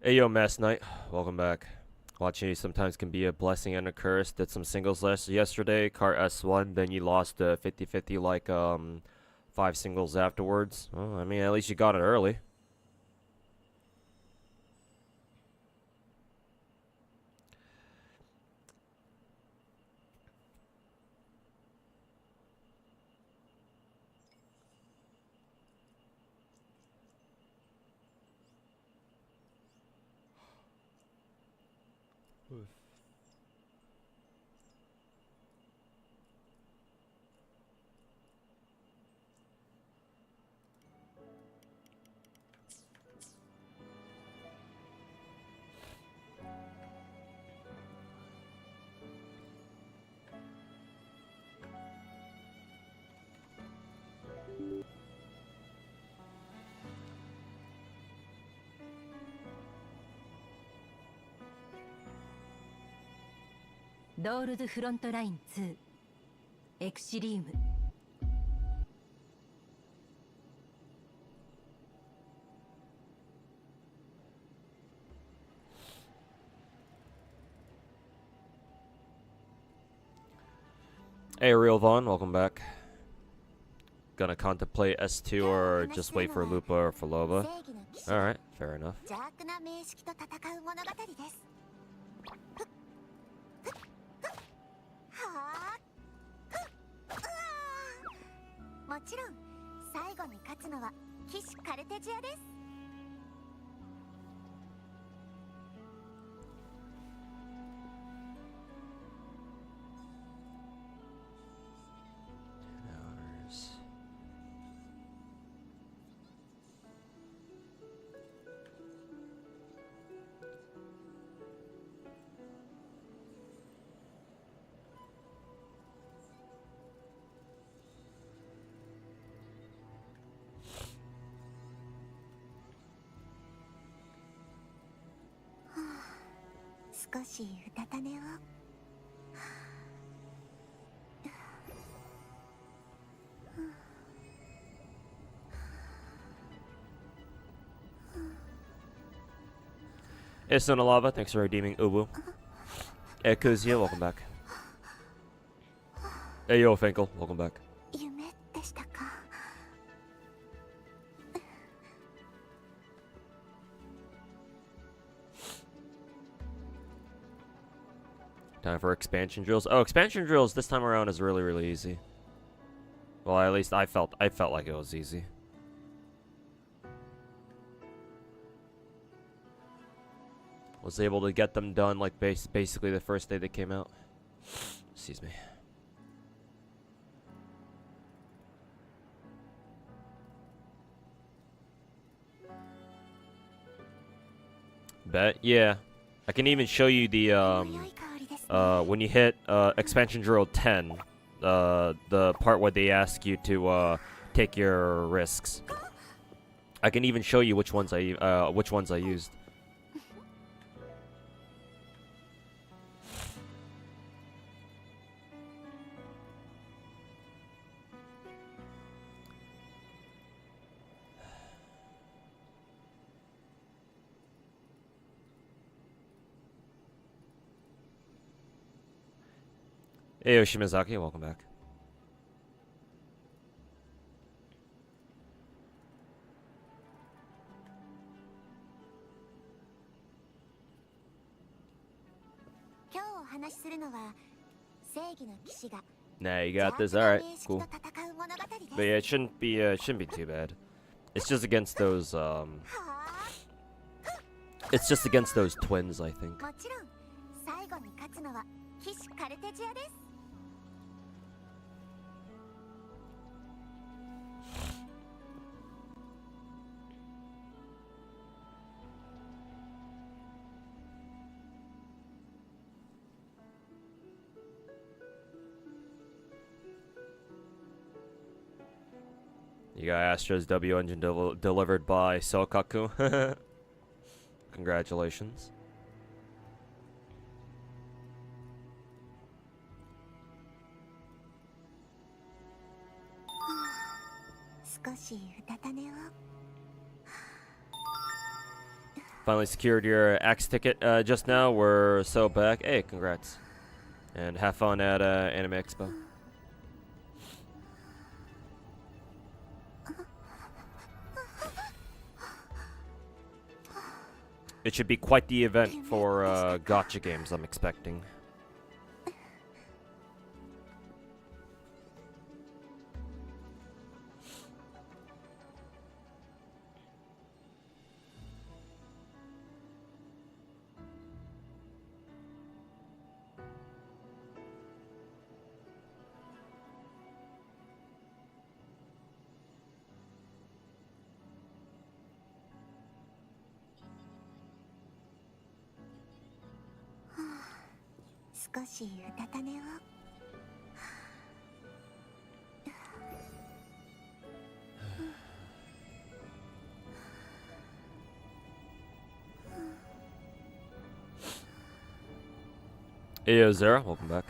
Hey yo, Mass Knight, welcome back. Watching you sometimes can be a blessing and a curse. Did some singles yesterday, car S1, then you lost 50-50 like 5 singles afterwards. Well, I mean, at least you got it early.ロールドフロントライン2エクシリウム。Hey, Real Vaughn, welcome back. Gonna contemplate S2 or just wait for Lupa or for Lova? Alright, fair enough. もちろん最後に勝つのは騎士カルテジアです。少しうたた寝を。Hey, Sonalava, thanks for redeeming Ubu. Hey, Kuzia, welcome back. Hey, yo, Finkel, welcome back. 夢でしたか。Time for expansion drills. Oh, expansion drills this time around is really, really easy. Well, at least I felt like it was easy. Was able to get them done like basically the first day they came out. Excuse me. Bet, yeah. I can even show you the when you hit expansion drill 10, the part where they ask you to take your risks. I can even show you which ones I used. Hey, Yoshimizaki, welcome back. Nah, you got this. All right, cool. But yeah, it shouldn't be too bad. It's just against those It's just against those twins, I think. You got Astro's W engine delivered by Sokaku. Congratulations. Finally secured your Axe ticket just now. We're so back. Hey, congrats. And have fun at Anime Expo. It should be quite the event for gacha games, I'm expecting.少しうたた寝を。Hey, yo, Zara, welcome back.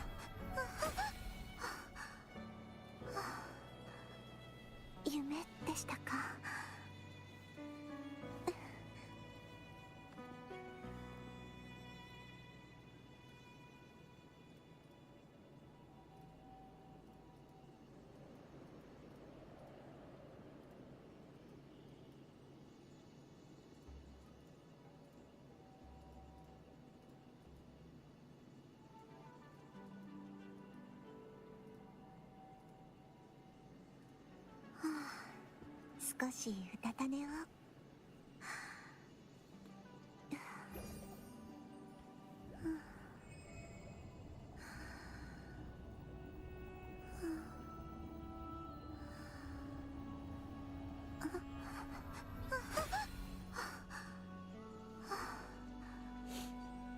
夢でしたか。少しうたた寝を。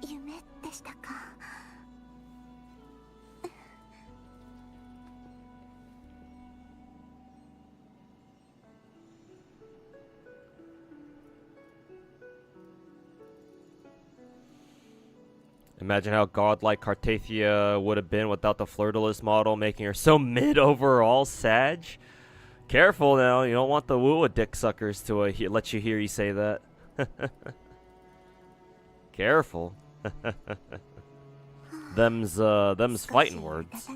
夢でしたか。Imagine how godlike Cartathia would have been without the flirtalist model, making her so mid overall, Sag. Careful now, you don't want the woo dick suckers to let you hear you say that. Careful. them's fighting words.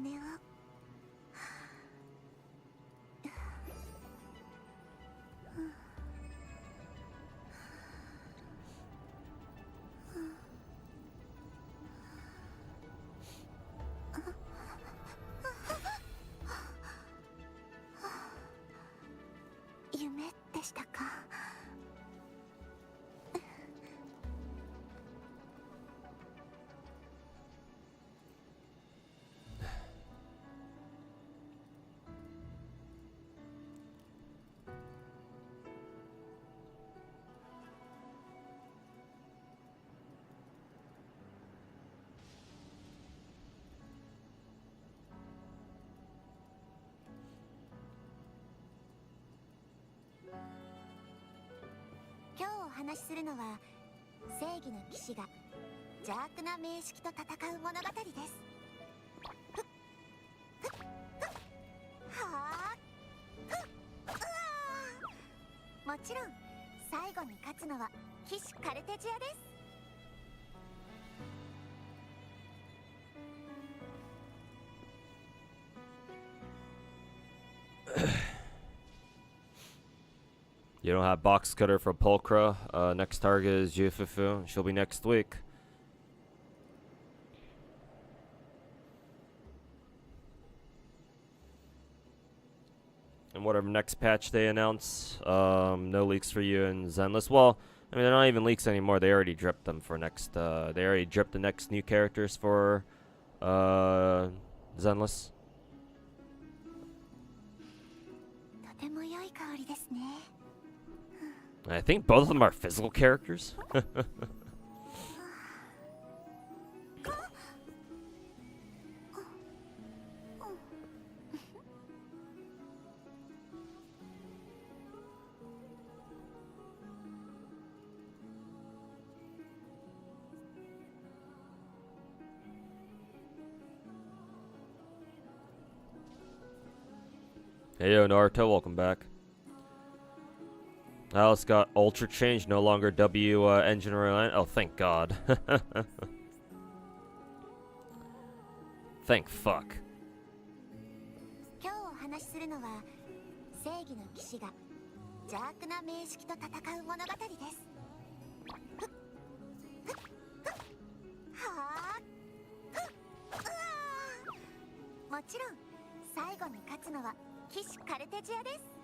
夢でしたか。今日お話しするのは正義の騎士が邪悪な名式と戦う物語です。はあ、もちろん最後に勝つのは騎士カルテジアです。You don't have box cutter for Pulcra. Next target is Jufufu. She'll be next week. And whatever next patch they announce, no leaks for you and Zenless. Well, I mean, they're not even leaks anymore. They already dripped them for next. They already dripped the next new characters for Zenless. とても良い香りですね。 I think both of them are physical characters. Hey yo, Naruto, welcome back. Alice got ultra change, no longer W engine reliant. Oh, thank God. Thank fuck. 今日お話しするのは正義の騎士が邪悪な名式と戦う物語です。はあ、もちろん最後に勝つのは騎士カルテジアです。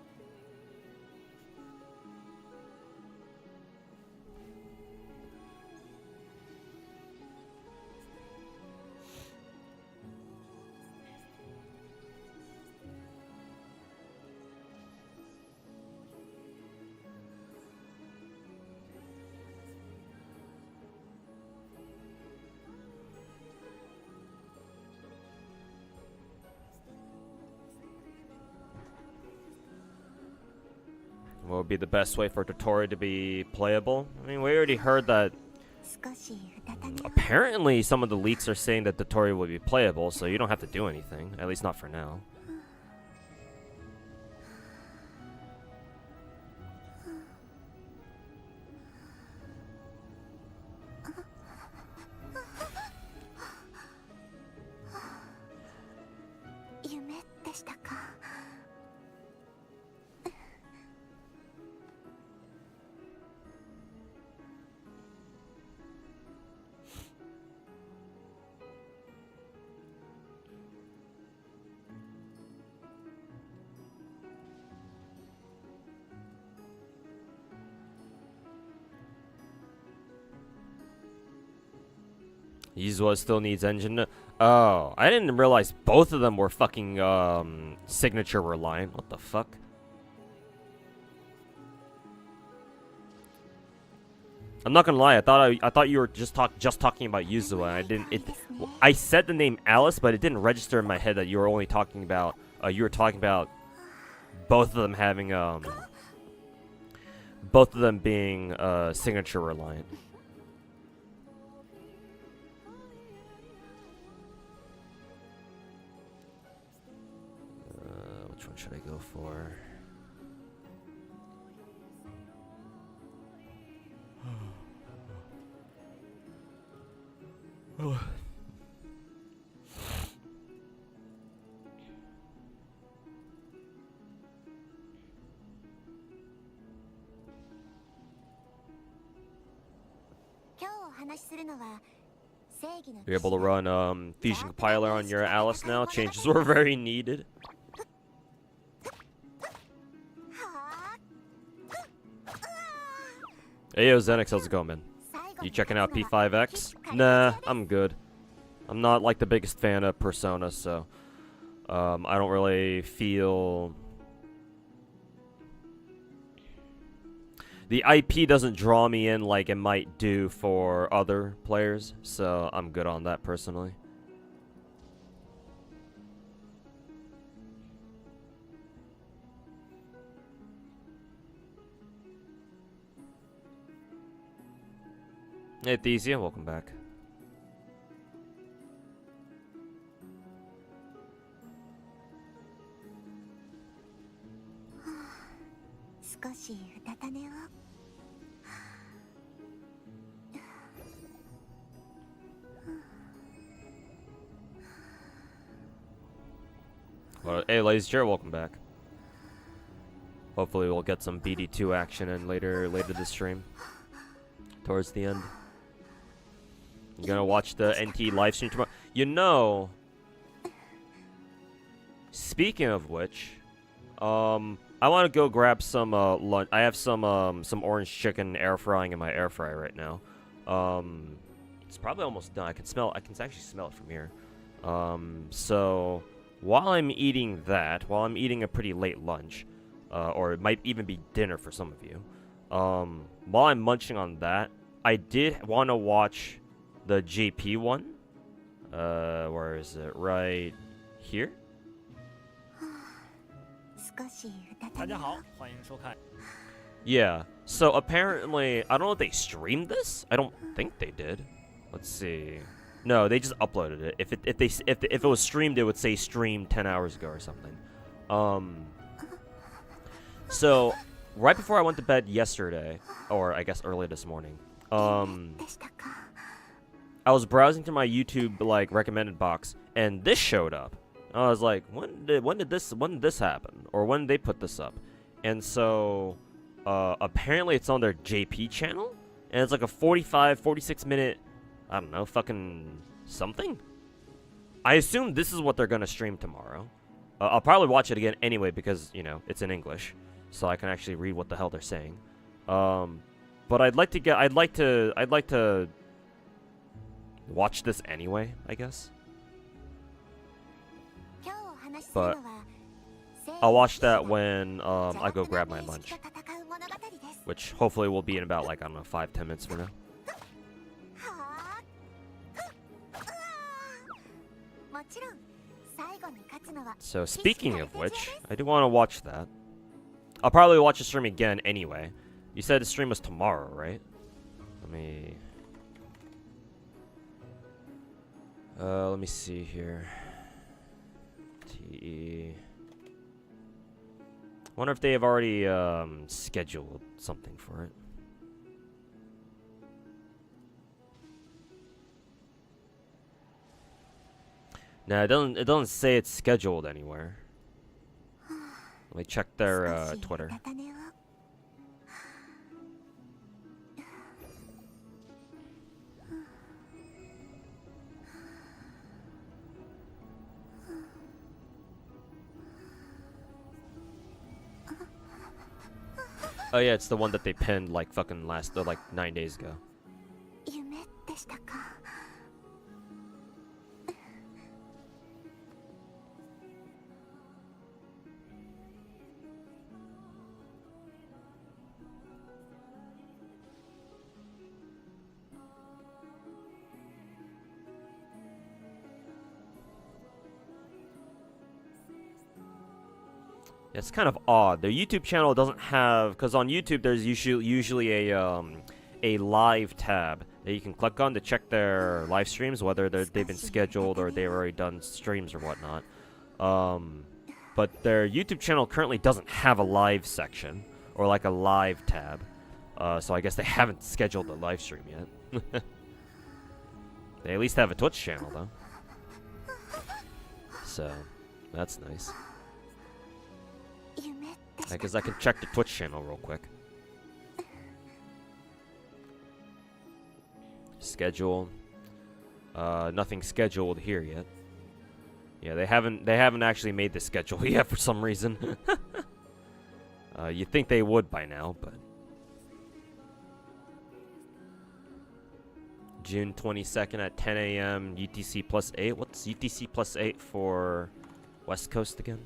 What would be the best way for Totori to be playable? I mean, we already heard that. 少しうたた寝を Apparently, some of the leaks are saying that Totori will be playable, so you don't have to do anything. At least not for now.「夢でしたか」Yuzua still needs engine. Oh, I didn't realize both of them were fucking signature reliant. What the fuck? I'm not gonna lie. I thought you were just talking about Yuzua. I didn't. I said the name Alice, but it didn't register in my head that you were only talking about. You were talking about both of them having both of them being signature reliant. Which one should I go for? You're able to run Fusion Compiler on your Alice now. Changes were very needed. Hey yo, Zenix, how's it going, man? You checking out P5X? Nah, I'm good. I'm not like the biggest fan of Persona, so I don't really feel the IP doesn't draw me in like it might do for other players, so I'm good on that personally. Hey Thesia, welcome back. Well, hey ladies and gentlemen, welcome back. Hopefully we'll get some BD2 action in later this stream. Towards the end. You gonna watch the NT live stream tomorrow? You know, speaking of which, I want to go grab some lunch. I have some orange chicken air frying in my air fryer right now. It's probably almost done. I can actually smell it from here. So while I'm eating that, while I'm eating a pretty late lunch, or it might even be dinner for some of you, while I'm munching on that, I did want to watch the JP one. Where is it? Right here? Yeah. So apparently, I don't know if they streamed this. I don't think they did. Let's see. No, they just uploaded it. If it was streamed, it would say streamed 10 hours ago or something. So right before I went to bed yesterday, or I guess early this morning, でしたか。 I was browsing through my YouTube like recommended box, and this showed up. I was like, when did this happen, or when did they put this up? And so, apparently it's on their JP channel, and it's like a 46 minute, I don't know, fucking something. I assume this is what they're gonna stream tomorrow. I'll probably watch it again anyway because you know it's in English, so I can actually read what the hell they're saying. But I'd like to watch this anyway, I guess. 今日お話しする But のは I'll watch that when I go grab my 邪悪な lunch, 名式と戦う物語です。 which hopefully will be in about like I don't know 5-10 minutes from now. はあもちろん最後に勝つのは So speaking of which, I do want to watch that. I'll probably watch the stream again anyway. You said the stream was tomorrow, right? Let me see here. TE. Wonder if they have already scheduled something for it. No, it doesn't say it's scheduled anywhere. Let me check their 少し Twitter. うたた寝を Oh yeah, it's the one that they pinned like fucking like 9 days ago. 夢でしたか。 It's kind of odd. Their YouTube channel doesn't have, because on YouTube there's usually a live tab that you can click on to check their live streams, whether they've been scheduled or they've already done streams or whatnot. But their YouTube channel currently doesn't have a live section or like a live tab. So I guess they haven't scheduled a live stream yet. They at least have a Twitch channel though. So that's nice. 夢でした I guess I can check the Twitch channel real quick. Schedule. Nothing scheduled here yet. Yeah, they haven't actually made the schedule yet for some reason. You'd think they would by now, but June 22nd at 10 a.m. UTC plus 8. What's UTC plus 8 for West Coast again?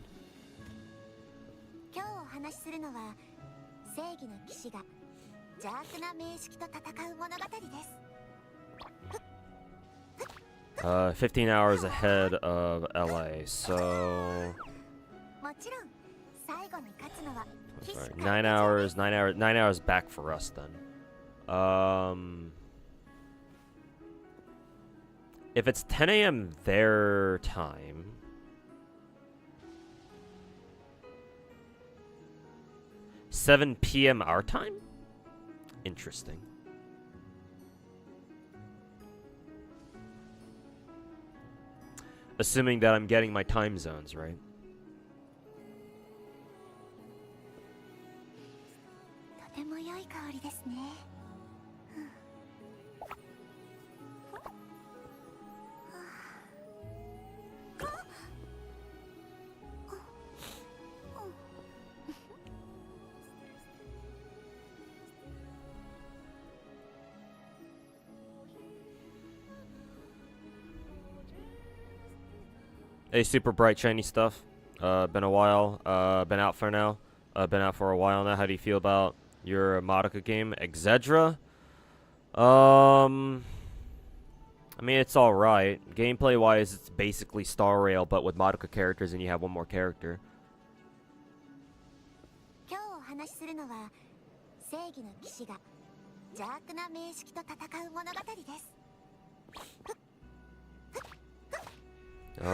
今日お話しするのは正義の騎士が邪悪な名式と戦う物語です。 15 hours ahead of LA, so もちろん最後に勝つのは騎士 sorry, か 9 hours back for us then. If it's 10 a.m. their time, (7 p.m. our time? Interesting. Assuming that I'm getting my time zones right. とても良い香りですね。 Hey, super bright shiny stuff. Been a while. Been out for now. Been out for a while now. How do you feel about your Madoka game, Exedra? I mean, it's all right. Gameplay-wise, it's basically Star Rail, but with Madoka characters, and you have one more character. 今日お話しするのは正義の騎士が邪悪な名式と戦う物語です。 も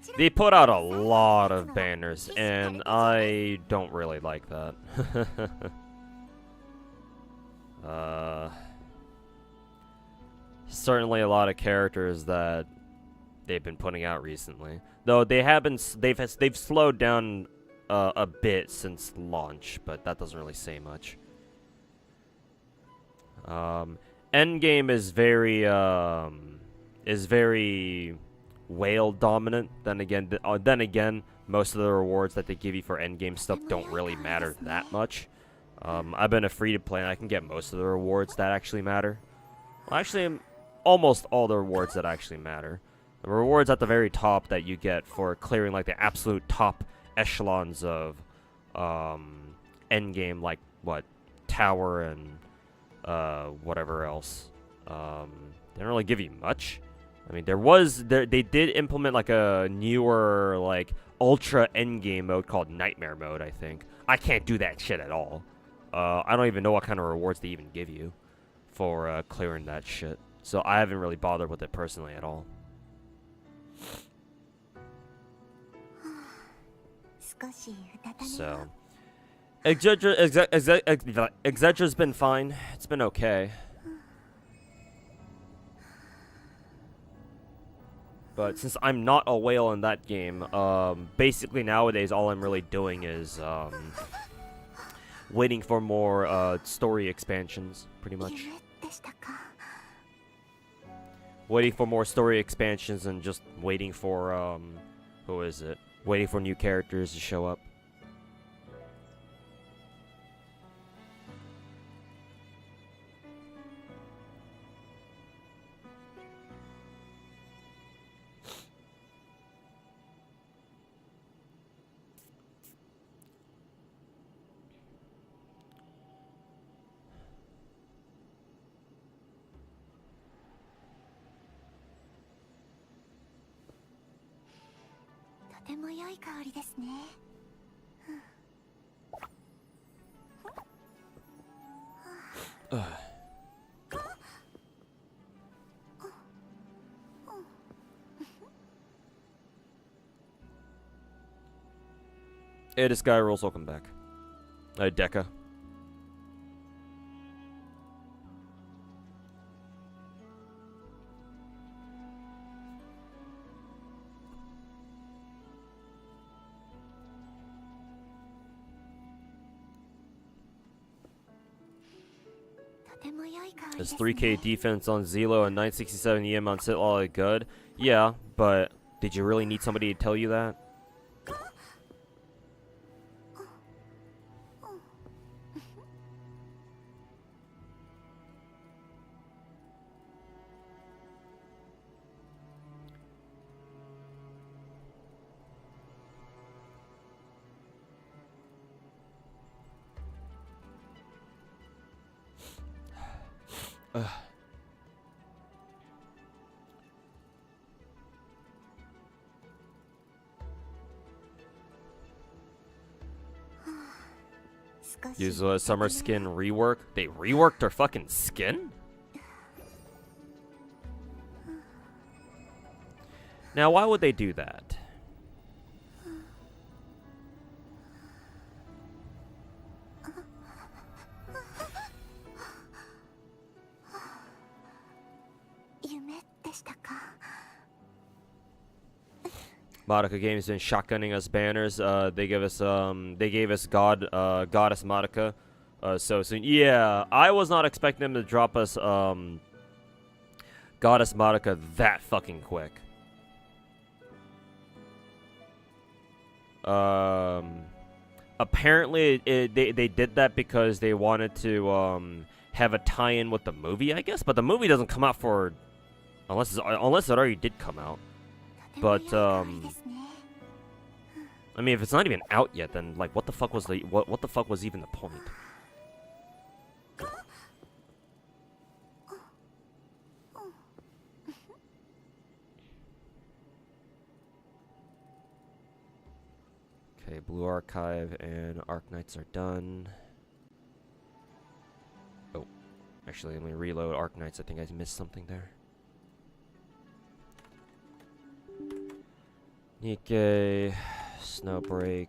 ち They put out a lot of banners, and I don't really like that. Certainly a lot of characters that they've been putting out recently. Though they have been, they've slowed down a bit since launch, but that doesn't really say much. Endgame is very whale dominant. Then again, most of the rewards that they give you for endgame stuff don't really matter that much. I've been a free-to-play, and I can get most of the rewards that actually matter. Well, actually, almost all the rewards that actually matter. The rewards at the very top that you get for clearing like the absolute top echelons of endgame, like what, tower and whatever else. They don't really give you much. I mean, they did implement like a newer like ultra endgame mode called nightmare mode, I think. I can't do that shit at all. I don't even know what kind of rewards they even give you for clearing that shit. So I haven't really bothered with it personally at all. So Exedra's been fine. It's been okay. But since I'm not a whale in that game, basically nowadays all I'm really doing is waiting for more story expansions, pretty much. Waiting for more story expansions and just waiting for who is it? Waiting for new characters to show up. Hey, this guy rules. Welcome back. Deca. Is 3k defense on Zelo and 967 EM on Sitlala good? Yeah, but did you really need somebody to tell you that? Use a summer skin rework. They reworked her fucking skin? Now, why would they do that? Madoka Games been shotgunning us banners. They gave us Goddess Madoka so soon. Yeah, I was not expecting them to drop us Goddess Madoka that fucking quick. Apparently they did that because they wanted to have a tie-in with the movie, I guess. But the movie doesn't come out for unless it already did come out. But I mean, if it's not even out yet, then like, what the fuck was what the fuck was even the point? Okay, Blue Archive and Arknights are done. Oh, actually, let me reload Arknights. I think I missed something there. Nikkei, Snowbreak.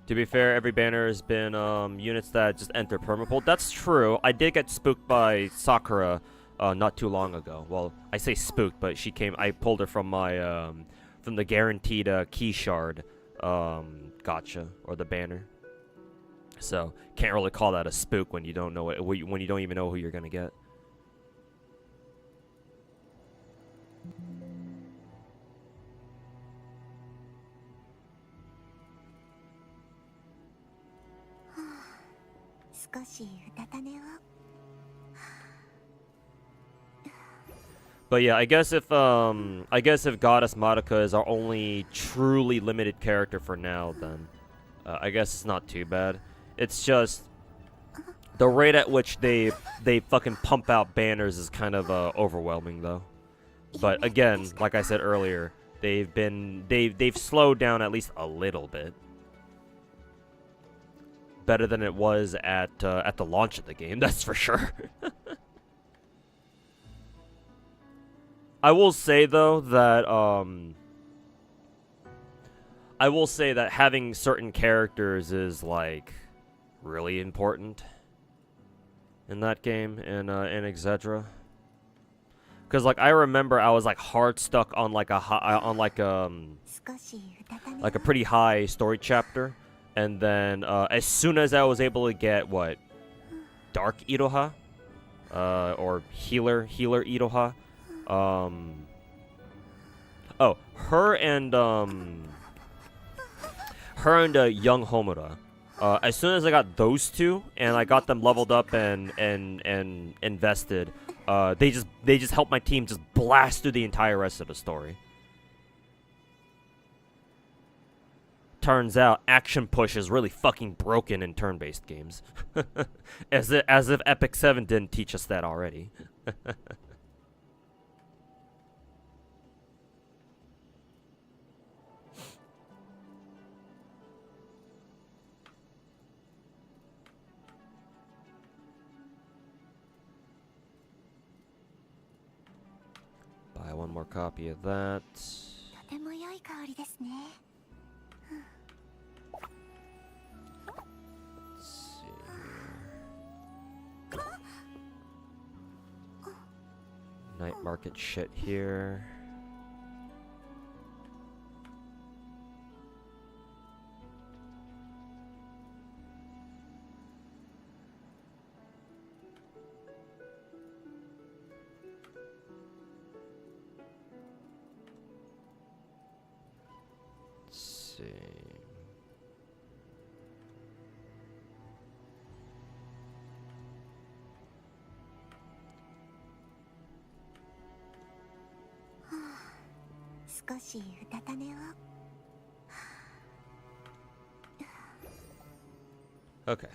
To be fair, every banner has been units that just enter permapull. That's true. I did get spooked by Sakura not too long ago. Well, I say spooked, but she came. I pulled her from my from the guaranteed key shard gotcha or the banner. So can't really call that a spook when you don't know it, when you don't even know who you're gonna get. But yeah, I guess if Goddess Madoka is our only truly limited character for now, then I guess it's not too bad. It's just the rate at which they fucking pump out banners is kind of overwhelming though. But again, like I said earlier, they've slowed down at least a little bit. Better than it was at the launch of the game, that's for sure. I will say though that having certain characters is like really important in that game in Etc. Because like I remember I was like hard stuck on like a pretty high story chapter, and then as soon as I was able to get what Dark Iroha or Healer Iroha. Her and young Homura. As soon as I got those two and I got them leveled up and invested, they just helped my team just blast through the entire rest of the story. Turns out action push is really fucking broken in turn-based games. as if Epic 7 didn't teach us that already. Buy one more copy of that. Let's see here. Night market shit here. Okay,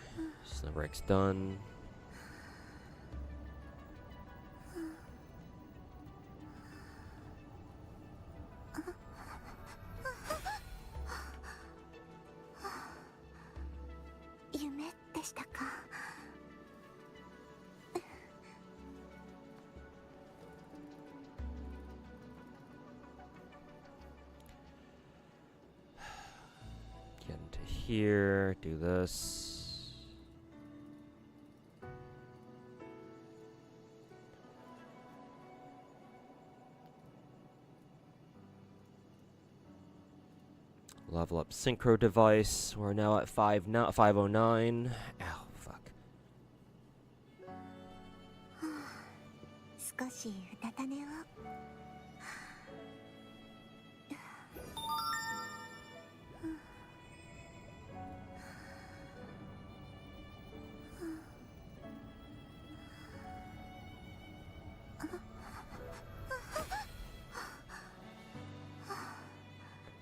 Snowbreak's done. Get into here, do this. Level up synchro device. We're now at 509. Ow, fuck.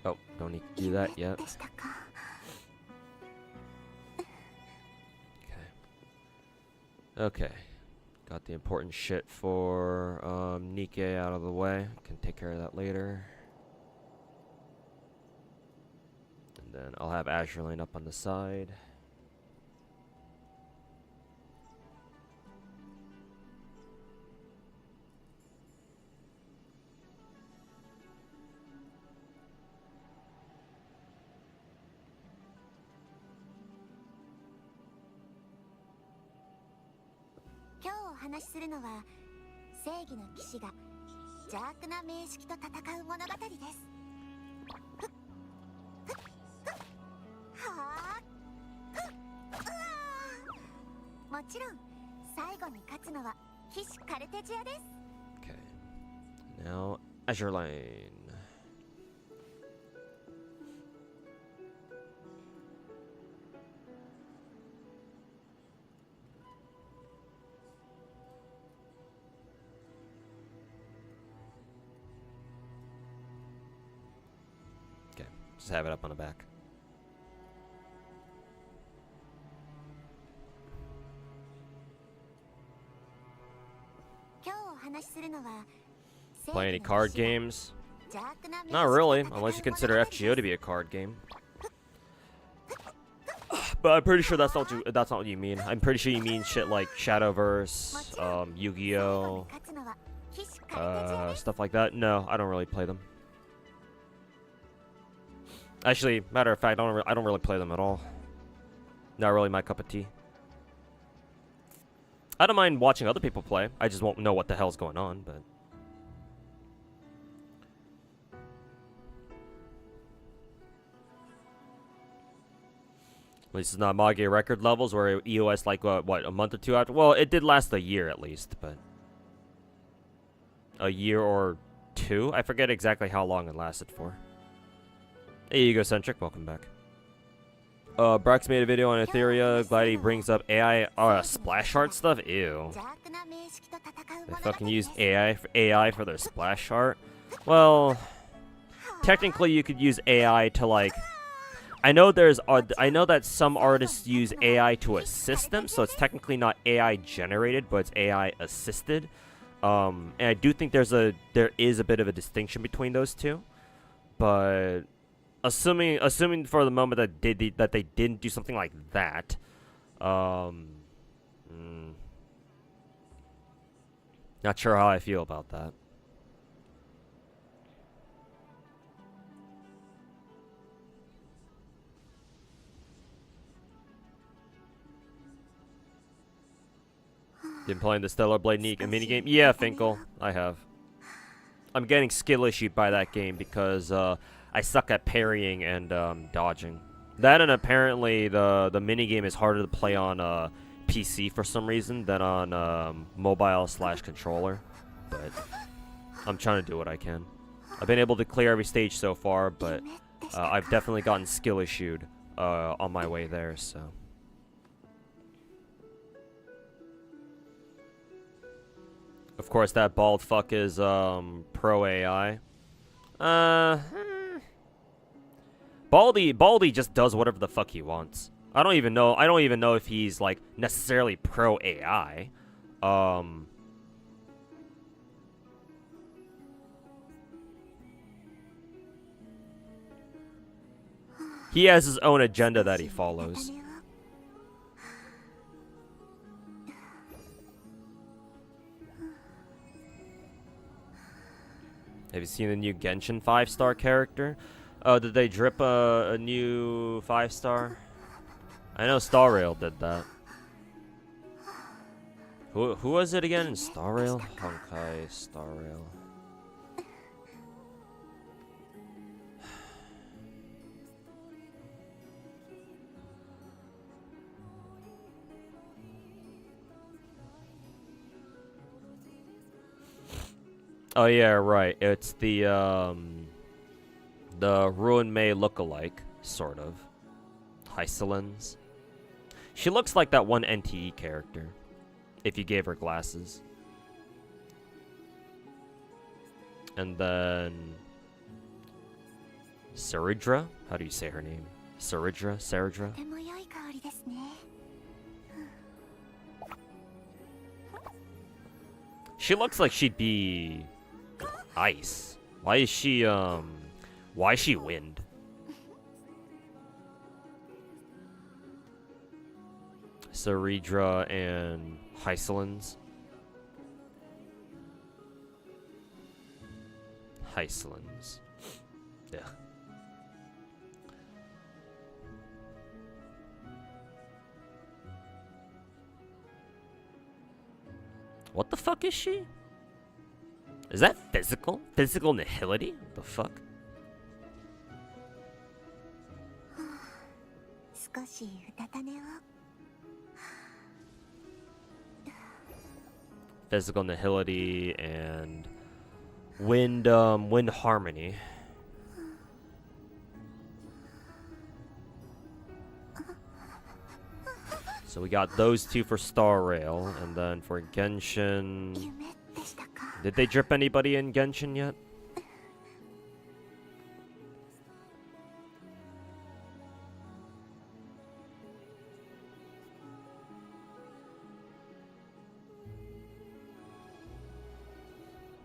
Oh, don't need to do that yet. Okay. Got the important shit for Nikkei out of the way. Can take care of that later. And then I'll have Azure Lane up on the side. Okay. Now, Azure Lane. Okay, just have it up on the back. Play any card games? Not really, unless you consider FGO to be a card game. But I'm pretty sure that's not what you mean. I'm pretty sure you mean shit like Shadowverse, Yu-Gi-Oh, stuff like that. No, I don't really play them. Actually, matter of fact, I don't really play them at all. Not really my cup of tea. I don't mind watching other people play. I just won't know what the hell's going on, but... At least it's not Mage record levels where EOS like, what, a month or two after? Well, it did last a year at least, but... A year or two? I forget exactly how long it lasted for. Hey, Egocentric, welcome back. Brox made a video on Etheria. Glad he brings up AI splash art stuff. Ew. They fucking used AI for their splash art. Well, technically you could use AI to like. I know that some artists use AI to assist them, so it's technically not AI generated, but it's AI assisted. And I do think there is a bit of a distinction between those two, but. Assuming for the moment that they didn't do something like that, not sure how I feel about that. Been playing the Stellar Blade minigame? Yeah, Finkel, I have. I'm getting skill issued by that game because I suck at parrying and dodging. That and apparently the minigame is harder to play on PC for some reason than on mobile/controller. But I'm trying to do what I can. I've been able to clear every stage so far, but I've definitely gotten skill issued on my way there, so. Of course, that bald fuck is pro AI. Baldy just does whatever the fuck he wants. I don't even know if he's like necessarily pro AI. He has his own agenda that he follows. Have you seen the new Genshin 5-star character? Oh, did they drip a new 5-star? I know Star Rail did that. Who was it again? Star Rail? Honkai Star Rail. Oh yeah, right. It's the Ruin Mei lookalike, sort of. Hycelins. She looks like that one NTE character, if you gave her glasses. And then Saridra? How do you say her name? Saridra? Saridra? She looks like she'd be ice. Why is she wind? Ceridra and Hyselins. Hyselins. Yeah. What the fuck is she? Is that physical? Physical nihility? What the fuck? 少しうたた寝を。 Physical nihility and wind harmony. So we got those two for Star Rail, and then for Genshin, 夢でしたか。 did they drip anybody in Genshin yet?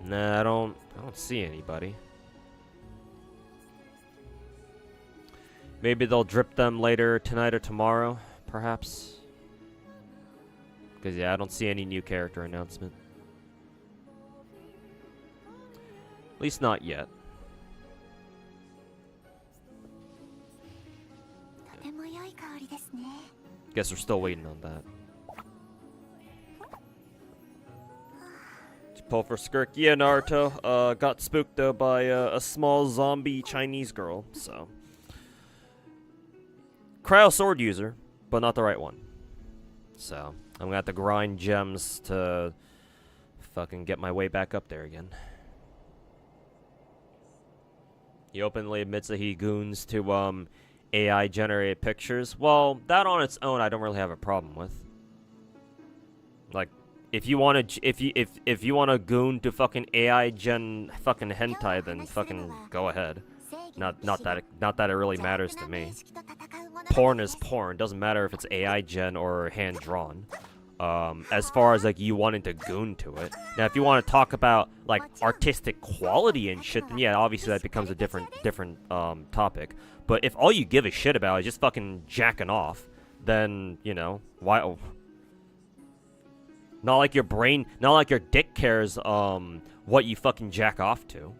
Nah, I don't see anybody. Maybe they'll drip them later tonight or tomorrow, perhaps. Because yeah, I don't see any new character announcement. At least not yet. とても良い香りですね。 Guess we're still waiting on that. Pull for Skirk. Yeah, Naruto. Got spooked though by a small zombie Chinese girl. So, cryo sword user, but not the right one. So I'm gonna have to grind gems to fucking get my way back up there again. He openly admits that he goons to AI generated pictures. Well, that on its own I don't really have a problem with. Like, if you want to if you want to goon to fucking AI gen fucking hentai, then fucking go ahead. Not that it really matters to me. Porn is porn. Doesn't matter if it's AI gen or hand drawn. As far as like you wanting to goon to it. Now, if you want to talk about like artistic quality and shit, then yeah, obviously that becomes a different topic. But if all you give a shit about is just fucking jacking off, then you know why. Not like your brain, not like your dick cares what you fucking jack off to.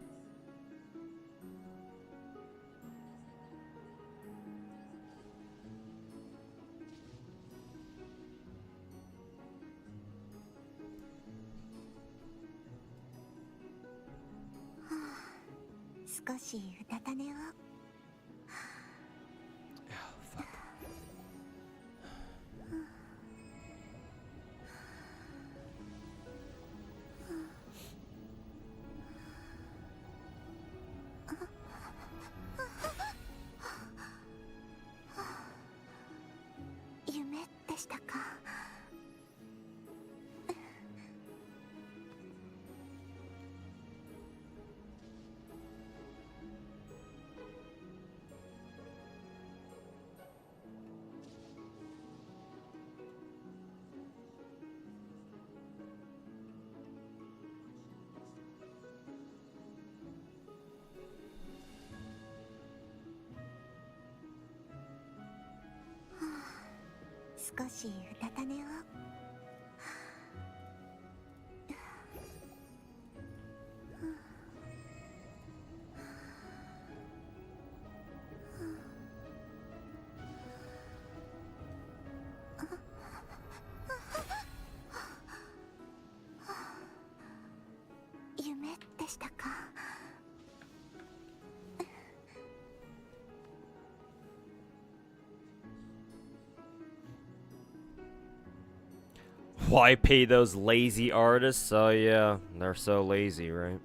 Why pay those lazy artists? Oh yeah, they're so lazy, right?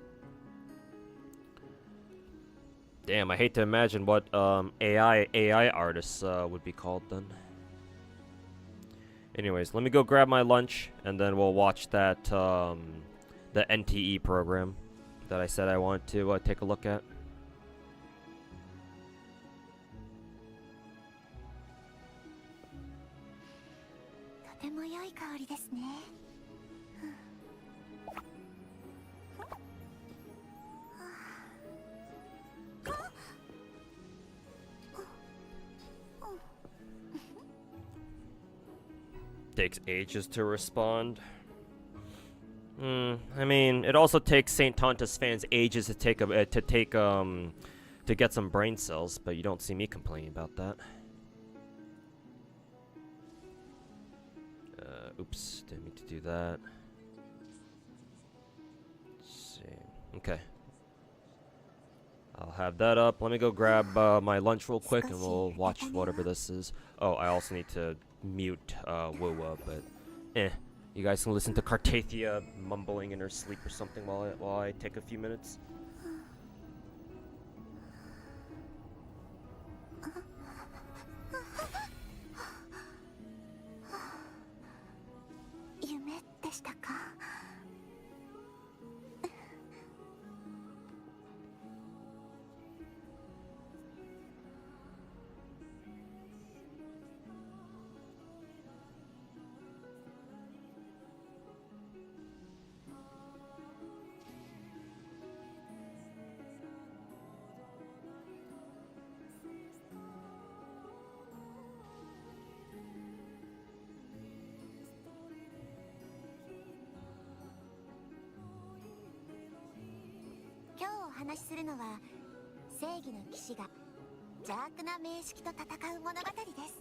Damn, I hate to imagine what AI artists would be called then. Anyways, let me go grab my lunch and then we'll watch that the NTE program that I said I wanted to take a look at. takes ages to respond. I mean, it also takes St. Tontus fans ages to to get some brain cells, but you don't see me complaining about that. Oops, didn't mean to do that. Let's see. Okay. I'll have that up. Let me go grab my lunch real quick and we'll watch whatever this is. Oh, I also need to mute Wua, but you guys can listen to Cartathia mumbling in her sleep or something while I take a few minutes.今日お話しするのは正義の騎士が邪悪な名式と戦う物語です。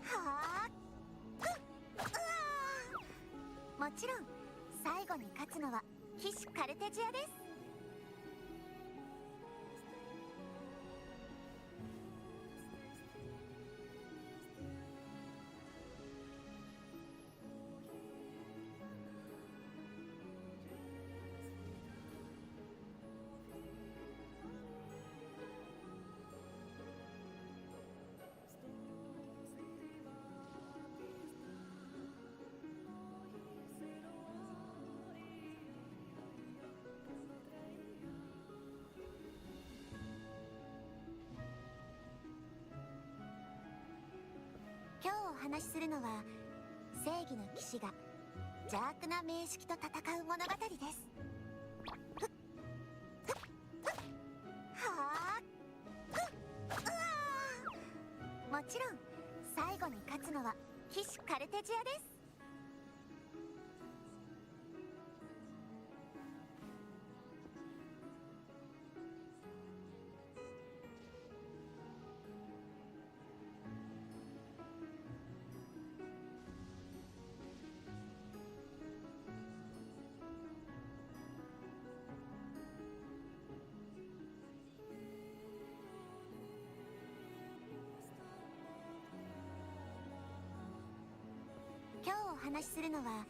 はあ、もちろん最後に勝つのは騎士カルテジアです。今日お話しするのは正義の騎士が邪悪な名式と戦う物語です。はあ、もちろん最後に勝つのは騎士カルテジアです。今日お話しするのは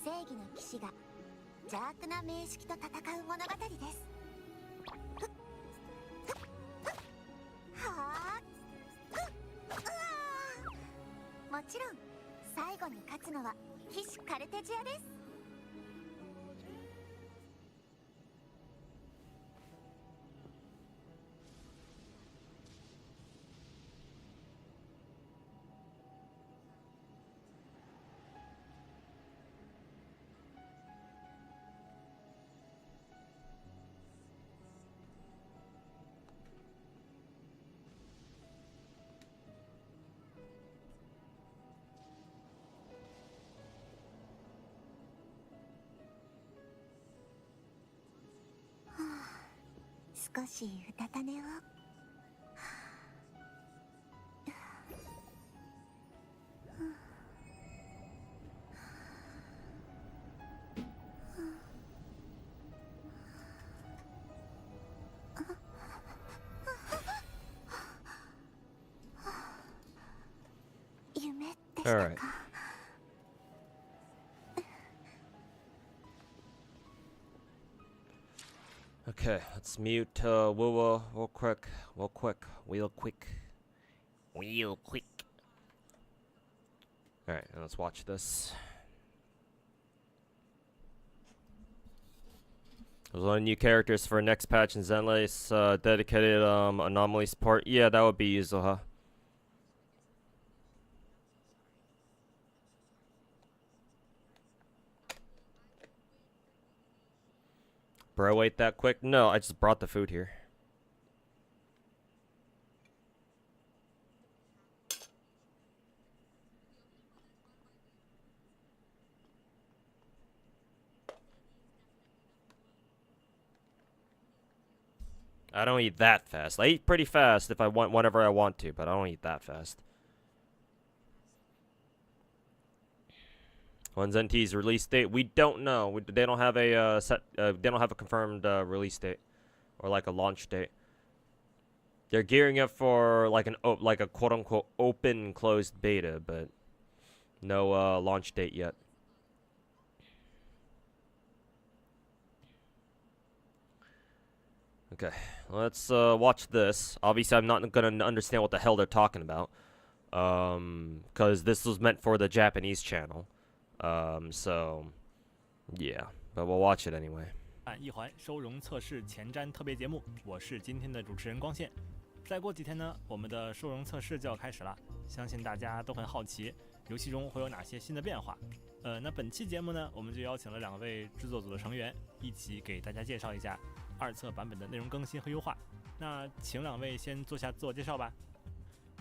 正義の騎士が邪悪な名式と戦う物語です。はあ、もちろん最後に勝つのは騎士カルテジアです。少しうたた寝を。夢でしたか。Okay, let's mute Wua real quick. Alright, and let's watch this. There's a lot of new characters for next patch in Zenlace, dedicated anomalies part. Yeah, that would be Yuzuha. Bro, ate that quick? No, I just brought the food here. I don't eat that fast. I eat pretty fast if I want, whenever I want to, but I don't eat that fast. When's NT's release date? We don't know. They don't have a they don't have a confirmed release date or like a launch date. They're gearing up for like a quote unquote open closed beta, but no launch date yet. Okay, let's watch this. Obviously, I'm not gonna understand what the hell they're talking about, because this was meant for the Japanese channel. So yeah, but we'll watch it anyway. 一环收容测试前瞻特别节目，我是今天的主持人光线。再过几天呢，我们的收容测试就要开始了，相信大家都很好奇，游戏中会有哪些新的变化。那本期节目呢，我们就邀请了2位制作组的成员，一起给大家介绍一下2测版本的内容更新和优化。那请2位先做下自我介绍吧。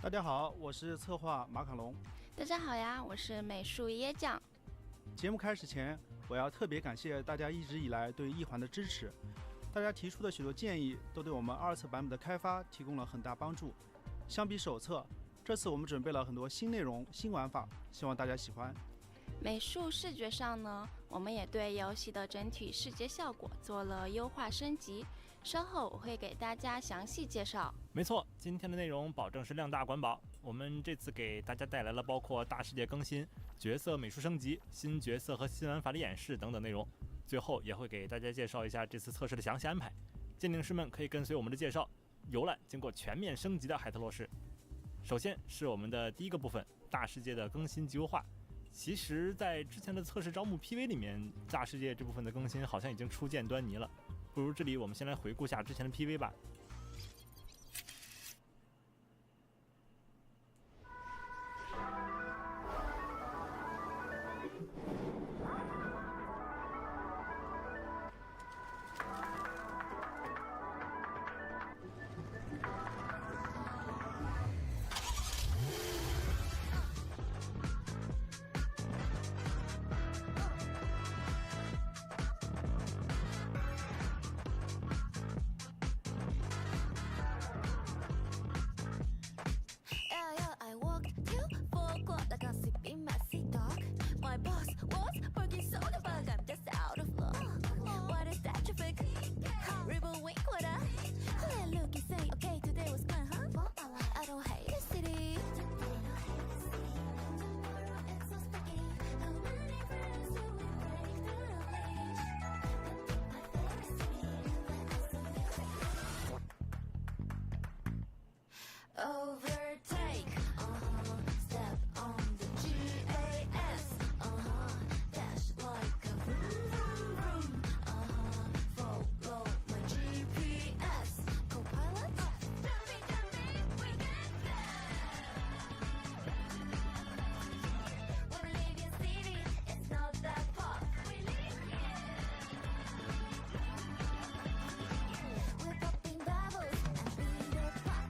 大家好，我是策划马卡龙。大家好呀，我是美术椰酱。节目开始前，我要特别感谢大家一直以来对一环的支持。大家提出的许多建议都对我们2测版本的开发提供了很大帮助。相比首测，这次我们准备了很多新内容、新玩法，希望大家喜欢。美术视觉上呢，我们也对游戏的整体视觉效果做了优化升级，稍后我会给大家详细介绍。没错，今天的内容保证是量大管饱。我们这次给大家带来了包括大世界更新、角色美术升级、新角色和新玩法的演示等等内容。最后也会给大家介绍一下这次测试的详细安排。鉴定师们可以跟随我们的介绍，游览经过全面升级的海特洛市。首先是我们的第一个部分，大世界的更新及优化。其实，在之前的测试招募 PV 里面，大世界这部分的更新好像已经初见端倪了。不如这里我们先来回顾下之前的 PV 吧。Overtake, step on the GAS, dash like a vroom vroom vroom, follow my GPS, co-pilot, jumping jumping, we get there. When we leave your city, it's not that far, we live here. We're popping bubbles and beat the pop.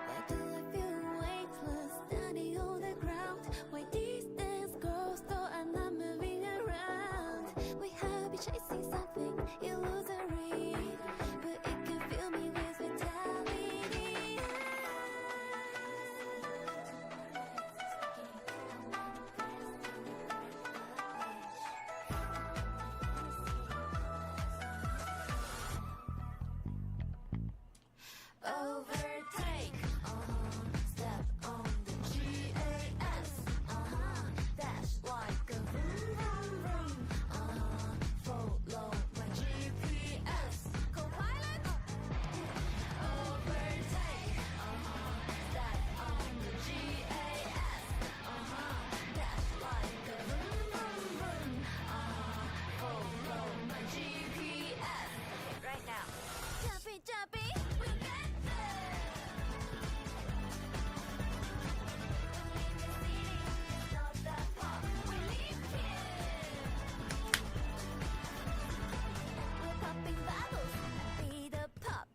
Why do I feel weightless standing on the ground? Why distance grows though I'm not moving around? We have been chasing something illusory, but it can fill me with vitality. Overtake, step on the GAS, dash like a vroom vroom vroom, follow my GPS, co-pilot. Overtake, step on the GAS, dash like a vroom vroom vroom, follow my GPS. Right now, jumping, jumping, we get there. It's not that far, we live here. We're popping bubbles, be the pop.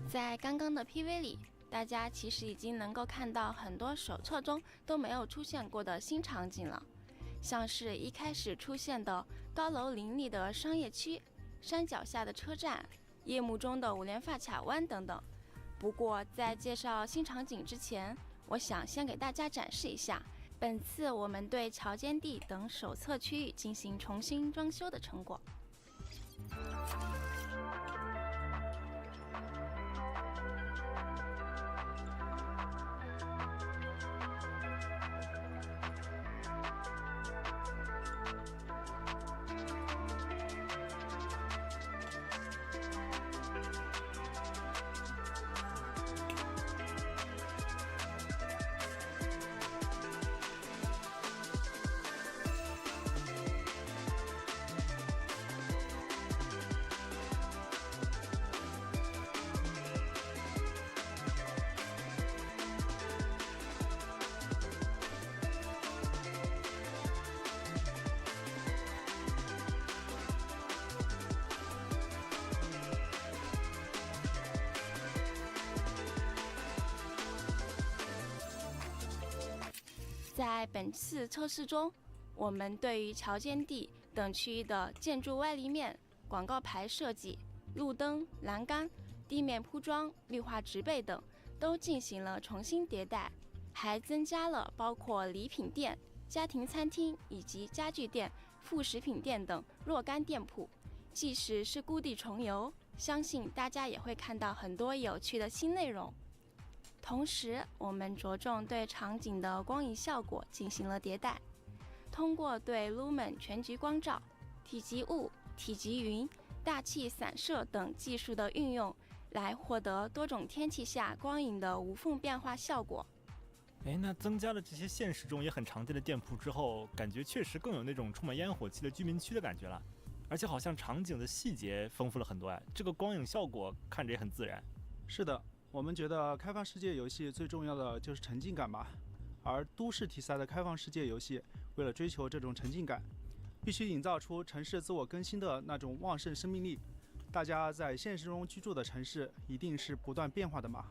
在刚刚的 PV 里，大家其实已经能够看到很多手册中都没有出现过的新场景了。像是一开始出现的高楼林立的商业区、山脚下的车站、夜幕中的五连发卡湾等等。不过在介绍新场景之前，我想先给大家展示一下本次我们对桥间地等手册区域进行重新装修的成果。在本次测试中，我们对于桥间地等区域的建筑外立面、广告牌设计、路灯、栏杆、地面铺装、绿化植被等都进行了重新迭代，还增加了包括礼品店、家庭餐厅以及家具店、副食品店等若干店铺。即使是故地重游，相信大家也会看到很多有趣的新内容。同时，我们着重对场景的光影效果进行了迭代，通过对 Lumen 全局光照、体积雾、体积云、大气散射等技术的运用，来获得多种天气下光影的无缝变化效果。那增加了这些现实中也很常见的店铺之后，感觉确实更有那种充满烟火气的居民区的感觉了，而且好像场景的细节丰富了很多这个光影效果看着也很自然。是的，我们觉得开放世界游戏最重要的就是沉浸感吧，而都市题材的开放世界游戏，为了追求这种沉浸感，必须营造出城市自我更新的那种旺盛生命力。大家在现实中居住的城市一定是不断变化的嘛，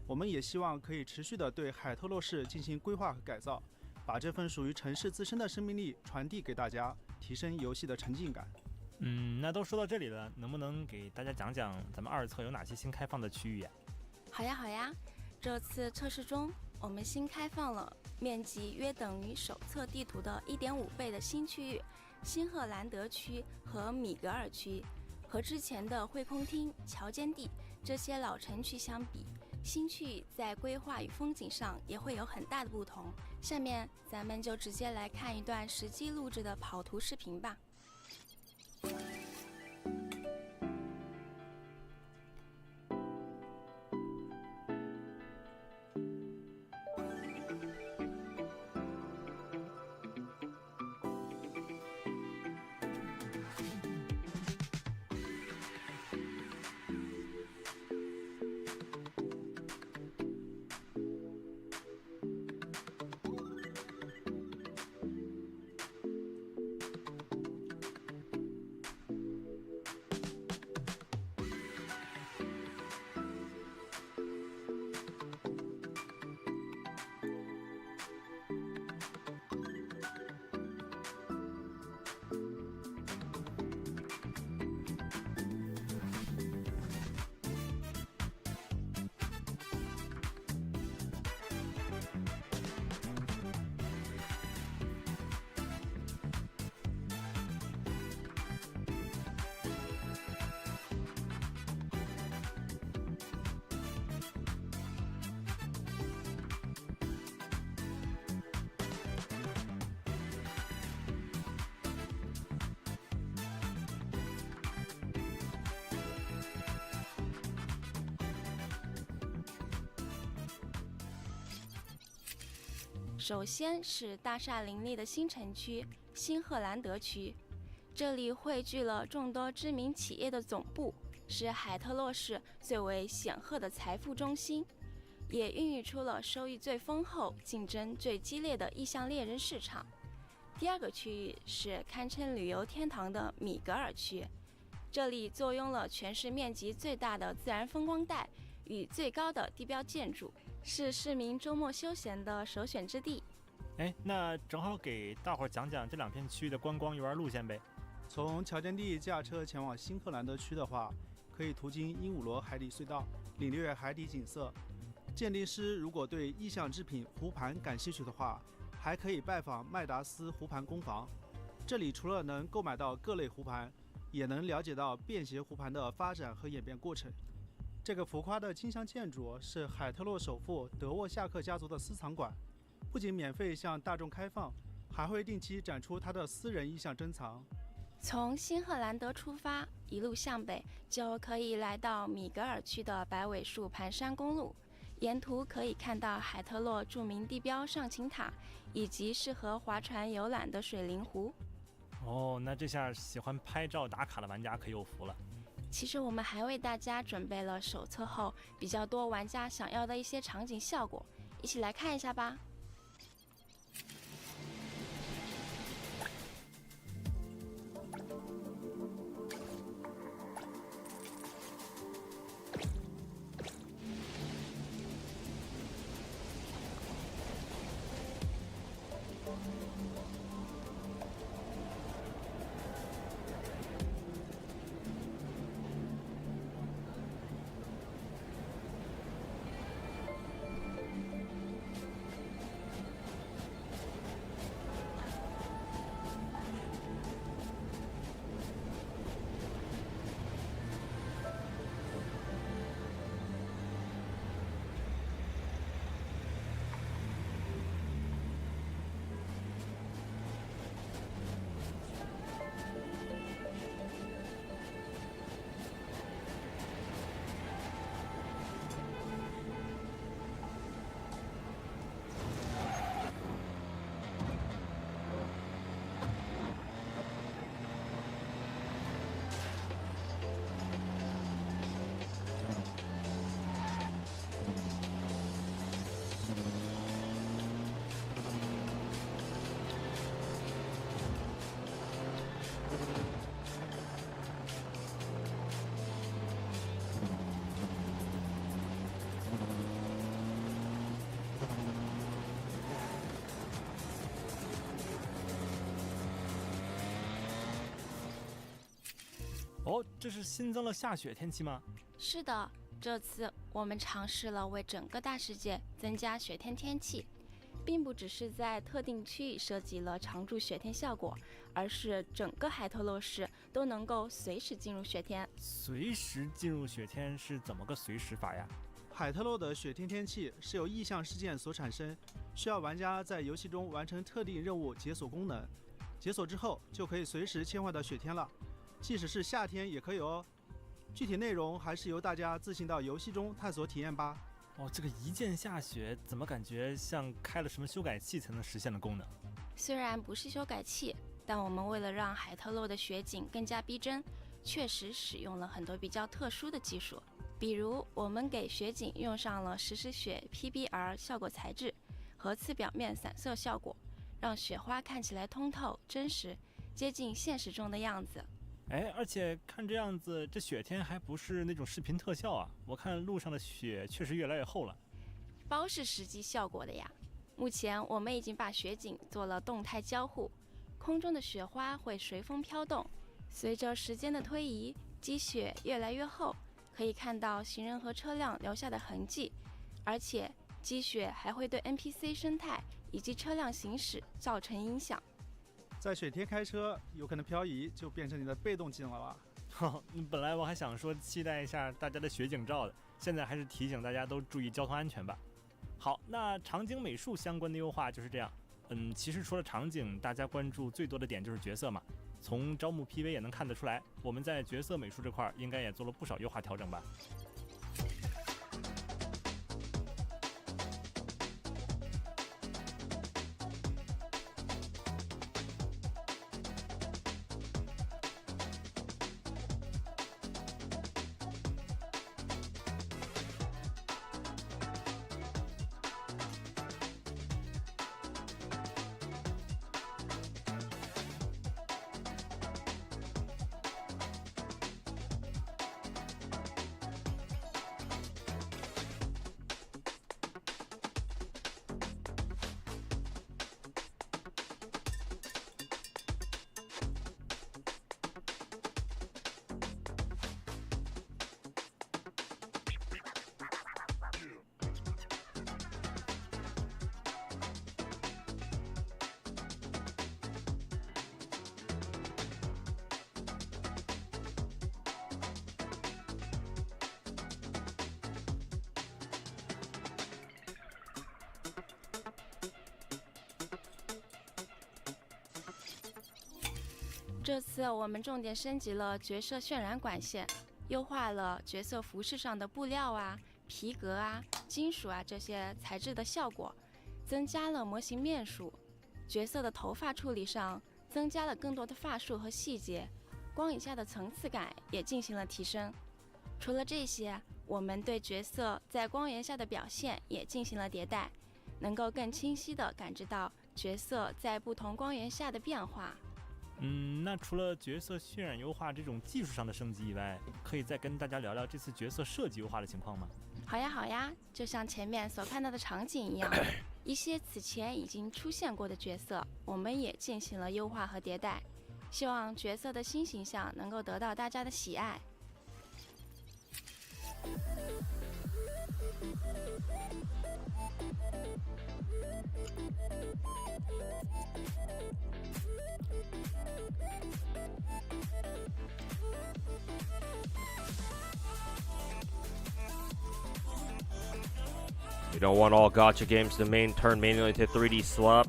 我们也希望可以持续的对海特洛市进行规划和改造，把这份属于城市自身的生命力传递给大家，提升游戏的沉浸感。那都说到这里了，能不能给大家讲讲咱们二测有哪些新开放的区域呀？好呀，这次测试中，我们新开放了面积约等于手册地图的 1.5 倍的新区域新赫兰德区和米格尔区。和之前的会空厅、桥间地这些老城区相比，新区域在规划与风景上也会有很大的不同。下面咱们就直接来看一段实际录制的跑图视频吧。首先是大厦林立的新城区新赫兰德区，这里汇聚了众多知名企业的总部，是海特洛市最为显赫的财富中心，也孕育出了收益最丰厚、竞争最激烈的意向猎人市场。第二个区域是堪称旅游天堂的米格尔区，这里坐拥了全市面积最大的自然风光带与最高的地标建筑，是市民周末休闲的首选之地。哎，那正好给大伙儿讲讲这2片区域的观光游玩路线呗。从乔间地驾车前往新克兰德区的话，可以途经鹦鹉螺海底隧道，领略海底景色。鉴定师如果对意象制品湖盘感兴趣的话，还可以拜访麦达斯湖盘工坊。这里除了能购买到各类湖盘，也能了解到便携湖盘的发展和演变过程。这个浮夸的金镶建筑是海特洛首富德沃夏克家族的私藏馆，不仅免费向大众开放，还会定期展出他的私人意象珍藏。从新赫兰德出发，一路向北就可以来到米格尔区的白尾树盘山公路，沿途可以看到海特洛著名地标上琴塔，以及适合划船游览的水灵湖。哦，那这下喜欢拍照打卡的玩家可有福了。其实我们还为大家准备了手册后比较多玩家想要的一些场景效果，一起来看一下吧。哦，这是新增了下雪天气吗？是的，这次我们尝试了为整个大世界增加雪天天气，并不只是在特定区域设计了常驻雪天效果，而是整个海特洛市都能够随时进入雪天。随时进入雪天是怎么个随时法呀？海特洛的雪天天气是由意象事件所产生，需要玩家在游戏中完成特定任务解锁功能，解锁之后就可以随时切换到雪天了，即使是夏天也可以哦。具体内容还是由大家自行到游戏中探索体验吧。哦，这个一键下雪怎么感觉像开了什么修改器才能实现的功能？虽然不是修改器，但我们为了让海特洛的雪景更加逼真，确实使用了很多比较特殊的技术。比如我们给雪景用上了实时雪 PBR 效果材质和次表面散色效果，让雪花看起来通透真实，接近现实中的样子。哎，而且看这样子，这雪天还不是那种视频特效啊！我看路上的雪确实越来越厚了。包是实际效果的呀。目前我们已经把雪景做了动态交互，空中的雪花会随风飘动，随着时间的推移，积雪越来越厚，可以看到行人和车辆留下的痕迹，而且积雪还会对 NPC 生态以及车辆行驶造成影响。在雪天开车，有可能漂移就变成你的被动技能了吧？本来我还想说期待一下大家的雪景照的，现在还是提醒大家都注意交通安全吧。好，那场景美术相关的优化就是这样。其实除了场景，大家关注最多的点就是角色嘛。从招募 PV 也能看得出来，我们在角色美术这块应该也做了不少优化调整吧。这次我们重点升级了角色渲染管线，优化了角色服饰上的布料啊、皮革啊、金属啊这些材质的效果，增加了模型面数。角色的头发处理上增加了更多的发束和细节，光影下的层次感也进行了提升。除了这些，我们对角色在光源下的表现也进行了迭代，能够更清晰地感知到角色在不同光源下的变化。那除了角色渲染优化这种技术上的升级以外，可以再跟大家聊聊这次角色设计优化的情况吗？好呀，好呀，就像前面所看到的场景一样，一些此前已经出现过的角色，我们也进行了优化和迭代，希望角色的新形象能够得到大家的喜爱。You don't want all gacha games to turn manually to 3D slot.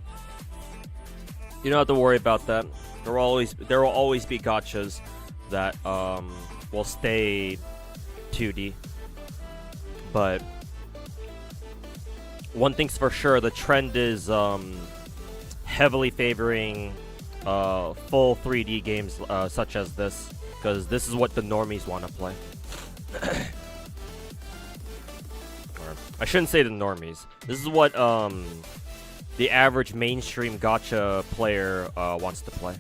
You don't have to worry about that. There will always be gachas that will stay 2D. But one thing's for sure, the trend is heavily favoring full 3D games such as this, because this is what the normies want to play. I shouldn't say the normies. This is what the average mainstream gacha player wants to play.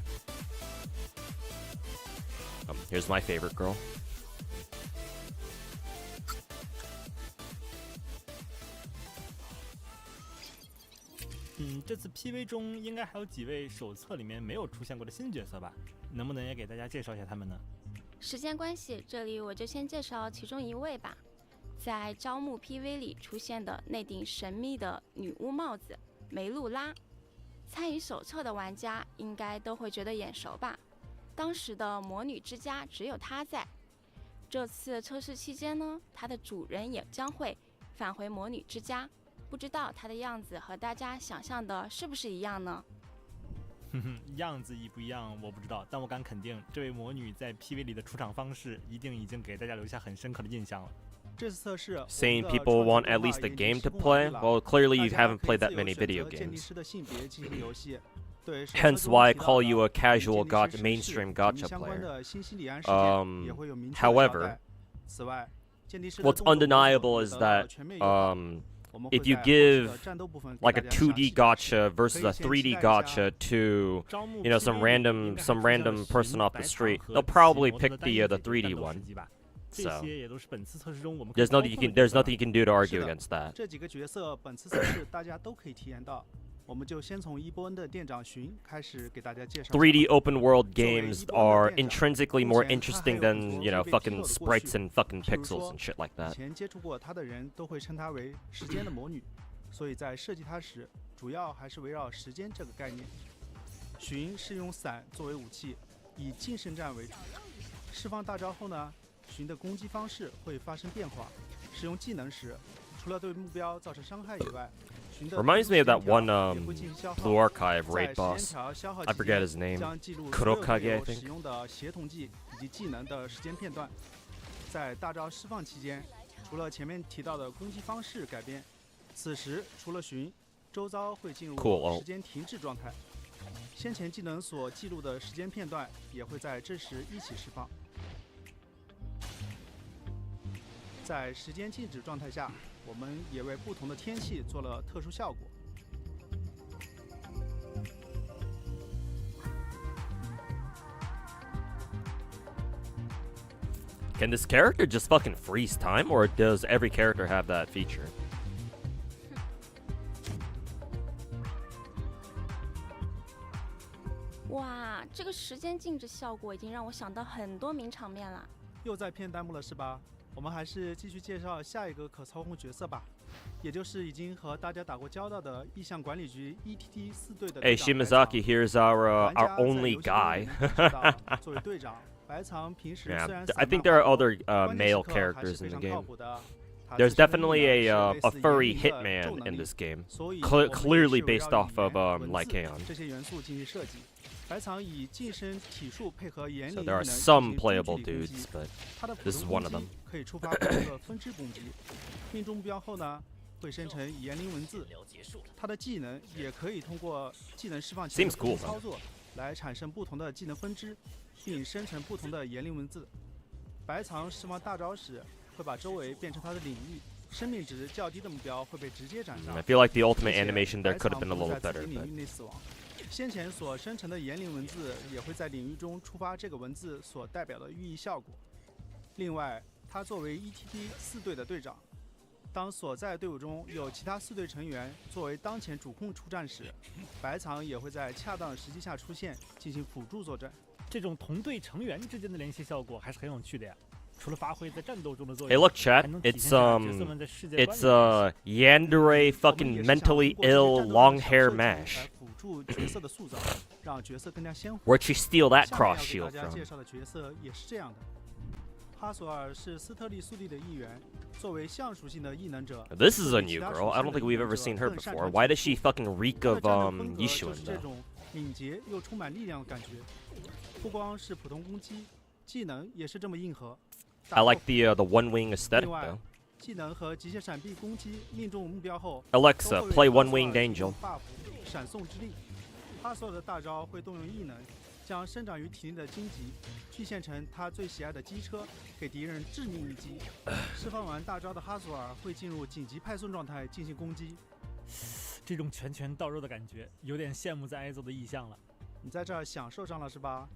Here's my favorite girl. 这次 PV 中应该还有几位手册里面没有出现过的新角色吧？能不能也给大家介绍一下他们呢？时间关系，这里我就先介绍其中一位吧。在招募 PV 里出现的那顶神秘的女巫帽子梅露拉，参与手册的玩家应该都会觉得眼熟吧？当时的魔女之家只有她在。这次测试期间呢，她的主人也将会返回魔女之家，不知道她的样子和大家想象的是不是一样呢？样子一不一样我不知道，但我敢肯定，这位魔女在 PV 里的出场方式一定已经给大家留下很深刻的印象了。这次测试 Saying people want at least a game to play? Well, clearly you haven't played that many video games. Hence why I call you a casual mainstream gacha player. However, what's undeniable is that if you give like a 2D gacha versus a 3D gacha to some random person off the street, they'll probably pick the 3D one. So there's nothing you can do to argue against that. 这几个角色本次测试大家都可以体验到。我们就先从伊波恩的店长寻开始给大家介绍。3D open world games are intrinsically more interesting than, fucking sprites and fucking pixels and shit like that. 以前接触过她的人都会称她为时间的魔女，所以在设计她时，主要还是围绕时间这个概念。寻是用伞作为武器，以近身战为主。释放大招后呢，寻的攻击方式会发生变化。使用技能时，除了对目标造成伤害以外， Reminds me of that one Blue Archive raid boss. I forget his name. Kurokage, I think. 使用的协同技以及技能的时间片段。在大招释放期间，除了前面提到的攻击方式改变，此时除了寻，周遭会进入时间停止状态。先前技能所记录的时间片段也会在这时一起释放。在时间静止状态下， 我们也为不同的天气做了特殊效果。Can this character just fucking freeze time, or does every character have that feature? 哇，这个时间静止效果已经让我想到很多名场面了。又在骗弹幕了是吧？ 我们还是继续介绍下一个可操控角色吧，也就是已经和大家打过交道的意向管理局 ETT 4队的。Hey Shimazaki, here's our only guy. 作为队长，白藏平时虽然 I think there are other male characters in the game. There's 它自身的 definitely 意 a 呢是类似 furry 言灵的 hitman 咒能 in 力 this game, 所以我们也 clearly 是围 based 绕 off 语 of 言文字 Lycaon. 这些元素进行设计。白藏以近身体术配合言 So 灵 there 异 are 能进 some 行中 playable 距离攻 dudes, 击， but 它的普 this is 通 one 攻 of 击 them. 可以触发不同的分支攻击，命中目标后呢，会生成言灵文字。它的技能也可以通过技能释放前 Seems 的不同 cool, 操作来产生不同的技能分支，并生成不同的言灵文字。白藏释放大招时，会把周围变成它的领域，生命值较低的目标会被直接斩杀。 I feel like the ultimate 并且 animation there 白 could have 藏 been a 不会 little 在自 better, 己领 but 域内死亡。先前所生成的言灵文字也会在领域中触发这个文字所代表的寓意效果。另外，他作为 ETP 4队的队长，当所在队伍中有其他4队成员作为当前主控出战时，白藏也会在恰当的时机下出现，进行辅助作战。这种同队成员之间的联系效果还是很有趣的呀。除了发挥在战斗中的作 hey, 用， look, 还 chat. 能体 It's 现下角色们在世界观里 it's 的联系 Yandere fucking mentally ill long hair mash. 来辅助角色的塑造，让角色更加鲜活。 Where'd she steal that 下面要 cross 给 shield 大家 from? 介绍的角色也是这样的。哈索尔是斯特利速地的一员，作为象属性的异能者。 This is a 比其 new 他 girl. 属 I 性 don't 的 think 异 we've 能 ever 者 seen her 更擅 before. 长 Why 技 does she 术 fucking reek 他 of 的战斗风格 Yishun 就是这 though? 种敏捷又充满力量的感觉。不光是普通攻击，技能也是这么硬核。 I like the one wing 另 aesthetic 外 though. 技能和极限闪避攻击命中目标后， Alexa, 都会 play 为哈 one 索尔 winged 提 angel. 供 buff 闪送之力。哈索尔的大招会动用异能，将生长于体内的荆棘具现成他最喜爱的机车，给敌人致命一击。释放完大招的哈索尔会进入紧急派送状态进行攻击。这种拳拳到肉的感觉，有点羡慕在挨揍的意象了。你在这儿享受上了是吧？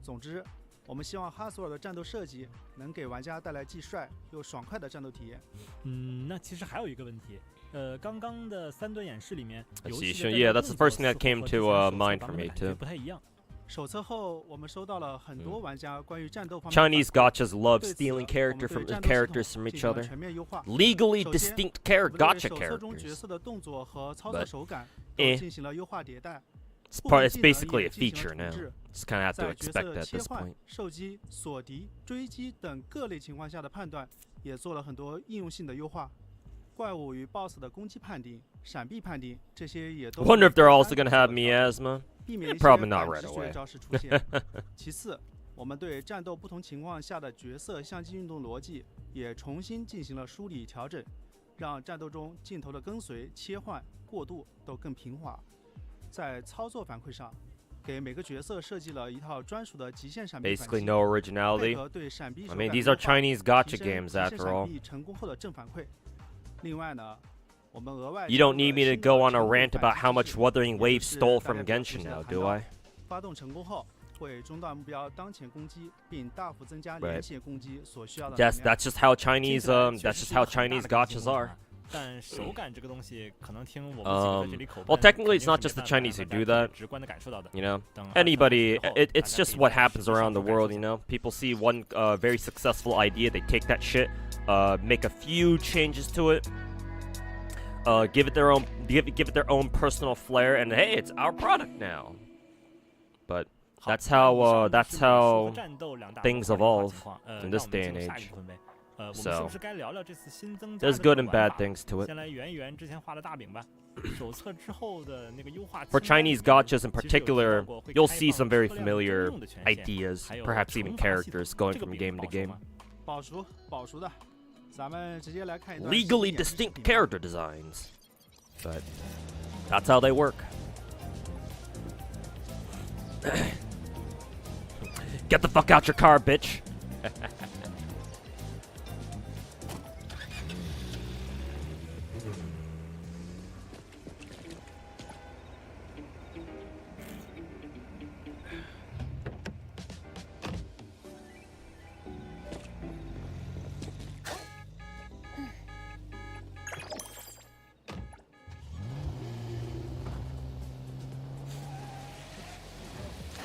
总之，我们希望哈索尔的战斗设计能给玩家带来既帅又爽快的战斗体验。那其实还有一个问题，刚刚的3段演示里面， Let's 游 see, 戏的 yeah, 战 that's 斗 the 动 first 作 thing that 似乎 came 和 to 之前手册 mind 版 for 本 me 感觉 too. 不太一样。手册后，我们收到了很多玩家关于战斗方面的 Chinese 反馈 gachas love 对此 stealing 我们 character 对 from 战斗系统 characters from 进 each 行了 other. 全面优化。 Legally 首先， distinct 我们对 gacha 手册中角 characters. 色的动作和操作 But, 手感 eh. 都进行了优化迭代。 It's 部分 part. It's 技能 basically 也 a 进行 feature 了 now. 重置。 Just kind of have to 在角 expect 色 that at 切 this 换 point.、射击、锁敌、追击等各类情况下的判断，也做了很多应用性的优化。怪物与 BOSS 的攻击判定、闪避判定，这些也都 Wonder if they're also 单 gonna 独 have 做了调整 miasma. 避免一些 Probably not 反 right 直 away. 觉招式出现。其次，我们对战斗不同情况下的角色相机运动逻辑也重新进行了梳理调整，让战斗中镜头的跟随、切换、过渡都更平滑。在操作反馈上，给每个角色设计了一套专属的极限闪避反 Basically 击， no 配 originality. 合对闪避 I 手 mean, 感 these 优 are 化 Chinese 提 gotcha 升 games 极限 after 闪 all. 避成功后的正反馈。另外呢，我们额外 You 加 don't 入 need 了 me to 新的 go on a 成功 rant 反 about 击 how 机 much 制 Wuthering 也 Wave 就是 stole 大 from 家可能 Genshin 之前 now, 谈 do 到 I? 发动成功后会中断目标当前攻击，并大幅增加 Right. 连线攻击所需要的 Yes, 能量。 that's just how 听 Chinese 起来确 that's 实 just 是 how 一个很大 Chinese 的更 gachas 新工程 are. 啊。但手感这个东西，可能听我们几个在这里口 Well, 喷 technically, it's 肯定 not 是 just the 没办法 Chinese who 让大 do 家特别 that. 直观的感受到的。 You know, 等anybody, 2000 it's 之 just 后 what 大家可以 happens 在实际上 around the 感受 world, 到 you know? People see one very successful idea, they take that shit, make a few changes to it, give it their own personal flair, and hey, it's our product now. But 好 that's 那 how 以上 that's 就是美术和 how 战斗两大 things 模块的化 evolve 情况 in 让 this 我们 day 进 and 入下一 age. 部分呗。我们是 So 不是该聊聊这次新增加 there's 的 good 各 and 个 bad 玩法 things to it. 先来圆一圆之前画的大饼吧。手册之后的那个优化 For 清单里 Chinese 面 gachas in 其实有提到 particular, 过会 you'll 开 see 放 some very 车辆 familiar 征用的权限 ideas, 还有 perhaps 惩 even 罚系统 characters going 这个 from 饼 game to 好说 game. 吗？保熟保熟的，咱们直接来看一段 Legally 新的演示视 distinct 频吧 character designs. But that's how they work. Get the fuck out your car, bitch.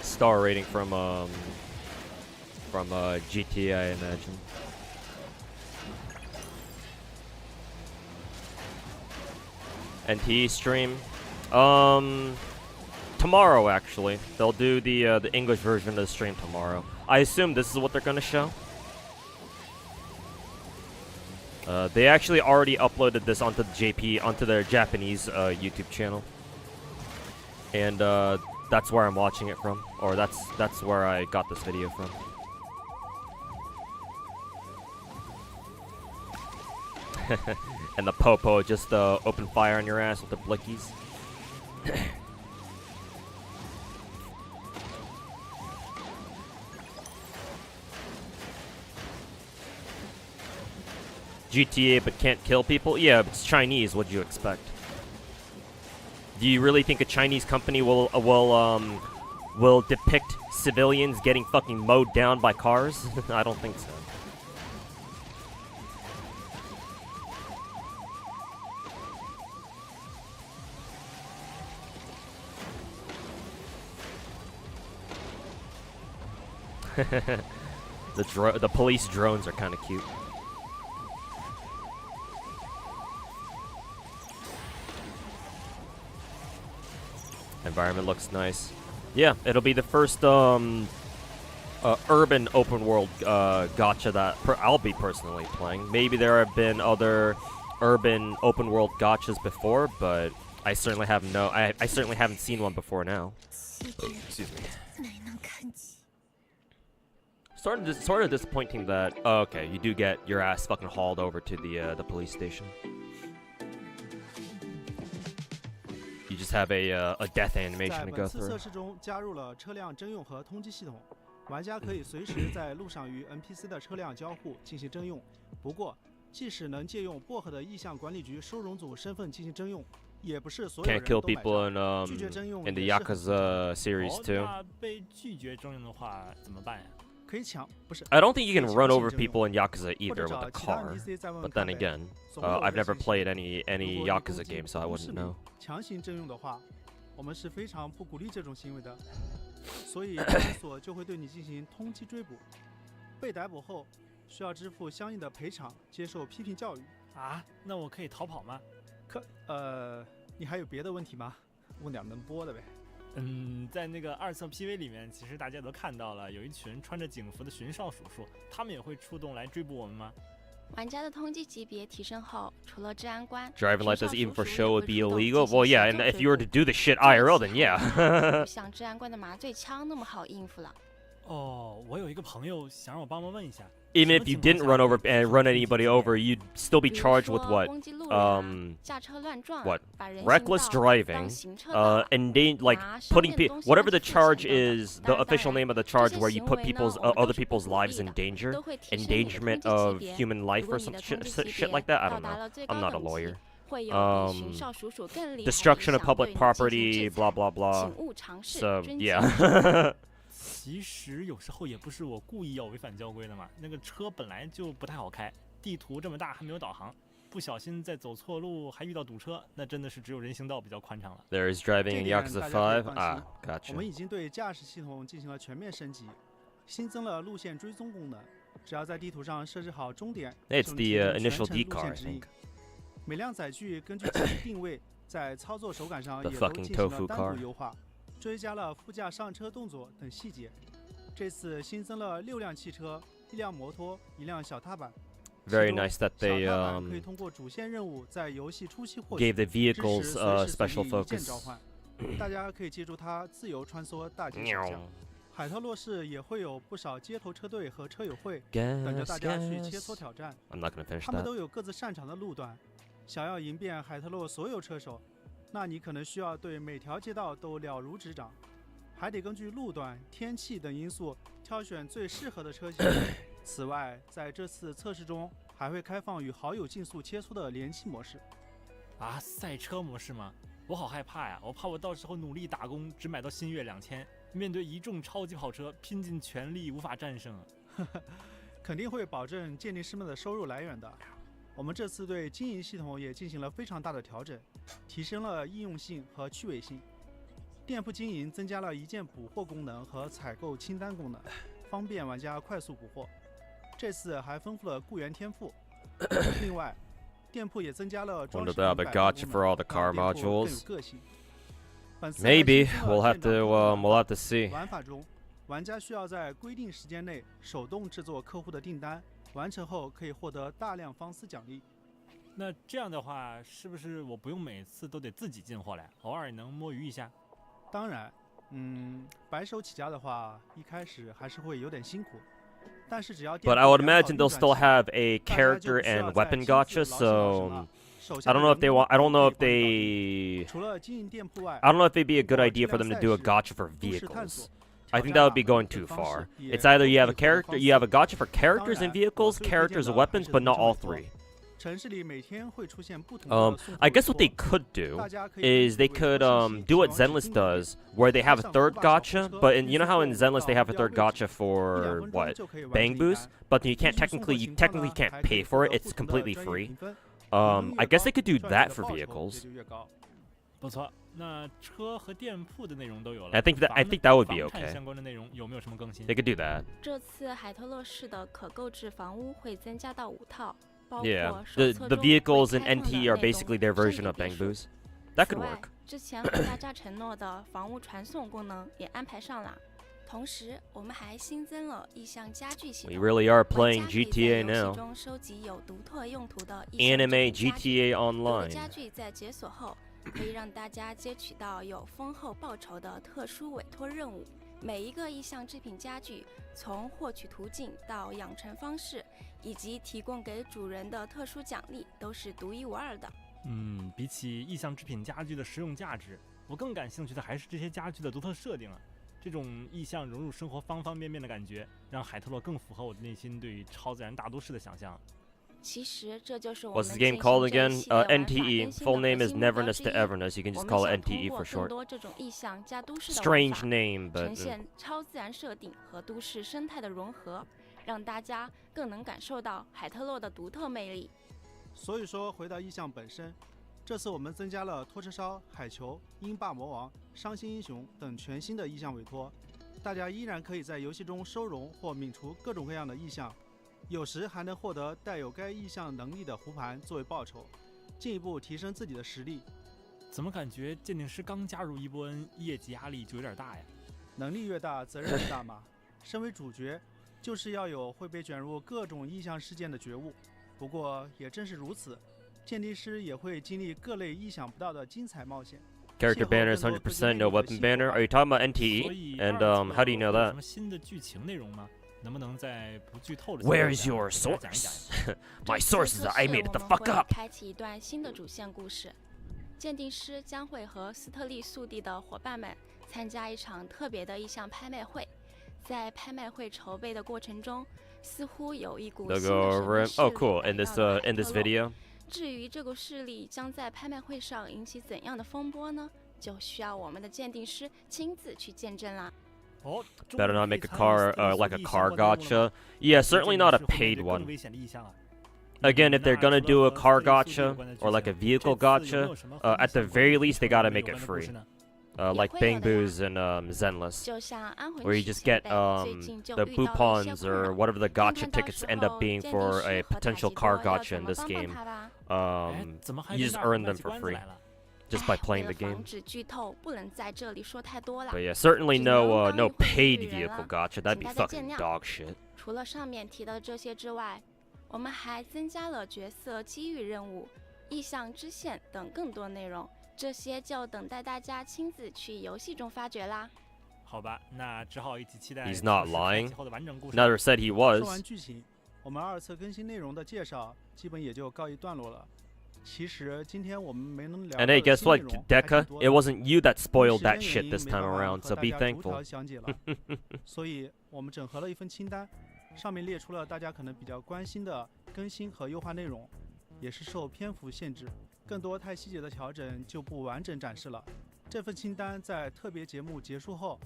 Star rating from GTA, I imagine. NT stream, tomorrow actually. They'll do the English version of the stream tomorrow. I assume this is what they're gonna show. They actually already uploaded this onto the onto their Japanese YouTube channel, and that's where I'm watching it from, or that's where I got this video from. And the popo just open fire on your ass with the blickies. GTA but can't kill people? Yeah, it's Chinese. What'd you expect? Do you really think a Chinese company will depict civilians getting fucking mowed down by cars? I don't think so. The police drones are kind of cute. Environment looks nice. Yeah, it'll be the first urban open world gacha that I'll be personally playing. Maybe there have been other urban open world gachas before, but I certainly have I certainly haven't seen one before now. Excuse me. Sort of disappointing that okay, you do get your ass fucking hauled over to the police station. You just have a death animation to go 在本次 through. 测试中加入了车辆征用和通缉系统，玩家可以随时在路上与 NPC 的车辆交互进行征用。不过，即使能借用薄荷的意向管理局收容组身份进行征用，也不是所有人 Can't kill 都买 people 账。拒绝征用 in the 也是很 Yakuza series 哦， too. 那被拒绝征用的话怎么办呀？可以抢，不是 I don't think you can 可以 run 强行 over 征用 people in Yakuza 或 either 者 with 找 a 其他 car. NPC 再问 But 看 then 呗 again, 总有 I've 人 never 信息 played any 如果 Yakuza 攻击 game, so I 不是 wouldn't 你 know. 强行征用的话，我们是非常不鼓励这种行为的，所以派出所就会对你进行通缉追捕。被逮捕后，需要支付相应的赔偿，接受批评教育。啊，那我可以逃跑吗？你还有别的问题吗？问点能播的呗。在那个二测 PV 里面，其实大家都看到了，有一群穿着警服的巡哨叔叔，他们也会出动来追捕我们吗？玩家的通缉级别提升后，除了治安官， Driving like 巡 this 哨 even 叔 for 叔 show 也 would 会 be 出动 illegal. 进 Well, 行 yeah, 行 and 动 if you were 追 to 捕 do the shit 这个 IRL, then 其他 yeah. 不像治安官的麻醉枪那么好应付了。哦，我有一个朋友想让我帮忙问一下， Even if you didn't run over and run anybody over, you'd still be 比如 charged with 说 what? 攻击路人啊 Um, 驾车乱撞 what? 把人行 Reckless 道 driving, 当行车道 like 拿 putting 商店的东西 whatever 当 the 付钱 charge 等等 is, 当 the 然 official 当 name of the 这 charge 些 where you 行 put 为呢 people's 我们都 other 是不 people's 鼓 lives 励 in 的 danger, 都会提升你的 endangerment 通缉 of 级别 human life 如果 or 你 some 的通缉级 shit 别 like that. I 到 don't 达 know. 了最 I'm 高 not a 等级 lawyer. 会有比巡哨叔叔更厉害的 Destruction 影 of 响 public 对你进行 property, 制 blah 裁 blah blah. 请勿尝试 So 遵纪 yeah. 其实有时候也不是我故意要违反交规的嘛，那个车本来就不太好开，地图这么大还没有导航，不小心再走错路还遇到堵车，那真的是只有人行道比较宽敞了。 There is driving 这 in 点 Yakuza 大家可以 5. 放 Ah, 心，我 gotcha. 们已经对驾驶系统进行了全面升级，新增了路线追踪功能。只要在地图上设置好终点， It's 就能 the 提供 initial 全程 D 路 car, 线 I 指引 think. 每辆载具根据其定位，在操作手感上 The 也都 fucking 进行了 tofu 单 car 独优化，追加了副驾上车动作等细节。这次新增了6辆汽车、1辆摩托、1辆小踏板。 Very 其中 nice that 小 they 踏板可以通过主线任务在游戏初期获取， gave the 支 vehicles 持随时随 special 地一键 focus. 召唤。大家可以借助它自由穿梭大街小巷。海特洛市也会有不少街头车队和车友会等着大家去切磋挑战， I'm not gonna finish 他们 that. 都有各自擅长的路段。想要赢遍海特洛所有车手，那你可能需要对每条街道都了如指掌，还得根据路段、天气等因素挑选最适合的车型。此外，在这次测试中还会开放与好友竞速切磋的联机模式。啊，赛车模式吗？我好害怕呀！我怕我到时候努力打工，只买到新月2000，面对一众超级跑车，拼尽全力无法战胜。肯定会保证鉴定师们的收入来源的。我们这次对经营系统也进行了非常大的调整，提升了易用性和趣味性。店铺经营增加了一键补货功能和采购清单功能，方便玩家快速补货。这次还丰富了雇员天赋。另外，店铺也增加了装 Wonder 饰 they'll have 品 a 摆放 gacha 功 for all 能 the car 让店铺更有 modules. 个性。本次还 Maybe 新增 we'll 了 have 店 to 长 we'll have to see. 玩法中，玩家需要在规定时间内手动制作客户的订单，完成后可以获得大量方丝奖励。那这样的话，是不是我不用每次都得自己进货来，偶尔也能摸鱼一下？当然，白手起家的话，一开始还是会有点辛苦。但是只要 But I would imagine they'll still have a character and weapon gacha, so I don't know if they want. I don't know if they. 除了经营店铺外 I don't know if it'd be a good idea for them to do a gacha for vehicles. I think that would be going too far. It's either you have a character, you have a gacha for characters and vehicles, characters and weapons, but not all three. 城市里每天会出现不同的送货 I guess what they 委 could do 托，大家可以 is they 根据委 could 托信息 do what 去了解 Zenless 经营 does, where they have a 上 third 挂小 gacha, 火车 but in, you know how in 运送 Zenless they have a 到 third 标位 gacha 1 for 分钟 what 就可以完 bang 成一 boost, 单 but you can't 运送货 technically 情况 technically 呢 can't 还可以 pay 获 for 得 it. 不 It's 同的 completely 专业 free. 评分 I guess they could do 赚取 that 的 for 报酬 vehicles. 也就越高。不错，那车和店铺的内容都有了。 I think that 房 I 呢 think that would be 房产 okay. 相关的内容有没有什么更新 They？could do that. 这次海特洛市的可购置房屋会增加到5套，包 Yeah, 括手 the 册 the 中 vehicles 会 in 开放的 NT are 那 basically 种 their 山 version 地 of 别 bang 墅 boos. That 此 could 外 work. 之前和大家承诺的房屋传送功能也安排上了。同时，我们还新增了意向家具系 We 统。 really are 玩 playing 家可以在 GTA 游戏 now. 中收集有独特用途的意向 Anime 制品家具 GTA 有的 Online. 家具在解锁后，可以让大家接取到有丰厚报酬的特殊委托任务。每一个意向制品家具，从获取途径到养成方式，以及提供给主人的特殊奖励，都是独一无二的。比起意向制品家具的实用价值，我更感兴趣的还是这些家具的独特设定啊。这种意象融入生活方方面面的感觉，让海特洛更符合我的内心对于超自然大都市的想象。其实这就是我 What's 们 the game 进 called 行这 again? 一系列玩法 NTE. 更新 Full 的 name 核 is 心目标 Neverness 之 to 一。 Everness. You can 我 just 们 call 想 it 通 NTE 过 for 更 short. 多这种意象加都市的玩 Strange 法， name, 呈 but 现超自然设定和都市生态的融合，让大家更能感受到海特洛的独特魅力。所以说，回到意象本身，这次我们增加了拖车烧、海球、鹰霸魔王、伤心英雄等全新的意象委托，大家依然可以在游戏中收容或泯除各种各样的意象，有时还能获得带有该意象能力的弧盘作为报酬，进一步提升自己的实力。怎么感觉鉴定师刚加入一波恩，业绩压力就有点大呀？能力越大，责任越大嘛。身为主角，就是要有会被卷入各种意象事件的觉悟。不过也正是如此，鉴定师也会经历各类意想不到的精彩冒险。 character banner is 100% no weapon banner. Are you talking about 所 NTE? 以 And 2 how do you know 有 that? 什么新的剧情内容吗？能不能在不剧透的 Where 情 is 况 your 下给大家讲一讲 source? 呀？ My 这次 source is 测 I 试 made it 我 the 们 fuck 会 up. 开启一段新的主线故事。鉴定师将会和斯特利速递的伙伴们参加一场特别的意象拍卖会。在拍卖会筹备的过程中，似乎有一股 They'll 新 go 的 over 神 him. 秘 Oh, 势力 cool. 来 In this 到了 in 海 this 特洛。 video. 至于这股势力将在拍卖会上引起怎样的风波呢？就需要我们的鉴定师亲自去见证啦。哦，终 Better 于 not 可以 make a 参与 car 斯特利 like a 速递 car 相关的任务了 gacha. 吗 Yeah, certainly not a 鉴定师会 paid 面对更 one. 危险的意象啊。 Again, if they're gonna do a car 那除了 gacha 和斯特利速递有关的 or like a 剧情， vehicle 这次有没 gacha, 有什么和 at the 相关 very 的 least they 剧 gotta 情 make 有 it 关的故 free. 事呢？ Like 也会 Bang 有的呀。 Boos and Zenless, 就像安魂 where you 曲 just 前 get 辈最近就 the 遇到了一些 boupons 困 or 扰， whatever the 看 gacha 看到 tickets 时 end up 候 being 鉴定 for 师 a 和塔 potential 吉 car 多要 gacha 怎 in 么 this 帮帮 game. 他吧。哎，怎么还 You 跟 just 大 earn 卖 them 起 for 关子 free 来了？ just by 哎 playing 为 the 了 game. 防止剧透，不能在这里说太多了。 But yeah, certainly 只 no 能当一 no 回 paid 绿人 vehicle 了， gacha. That'd 请 be 大家见 fucking 谅。 dog shit. 除了上面提到的这些之外，我们还增加了角色机遇任务、意象支线等更多内容，这些就等待大家亲自去游戏中发掘啦。好吧，那只好一起期待 He's 测 not 试开 lying. 启后的完整故事。 Neither said he 说完 was. 剧情，我们2次更新内容的介绍基本也就告一段落了。其实今天我们没能聊 And 到 hey, 的 guess 新内 what, 容还挺 Deca? 多 It 的。 wasn't you that 因为 spoiled 时 that 间 shit 原因 this 没 time 办法 around, 和 so 大 be 家逐 thankful. 条详解了，所以我们整合了一份清单，上面列出了大家可能比较关心的更新和优化内容，也是受篇幅限制，更多太细节的调整就不完整展示了。这份清单在特别节目结束后，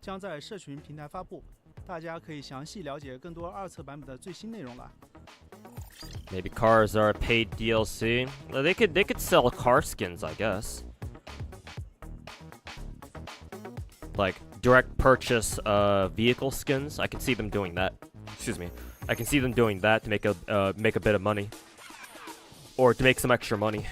将在社群平台发布，大家可以详细了解更多2册版本的最新内容了。 Maybe cars are a paid DLC. Well, they could sell car skins, I guess. Like direct purchase vehicle skins. I can see them doing that. Excuse me. I can see them doing that to make a bit of money, or to make some extra money.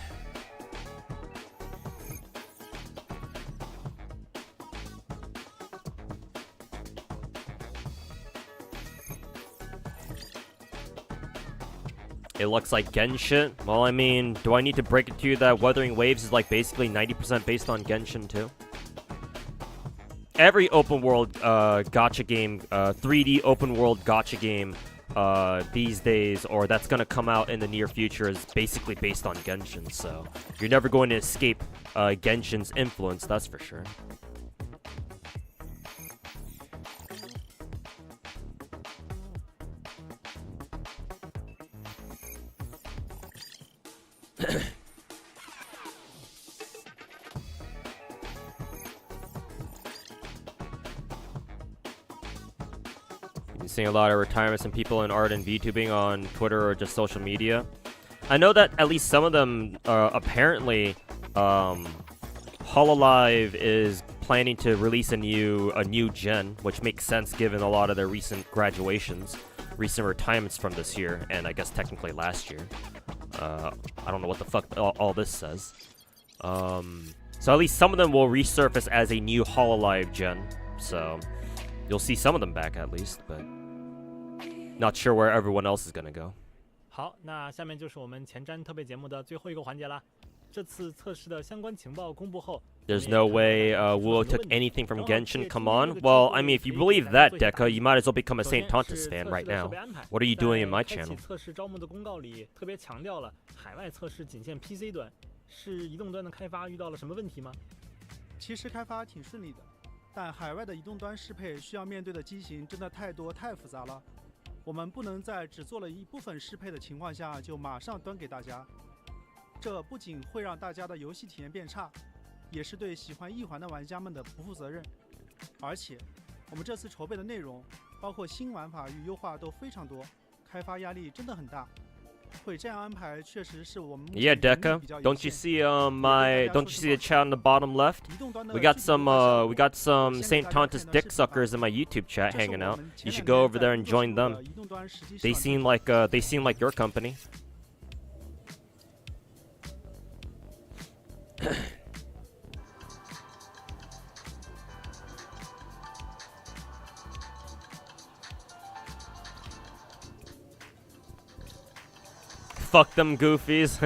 It looks like Genshin. Well, I mean, do I need to break it to you that Wuthering Waves is like basically 90% based on Genshin too? Every open world gacha game, 3D open world gacha game these days, or that's gonna come out in the near future, is basically based on Genshin. So you're never going to escape Genshin's influence, that's for sure. Seeing a lot of retirements and people in art and VTubing on Twitter or just social media. I know that at least some of them apparently Hololive is planning to release a new gen, which makes sense given a lot of their recent graduations, recent retirements from this year, and I guess technically last year. I don't know what the fuck all this says. So at least some of them will resurface as a new Hololive gen. So you'll see some of them back at least, but not sure where everyone else is gonna go. 好，那下面就是我们前瞻特别节目的最后一个环节啦。这次测试的相关情报公布后 There's no way Wuo took anything from Genshin, come on. Well, I mean, if you believe that, Deca, you might as well become a Saint Tontus fan right now. What are you doing in my channel? 测试招募的公告里特别强调了海外测试仅限 PC 端，是移动端的开发遇到了什么问题吗？其实开发挺顺利的，但海外的移动端适配需要面对的机型真的太多太复杂了。我们不能在只做了一部分适配的情况下就马上端给大家，这不仅会让大家的游戏体验变差，也是对喜欢一环的玩家们的不负责任。而且，我们这次筹备的内容，包括新玩法与优化都非常多，开发压力真的很大。会这样安排确实是我们 Yeah, Deca. Don't you see don't you see the chat on the bottom left? We got some Saint Tontus dick suckers in my YouTube chat hanging out. You should go over there and join them. They seem like your company. Fuck them goofies.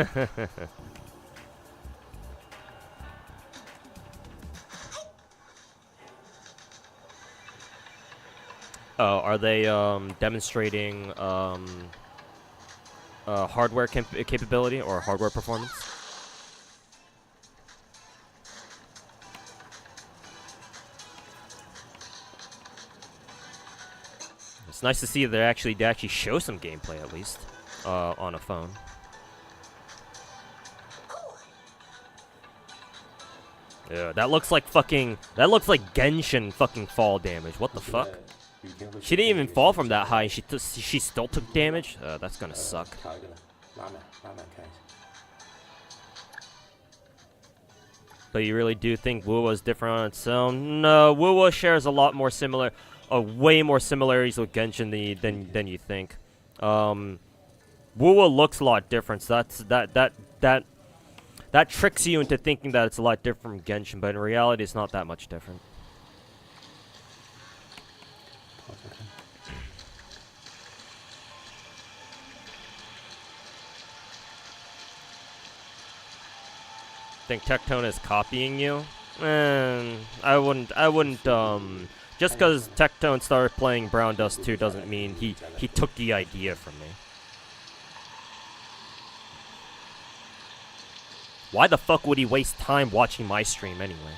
Oh, are they demonstrating hardware capability or hardware performance? It's nice to see that they actually show some gameplay at least. On a phone. Yeah, that looks like Genshin fucking fall damage. What the fuck? She didn't even fall from that high. She still took damage. That's gonna suck. But you really do think Wuwa is different on its own? No, Wuwa shares a lot more way more similarities with Genshin than you think. Wuwa looks a lot different, so that tricks you into thinking that it's a lot different from Genshin, but in reality it's not that much different. Think Tectone is copying you? I wouldn't just because Tectone started playing Brown Dust 2 doesn't mean he took the idea from me. Why the fuck would he waste time watching my stream anyway?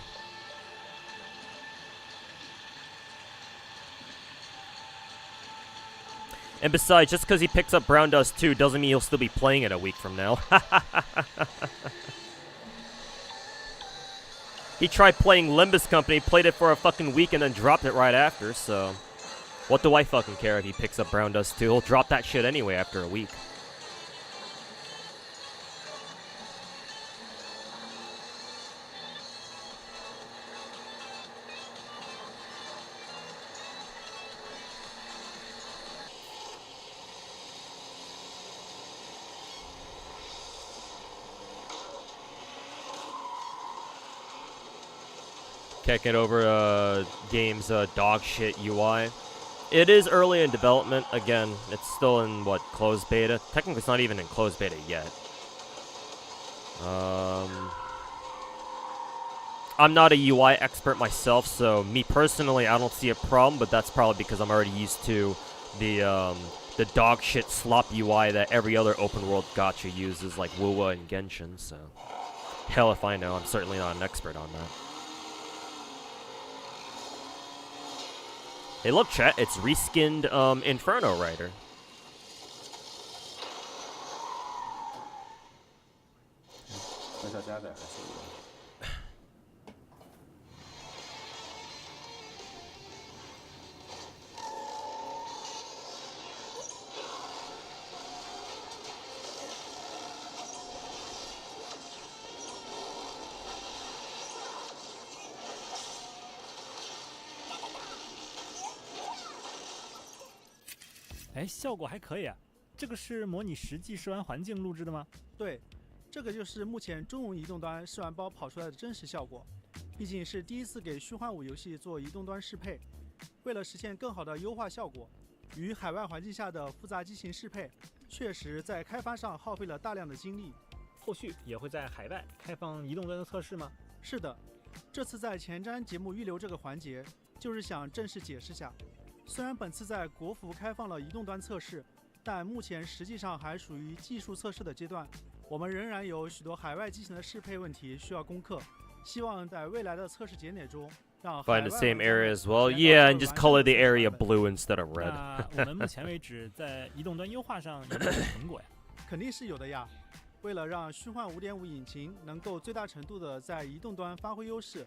And besides, just because he picks up Brown Dust 2 doesn't mean he'll still be playing it a week from now. He tried playing Limbus Company, played it for a fucking week, and then dropped it right after, so... What do I fucking care if he picks up Brown Dust 2? He'll drop that shit anyway after a week. Can't get over game's dog shit UI. It is early in development. Again, it's still in what, closed beta? Technically, it's not even in closed beta yet. I'm not a UI expert myself, so me personally, I don't see a problem. But that's probably because I'm already used to the dog shit slop UI that every other open world gacha uses, like WoWa and Genshin. So, hell if I know. I'm certainly not an expert on that. Hey, look, chat. It's reskinned Inferno Rider.哎，效果还可以啊。这个是模拟实际试玩环境录制的吗？对，这个就是目前中文移动端试玩包跑出来的真实效果。毕竟是第一次给虚幻五游戏做移动端适配，为了实现更好的优化效果，与海外环境下的复杂机型适配，确实在开发上耗费了大量的精力。后续也会在海外开放移动端的测试吗？是的，这次在前瞻节目预留这个环节，就是想正式解释下。虽然本次在国服开放了移动端测试，但目前实际上还属于技术测试的阶段，我们仍然有许多海外机型的适配问题需要攻克。希望在未来的测试节点中，让 Find the same area as well. Yeah, and just color the area blue instead of red. 那我们目前为止在移动端优化上有没有成果呀？肯定是有的呀。为了让虚幻 5.5 引擎能够最大程度的在移动端发挥优势，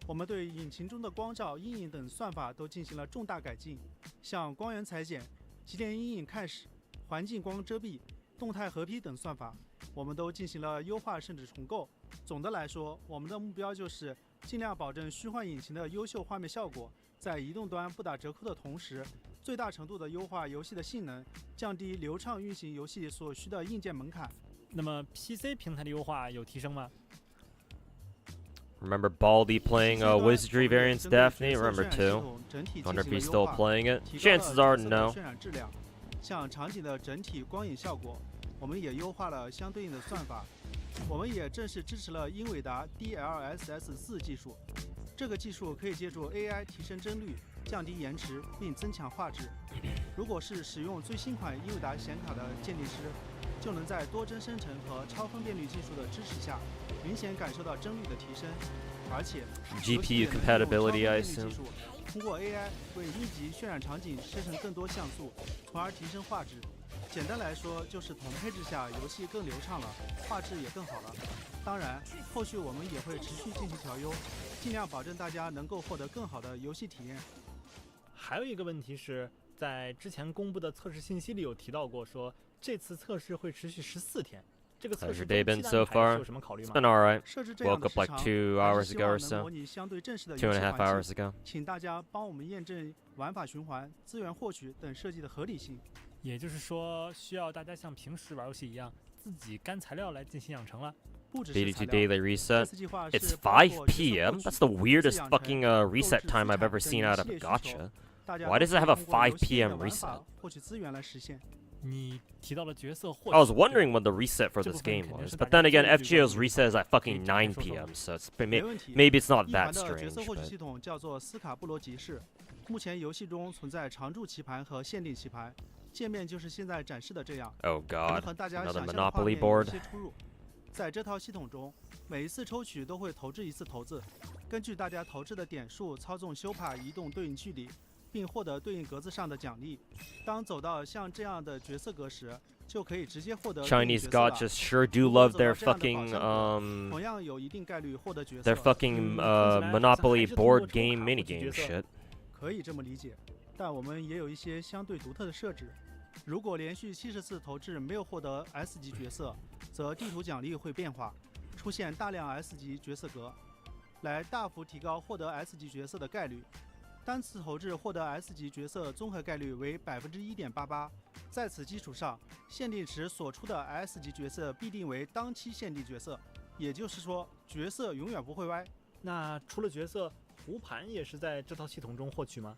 我们对引擎中的光照、阴影等算法都进行了重大改进，像光源裁剪、极点阴影看始、环境光遮蔽、动态合批等算法，我们都进行了优化甚至重构。总的来说，我们的目标就是尽量保证虚幻引擎的优秀画面效果，在移动端不打折扣的同时，最大程度的优化游戏的性能，降低流畅运行游戏所需的硬件门槛。那么 PC 平台的优化有提升吗？ Remember Baldy playing Wizardry Variants Daphne? Remember too? Wonder if he's still playing it. Chances are no. 渲染质量，像场景的整体光影效果，我们也优化了相对应的算法。我们也正式支持了英伟达 DLSS4 技术，这个技术可以借助 AI 提升帧率、降低延迟，并增强画质。如果是使用最新款英伟达显卡的鉴定师，就能在多帧生成和超分辨率技术的支持下，明显感受到帧率的提升。而且 GPU compatibility, I 技 assume. 术通过 AI 为一级渲染场景生成更多像素，从而提升画质。简单来说，就是同配置下游戏更流畅了，画质也更好了。当然，后续我们也会持续进行调优，尽量保证大家能够获得更好的游戏体验。还有一个问题是在之前公布的测试信息里有提到过，说这次测试会持续14天。这个测 How's 试 your day 周 been 期的 so 安排 far? 有什么考虑 It's 吗？ been alright. 设置这样 Woke 的 up 时 like 长， 2还 hours 是希 ago or 望能 so. 模拟相对正式的 2 and 游 a 戏 half 环 hours 境。 ago. 请大家帮我们验证玩法循环、资源获取等设计的合理性。也就是说，需要大家像平时玩游戏一样，自己干材料来进行养成了。不只是 82材料， daily 这 reset. 次计划 It's 是包 5 括角色 p.m. 获取、 That's the 文字 weirdest 养成、 fucking 购 reset 置 time 资 I've 产 ever 等 seen 一 out of 系 a 列需求 gacha. 大家 Why 都 does 可 it 以 have a 通过游 5 戏内 p.m. 的玩 reset? 法获取资源来实现。你提到了角色获取， I was 对吧 wondering when the reset for 这 this 部分 game 肯定 was, 是 but 大 then 家 again, 最最 FGO's 关注的 reset is at 可以 fucking 展开 9 说说 p.m., 吗？ so it's 没问题。 maybe it's not 一 that 环的角 strange. 色获取 But 系统叫做斯卡布罗集市，目前游戏中存在常驻棋盘和限定棋盘，界面就是现在展示的这样， oh 可能 god, 和大家 another 想象的画 Monopoly 面有 board. 些出入。在这套系统中，每一次抽取都会投掷一次骰子，根据大家投掷的点数操纵修帕移动对应距离，并获得对应格子上的奖励。当走到像这样的角色格时，就可以直接获得对应 Chinese 角色了。 gachas sure do 如果 love 走 their 到这样的宝 fucking 箱格，同样有一定概率获得角 their 色。 fucking 看起来好像 Monopoly 还是通过 board 抽 game 卡获取 minigame 角色 shit. 可以这么理解，但我们也有一些相对独特的设置。如果连续70次投掷没有获得 S 级角色，则地图奖励会变化，出现大量 S 级角色格，来大幅提高获得 S 级角色的概率。单次投掷获得 S 级角色综合概率为 1.88%， 在此基础上，限定时所出的 S 级角色必定为当期限定角色，也就是说，角色永远不会歪。那除了角色，胡盘也是在这套系统中获取吗？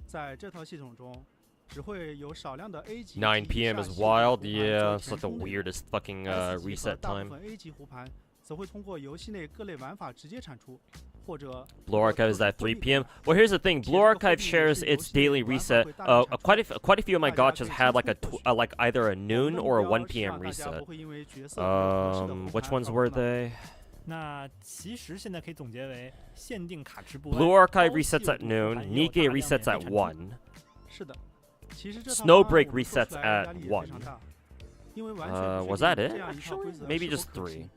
在这套系统中，只会有少量的 A 级 9 p.m. is wild. Yeah, it's like the weirdest fucking reset 大部 time. 分 A 级胡盘则会通过游戏内各类玩法直接产出，或者 Blue Archive is at 3 p.m. Well, here's the thing. Blue Archive shares its daily reset. Quite a few of my gachas had like like either a noon or a 1 p.m. reset. Which ones were they? 那其实现在可以总结为限定卡池部 Blue Archive resets at noon. Nikkei resets at 1. 是的，其实这套 Snowbreak 方案我们做 resets 出来压 at 力也 1. 非常大，因为完全不 Was 确 that 定 it? 这样一套规 Actually, 则 maybe 是 just 否可 3. 行。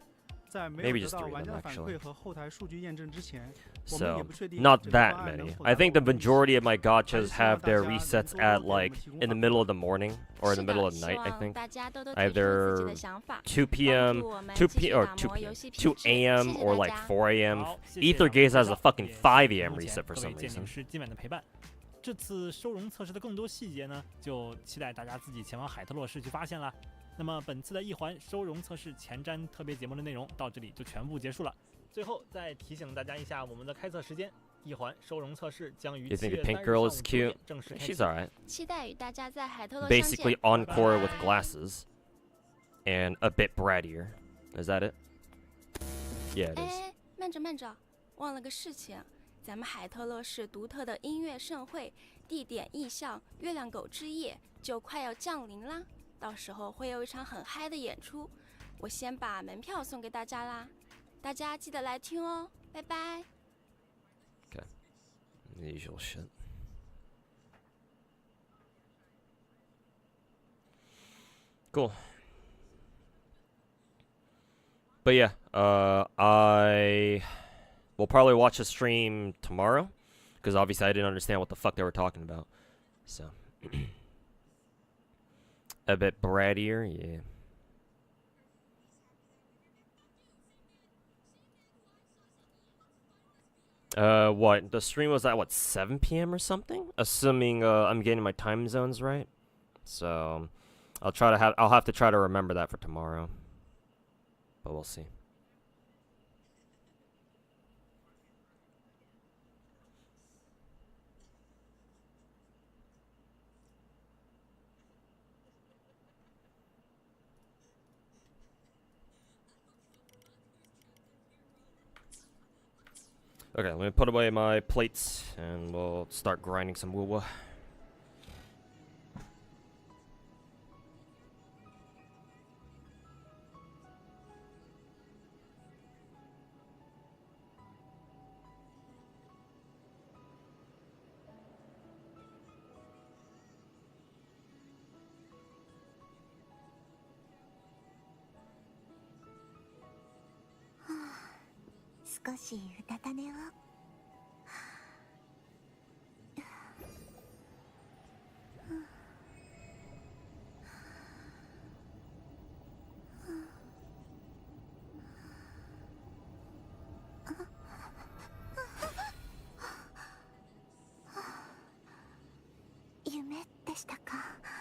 在没 Maybe 有 just 得到 3玩 of 家 them, 的反 actually. 馈和后台数据验证之前，我们 So, 也不确定 not 这个 that 方案能 many. 否 I 达 think 到 the 我们的预期。 majority of my 还是 gachas 希望 have 大 their 家能 resets 多多 at 给我们 like 提供 in the 反 middle 馈 of the morning or in 是 the middle 的， of the 希 night. I 望 think 大家多多提出自己 either 的想法， 2 帮 p.m. 助我们 2 继续 p. or 打 2 磨 p.m. 游戏 2 品质。 a.m. 谢谢 or 大 like 家。 4 a.m. 好，谢谢 Ether 两位 Gaze 介 has a 绍 fucking 也 5 谢谢 a.m. 目前 reset for 各位 some 鉴定 reason. 师今晚的陪伴。这次收容测试的更多细节呢，就期待大家自己前往海特洛市去发现了。那么本次的一环收容测试前瞻特别节目的内容到这里就全部结束了。最后再提醒大家一下我们的开测时间，一环收容测试将于 You 7 think 月 the 3 pink 日 girl 上 is 午9 cute? 点正式开 She's 启。 alright. 期待与大家在海特洛相 Basically 见。 encore with 拜拜。 glasses and a bit brattier. Is that it? Yeah, it is. 哎，慢着慢着，忘了个事情，咱们海特洛市独特的音乐盛会，地点意象月亮狗之夜就快要降临啦，到时候会有一场很嗨的演出，我先把门票送给大家啦，大家记得来听哦，拜拜。 The usual shit. Cool. But yeah, I will probably watch the stream tomorrow because obviously I didn't understand what the fuck they were talking about. So a bit brattier, yeah. What? The stream was at what 7 p.m. or something? Assuming I'm getting my time zones right. So I'll have to try to remember that for tomorrow. But we'll see. Okay, let me put away my plates and we'll start grinding some woo-woo. "少しうたた寝を." "夢でしたか?" "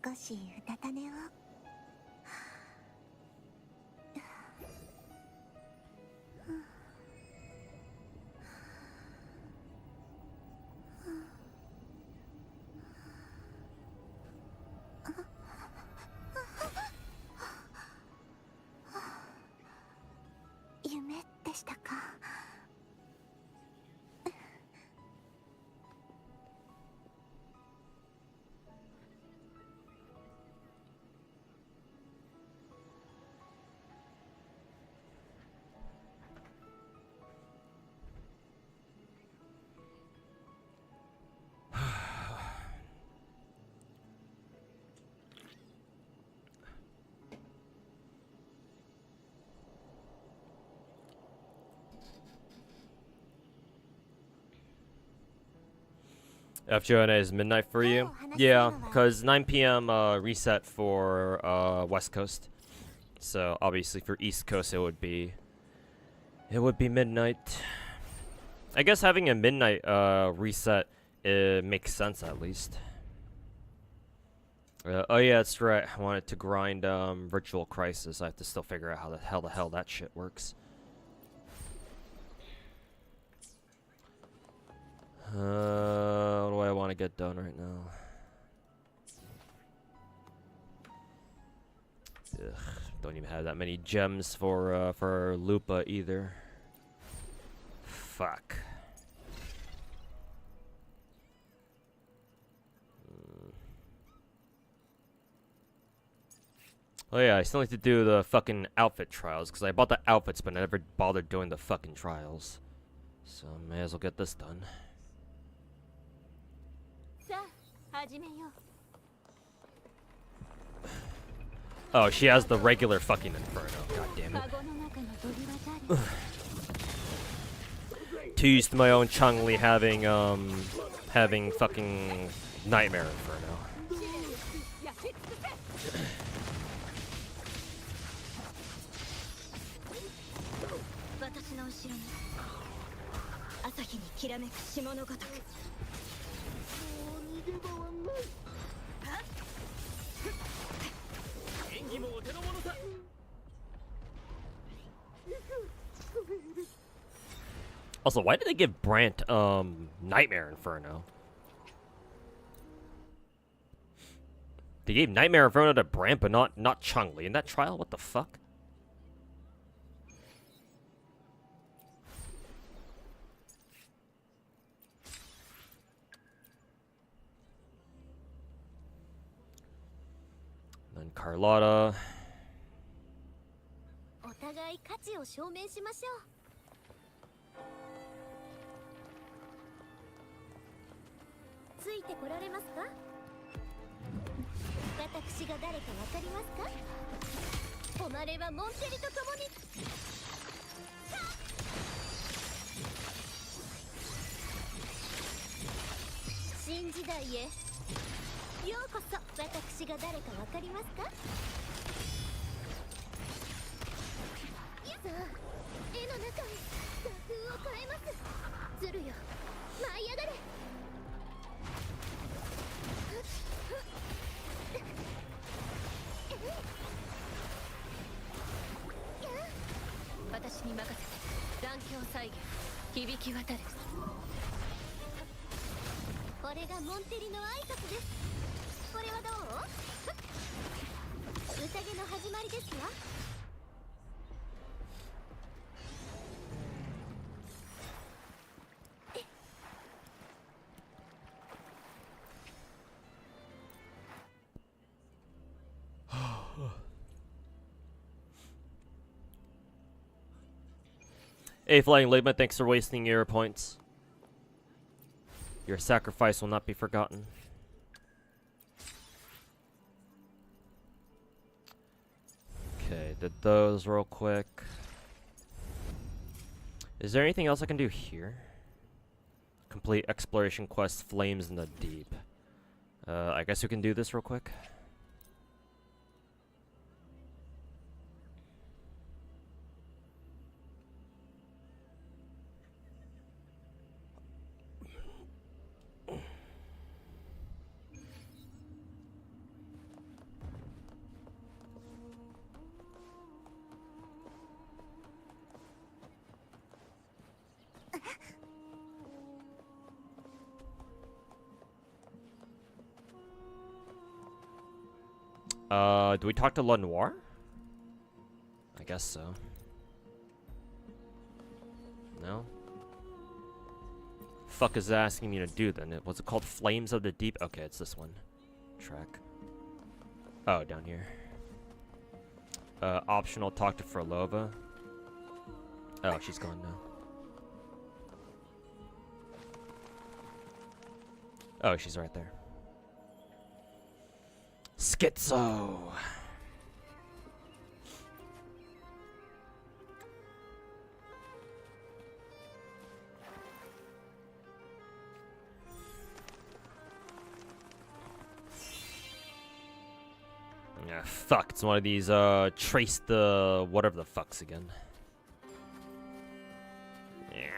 少しうたた寝を." "夢でしたか?" FJNA is midnight for you? Yeah, because 9 p.m. Reset for West Coast. So obviously for East Coast it would be midnight. I guess having a midnight reset makes sense at least. Oh yeah, that's right. I wanted to grind Virtual Crisis. I have to still figure out how the hell that shit works. What do I want to get done right now? Ugh, don't even have that many gems for Lupa either. Fuck. Oh yeah, I still need to do the fucking outfit trials because I bought the outfits but I never bothered doing the fucking trials. So may as well get this done. Oh, she has the regular fucking Inferno. God damn it. Too used to my own Chun-Li having fucking Nightmare Inferno. Also, why did they give Brant Nightmare Inferno? They gave Nightmare Inferno to Brant, but not Chun-Li in that trial. What the fuck? Then Carlotta. お互い価値を証明しましょう。ついてこられますか？私が誰かわかりますか？誉れはモンテリと共に。新時代へようこそ。私が誰かわかりますか？さあ、絵の中へ画風を変えます。ズルよ、舞い上がれ。私に任せて。残響再現響き渡る。これがモンテリの挨拶です。これはどう？宴の始まりですわ。Hey, Flying Ligma, thanks for wasting your points. Your sacrifice will not be forgotten. Okay, did those real quick. Is there anything else I can do here? Complete exploration quest, Flames in the Deep. I guess we can do this real quick. Do we talk to Lenoir? I guess so. No? Fuck is that asking me to do then? What's it called? Flames of the Deep? Okay, it's this one. Track. Oh, down here. Optional, talk to Frolova. Oh, she's gone now. Oh, she's right there. Schizo. fuck, it's one of these, trace the whatever the fucks again. Yeah.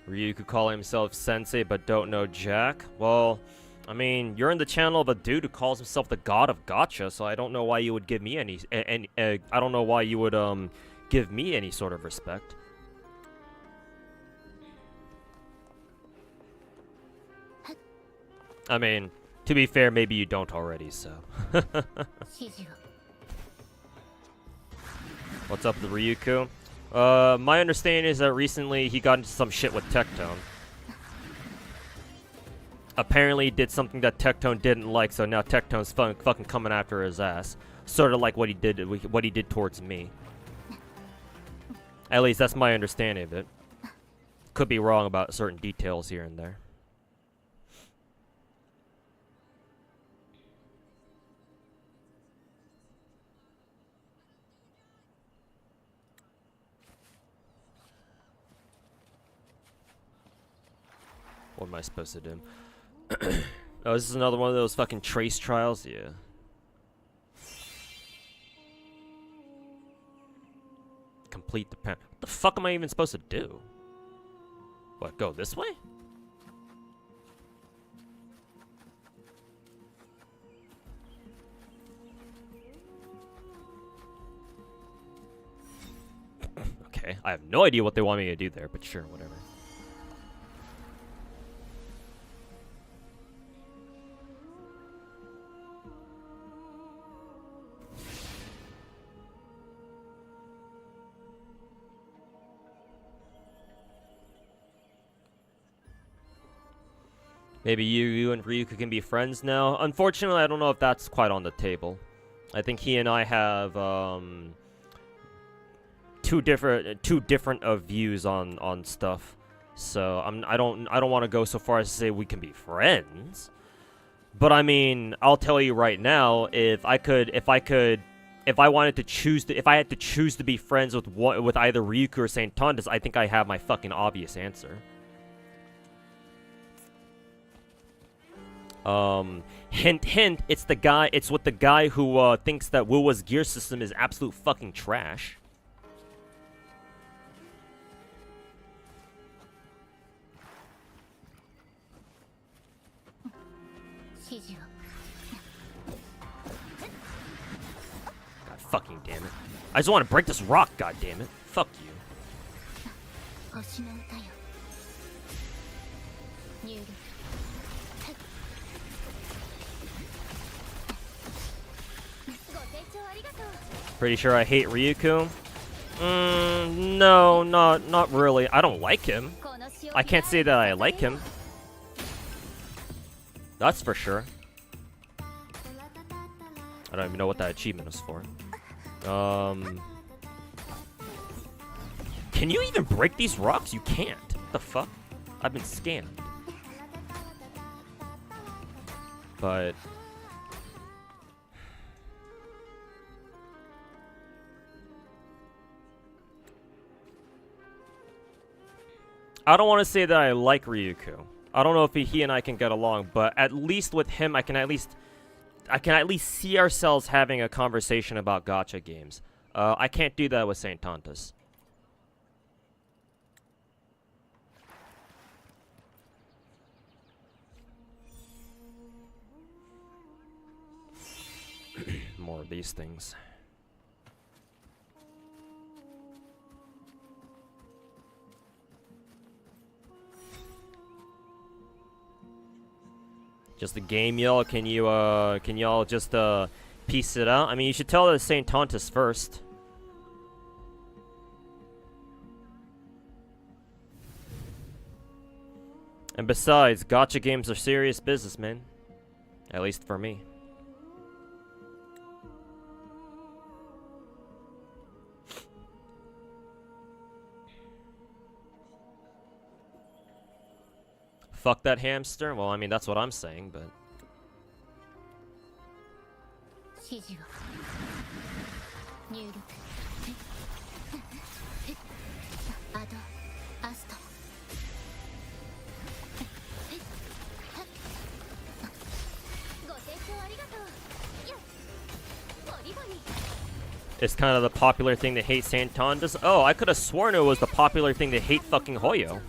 Ryu could call himself Sensei but don't know Jack. Well, I mean, you're in the channel of a dude who calls himself the god of gacha, so I don't know why you would give me any I don't know why you would give me any sort of respect. I mean, to be fair, maybe you don't already, so. What's up with Ryuku? My understanding is that recently he got into some shit with Tectone. Apparently he did something that Tectone didn't like, so now Tectone's fucking coming after his ass. Sort of like what he did towards me. At least that's my understanding of it. Could be wrong about certain details here and there. What am I supposed to do? Oh, this is another one of those fucking trace trials? Yeah. Complete the pen. What the fuck am I even supposed to do? What, go this way? Okay, I have no idea what they want me to do there, but sure, whatever. Maybe you and Ryuka can be friends now. Unfortunately, I don't know if that's quite on the table. I think he and I have two different views on stuff. So I don't want to go so far as to say we can be friends. But I mean, I'll tell you right now, if I had to choose to be friends with either Ryuka or Saint Tondas, I think I have my fucking obvious answer. Hint, hint, it's with the guy who, thinks that Wuwa's gear system is absolute fucking trash. God fucking damn it. I just want to break this rock, god damn it. Fuck you. Pretty sure I hate Ryuku. No, not really. I don't like him. I can't say that I like him. That's for sure. I don't even know what that achievement is for. Can you even break these rocks? You can't. What the fuck? I've been scammed. But I don't want to say that I like Ryuku. I don't know if he and I can get along, but at least with him, I can at least see ourselves having a conversation about gacha games. I can't do that with Saint Tontas. More of these things. Just a game yell? Can y'all just piece it out? I mean, you should tell it to Saint Tontas first. And besides, gacha games are serious business, man. At least for me. Fuck that hamster? Well, I mean, that's what I'm saying, but... 指示を入力アドアストご清聴ありがとうよっボリボリ It's kind of the popular thing to hate Santon. Does oh, I could have sworn it was the popular thing to hate fucking Hoyo.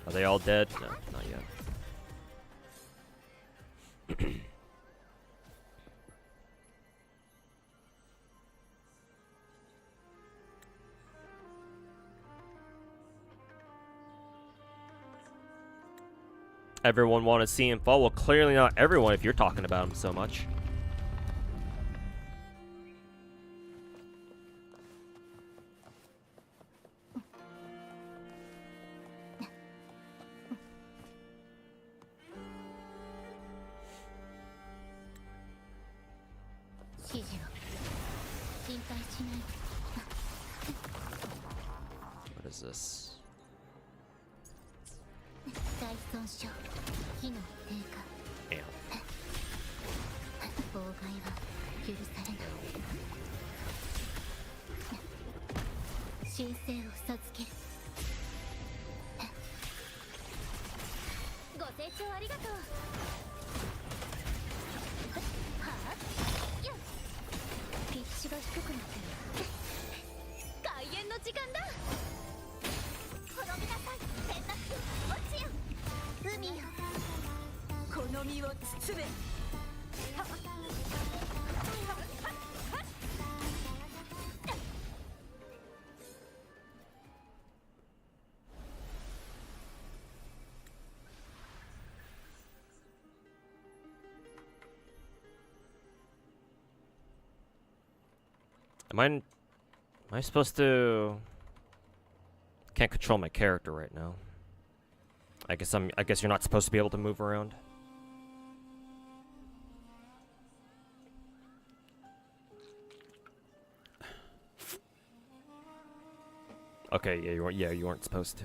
Are they all dead? No, not yet. Everyone want to see him fall? Well, clearly not everyone if you're talking about him so much. What is this? 大損傷機能低下 Damn. 妨害は許されない神聖を授けるご清聴ありがとうはあよっピッチが低くなってる開演の時間だ滅びなさい天諾落ちよ海よこの身を包め Am I supposed to... Can't control my character right now. I guess you're not supposed to be able to move around. Okay, yeah, you weren't supposed to.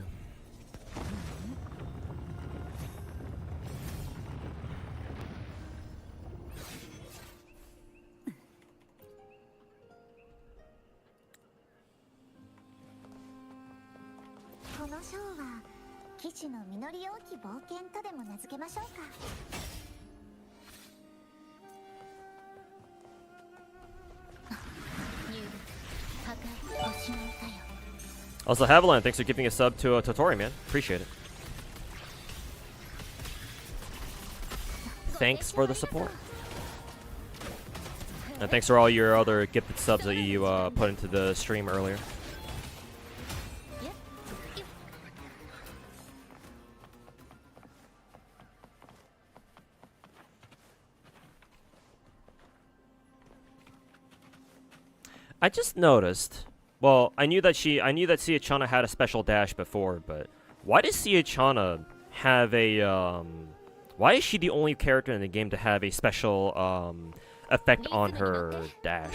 Also, Haviland, thanks for giving a sub to Totori, man. Appreciate it. Thanks for the support. And thanks for all your other gifted subs that you put into the stream earlier. I just noticed. Well, I knew that Siachana had a special dash before, but why does Siachana have a why is she the only character in the game to have a special effect on her dash?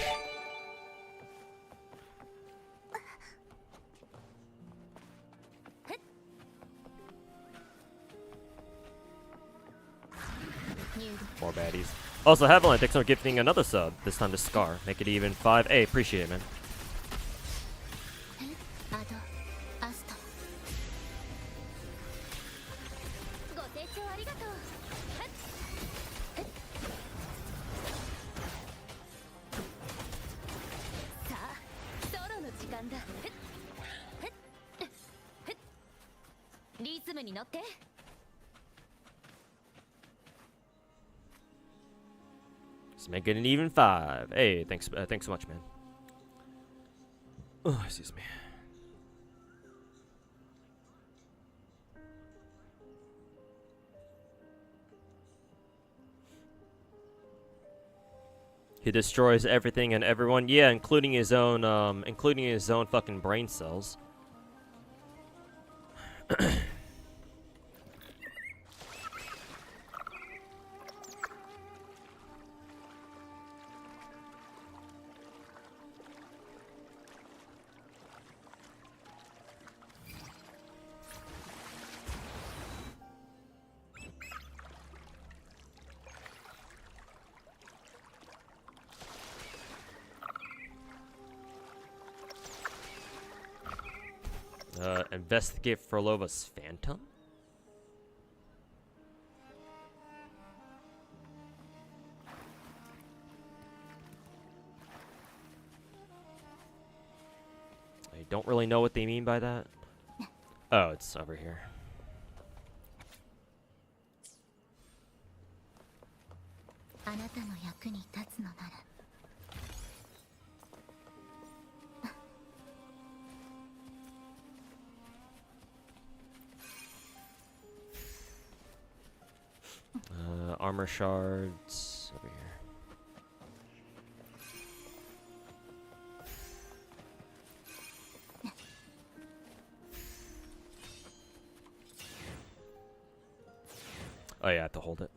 More baddies. Also, Haviland, thanks for gifting another sub, this time to Scar. Make it even 5A. Appreciate it, man. Let's make it an even 5. Hey, thanks so much, man. Oh, excuse me. He destroys everything and everyone. Yeah, including his own fucking brain cells. Investigate Frolova's phantom? I don't really know what they mean by that. Oh, it's over here. Armor shards over here. Oh yeah, I have to hold it.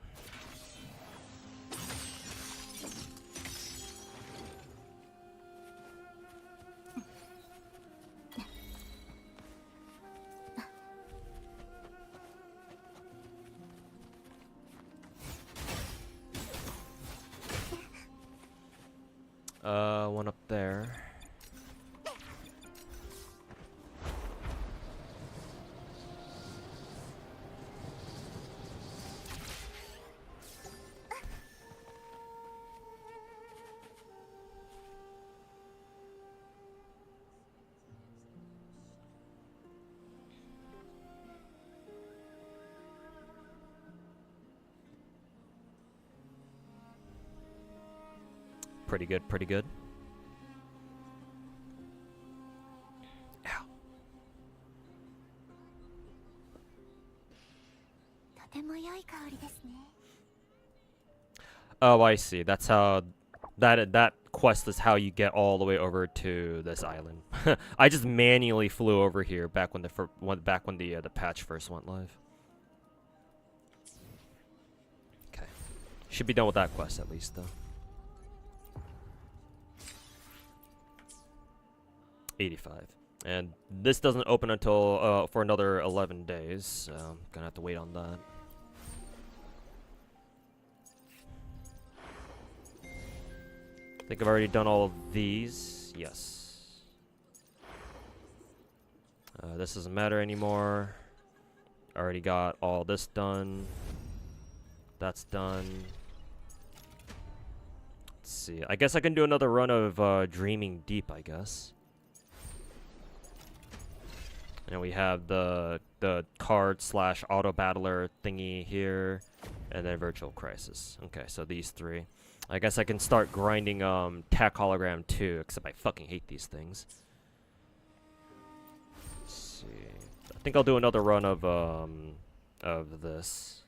One up there. Pretty good, pretty good. Ow. Oh, I see. That's how that quest is how you get all the way over to this island. I just manually flew over here back when the patch first went live. Okay. Should be done with that quest at least though. 85. And this doesn't open until for another 11 days, so I'm gonna have to wait on that. I think I've already done all of these. Yes. This doesn't matter anymore. Already got all this done. That's done. Let's see. I guess I can do another run of Dreaming Deep, I guess. And we have the card / auto battler thingy here, and then Virtual Crisis. Okay, so these three. I guess I can start grinding Tech Hologram 2, except I fucking hate these things. Let's see. I think I'll do another run of this.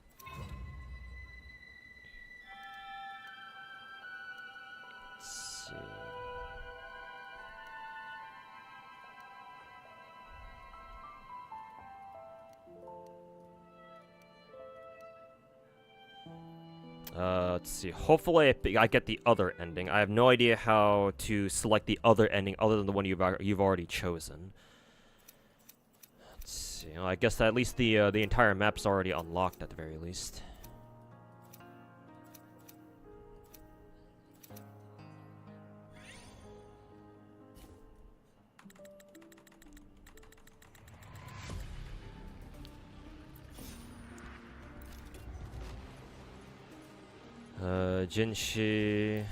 Let's see. Let's see. Hopefully I get the other ending. I have no idea how to select the other ending other than the one you've already chosen. Let's see. Well, I guess at least the entire map's already unlocked at the very least. Jinshi.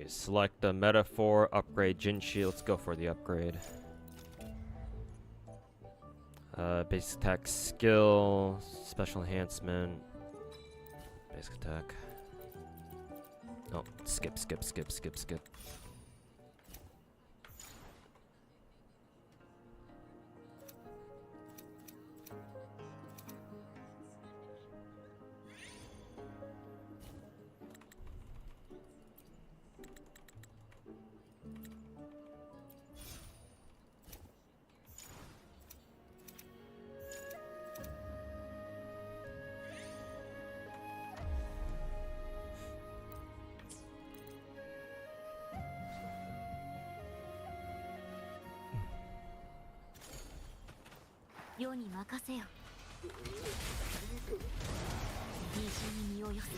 Select the metaphor, upgrade Jinshi. Let's go for the upgrade. Basic attack skill, special enhancement, basic attack. Oh, skip. 世に任せよ。虹に身を寄せ。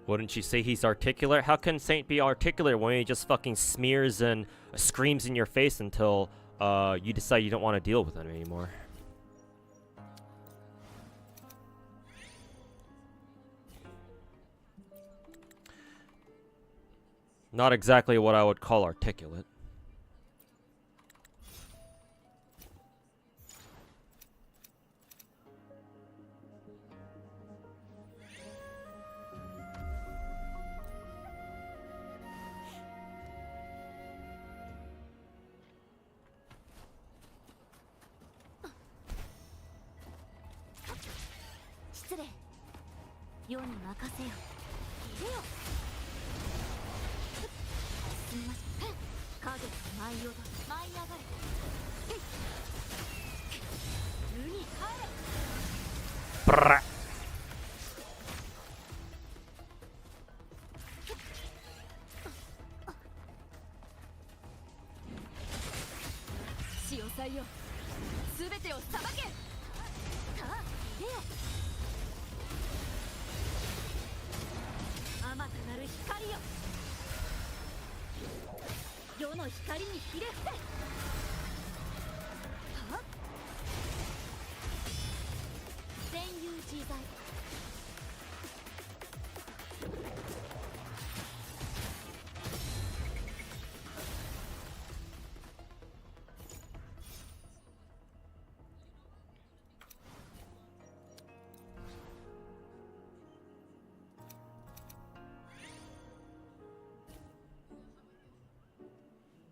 Wouldn't you say he's articulate? How can Saint be articulate when he just fucking smears and screams in your face until you decide you don't want to deal with him anymore? Not exactly what I would call articulate. Brrrr. 潮祭よ、すべてを裁け。さあ、出よ。あまたなる光よ。世の光にひれ伏せ。はあ、戦友自在。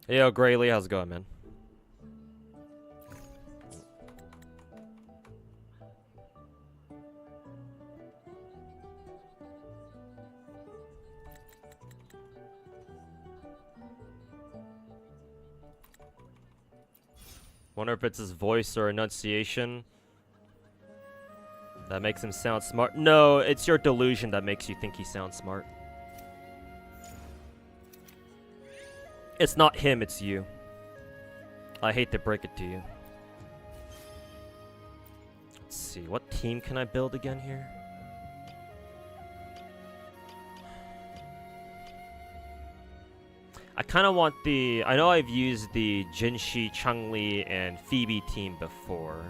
Yo, Grayley, how's it going, man? Wonder if it's his voice or enunciation that makes him sound smart. No, it's your delusion that makes you think he sounds smart. It's not him, it's you. I hate to break it to you. Let's see, what team can I build again here? I kind of want the... I know I've used the Jinshi, Changli, and Phoebe team before.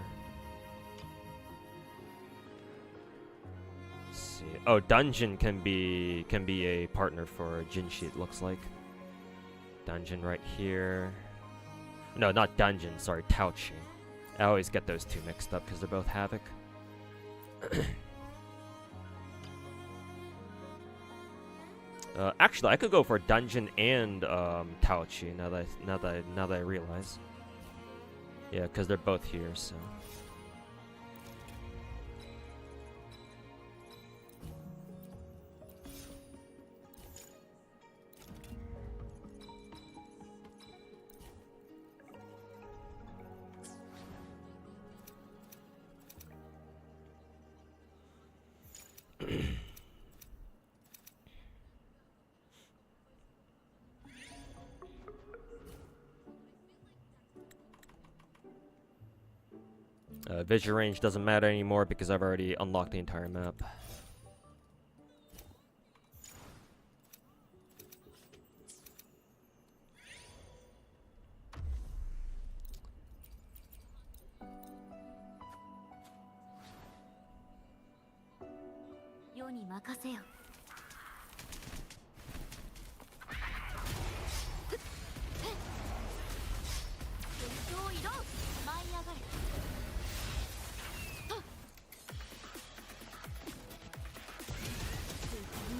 Let's see. Oh, Dungeon can be a partner for Jinshi, it looks like. Dungeon right here. No, not Dungeon, sorry, Taochi. I always get those two mixed up because they're both Havoc. Actually, I could go for Dungeon and Taochi now that I realize. Yeah, because they're both here, so. Vision range doesn't matter anymore because I've already unlocked the entire map.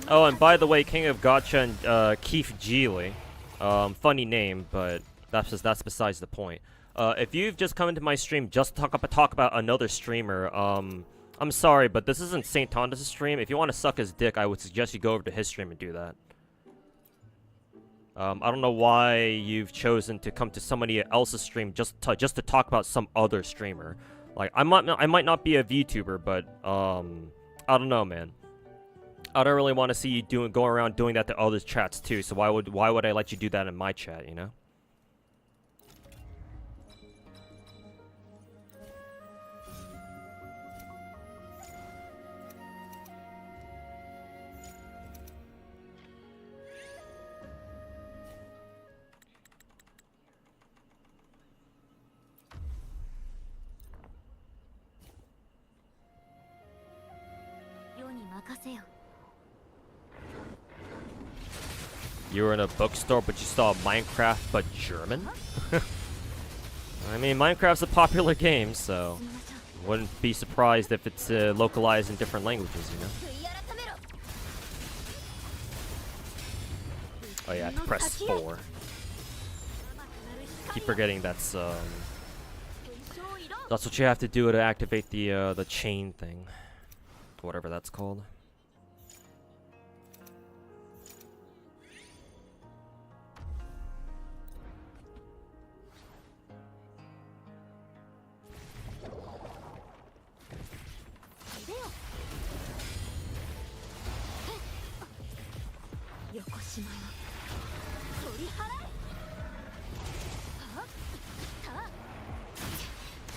Oh, and by the way, King of Gacha and Keith Geely, funny name, but that's besides the point. If you've just come into my stream just to talk about another streamer, I'm sorry, but this isn't Saint Tonda's stream. If you want to suck his dick, I would suggest you go over to his stream and do that. I don't know why you've chosen to come to somebody else's stream just to talk about some other streamer. Like, I might not be a VTuber, but I don't know, man. I don't really want to see you going around doing that to others' chats too. So why would I let you do that in my chat? You know. You were in a bookstore, but you saw Minecraft, but German? I mean, Minecraft's a popular game, so wouldn't be surprised if it's localized in different languages, you know? Oh yeah, I have to press 4. Keep forgetting that's what you have to do to activate the chain thing. Whatever that's called.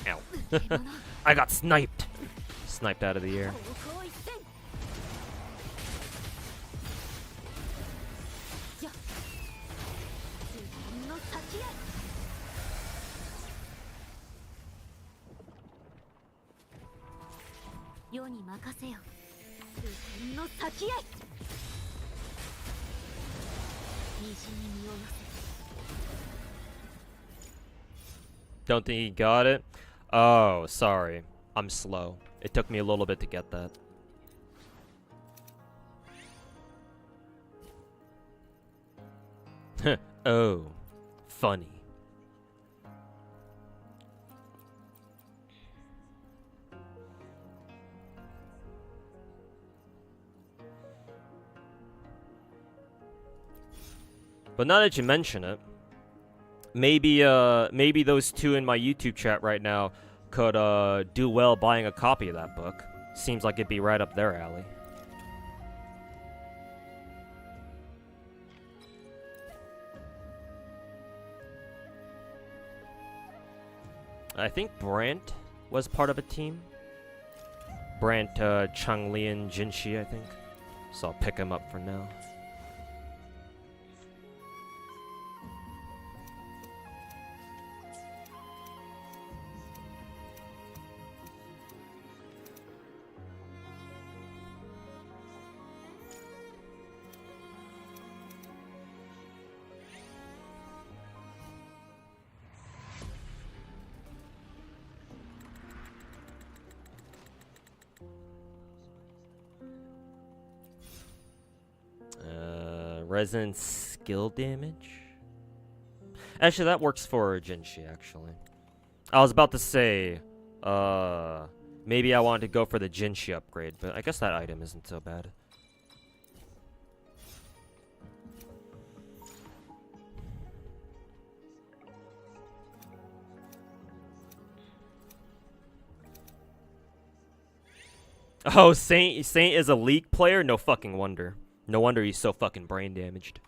Ow. I got sniped! Sniped out of the air. Don't think he got it? Oh, sorry. I'm slow. It took me a little bit to get that. Oh, funny. But now that you mention it, maybe those two in my YouTube chat right now could do well buying a copy of that book. Seems like it'd be right up their alley. I think Brant was part of a team. Brant, Changli, and Jinshi, I think. So I'll pick him up for now. Resonant skill damage? Actually, that works for Jinshi, actually. I was about to say, maybe I wanted to go for the Jinshi upgrade, but I guess that item isn't so bad. Oh, Saint is a League player? No fucking wonder. No wonder he's so fucking brain damaged.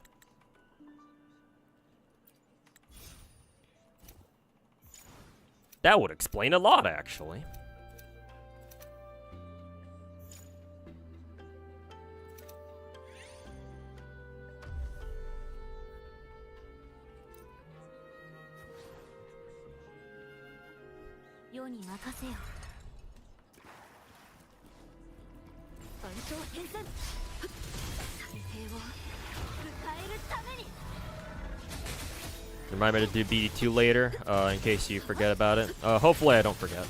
That would explain a lot, actually. Remind me to do BD2 later, in case you forget about it. Hopefully I don't forget.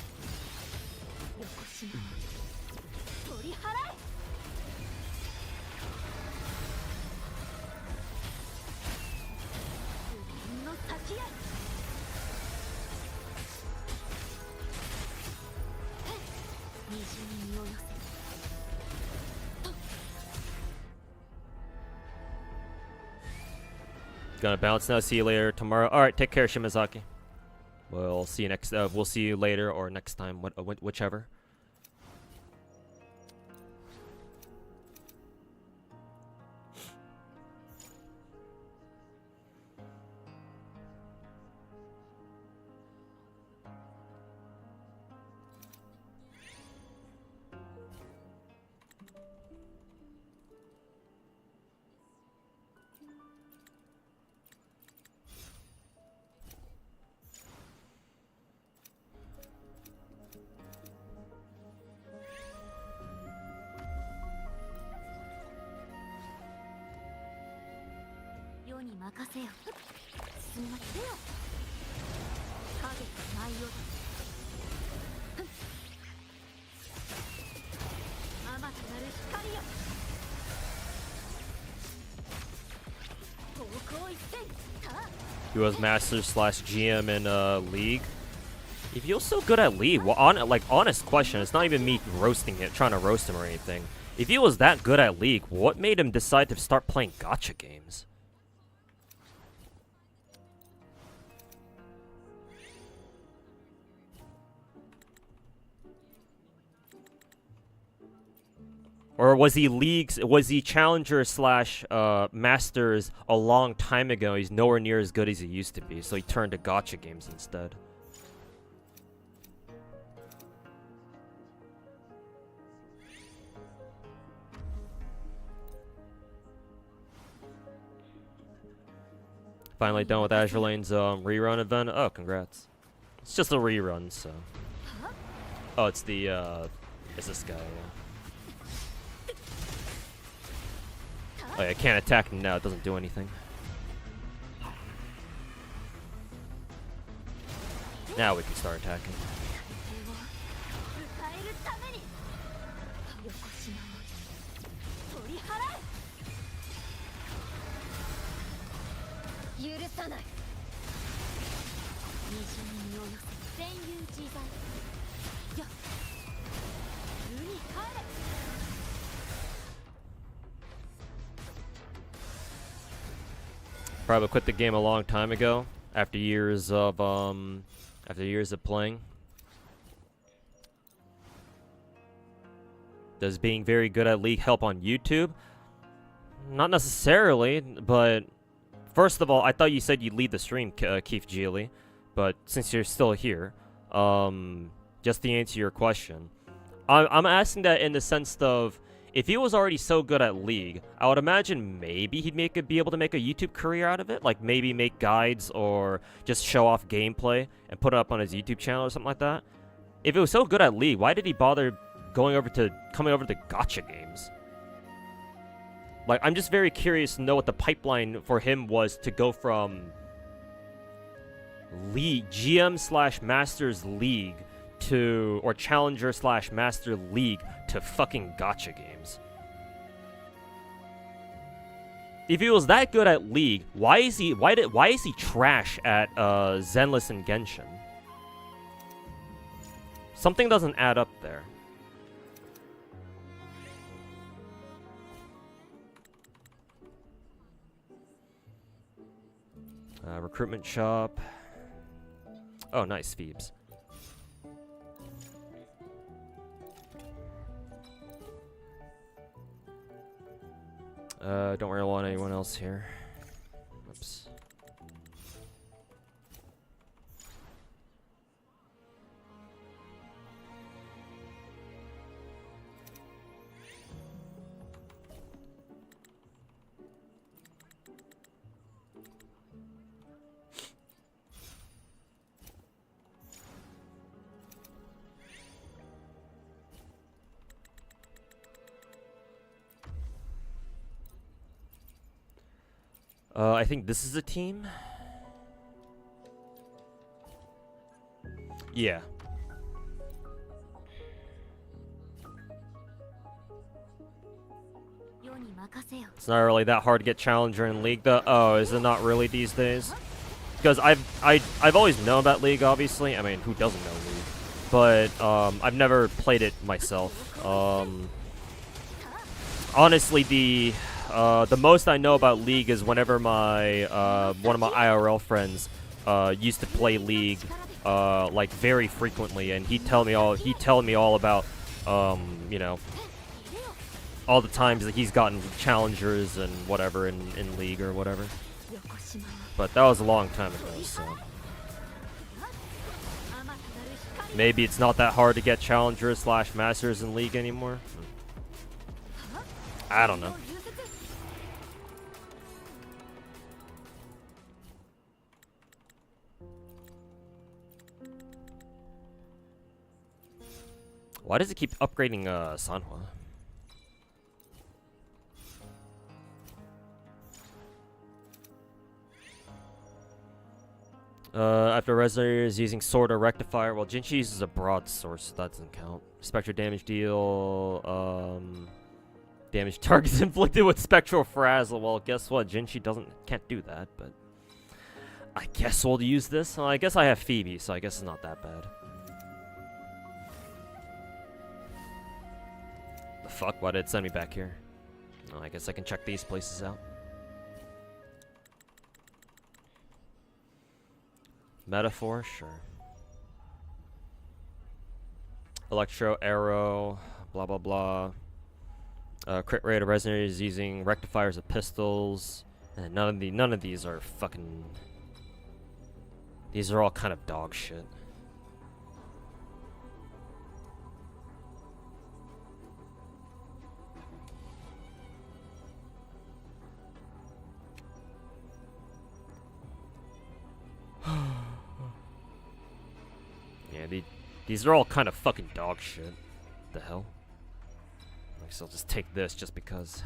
Gonna bounce now. See you later tomorrow. Alright, take care, Shimazaki. We'll see you next. We'll see you later or next time, whichever. He was Master slash GM in League. He feels so good at League. Well, honest question. It's not even me roasting it, trying to roast him or anything. If he was that good at League, what made him decide to start playing gacha games? Or was he Challenger slash Masters a long time ago? He's nowhere near as good as he used to be, so he turned to gacha games instead. Finally done with Azure Lane's rerun event. Oh, congrats. It's just a rerun, so. Oh, it's this guy, yeah. Oh, yeah, I can't attack him now. It doesn't do anything. Now we can start attacking. Probably quit the game a long time ago after years of playing. Does being very good at League help on YouTube? Not necessarily, but first of all, I thought you said you'd lead the stream, Keith Geely, but since you're still here, just to answer your question, I'm asking that in the sense of, if he was already so good at League, I would imagine maybe he'd be able to make a YouTube career out of it. Like maybe make guides or just show off gameplay and put it up on his YouTube channel or something like that. If it was so good at League, why did he bother coming over to gacha games? Like, I'm just very curious to know what the pipeline for him was to go from League, GM slash Masters League to, or Challenger slash Master League to fucking gacha games. If he was that good at League, why is he trash at Zenless and Genshin? Something doesn't add up there. Recruitment shop. Oh, nice, Phoebes. Don't really want anyone else here. Oops. I think this is a team. Yeah. It's not really that hard to get Challenger in League, though. Oh, is it not really these days? Because I've always known about League, obviously. I mean, who doesn't know League? But I've never played it myself. Honestly, the most I know about League is whenever my one of my IRL friends used to play League like very frequently, and he'd tell me all about, you know, all the times that he's gotten challengers and whatever in League or whatever. But that was a long time ago, so maybe it's not that hard to get challengers / masters in League anymore. I don't know. Why does it keep upgrading Sanhua? After Resonator is using Sword or Rectifier, well, Jinchi uses a broadsword, so that doesn't count. Spectral damage deal, damage targets inflicted with Spectral Frazzle. Well, guess what? Jinchi can't do that, but I guess we'll use this. Well, I guess I have Phoebe, so I guess it's not that bad. The fuck? Why did it send me back here? Oh, I guess I can check these places out. Metaphor, sure. Electro, arrow, blah blah blah. Crit rate of resonators using rectifiers of pistols, and none of these are fucking. These are all kind of dog shit. Yeah, these are all kind of fucking dog shit. The hell? I guess I'll just take this just because.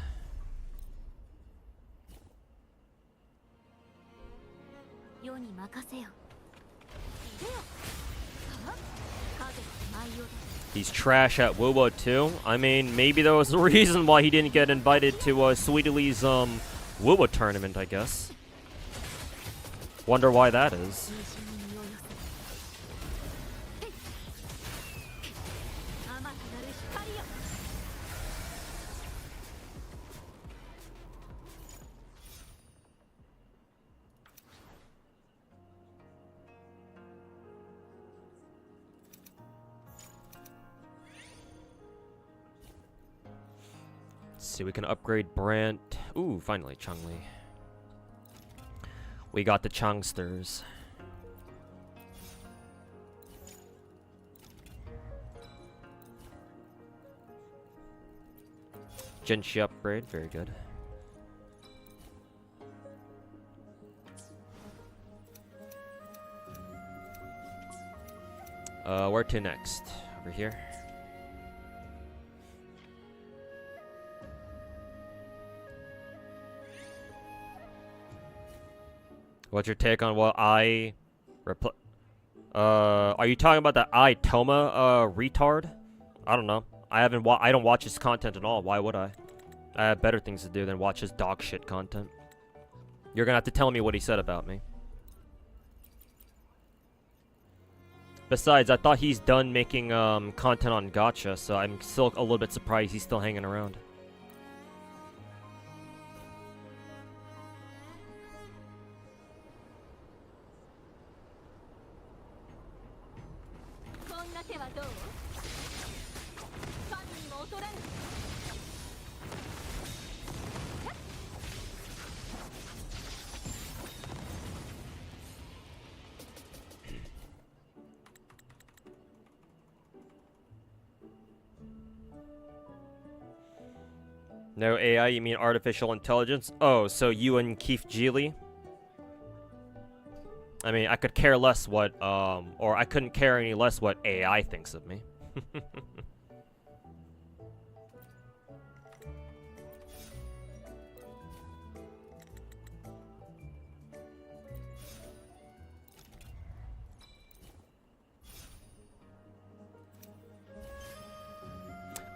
He's trash at Wuwo too. I mean, maybe there was a reason why he didn't get invited to Sweetie Lee's Wuwo tournament, I guess. Wonder why that is. See, we can upgrade Brant. Ooh, finally, Changli. We got the Changsters. Jinchi upgrade, very good. Where to next? Over here. What's your take on what are you talking about that Toma retard? I don't know. I don't watch his content at all. Why would I? I have better things to do than watch his dog shit content. You're gonna have to tell me what he said about me. Besides, I thought he's done making content on Gacha, so I'm still a little bit surprised he's still hanging around. No AI, you mean artificial intelligence? Oh, so you and Keith Geely? I mean, I could care less what, or I couldn't care any less what AI thinks of me.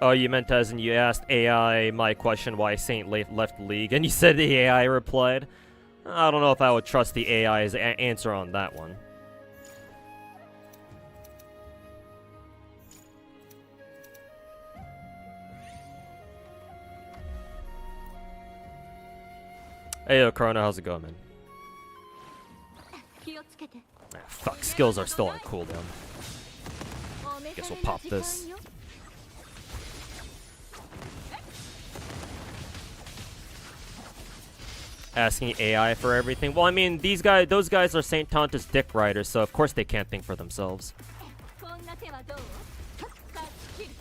Oh, you meant as in you asked AI my question why Saint left the league, and you said the AI replied? I don't know if I would trust the AI's answer on that one. Hey, yo, Corona, how's it going, man? 気をつけて Ah, fuck, skills are still on cooldown. お目 Guess 覚 we'll めの pop 時間 this. よ Asking AI for everything. Well, I mean, those guys are Saint Tanta's dick riders, so of course they can't think for themselves. こんな手はどう断ち切る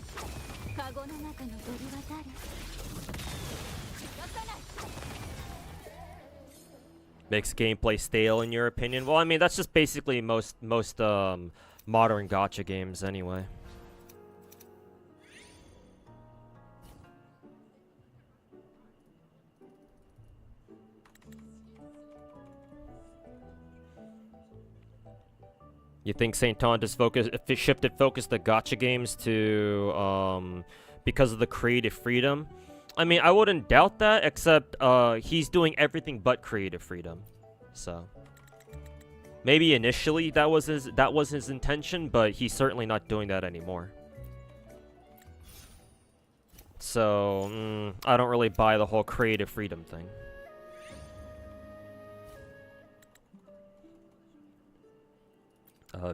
カゴの中の鳥は誰逃さない Makes gameplay stale, in your opinion? Well, I mean, that's just basically most modern gacha games anyway. You think Saint Tanta's shifted focus to gacha games to because of the creative freedom? I mean, I wouldn't doubt that, except he's doing everything but creative freedom. So maybe initially that was his intention, but he's certainly not doing that anymore. So I don't really buy the whole creative freedom thing.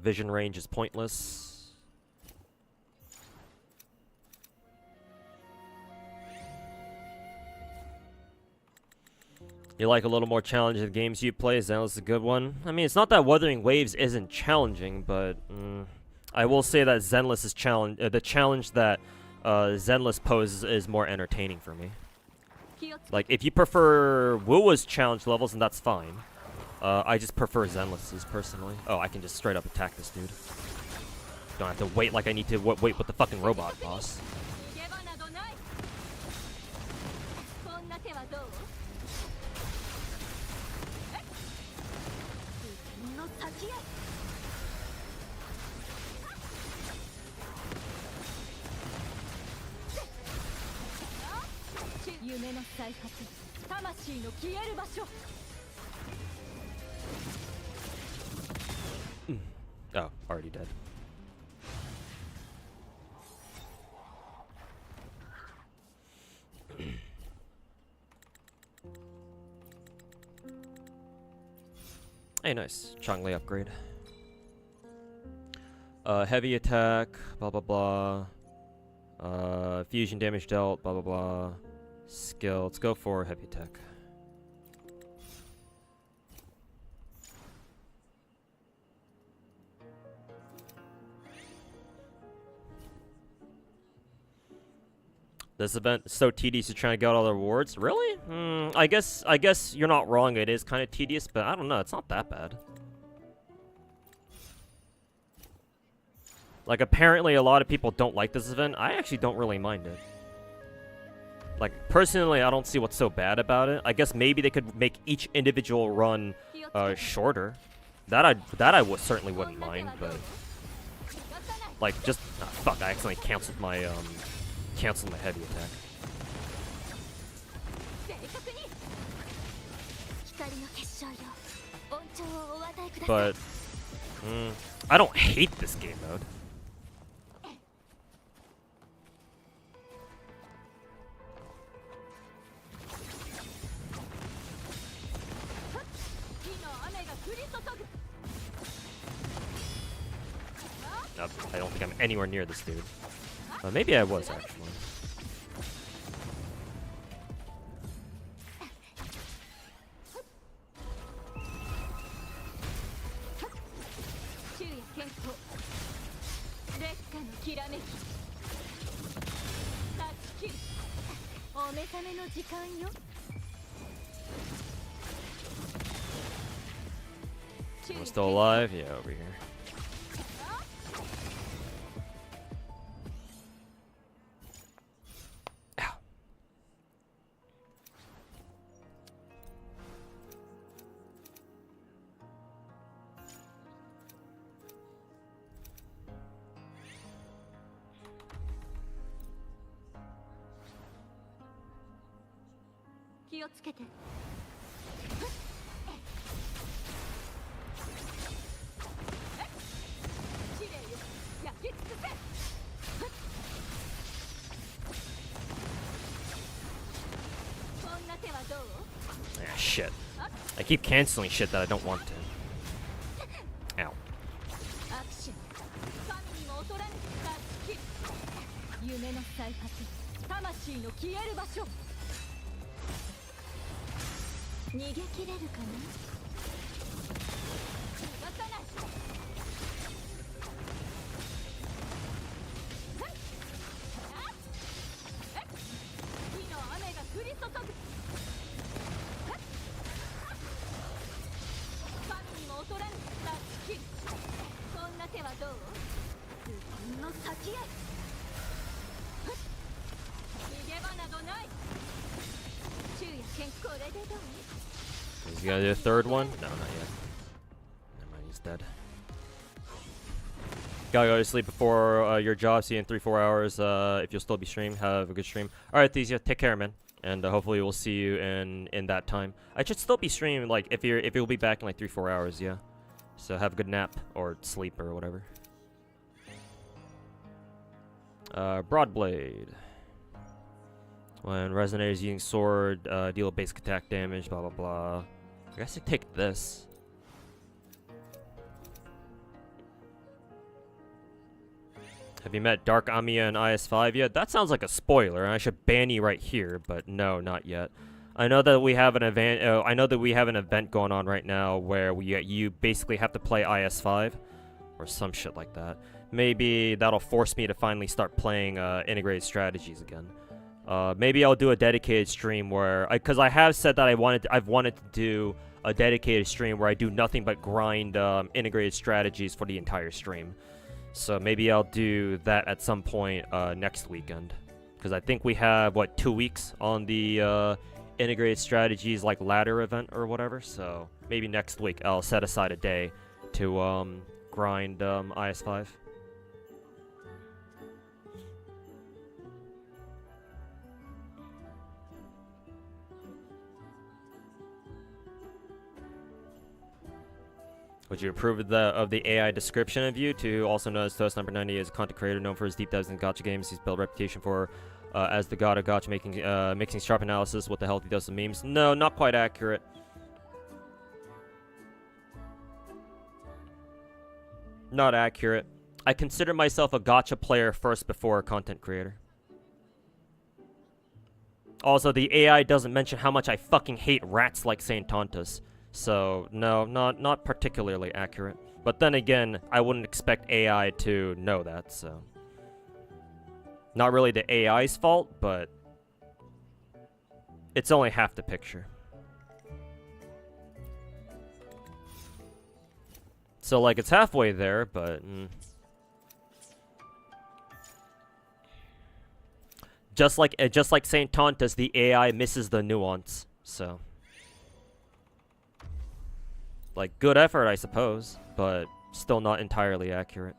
Vision range is pointless. You like a little more challenging games you play? Zenless is a good one. I mean, it's not that Wuthering Waves isn't challenging, but I will say that Zenless is the challenge that Zenless poses is more entertaining for me. 気をつけ Like, if you prefer Wuwa's challenge levels, then that's fine. I just prefer Zenless's personally. Oh, I can just straight up attack this dude. Don't have to wait like I need to wait with the fucking robot boss. 逃げ場などないこんな手はどう自分の先へ夢の再発魂の消える場所 Oh, already dead. Hey, nice. Changli upgrade. Heavy attack, blah blah blah. Fusion damage dealt, blah blah blah. Skill. Let's go for heavy attack. This event is so tedious to try to get all the rewards. Really? I guess you're not wrong. It is kind of tedious, but I don't know. It's not that bad. Like, apparently a lot of people don't like this event. I actually don't really mind it. Like, personally, I don't see what's so bad about it. I guess maybe they could make each individual run shorter. That I certainly wouldn't mind, but like, just fuck, I accidentally canceled my heavy attack. 正確に光の結晶よ恩寵をお与えください But I don't hate this game mode. I don't think I'm anywhere near this dude. Maybe I was actually. Someone still alive? Yeah, over here. Ow. Ah, shit. I keep canceling shit that I don't want to. 夢の再発、魂の消える場所。逃げ切れるかな。逃がさない。火の雨が降り注ぐ。神にも劣らぬラッキー。こんな手はどう？自分の先へ。逃げ場などない。昼夜健これでどう？ Is he gonna do a third one? No, not yet. Never mind, he's dead. Gotta go to sleep before your job. See you in 3-4 hours. If you'll still be streaming, have a good stream. Alright, Thesia, take care, man. And hopefully we'll see you in that time. I should still be streaming, like, if you'll be back in like 3-4 hours, yeah. So have a good nap or sleep or whatever. Broadblade. When Resonators using sword, deal basic attack damage, blah blah blah. I guess I take this. Have you met Dark Amiya in IS5 yet? That sounds like a spoiler, and I should ban you right here, but no, not yet. I know that we have an event. I know that we have an event going on right now where you basically have to play IS5, or some shit like that. Maybe that'll force me to finally start playing integrated strategies again. Maybe I'll do a dedicated stream where, because I have said that I've wanted to do a dedicated stream where I do nothing but grind integrated strategies for the entire stream. So maybe I'll do that at some point next weekend, because I think we have what 2 weeks on the integrated strategies like ladder event or whatever. So maybe next week I'll set aside a day to grind IS5. Would you approve of the AI description of you? To also known as Toast Number 90 is a content creator known for his deep dives in gacha games. He's built a reputation for as the god of gacha, mixing sharp analysis with a healthy dose of memes. No, not quite accurate. Not accurate. I consider myself a gacha player first before a content creator. Also, the AI doesn't mention how much I fucking hate rats like Saint Tontus. So, no, not particularly accurate. But then again, I wouldn't expect AI to know that, so. Not really the AI's fault, but it's only half the picture. So, like, it's halfway there, but... Just like Saint Tontus, the AI misses the nuance, so... Like, good effort, I suppose, but still not entirely accurate.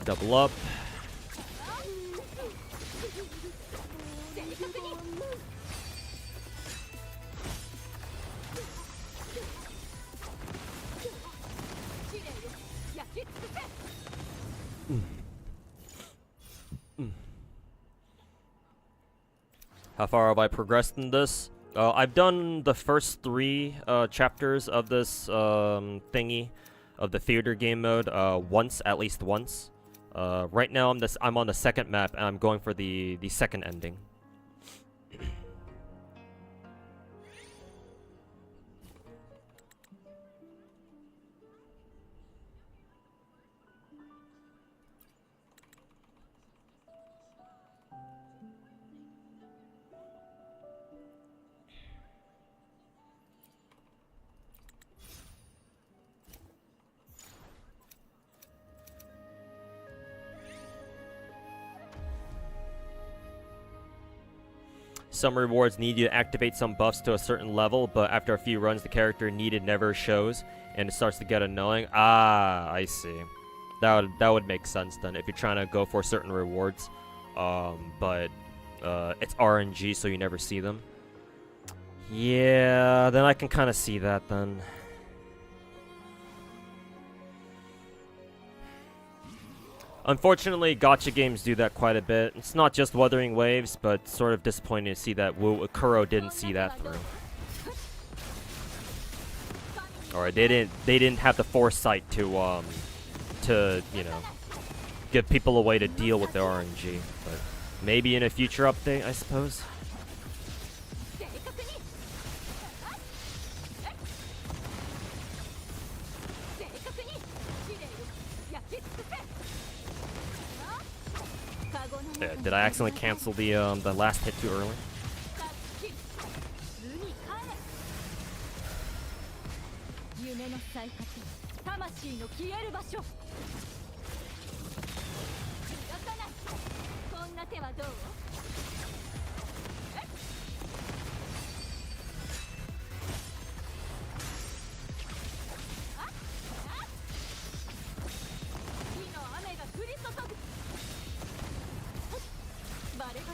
Double up. How far have I progressed in this? I've done the first 3 chapters of this thingy, of the theater game mode, at least once. Right now I'm on the second map and I'm going for the second ending. Some rewards need you to activate some buffs to a certain level, but after a few runs, the character needed never shows, and it starts to get annoying. Ah, I see. That would make sense then, if you're trying to go for certain rewards, but it's RNG, so you never see them. Yeah, then I can kind of see that then. Unfortunately, gacha games do that quite a bit. It's not just Wuthering Waves, but sort of disappointing to see that Kuro didn't see that through. Or they didn't have the foresight to you know, give people a way to deal with their RNG. But maybe in a future update, I suppose. Yeah, did I accidentally cancel the last hit too early? 夢の最果て魂の消える場所。逃がさない。こんな手はどう？火の雨が降り注ぐ。バレバレよ。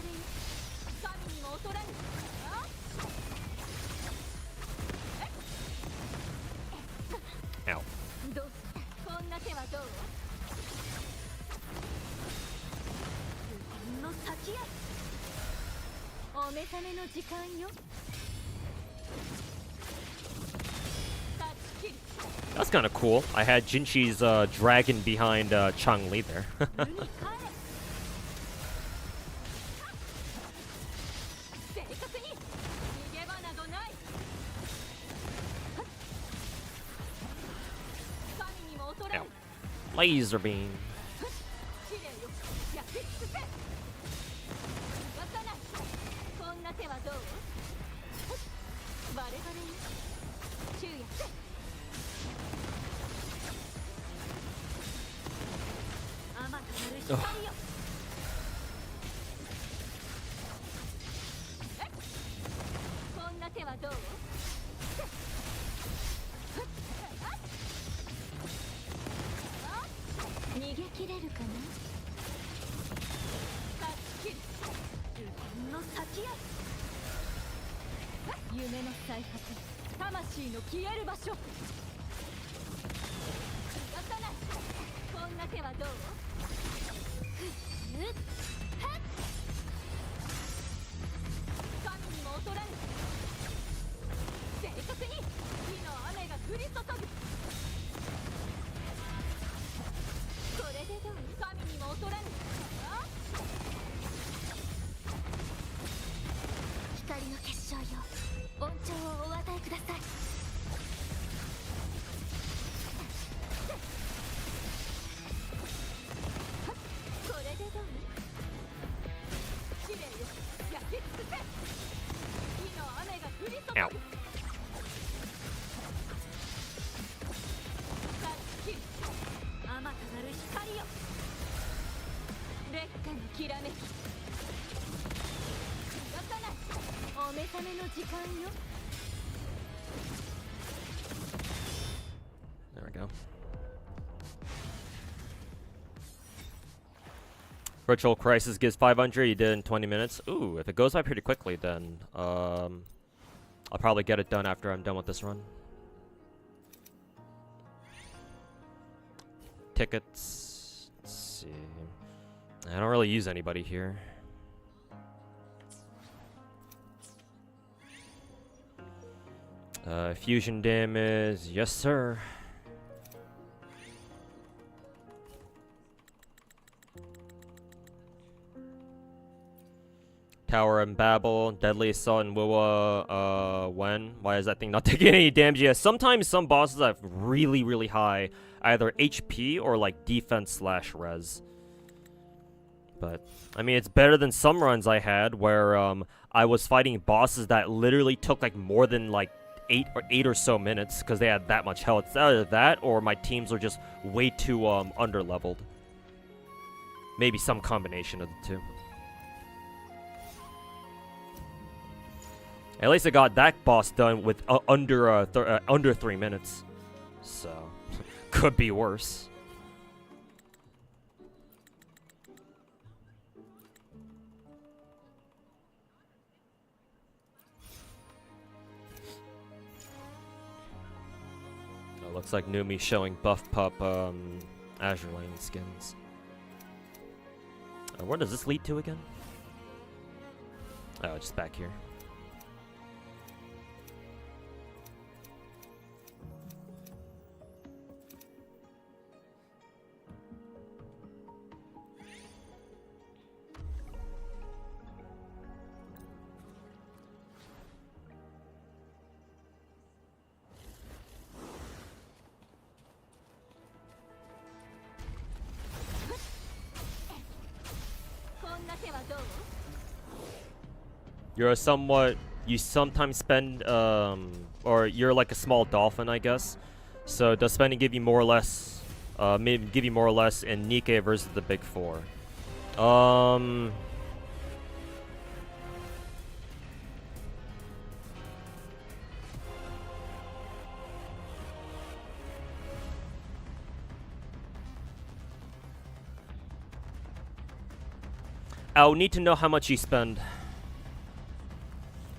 神にも劣らぬ。Ow. どう？こんな手はどう？自分の先へ。お目覚めの時間よ。断ち切る。 That's kind of cool. I had Jinchi's dragon behind Changli there. 海に帰れ。正確に。逃げ場などない。神にも劣らぬ。 Laser beam. 試練よ。焼き尽くせ。逃がさない。こんな手はどう？バレバレよ。昼夜せ。あまたなる光よ。こんな手はどう？逃げ切れるかな？断ち切る。自分の先へ。夢の最果て魂の消える場所。逃がさない。こんな手はどう？ふっはっ。神にも劣らぬ。正確に火の雨が降り注ぐ。これでどう？神にも劣らぬ。光の結晶よ。恩寵をお与えください。これでどう？試練よ。焼き尽くせ。火の雨が降り注ぐ。 Ow. 断ち切る。あまたなる光よ。烈火のきらめき。逃がさない。お目覚めの時間よ。 There we go. Virtual Crisis gives 500. You did it in 20 minutes. Ooh, if it goes by pretty quickly, then I'll probably get it done after I'm done with this run. Tickets. Let's see. I don't really use anybody here. Fusion damage. Yes, sir. Tower and Babel, Deadly Assault and Wiwa, when? Why is that thing not taking any damage? Yeah, sometimes some bosses have really, really high either HP or like defense slash res. But, I mean, it's better than some runs I had where I was fighting bosses that literally took like more than like 8 or so minutes because they had that much health. It's either that or my teams were just way too underleveled. Maybe some combination of the two. At least I got that boss done with under 3 minutes. So, could be worse. looks like Numi showing Buff Pup Azure Lane skins. Where does this lead to again? Oh, just back here. You're you sometimes spend, or you're like a small dolphin, I guess. So does spending give you more or less, maybe give you more or less in Nikkei versus the Big Four? I would need to know how much you spend.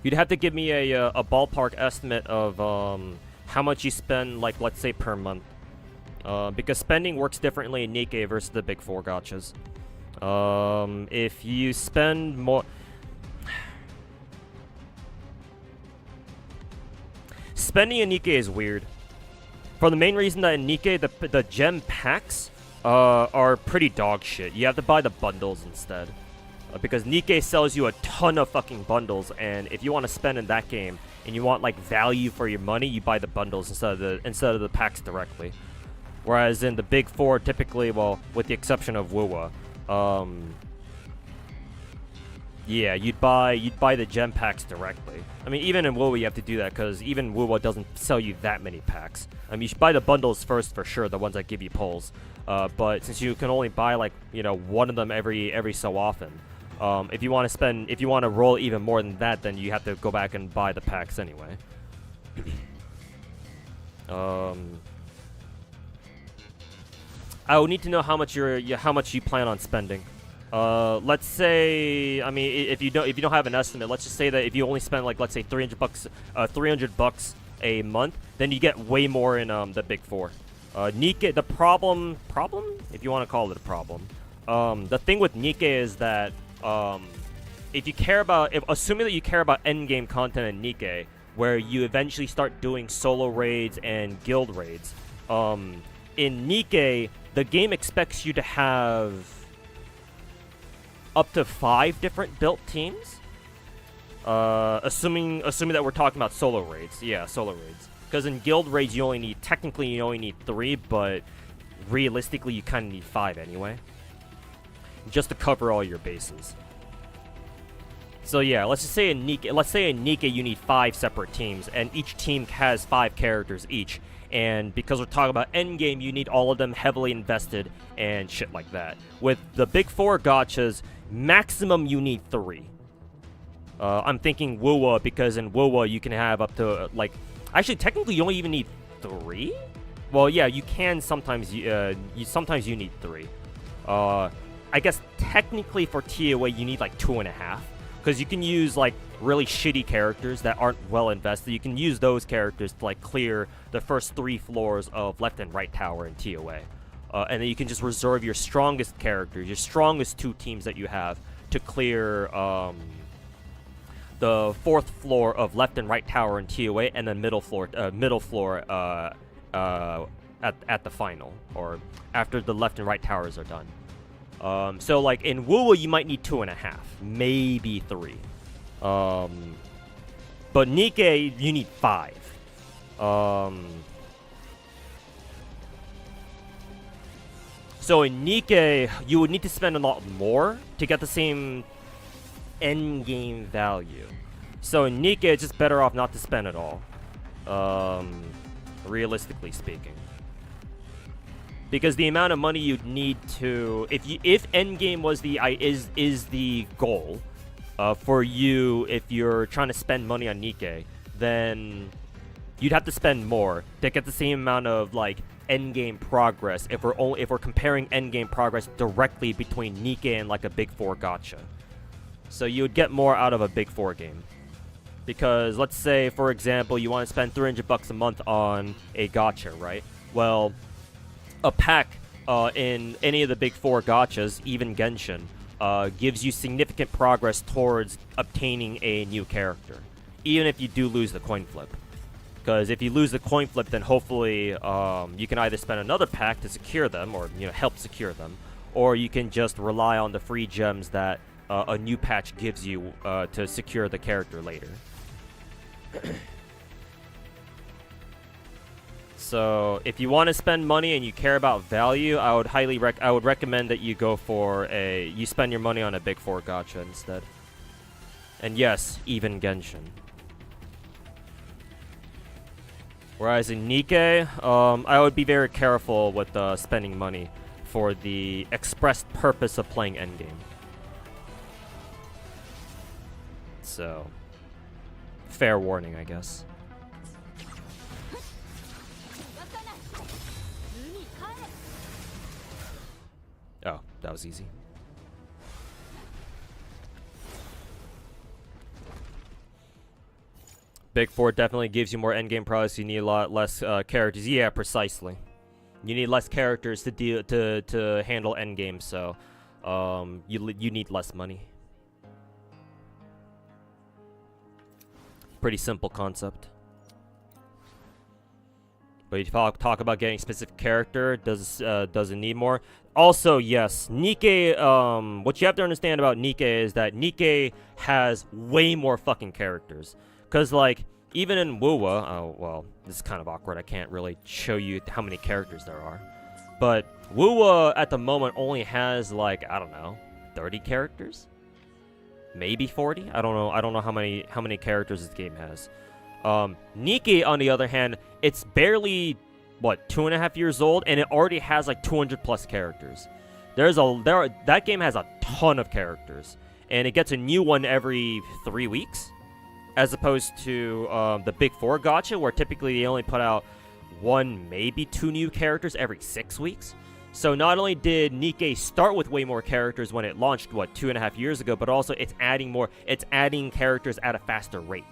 You'd have to give me a ballpark estimate of how much you spend, like, let's say per month. Because spending works differently in Nikkei versus the Big Four gachas. If you spend more... Spending in Nikkei is weird. For the main reason that in Nikkei, the gem packs are pretty dog shit. You have to buy the bundles instead. Because Nikkei sells you a ton of fucking bundles, and if you want to spend in that game and you want like value for your money, you buy the bundles instead of the packs directly. Whereas in the Big Four, typically, well, with the exception of WoWa, yeah, you'd buy the gem packs directly. I mean, even in WoWa you have to do that because even WoWa doesn't sell you that many packs. I mean, you should buy the bundles first for sure, the ones that give you pulls. But since you can only buy like, you know, one of them every so often. If you want to roll even more than that, then you have to go back and buy the packs anyway. I would need to know how much you plan on spending. Let's say, I mean, if you don't have an estimate, let's just say that if you only spend like, let's say $300 a month, then you get way more in the Big Four. Nikkei, the problem, if you want to call it a problem. The thing with Nikkei is that if you care about, assuming that you care about endgame content in Nikkei, where you eventually start doing solo raids and guild raids, in Nikkei, the game expects you to have up to 5 different built teams. Assuming that we're talking about solo raids, yeah, solo raids. Because in guild raids, you only need 3, but realistically, you kind of need 5 anyway, just to cover all your bases. So yeah, let's just say in Nikkei you need 5 separate teams, and each team has 5 characters each. And because we're talking about endgame, you need all of them heavily invested and shit like that. With the Big Four gachas, maximum you need 3. I'm thinking WoWa, because in WoWa you can have up to like, actually technically you only even need 3. Well, yeah, you can sometimes. Sometimes you need 3. I guess technically for TOA you need like 2.5, because you can use like really shitty characters that aren't well invested. You can use those characters to like clear the first 3 floors of left and right tower in TOA, and then you can just reserve your strongest characters, your strongest 2 teams that you have, to clear the 4th floor of left and right tower in TOA, and then middle floor at the final, or after the left and right towers are done. So like in WoWa you might need 2.5, maybe 3. But Nikkei you need 5. So in Nikkei you would need to spend a lot more to get the same end game value. So in Nikkei it's just better off not to spend at all. Realistically speaking. Because the amount of money you'd need to, if endgame was is the goal for you, if you're trying to spend money on Nikkei, then you'd have to spend more to get the same amount of like endgame progress. If we're comparing endgame progress directly between Nikkei and like a Big Four gacha, so you would get more out of a Big Four game. Because let's say, for example, you want to spend $300 a month on a gacha, right? Well, a pack in any of the big 4 gachas, even Genshin, gives you significant progress towards obtaining a new character, even if you do lose the coin flip. Because if you lose the coin flip, then hopefully you can either spend another pack to secure them, or help secure them, or you can just rely on the free gems that a new patch gives you to secure the character later. So if you want to spend money and you care about value, I would recommend that you go for you spend your money on a big 4 gacha instead. And yes, even Genshin. Whereas in Nikkei, I would be very careful with spending money for the express purpose of playing endgame. So, fair warning, I guess. Oh, that was easy. Big 4 definitely gives you more endgame progress. You need a lot less characters. Yeah, precisely. You need less characters to handle endgame, so you need less money. Pretty simple concept. But you talk about getting a specific character, does it need more? Also, yes, Nikkei, what you have to understand about Nikkei is that Nikkei has way more fucking characters. Because, like, even in Wuwa, oh, well, this is kind of awkward. I can't really show you how many characters there are. But Wuwa, at the moment, only has, like, I don't know, 30 characters? Maybe 40? I don't know. I don't know how many characters this game has. Nikkei, on the other hand, it's barely, what, 2.5 years old, and it already has, like, 200 plus characters. That game has a ton of characters, and it gets a new one every 3 weeks. As opposed to the big 4 gacha, where typically they only put out 1, maybe 2 new characters every 6 weeks. So not only did Nikkei start with way more characters when it launched, what, 2.5 years ago, but also it's adding characters at a faster rate.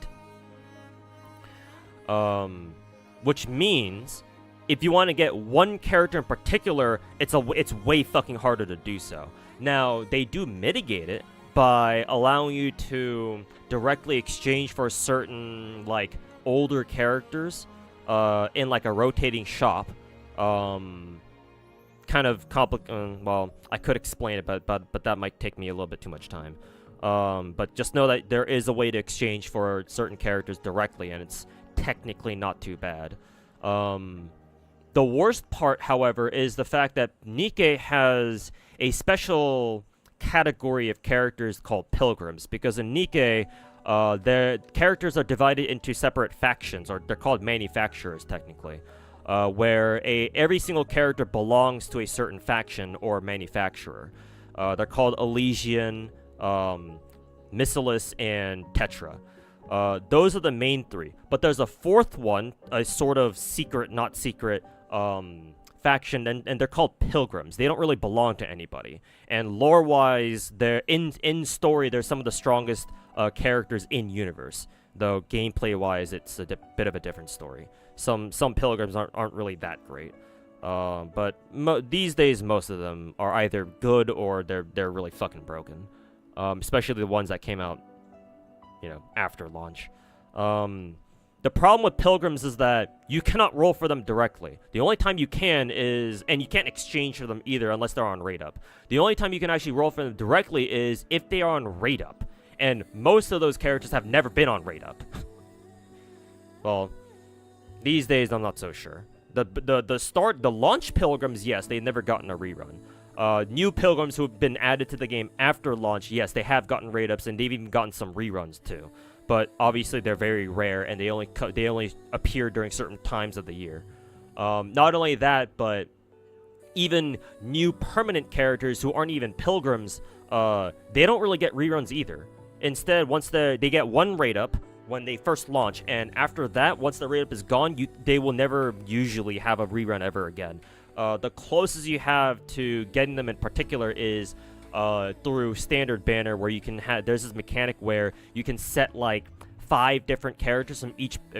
Which means, if you want to get one character in particular, it's way fucking harder to do so. Now, they do mitigate it by allowing you to directly exchange for certain, like, older characters in, like, a rotating shop. Kind of complicated. Well, I could explain it, but that might take me a little bit too much time. But just know that there is a way to exchange for certain characters directly, and it's technically not too bad. The worst part, however, is the fact that Nikkei has a special category of characters called pilgrims, because in Nikkei, their characters are divided into separate factions, or they're called manufacturers technically, where every single character belongs to a certain faction or manufacturer. They're called Elysian, Missilus, and Tetra. Those are the main 3, but there's a 4th one, a sort of secret, not secret, faction, and they're called pilgrims. They don't really belong to anybody, and lore-wise, they're in story, they're some of the strongest characters in universe, though gameplay-wise it's a bit of a different story. Some pilgrims aren't really that great, but these days most of them are either good or they're really fucking broken, especially the ones that came out, after launch. The problem with pilgrims is that you cannot roll for them directly. The only time you can is, and you can't exchange for them either unless they're on rate up. The only time you can actually roll for them directly is if they are on rate up. And most of those characters have never been on rate up. Well, these days I'm not so sure. The launch pilgrims, yes, they've never gotten a rerun. New pilgrims who have been added to the game after launch, yes, they have gotten rate ups, and they've even gotten some reruns too. But obviously they're very rare, and they only appear during certain times of the year. Not only that, but even new permanent characters who aren't even pilgrims, they don't really get reruns either. Instead, once they get one rate up when they first launch, and after that, once the rate up is gone, they will never usually have a rerun ever again. The closest you have to getting them in particular is through standard banner, where you can there's this mechanic where you can set like 5 different characters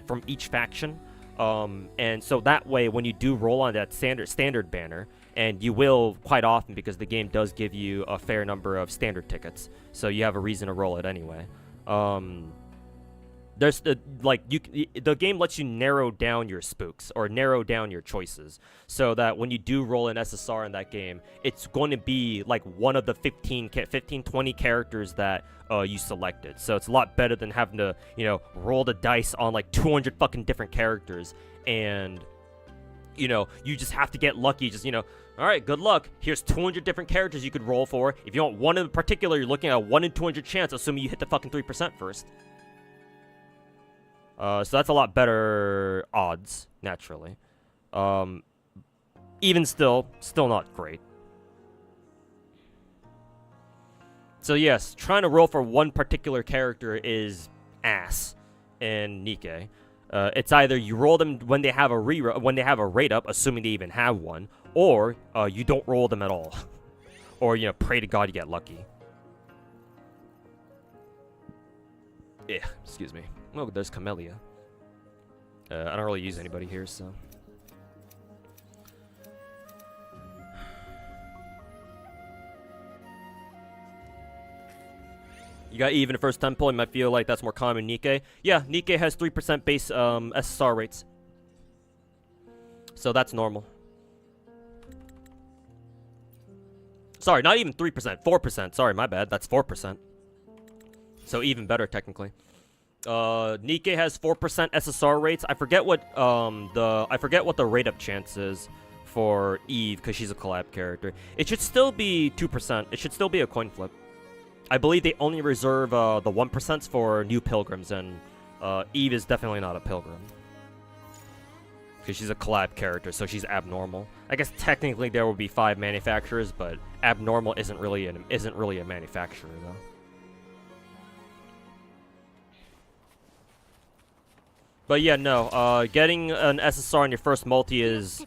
from each faction, And so that way, when you do roll on that standard banner, and you will quite often because the game does give you a fair number of standard tickets, so you have a reason to roll it anyway. There's the the game lets you narrow down your spooks or narrow down your choices, so that when you do roll an SSR in that game, it's going to be like one of the 15, 20 characters that you selected. So it's a lot better than having to, you know, roll the dice on like 200 fucking different characters, and you know, you just have to get lucky. Just, you know, all right, good luck. Here's 200 different characters you could roll for. If you want one in particular, you're looking at a 1 in 200 chance, assuming you hit the fucking 3% first. So that's a lot better odds, naturally. Even still not great. So yes, trying to roll for one particular character is ass in Nikke. It's either you roll them when they have a rate up, assuming they even have one, or you don't roll them at all, or, you know, pray to God you get lucky. Yeah, excuse me. Oh, there's Camellia. I don't really use anybody here, so. You got even the first temple. You might feel like that's more common in Nikke. Yeah, Nikke has 3% base SSR rates, so that's normal. Sorry, not even 3%, 4%. Sorry, my bad. That's 4%. So even better technically. Nikke has 4% SSR rates. I forget what the rate up chance is for Eve because she's a collab character. It should still be 2%. It should still be a coin flip. I believe they only reserve the 1% for new pilgrims, and Eve is definitely not a pilgrim because she's a collab character, so she's abnormal. I guess technically there will be 5 manufacturers, but abnormal isn't really a manufacturer though. But yeah, no, getting an SSR on your first multi is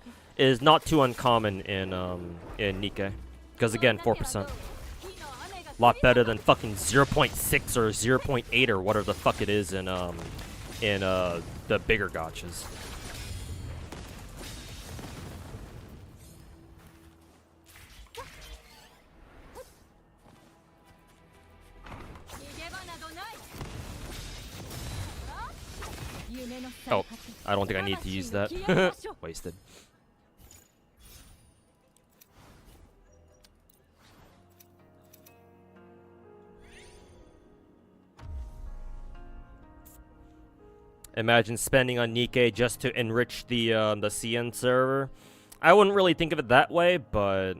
not too uncommon in Nikke, because again, 4%. A lot better than fucking 0.6 or 0.8 or whatever the fuck it is in the bigger gachas. Oh, I don't think I need to use that. Wasted. Imagine spending on Nikke just to enrich the CN server. I wouldn't really think of it that way, but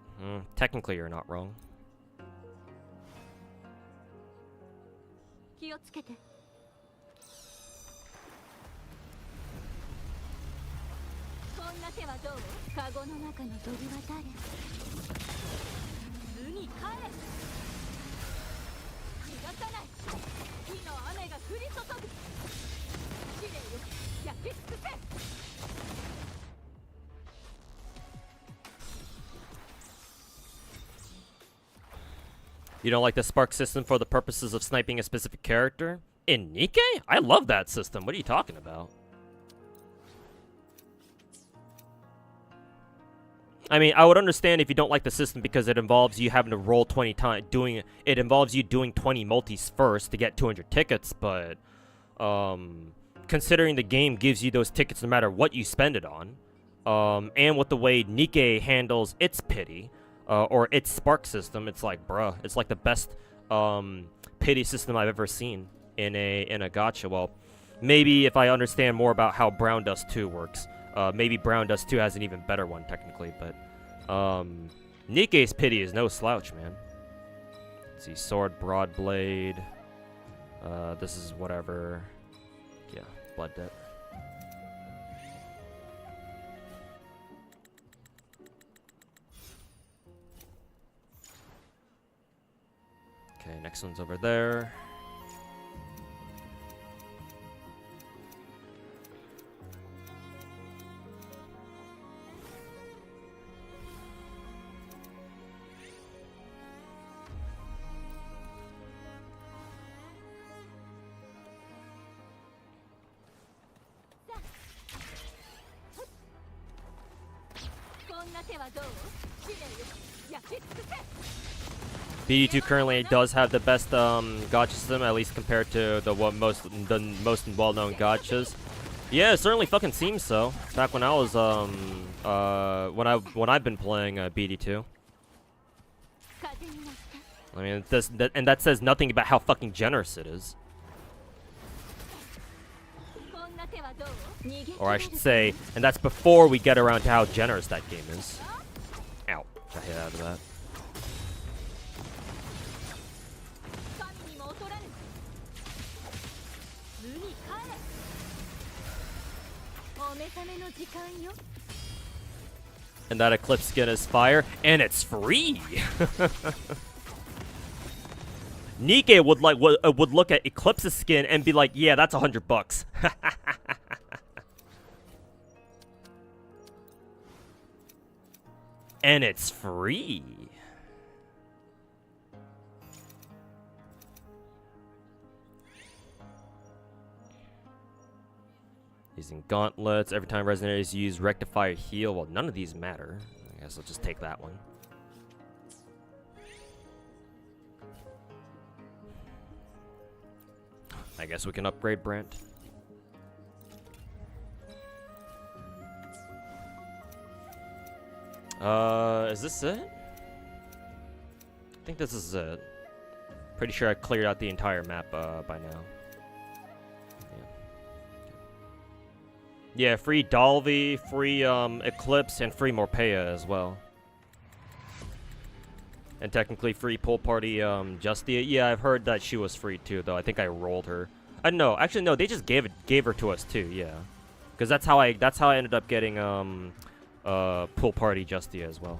technically you're not wrong. You don't like the spark system for the purposes of sniping a specific character? In Nikke? I love that system. What are you talking about? I mean, I would understand if you don't like the system because it involves you having to roll 20 times, it involves you doing 20 multis first to get 200 tickets, but considering the game gives you those tickets no matter what you spend it on, and with the way Nikke handles its pity, or its spark system, it's like, bruh, it's like the best pity system I've ever seen in a gacha. Well, maybe if I understand more about how Brown Dust 2 works, maybe Brown Dust 2 has an even better one technically, but Nikke's pity is no slouch, man. Let's see, sword, broad blade. This is whatever. Yeah, blood debt. Okay, next one's over there. な手はどう？試練よ、焼き尽くせ。 BD2 currently does have the best gacha system, at least compared to the most well-known gachas. Yeah, it certainly fucking seems so. Back when I was when I've been playing BD2. 風になった。 I mean, that says nothing about how fucking generous it is. こんな手はどう？逃げ Or I should say, and that's before we get around to how generous that game is. Ow. I hit out of that. 神にも劣らぬ。無に帰れ。お目覚めの時間よ。 And that Eclipse skin is fire, and it's free! Nikke would look at Eclipse's skin and be like, yeah, that's $100. And it's free. Using gauntlets. Every time Resident is used, rectify or heal. Well, none of these matter. I guess I'll just take that one. I guess we can upgrade Brant. Is this it? I think this is it. Pretty sure I cleared out the entire map by now. Yeah, free Dalvi, free Eclipse, and free Morpea as well. And technically free Pool Party Justia. Yeah, I've heard that she was free too, though. I think I rolled her. No, actually no, they just gave her to us too. Yeah, because that's how I ended up getting Pool Party Justia as well.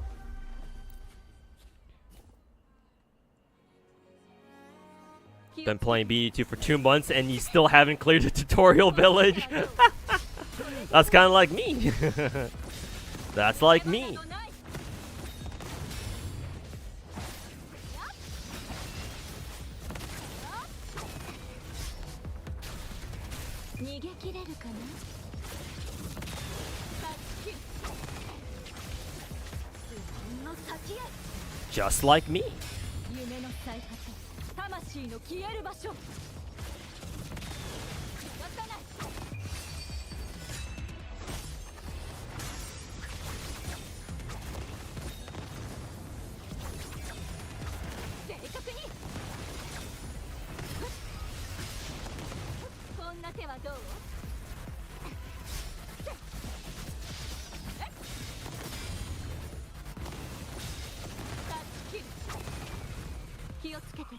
Been playing BD2 for 2 months and you still haven't cleared the tutorial village. That's kind of like me. That's like me. Just like me. 夢の最果て、魂の消える場所。逃がさない。正確に。こんな手はどう？ 気をつけて。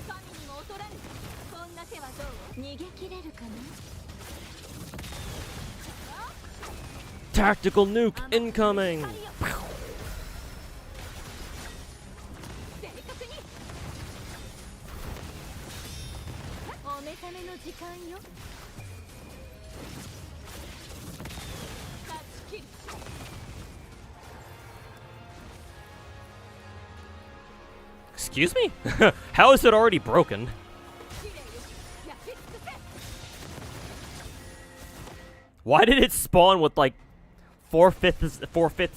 神にも劣らぬ。こんな手はどう？逃げ切れるかな。 Tactical nuke incoming. 正確に。お目覚めの時間よ。勝ち切る。 Excuse me? How is it already broken? Why did it spawn with like four-fifths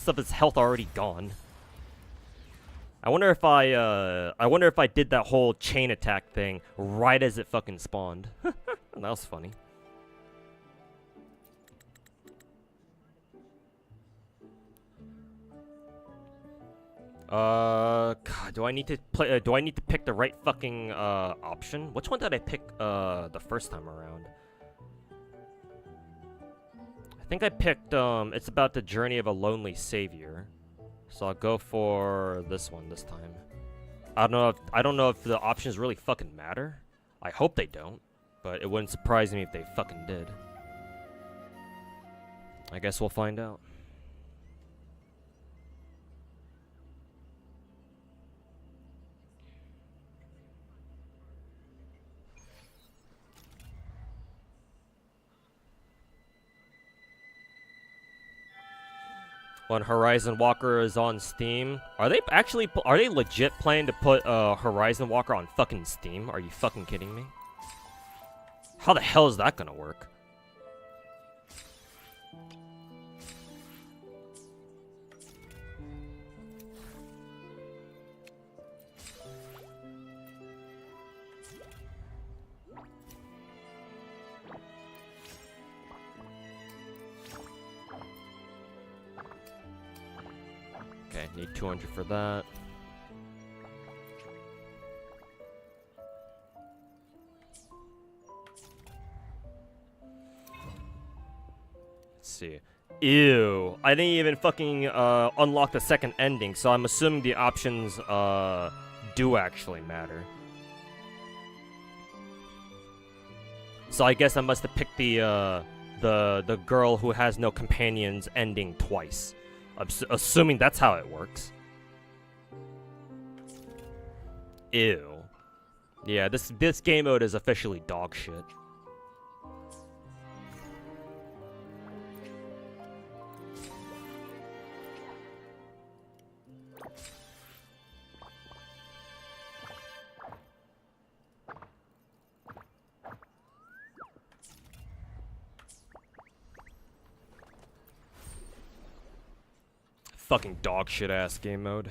of its health already gone? I wonder if I did that whole chain attack thing right as it fucking spawned. That was funny. God, do I need to play? Do I need to pick the right fucking option? Which one did I pick the first time around? I think I picked it's about the journey of a lonely savior, so I'll go for this one this time. I don't know if the options really fucking matter. I hope they don't, but it wouldn't surprise me if they fucking did. I guess we'll find out. When Horizon Walker is on Steam, are they legit planning to put Horizon Walker on fucking Steam? Are you fucking kidding me? How the hell is that gonna work? Need 200 for that. Let's see. Ew. I didn't even fucking unlock the second ending, so I'm assuming the options do actually matter. So I guess I must have picked the girl who has no companions ending twice. I'm assuming that's how it works. Ew. Yeah, this game mode is officially dog shit. Fucking dog shit ass game mode.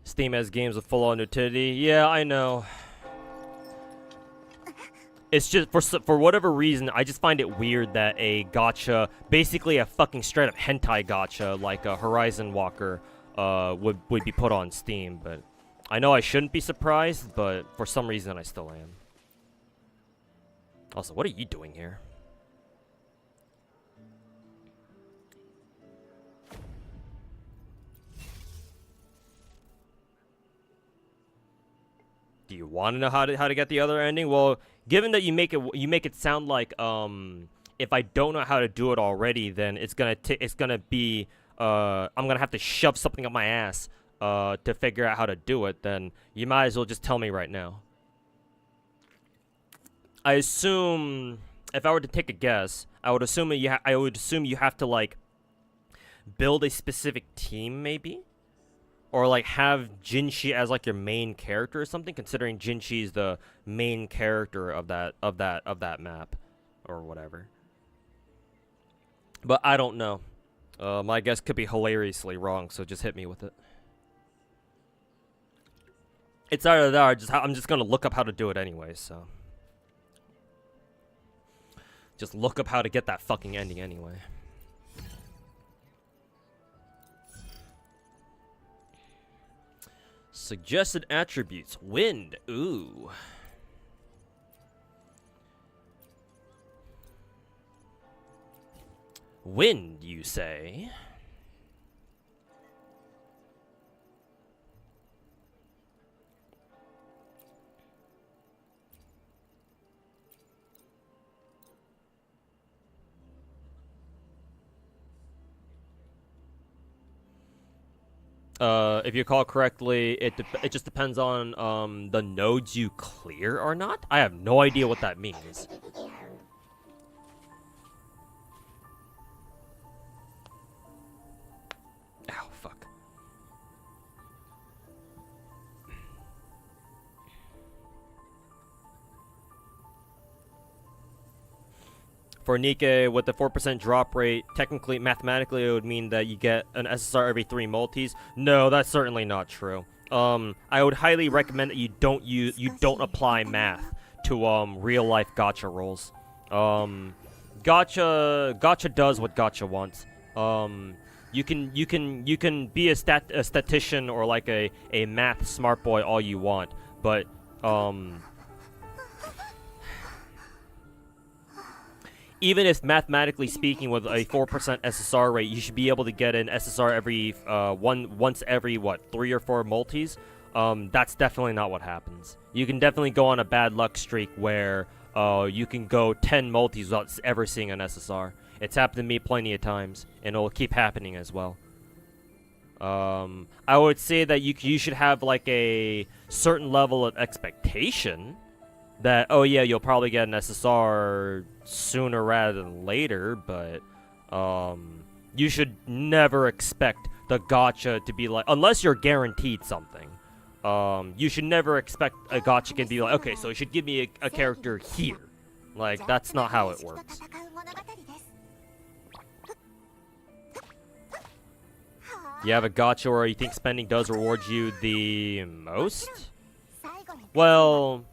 Steam has games with full on nudity. Yeah, I know. It's just for whatever reason, I just find it weird that a gacha, basically a fucking straight up hentai gacha like a Horizon Walker, would be put on Steam. But I know I shouldn't be surprised, but for some reason I still am. Also, what are you doing here? Do you want to know how to get the other ending? Well, given that you make it sound like if I don't know how to do it already, then it's gonna be I'm gonna have to shove something up my ass to figure out how to do it. Then you might as well just tell me right now. I assume, if I were to take a guess, I would assume you have to like build a specific team, maybe, or like have Jinshi as like your main character or something. Considering Jinshi is the main character of that map, or whatever. But I don't know. My guess could be hilariously wrong, so just hit me with it. It's either that, or I'm just gonna look up how to do it anyway. So. Just look up how to get that fucking ending anyway. Suggested attributes. Wind. Ooh. Wind, you say? If you recall correctly, it just depends on the nodes you clear or not. I have no idea what that means. Ow, fuck. For Nikkei, with the 4% drop rate, technically, mathematically, it would mean that you get an SSR every 3 multis. No, that's certainly not true. I would highly recommend that you don't apply math to real life gacha rolls. Gacha does what gacha wants. You can be a statistician or like a math smart boy all you want, but even if mathematically speaking, with a 4% SSR rate, you should be able to get an SSR every once every what, 3 or 4 multis. That's definitely not what happens. You can definitely go on a bad luck streak where you can go 10 multis without ever seeing an SSR. It's happened to me plenty of times, and it'll keep happening as well. I would say that you should have like a certain level of expectation that, oh yeah, you'll probably get an SSR sooner rather than later, but you should never expect the gacha to be like, unless you're guaranteed something, you should never expect a gacha can be like, okay, so you should give me a character here. Like, that's not how it works. You have a gacha where you think spending does reward you the most? Well,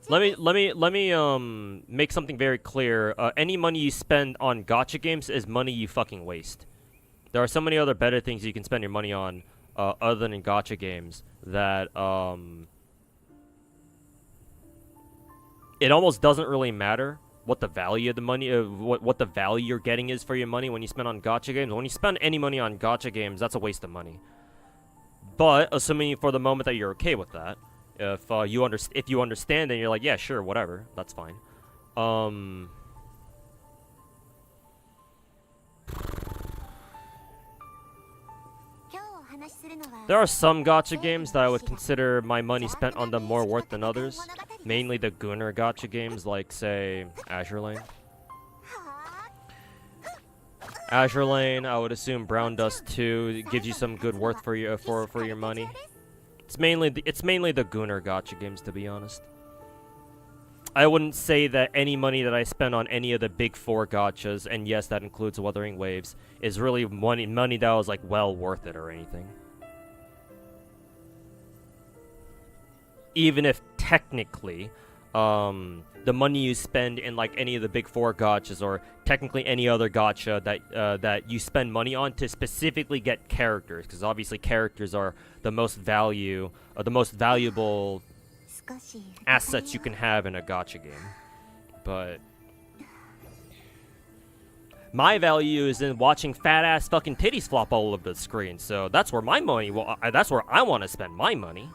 let me make something very clear. Any money you spend on gacha games is money you fucking waste. There are so many other better things you can spend your money on other than gacha games that it almost doesn't really matter what the value of the money, what the value you're getting is for your money when you spend on gacha games. When you spend any money on gacha games, that's a waste of money. But assuming for the moment that you're okay with that, if you understand, then you're like, yeah, sure, whatever, that's fine. There are some gacha games that I would consider my money spent on them more worth than others. Mainly the Gunner gacha games, like, say, Azure Lane. Azure Lane, I would assume Brown Dust 2 gives you some good worth for your money. It's mainly the Gunner gacha games, to be honest. I wouldn't say that any money that I spend on any of the big 4 gachas, and yes, that includes Wuthering Waves, is really money that was like well worth it or anything. Even if technically, the money you spend in like any of the big 4 gachas, or technically any other gacha that you spend money on to specifically get characters, because obviously characters are the most valuable assets you can have in a gacha game. But my value is in watching fat ass fucking titties flop all over the screen, so that's where my money. That's where I want to spend my money.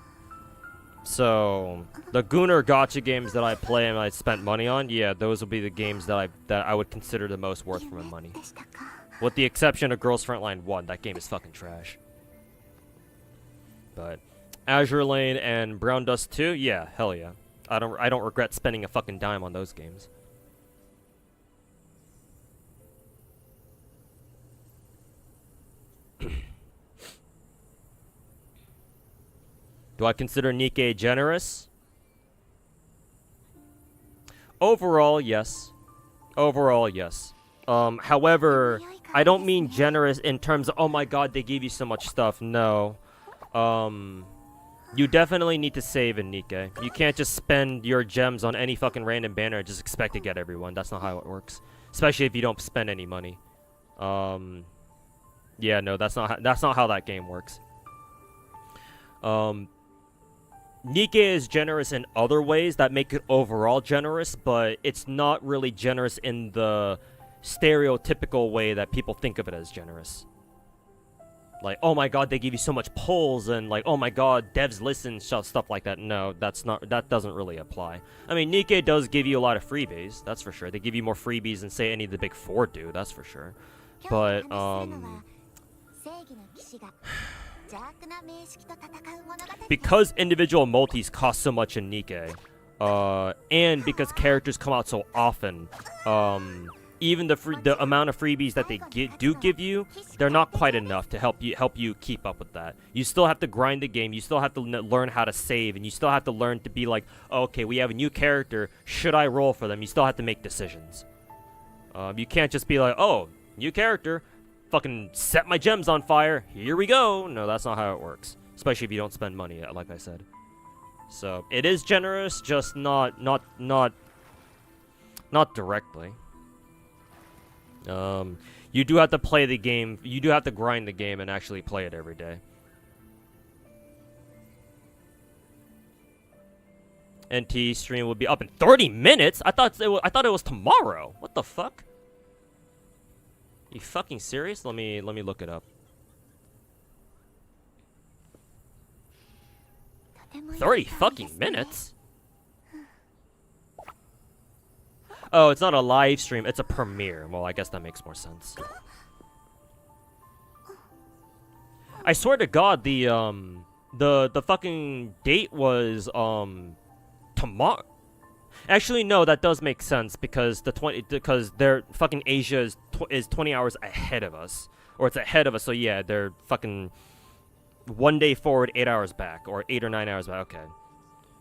So the Gunner gacha games that I play and I spent money on, yeah, those will be the games that I would consider the most worth for my money. With the exception of Girls Frontline 1, that game is fucking trash. But Azure Lane and Brown Dust 2, yeah, hell yeah. I don't regret spending a fucking dime on those games. Do I consider Nikkei generous? Overall, yes. Overall, yes. However, I don't mean generous in terms of, oh my god, they give you so much stuff. No. You definitely need to save in Nikkei. You can't just spend your gems on any fucking random banner and just expect to get everyone. That's not how it works. Especially if you don't spend any money. Yeah, no, that's not how that game works. Nikkei is generous in other ways that make it overall generous, but it's not really generous in the stereotypical way that people think of it as generous. Like, oh my god, they give you so much polls, and like, oh my god, devs listen, stuff like that. No, that doesn't really apply. I mean, Nikkei does give you a lot of freebies, that's for sure. They give you more freebies than, say, any of the big 4 do, that's for sure. But, because individual multis cost so much in Nikkei, and because characters come out so often, even the amount of freebies that they do give you, they're not quite enough to help you keep up with that. You still have to grind the game, you still have to learn how to save, and you still have to learn to be like, oh, okay, we have a new character, should I roll for them? You still have to make decisions. You can't just be like, oh, new character, fucking set my gems on fire, here we go. No, that's not how it works. Especially if you don't spend money, like I said. So, it is generous, just not directly. You do have to play the game, you do have to grind the game and actually play it every day. NT stream will be up in 30 minutes? I thought it was tomorrow. What the fuck? You fucking serious? Let me look it up. 30 fucking minutes? Oh, it's not a live stream, it's a premiere. Well, I guess that makes more sense. I swear to God, the fucking date was tomorrow. Actually, no, that does make sense because their fucking Asia is 20 hours ahead of us, or it's ahead of us. So yeah, they're fucking 1 day forward, 8 hours back, or 8 or 9 hours back. Okay,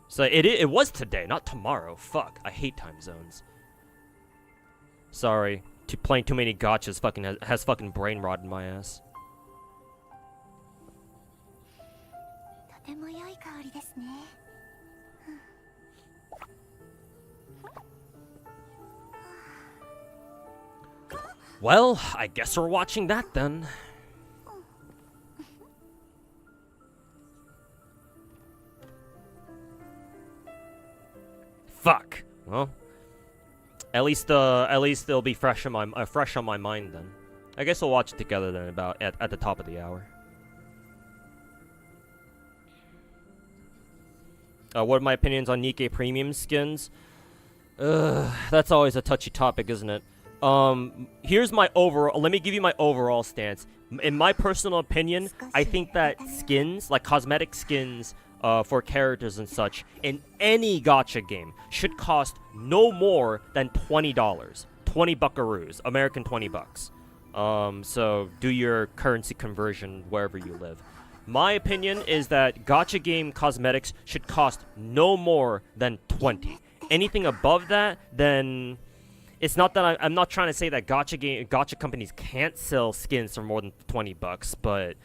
so it was today, not tomorrow. Fuck, I hate time zones. Sorry, playing too many gachas has fucking brain rot in my ass. Well, I guess we're watching that then. Fuck. Well, at least it'll be fresh on my mind then. I guess we'll watch it together then about at the top of the hour. What are my opinions on Nikkei premium skins? That's always a touchy topic, isn't it? Here's my overall. Let me give you my overall stance. In my personal opinion, I think that skins, like cosmetic skins, for characters and such, in any gacha game, should cost no more than $20. 20 buckaroos, American 20 bucks. So do your currency conversion wherever you live. My opinion is that gacha game cosmetics should cost no more than 20. Anything above that, then it's not that I'm not trying to say that gacha companies can't sell skins for more than 20 bucks, but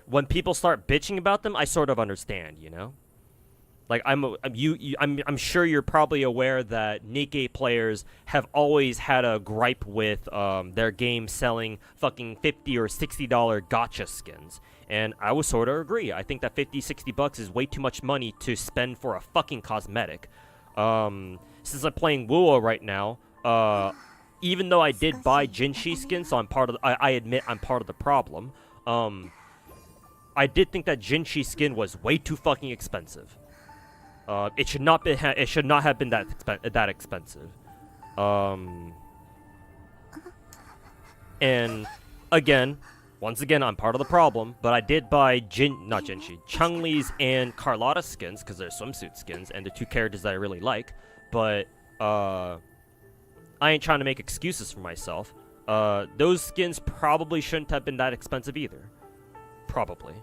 when people start bitching about them, I sort of understand, you know? Like I'm sure you're probably aware that Nikkei players have always had a gripe with their game selling fucking $50 or $60 gacha skins. And I would sort of agree. I think that 50, 60 bucks is way too much money to spend for a fucking cosmetic. Since I'm playing WoA right now, even though I did buy Jinshi skins, so I admit I'm part of the problem. I did think that Jinshi skin was way too fucking expensive. It should not have been that expensive. And again, once again, I'm part of the problem. But I did buy Chun-Li's and Carlotta skins because they're swimsuit skins and they're two characters that I really like. But I ain't trying to make excuses for myself. Those skins probably shouldn't have been that expensive either. Probably.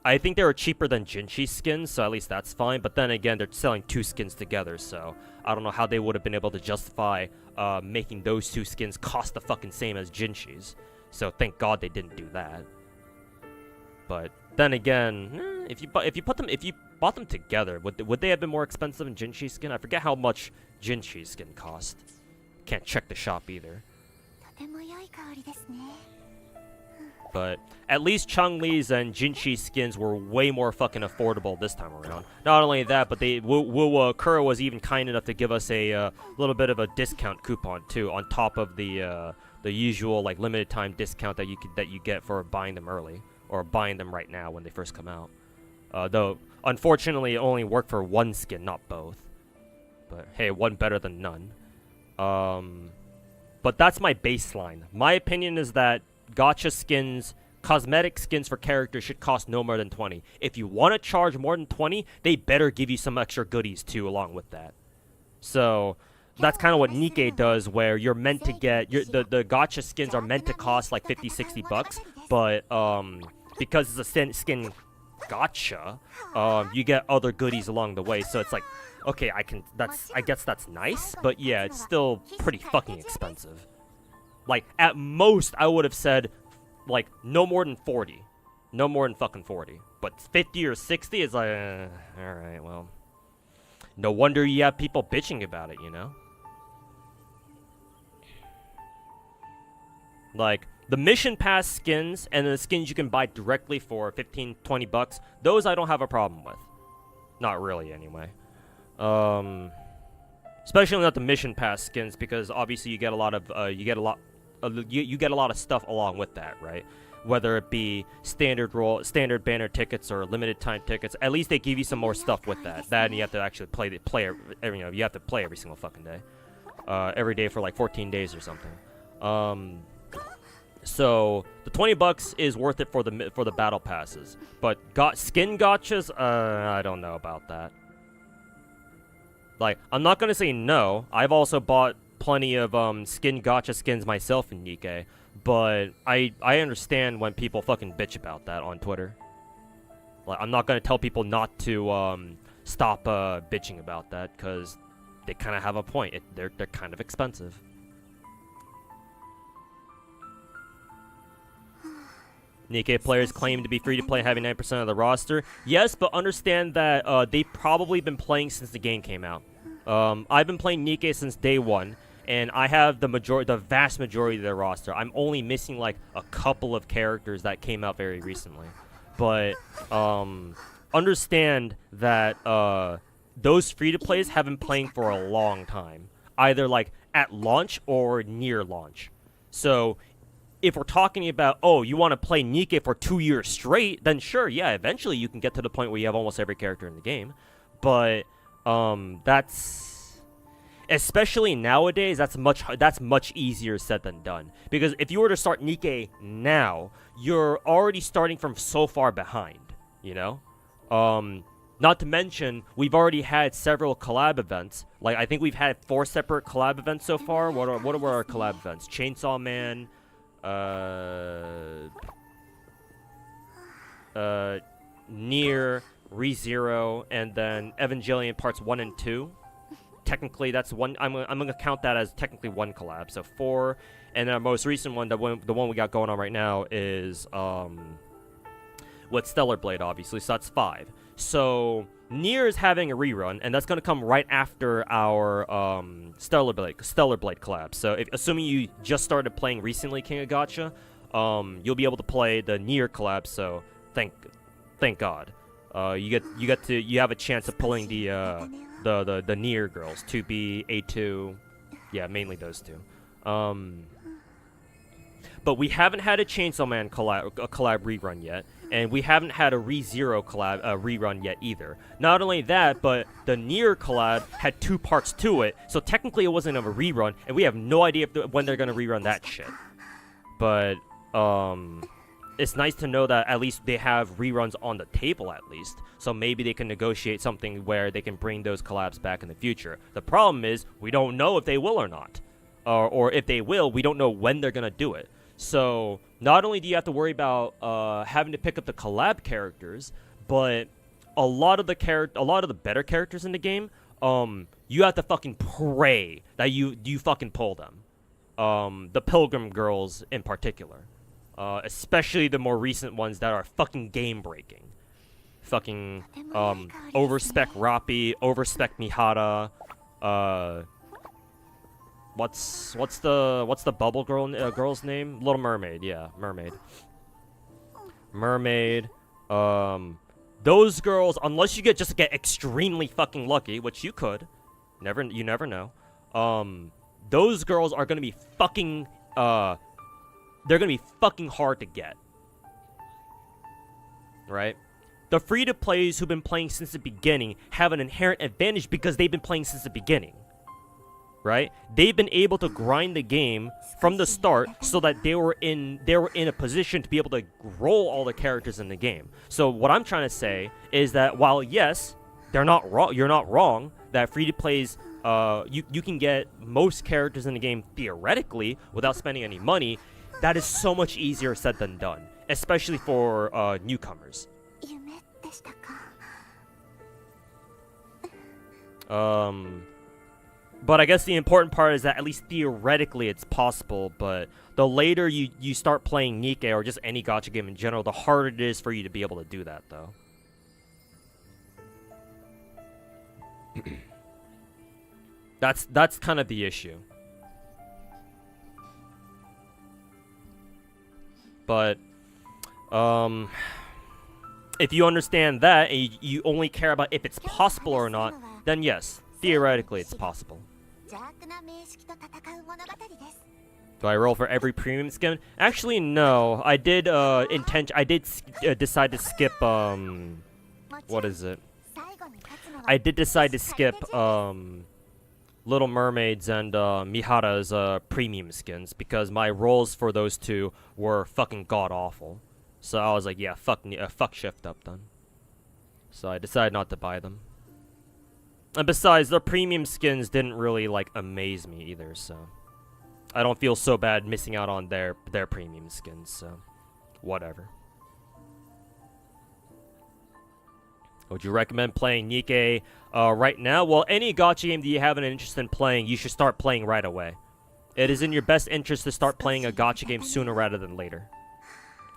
I think they were cheaper than Jinshi skins, so at least that's fine. But then again, they're selling two skins together, so I don't know how they would have been able to justify making those two skins cost the fucking same as Jinshi's. So thank God they didn't do that. But then again, if you bought them together, would they have been more expensive than Jinshi's skin? I forget how much Jinshi's skin cost. Can't check the shop either. But at least Chun-Li's and Jinshi's skins were way more fucking affordable this time around. Not only that, but Kuro was even kind enough to give us a little bit of a discount coupon too, on top of the usual like limited time discount that you get for buying them early or buying them right now when they first come out. Though unfortunately, it only worked for one skin, not both. But hey, one better than none. But that's my baseline. My opinion is that gacha skins, cosmetic skins for characters should cost no more than 20. If you want to charge more than 20, they better give you some extra goodies too along with that. So that's kind of what Nikkei does, where you're meant to get the gacha skins are meant to cost like 50, 60 bucks, but because it's a skin gacha, you get other goodies along the way. So it's like, okay, I guess that's nice, but yeah, it's still pretty fucking expensive. Like, at most, I would have said, like, no more than 40. No more than fucking 40. But 50 or 60 is like, alright, well. No wonder you have people bitching about it, you know? Like, the mission pass skins and the skins you can buy directly for 15, 20 bucks, those I don't have a problem with. Not really, anyway. Especially not the mission pass skins, because obviously you get a lot of you get a lot of stuff along with that, right? Whether it be standard banner tickets or limited time tickets, at least they give you some more stuff with that. And you have to actually play you have to play every single fucking day, every day for like 14 days or something. So the 20 bucks is worth it for the battle passes, but skin gachas, I don't know about that. Like, I'm not gonna say no. I've also bought plenty of skin gacha skins myself in Nikkei, but I understand when people fucking bitch about that on Twitter. Like, I'm not gonna tell people not to stop bitching about that, because they kind of have a point. They're kind of expensive. Nikkei players claim to be free to play, having 9% of the roster. Yes, but understand that they've probably been playing since the game came out. I've been playing Nikkei since day one, and I have the vast majority of their roster. I'm only missing like a couple of characters that came out very recently, but understand that those free-to-plays have been playing for a long time, either like at launch or near launch. So if we're talking about, oh, you want to play Nikke for 2 years straight, then sure, yeah, eventually you can get to the point where you have almost every character in the game. But that's, especially nowadays, that's much easier said than done. Because if you were to start Nikke now, you're already starting from so far behind, you know? Not to mention, we've already had several collab events. Like, I think we've had 4 separate collab events so far. What are our collab events? Chainsaw Man, Nier, ReZero, and then Evangelion Parts 1 and 2. Technically, that's one. I'm gonna count that as technically one collab. So 4, and our most recent one, the one we got going on right now is with Stellar Blade, obviously. So that's 5. So Nier is having a rerun, and that's gonna come right after our Stellar Blade collab. So assuming you just started playing recently King of Gacha, you'll be able to play the Nier collab. So thank God. You have a chance of pulling the Nier girls, 2B, A2, yeah, mainly those two. But we haven't had a Chainsaw Man collab rerun yet, and we haven't had a ReZero collab rerun yet either. Not only that, but the Nier collab had 2 parts to it, so technically it wasn't a rerun, and we have no idea when they're gonna rerun that shit. But it's nice to know that at least they have reruns on the table at least, so maybe they can negotiate something where they can bring those collabs back in the future. The problem is we don't know if they will or not, or if they will, we don't know when they're gonna do it. So not only do you have to worry about having to pick up the collab characters, but a lot of the better characters in the game, you have to fucking pray that you fucking pull them. The Pilgrim girls in particular. Especially the more recent ones that are fucking game breaking. Fucking overspec Rappi, overspec Mihara, what's the bubble girl's name? Little Mermaid, yeah, Mermaid. Those girls, unless you get extremely fucking lucky, which you could, you never know. Those girls are gonna be fucking they're gonna be fucking hard to get, right? The free-to-plays who've been playing since the beginning have an inherent advantage because they've been playing since the beginning, right? They've been able to grind the game from the start so that they were in a position to be able to roll all the characters in the game. So what I'm trying to say is that while yes, you're not wrong that free-to-plays you can get most characters in the game theoretically without spending any money. That is so much easier said than done, especially for newcomers. But I guess the important part is that at least theoretically it's possible, but the later you start playing Nikke or just any gacha game in general, the harder it is for you to be able to do that, though. That's kind of the issue. But if you understand that and you only care about if it's possible or not, then yes, theoretically it's possible. Do I roll for every premium skin? Actually, no. I did decide to skip what is it? I did decide to skip Little Mermaids and Mihara's premium skins because my rolls for those two were fucking god awful. So I was like, yeah, fuck Shift Up then. So I decided not to buy them. And besides, the premium skins didn't really like amaze me either, so I don't feel so bad missing out on their premium skins, so whatever. Would you recommend playing Nikke right now? Well, any gacha game that you have an interest in playing, you should start playing right away. It is in your best interest to start playing a gacha game sooner rather than later.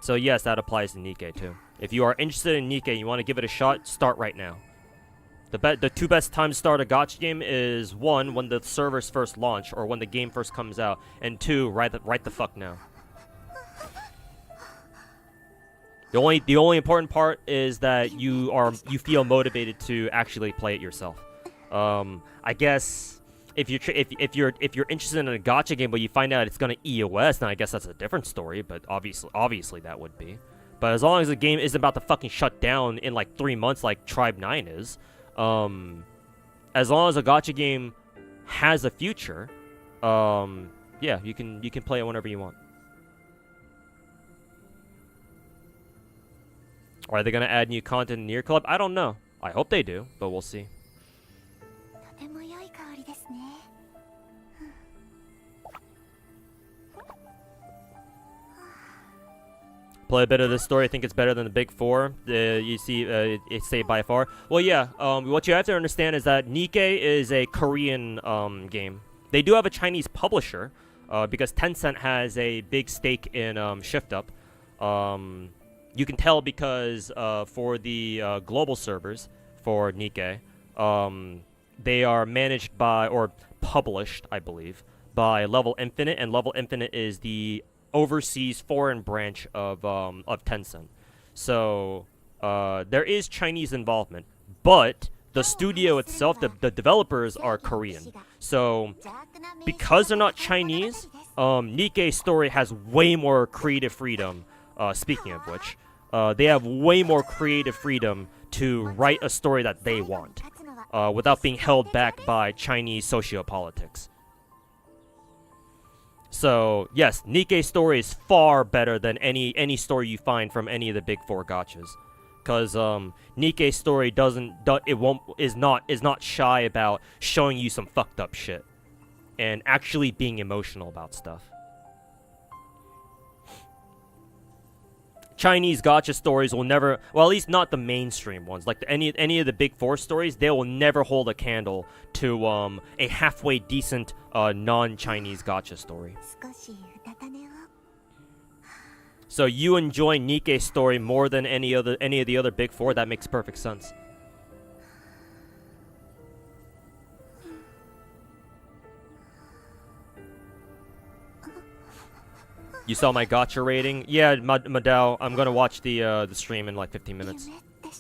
So yes, that applies to Nikke too. If you are interested in Nikke and you want to give it a shot, start right now. The two best times to start a gacha game is 1, when the servers first launch or when the game first comes out, and 2, right the fuck now. The only important part is that you feel motivated to actually play it yourself. I guess if you're interested in a gacha game but you find out it's gonna EOS, then I guess that's a different story. But obviously that would be. But as long as the game isn't about to fucking shut down in like 3 months like Tribe 9 is, as long as a gacha game has a future, yeah, you can play it whenever you want. Are they gonna add new content in Near Club? I don't know. I hope they do, but we'll see. とても良い香りですね。 Play a bit of this story. I think it's better than the Big Four. You see, it's say by far. Well, yeah. What you have to understand is that Nikkei is a Korean game. They do have a Chinese publisher, because Tencent has a big stake in Shift Up. You can tell because for the global servers for Nikkei, they are managed by or published, I believe, by Level Infinite, and Level Infinite is the overseas foreign branch of Tencent. So there is Chinese involvement, but the studio itself, the developers are Korean. So because they're not Chinese, Nikkei's story has way more creative freedom. Speaking of which, they have way more creative freedom to write a story that they want, without being held back by Chinese sociopolitics. So yes, Nikkei's story is far better than any story you find from any of the Big Four gachas, because Nikkei's story is not shy about showing you some fucked up shit, and actually being emotional about stuff. Chinese gacha stories will never, well, at least not the mainstream ones, like any of the Big Four stories, they will never hold a candle to a halfway decent non-Chinese gacha story. 少しうたた寝を。 So you enjoy Nikkei's story more than any of the other Big Four? That makes perfect sense. You saw my gacha rating? Yeah, Madao, I'm gonna watch the stream in like 15 minutes.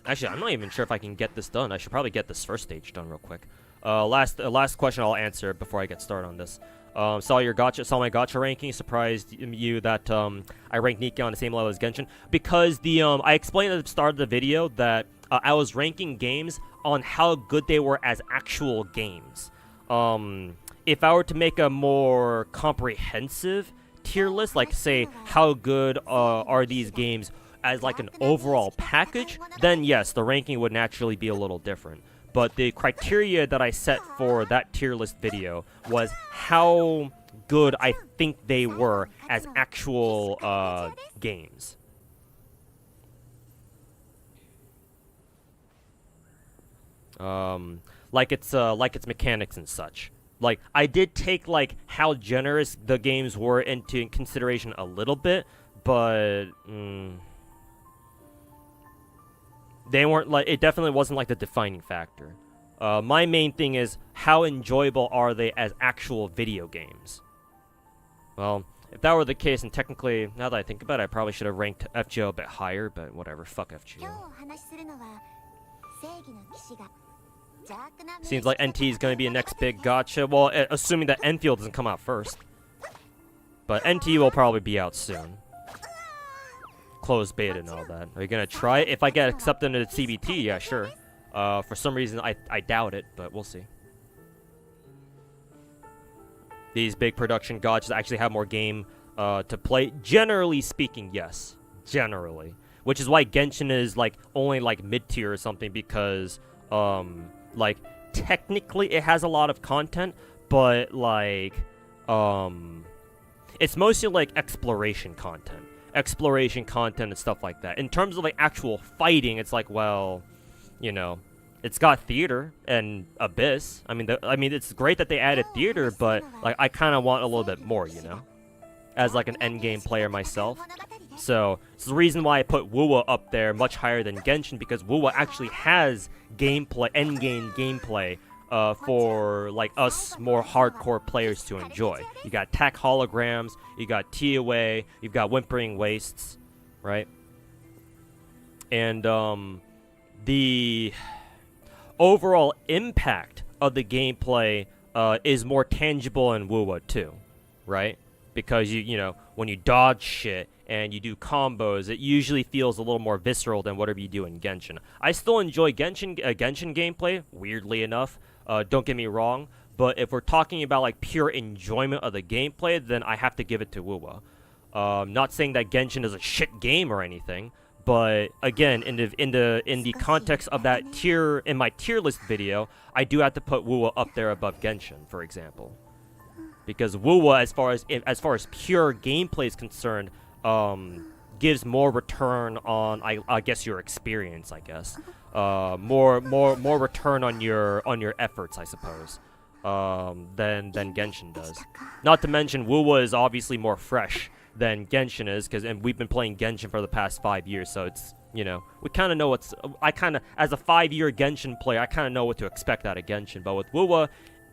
Actually, I'm not even sure if I can get this done. I should probably get this first stage done real quick. Last question I'll answer before I get started on this. Saw my gacha ranking. Surprised you that I ranked Nikkei on the same level as Genshin, because I explained at the start of the video that I was ranking games on how good they were as actual games. If I were to make a more comprehensive tier list, like say how good are these games as like an overall package, then yes, the ranking would naturally be a little different. But the criteria that I set for that tier list video was how good I think they were as actual games. Like its mechanics and such. Like, I did take, like, how generous the games were into consideration a little bit, but, they weren't, like, it definitely wasn't, like, the defining factor. My main thing is, how enjoyable are they as actual video games? Well, if that were the case, and technically, now that I think about it, I probably should have ranked FGO a bit higher, but whatever, fuck 今日 FGO. お話しするのは正義の騎士が邪悪な Seems like NT is going to be a next big gacha. Well, assuming that Enfield doesn't come out first. But NT will probably be out soon. Closed beta and all that. Are you going to try it? If I get accepted into CBT, yeah, sure. For some reason, I doubt it, but we'll see. These big production gachas actually have more game to play. Generally speaking, yes. Generally. Which is why Genshin is, like, only, like, mid-tier or something, because, like, technically it has a lot of content, but, like, it's mostly, like, exploration content and stuff like that. In terms of, like, actual fighting, it's like, well, you know, it's got theater and Abyss. I mean, it's great that they added theater, but, like, I kind of want a little bit more, you know? As, like, an endgame player myself. 物語で So it's the reason why I put WoWa up there much higher than Genshin, because WoWa actually has gameplay, endgame gameplay, for like us more hardcore players to enjoy. You got attack holograms, you got TOA, you've got Whimpering Wastes, right? And the overall impact of the gameplay is more tangible in WoWa too, right? Because you know, when you dodge shit and you do combos, it usually feels a little more visceral than whatever you do in Genshin. I still enjoy Genshin gameplay, weirdly enough. Don't get me wrong, but if we're talking about like pure enjoyment of the gameplay, then I have to give it to WoWa. Not saying that Genshin is a shit game or anything, but again, in the context of that tier, in my tier list video, I do have to put WoWa up there above Genshin, for example, because WoWa, as far as pure gameplay is concerned, gives more return on I guess your experience, I guess, more return on your efforts, I suppose, than Genshin does. Not to mention, WoWa is obviously more fresh than Genshin is, and we've been playing Genshin for the past 5 years, so it's, you know, we kind of know as a 5-year Genshin player, I kind of know what to expect out of Genshin, but with WoWa,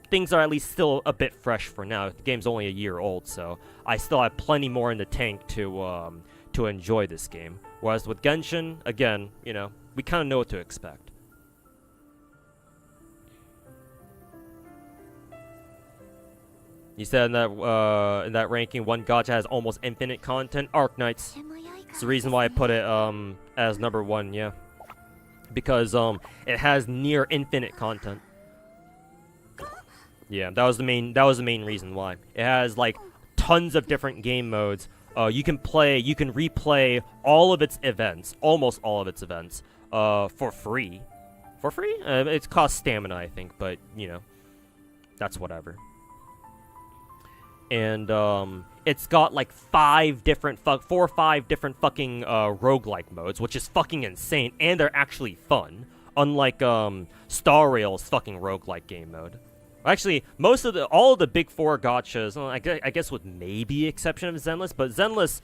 things are at least still a bit fresh for now. The game's only a year old, so I still have plenty more in the tank to enjoy this game. Whereas with Genshin, again, you know, we kind of know what to expect. You said in that ranking, one gacha has almost infinite content. Arknights. It's the reason why I put it as number 1, yeah. Because it has near infinite content. Yeah, that was the main reason why. It has like tons of different game modes. You can replay all of its events, almost all of its events, for free. For free? It costs stamina, I think, but you know, that's whatever. And it's got like 4 or 5 different fucking roguelike modes, which is fucking insane, and they're actually fun. Unlike Star Rail's fucking roguelike game mode. Actually, all of the big 4 gachas, I guess with maybe exception of Zenless, but Zenless,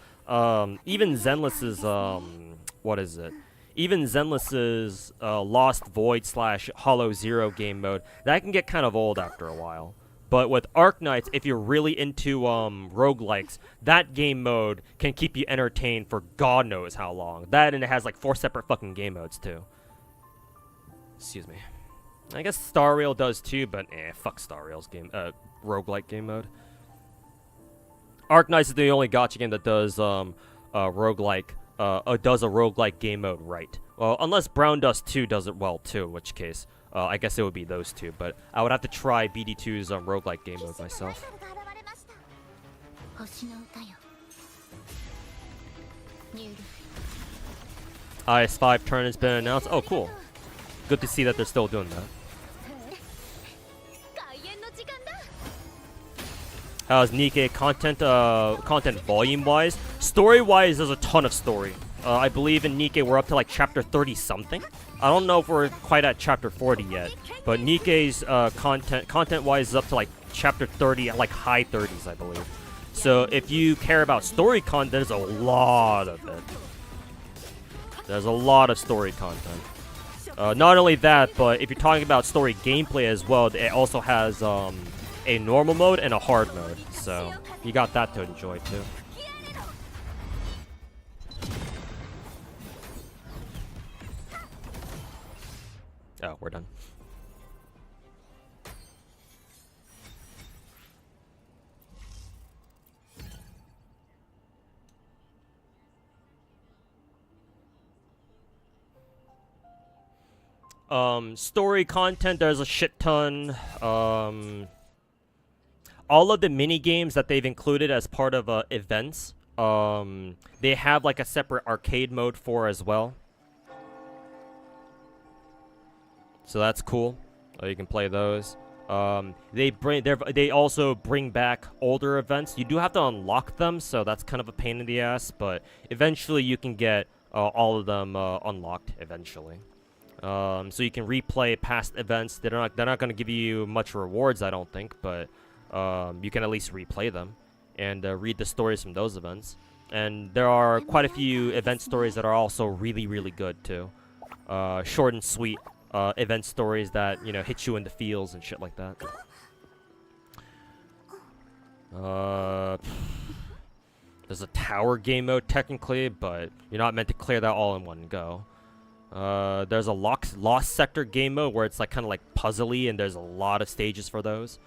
even Zenless's, what is it? Even Zenless's Lost Void / Hollow Zero game mode, that can get kind of old after a while. But with Arknights, if you're really into roguelikes, that game mode can keep you entertained for God knows how long. That, and it has like 4 separate fucking game modes too. Excuse me. I guess Star Rail does too, but fuck Star Rail's roguelike game mode. Arknights is the only gacha game that does does a roguelike game mode right. Well, unless Brown Dust 2 does it well too, in which case I guess it would be those two. But I would have to try BD2's roguelike game mode myself. IS5 turn has been announced. Oh, cool. Good to see that they're still doing that. How's Nikkei content volume-wise? Story-wise, there's a ton of story. I believe in Nikkei we're up to like chapter 30-something. I don't know if we're quite at chapter 40 yet, but Nikkei's content-wise is up to like chapter 30, like high 30s, I believe. So if you care about story content, there's a lot of it. There's a lot of story content. Not only that, but if you're talking about story gameplay as well, it also has a normal mode and a hard mode. So you got that to enjoy too. Oh, we're done. Story content, there's a shit ton. All of the mini games that they've included as part of events, they have like a separate arcade mode for as well. So that's cool. You can play those. They also bring back older events. You do have to unlock them, so that's kind of a pain in the ass. But eventually, you can get all of them unlocked eventually. So you can replay past events. They're not going to give you much rewards, I don't think, but you can at least replay them and read the stories from those events. And there are quite a few event stories that are also really, really good too. Short and sweet event stories that, you know, hit you in the feels and shit like that. There's a tower game mode technically, but you're not meant to clear that all in one go. There's a lost sector game mode where it's like kind of like puzzly, and there's a lot of stages for those.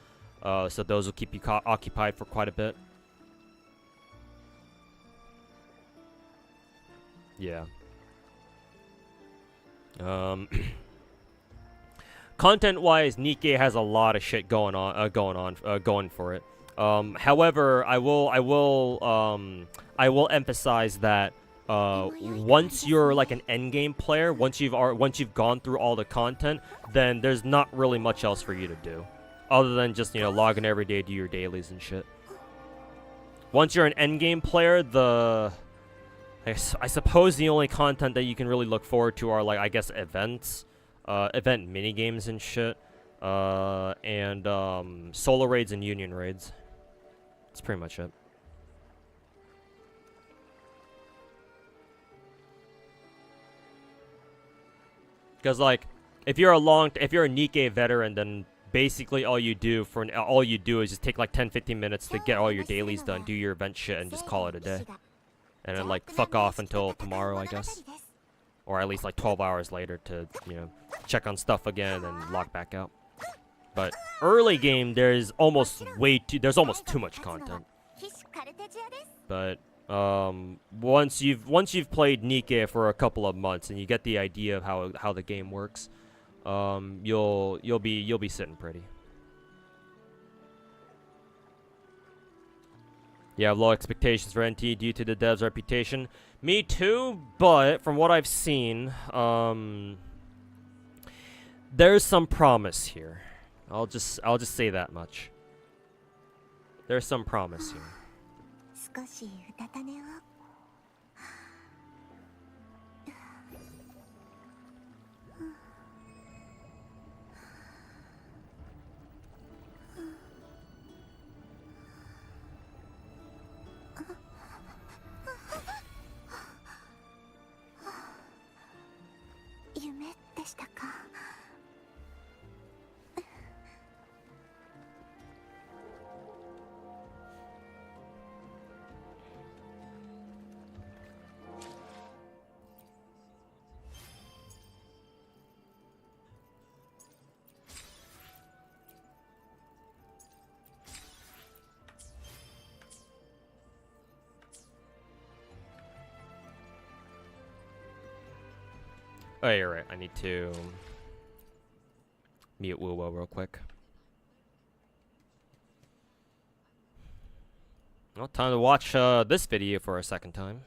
So those will keep you occupied for quite a bit. Yeah. Content-wise, Nikke has a lot of shit going for it. However, I will emphasize that once you're like an endgame player, once you've gone through all the content, then there's not really much else for you to do, other than just, you know, log in every day, do your dailies and shit. Once you're an endgame player, I suppose the only content that you can really look forward to are, like, I guess, events, event minigames and shit, and solo raids and union raids. That's pretty much it. Because, like, if you're a Nikke veteran, then basically all you do is just take like 10-15 minutes to get all your dailies done, do your event shit, and just call it a day. And then, like, fuck off until tomorrow, I guess. Or at least, like, 12 hours later to, you know, check on stuff again and log back out. But early game, there's almost too much content. But once you've played Nikke for a couple of months and you get the idea of how the game works, you'll be sitting pretty. You have low expectations for NT due to the dev's reputation. Me too, but from what I've seen, there's some promise here. I'll just say that much. There's some promise here. 少しうたた寝を 夢でしたか Oh, you're right. I need to mute Wuwo real quick. Well, time to watch this video for a second time.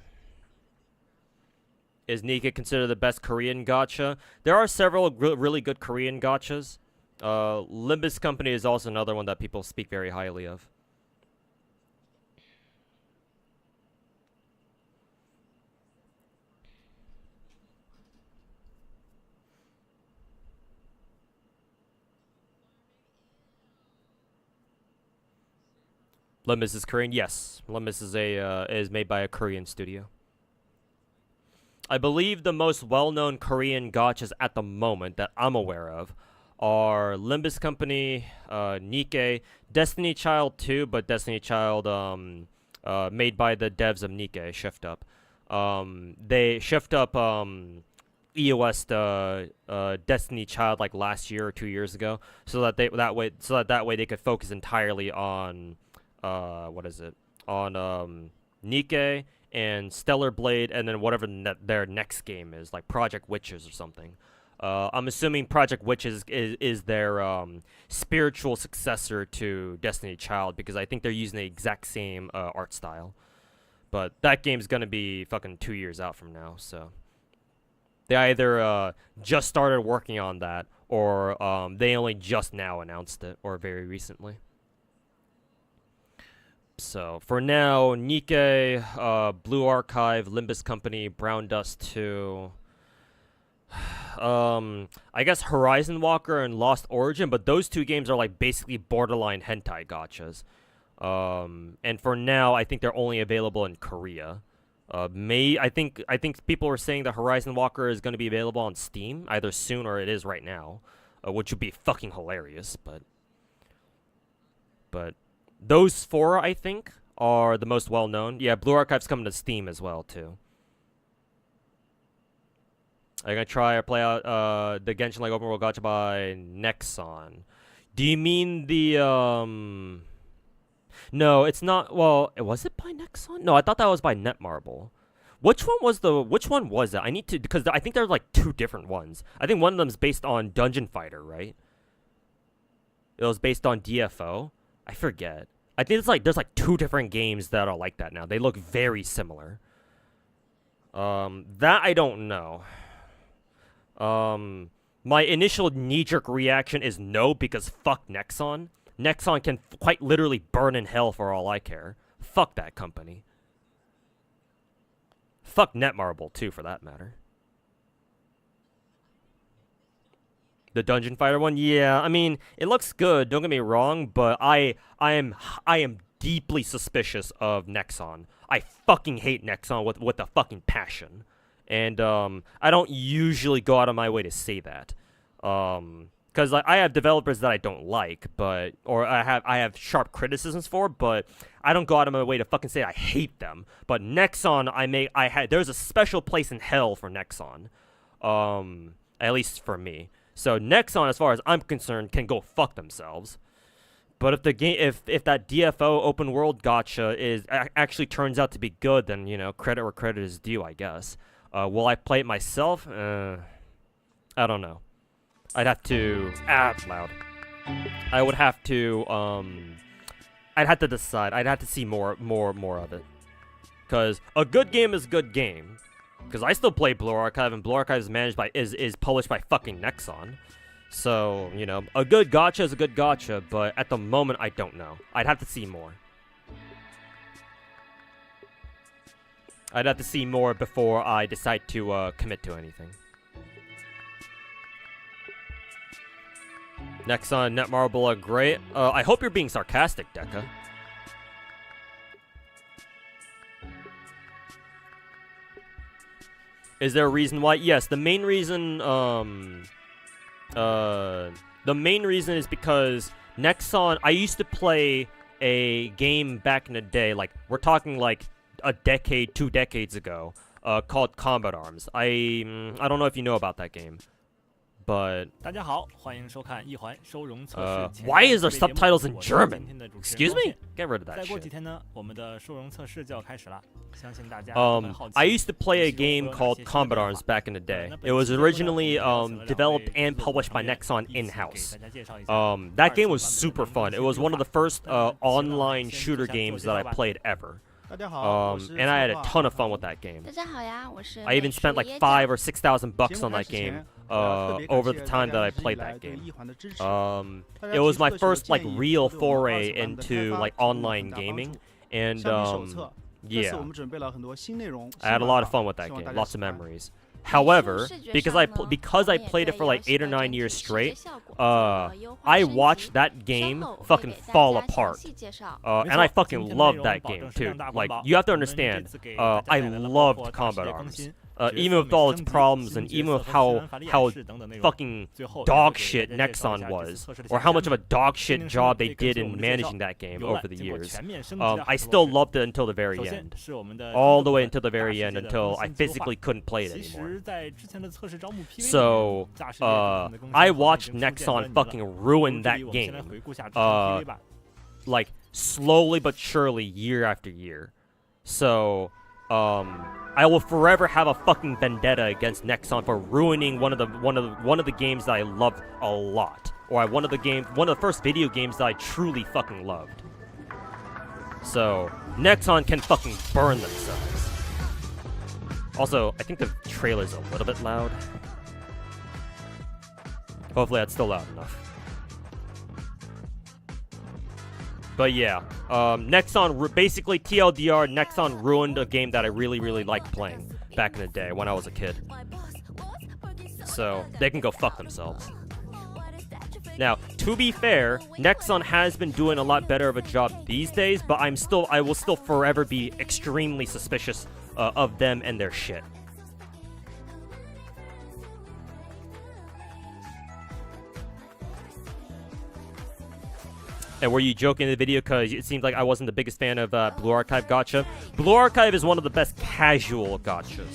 Is Nikke considered the best Korean gacha? There are several really good Korean gachas. Limbus Company is also another one that people speak very highly of. Limbus is Korean? Yes. Limbus is made by a Korean studio. I believe the most well-known Korean gachas at the moment that I'm aware of are Limbus Company, Nikke, Destiny Child 2, but Destiny Child made by the devs of Nikke, Shift Up. They Shift Up EOS Destiny Child like last year or 2 years ago, so that that way they could focus entirely on on Nikke and Stellar Blade, and then whatever their next game is, like Project Witches or something. I'm assuming Project Witches is their spiritual successor to Destiny Child, because I think they're using the exact same art style. But that game's gonna be fucking 2 years out from now, so they either just started working on that, or they only just now announced it, or very recently. So, for now, Nikke, Blue Archive, Limbus Company, Brown Dust 2, I guess Horizon Walker and Lost Origin, but those two games are like basically borderline hentai gachas. And for now, I think they're only available in Korea. I think people were saying that Horizon Walker is going to be available on Steam either soon or it is right now, which would be fucking hilarious. But those four, I think, are the most well known. Yeah, Blue Archive's coming to Steam as well too. I'm gonna try or play out the Genshin like open world gacha by Nexon. Do you mean the No, it's not. Well, was it by Nexon? No, I thought that was by Netmarble. Which one was it? I need to, because I think there's like two different ones. I think one of them is based on Dungeon Fighter, right? It was based on DFO. I forget. I think it's like there's like two different games that are like that now. They look very similar. That I don't know. My initial knee-jerk reaction is no, because fuck Nexon. Nexon can quite literally burn in hell for all I care. Fuck that company. Fuck Netmarble too, for that matter. The Dungeon Fighter one, yeah. I mean, it looks good. Don't get me wrong, but I am deeply suspicious of Nexon. I fucking hate Nexon with a fucking passion. And I don't usually go out of my way to say that, because like, I have developers that I don't like, or I have sharp criticisms for, but I don't go out of my way to fucking say I hate them. But Nexon, there's a special place in hell for Nexon, at least for me. So Nexon, as far as I'm concerned, can go fuck themselves. But if that DFO open world gacha actually turns out to be good, then credit where credit is due, I guess. Will I play it myself? I don't know. I'd have to... loud. I would have to, I'd have to decide. I'd have to see more of it. Because a good game is a good game. Because I still play Blue Archive, and Blue Archive is published by fucking Nexon. So, a good gacha is a good gacha, but at the moment, I don't know. I'd have to see more. I'd have to see more before I decide to commit to anything. Nexon, Netmarble are great. I hope you're being sarcastic, Deca. Is there a reason why? Yes, the main reason is because Nexon, I used to play a game back in the day, like, we're talking like a decade, 2 decades ago, called Combat Arms. I don't know if you know about that game, but 大家好，欢迎收看一环收容测试。 why is there subtitles in 我是 German? 今天的主持人 Excuse 高 me? 健 Get rid of 再 that 过几 shit. 天呢，我们的收容测试就要开始了，相信大家都很好奇。 I used to play a 其中 game 会有哪 called 些新的 Combat 变化 Arms back in the day. 那 It 本 was 期节目呢 originally 我们邀请了两位 developed 制 and 作 published by 成员 Nexon 一起给 in-house. 大家介绍一下 That game 二 was 次版 super 本的 fun. 更 It 新 was one of the first 那么请让我们 online 先 shooter 做下自我 games 介 that 绍 I 吧 played ever. 大家好，我是 And I had 策 a 划 ton of fun with that game. 大家好呀，我是 I even 美术 spent like 椰 5,000 酱 or 6,000 bucks 节 on 目开 that 始 game 前，我要特别感 over 谢 the 大 time 家 that I 一直以 played 来 that 对 game. 一环的支持。 It was my first like real 对我们 foray 二次版本的开 into 发 like 提供了 online 很大帮 gaming, 助 and 相比手册，这次 yeah, 我们准备了很多新内容。 I had a lot of fun with that 希望 game, 大家 lots 喜 of 欢 memories. However, 视觉 because 上 I 呢 because I 我们也 played it 对 for like 游戏 8 or 的 9 整 years 体视觉 straight, 效果做了优化 I 升级 watched that 稍 game 后会 fucking 给大 fall 家详 apart. 细介绍。 And 没 I 错 fucking 今天的 loved 内容 that 保 game 证是 too. 量大管 Like 饱 you have to 我们这 understand, 次给大家 I 带来了包 loved 括大世 Combat 界更 Arms. 新 Even 角色 with all 美 its 术升级 problems 新 and 角 even 色 with 和新 how 玩法的 how 演示等等内容 fucking 最后 dog 也 shit 会给大家介绍一 Nexon 下这 was, 次测试的 or 详 how 情 much of a dog 今 shit 天 job 可 they 以跟 did 随我 in 们的介绍 managing that game 游 over 览 the 经过 years. 全面升级的 I 很 still 多 loved it until the very 首先 end, 是我们的 all 第 the 一 way 个 until the 部分 very 大世 end 界的 until 更 I 新计划 physically couldn't play it 其 anymore. 实在之前的测试招募 PV 里面 So, 大世界部分的更新 I 好像已 watched 经出现 Nexon 端倪了 fucking 不如 ruin 这 that 里我们先来 game, 回顾下之前的 PV 吧 like slowly but surely, year after year. So, I will forever have a fucking vendetta against Nexon for ruining one of the games that I loved a lot, or one of the first video games that I truly fucking loved. So, Nexon can fucking burn themselves. Also, I think the trailer's a little bit loud. Hopefully that's still loud enough. But yeah, Nexon, basically TLDR, Nexon ruined a game that I really, really liked playing back in the day when I was a kid. So, they can go fuck themselves. Now, to be fair, Nexon has been doing a lot better of a job these days, but I will still forever be extremely suspicious of them and their shit. And were you joking in the video because it seemed like I wasn't the biggest fan of Blue Archive gacha? Blue Archive is one of the best casual gachas.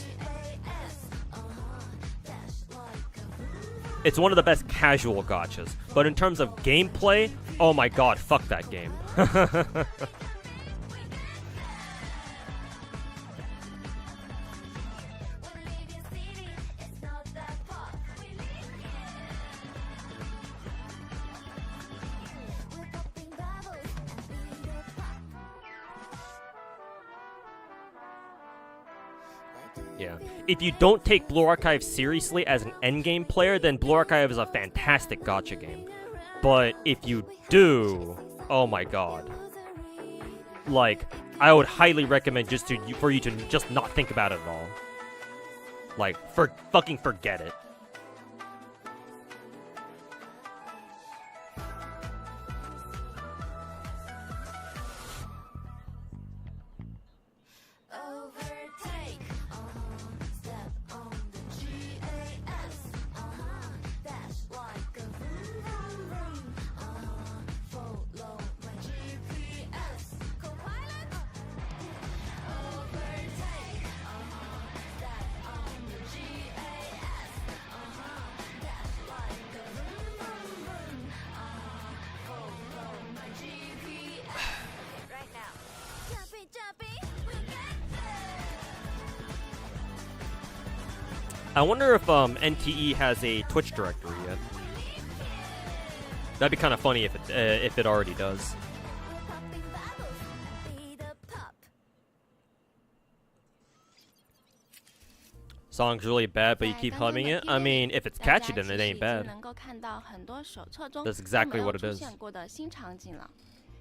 It's one of the best casual gachas. But in terms of gameplay, oh my god, fuck that game. Yeah. If you don't take Blue Archive seriously as an endgame player, then Blue Archive is a fantastic gacha game. But if you do, oh my god. Like, I would highly recommend for you to just not think about it at all. Like, fucking forget it. Overtake, step on the GAS, dash like a vroom vroom vroom, follow my GPS, co-pilot. Overtake, step on the GAS, dash like a vroom vroom vroom, follow my GPS. Right now, jumpy jumpy, we get there. I wonder if NTE has a Twitch directory yet. That'd be kind of funny if it already does. Popping bubbles, be the pop. Song's really bad, but you keep humming it. I mean, if it's catchy, then it ain't bad. That's exactly what it is.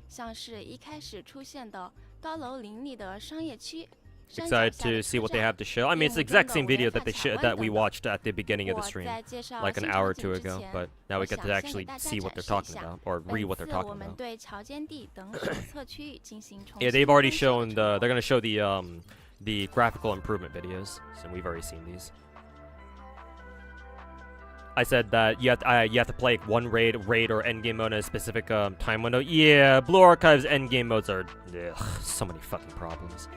像是一开始出现的高楼林立的商业区。 Excited to see what they have to show. I mean, it's the exact same video that we watched at the beginning of the stream, like an hour or two ago. But now we get to actually see what they're talking about, or read what they're talking about. Yeah, they've already shown they're gonna show the graphical improvement videos, so we've already seen these. I said that you have to play one raid or endgame mode in a specific time window. Yeah, Blue Archive's endgame modes are so many fucking problems.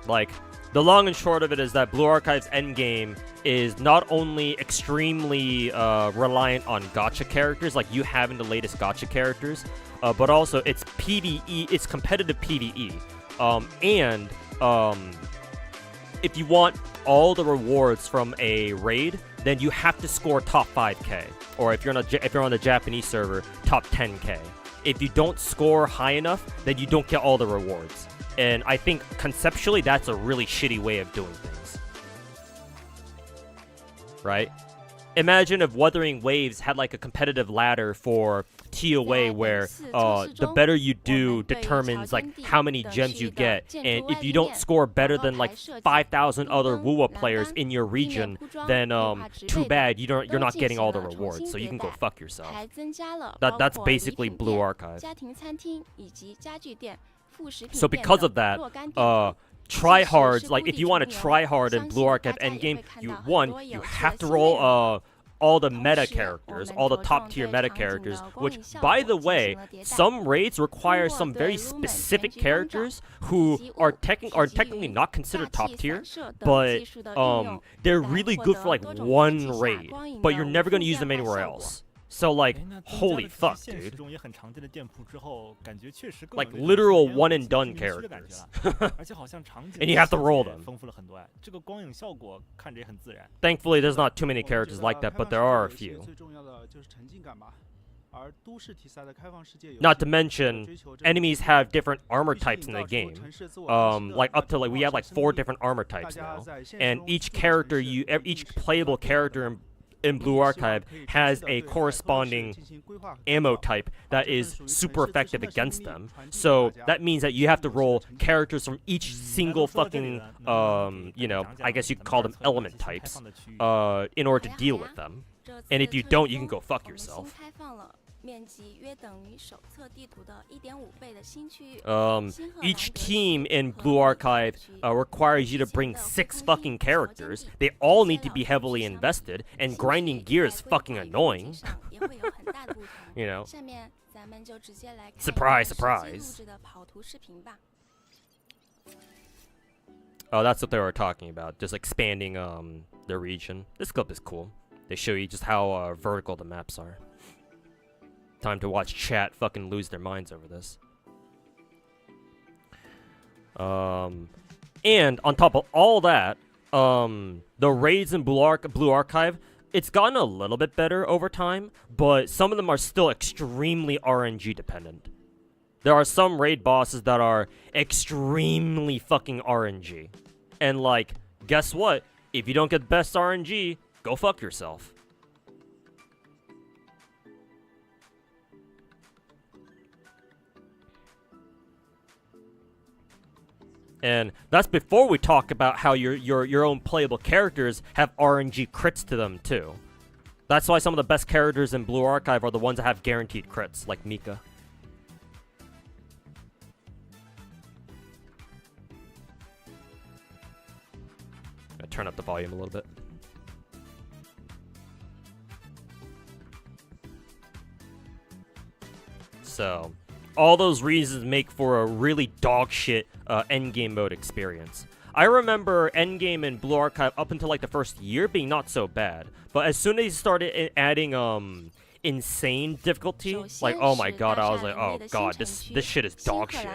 Like, the long and short of it is that Blue Archive's endgame is not only extremely reliant on gacha characters, like you having the latest gacha characters, but also it's PvE, it's competitive PvE. If you want all the rewards from a raid, then you have to score top 5k, or if you're on the Japanese server, top 10k. If you don't score high enough, then you don't get all the rewards. And I think conceptually that's a really shitty way of doing things. Right? Imagine if Wuthering Waves had like a competitive ladder for TOA where the better you do determines like how many gems you get, and if you don't score better than like 5,000 other WUWA players in your region, then too bad, you're not getting all the rewards, so you can go fuck yourself. That's basically Blue Archive. So because of that, tryhards, like if you want to try hard in Blue Archive endgame, you have to roll all the meta characters, all the top tier meta characters, which, by the way, some raids require some very specific characters who are technically not considered top tier, but they're really good for like one raid, but you're never going to use them anywhere else. So like, holy fuck, dude. Like literal one and done characters. And you have to roll them. Thankfully, there's not too many characters like that, but there are a few. Not to mention, enemies have different armor types in the game. We have like 4 different armor types now. And each playable character in Blue Archive has a corresponding ammo type that is super effective against them. So that means that you have to roll characters from each single fucking, you know, I guess you could call them element types, in order to deal with them. And if you don't, you can go fuck yourself. 面积约等于手册地图的1.5倍的新区域。 Each team in Blue Archive requires you to bring 6 fucking characters. They all need to be heavily invested, and grinding gear is fucking annoying. You know. 下面咱们就直接来看 Surprise, 实际 surprise. 录制的跑图视频吧。 Oh, that's what they were talking about. Just expanding the region. This clip is cool. They show you just how vertical the maps are. Time to watch chat fucking lose their minds over this. And on top of all that, the raids in Blue Archive, it's gotten a little bit better over time, but some of them are still extremely RNG dependent. There are some raid bosses that are extremely fucking RNG. And like, guess what? If you don't get the best RNG, go fuck yourself. And that's before we talk about how your own playable characters have RNG crits to them too. That's why some of the best characters in Blue Archive are the ones that have guaranteed crits, like Mika. Gonna turn up the volume a little bit. So, all those reasons make for a really dog shit endgame mode experience. I remember endgame in Blue Archive up until like the first year being not so bad, but as soon as they started adding insane difficulty, like oh my god, I was like, oh god, this shit is dog shit.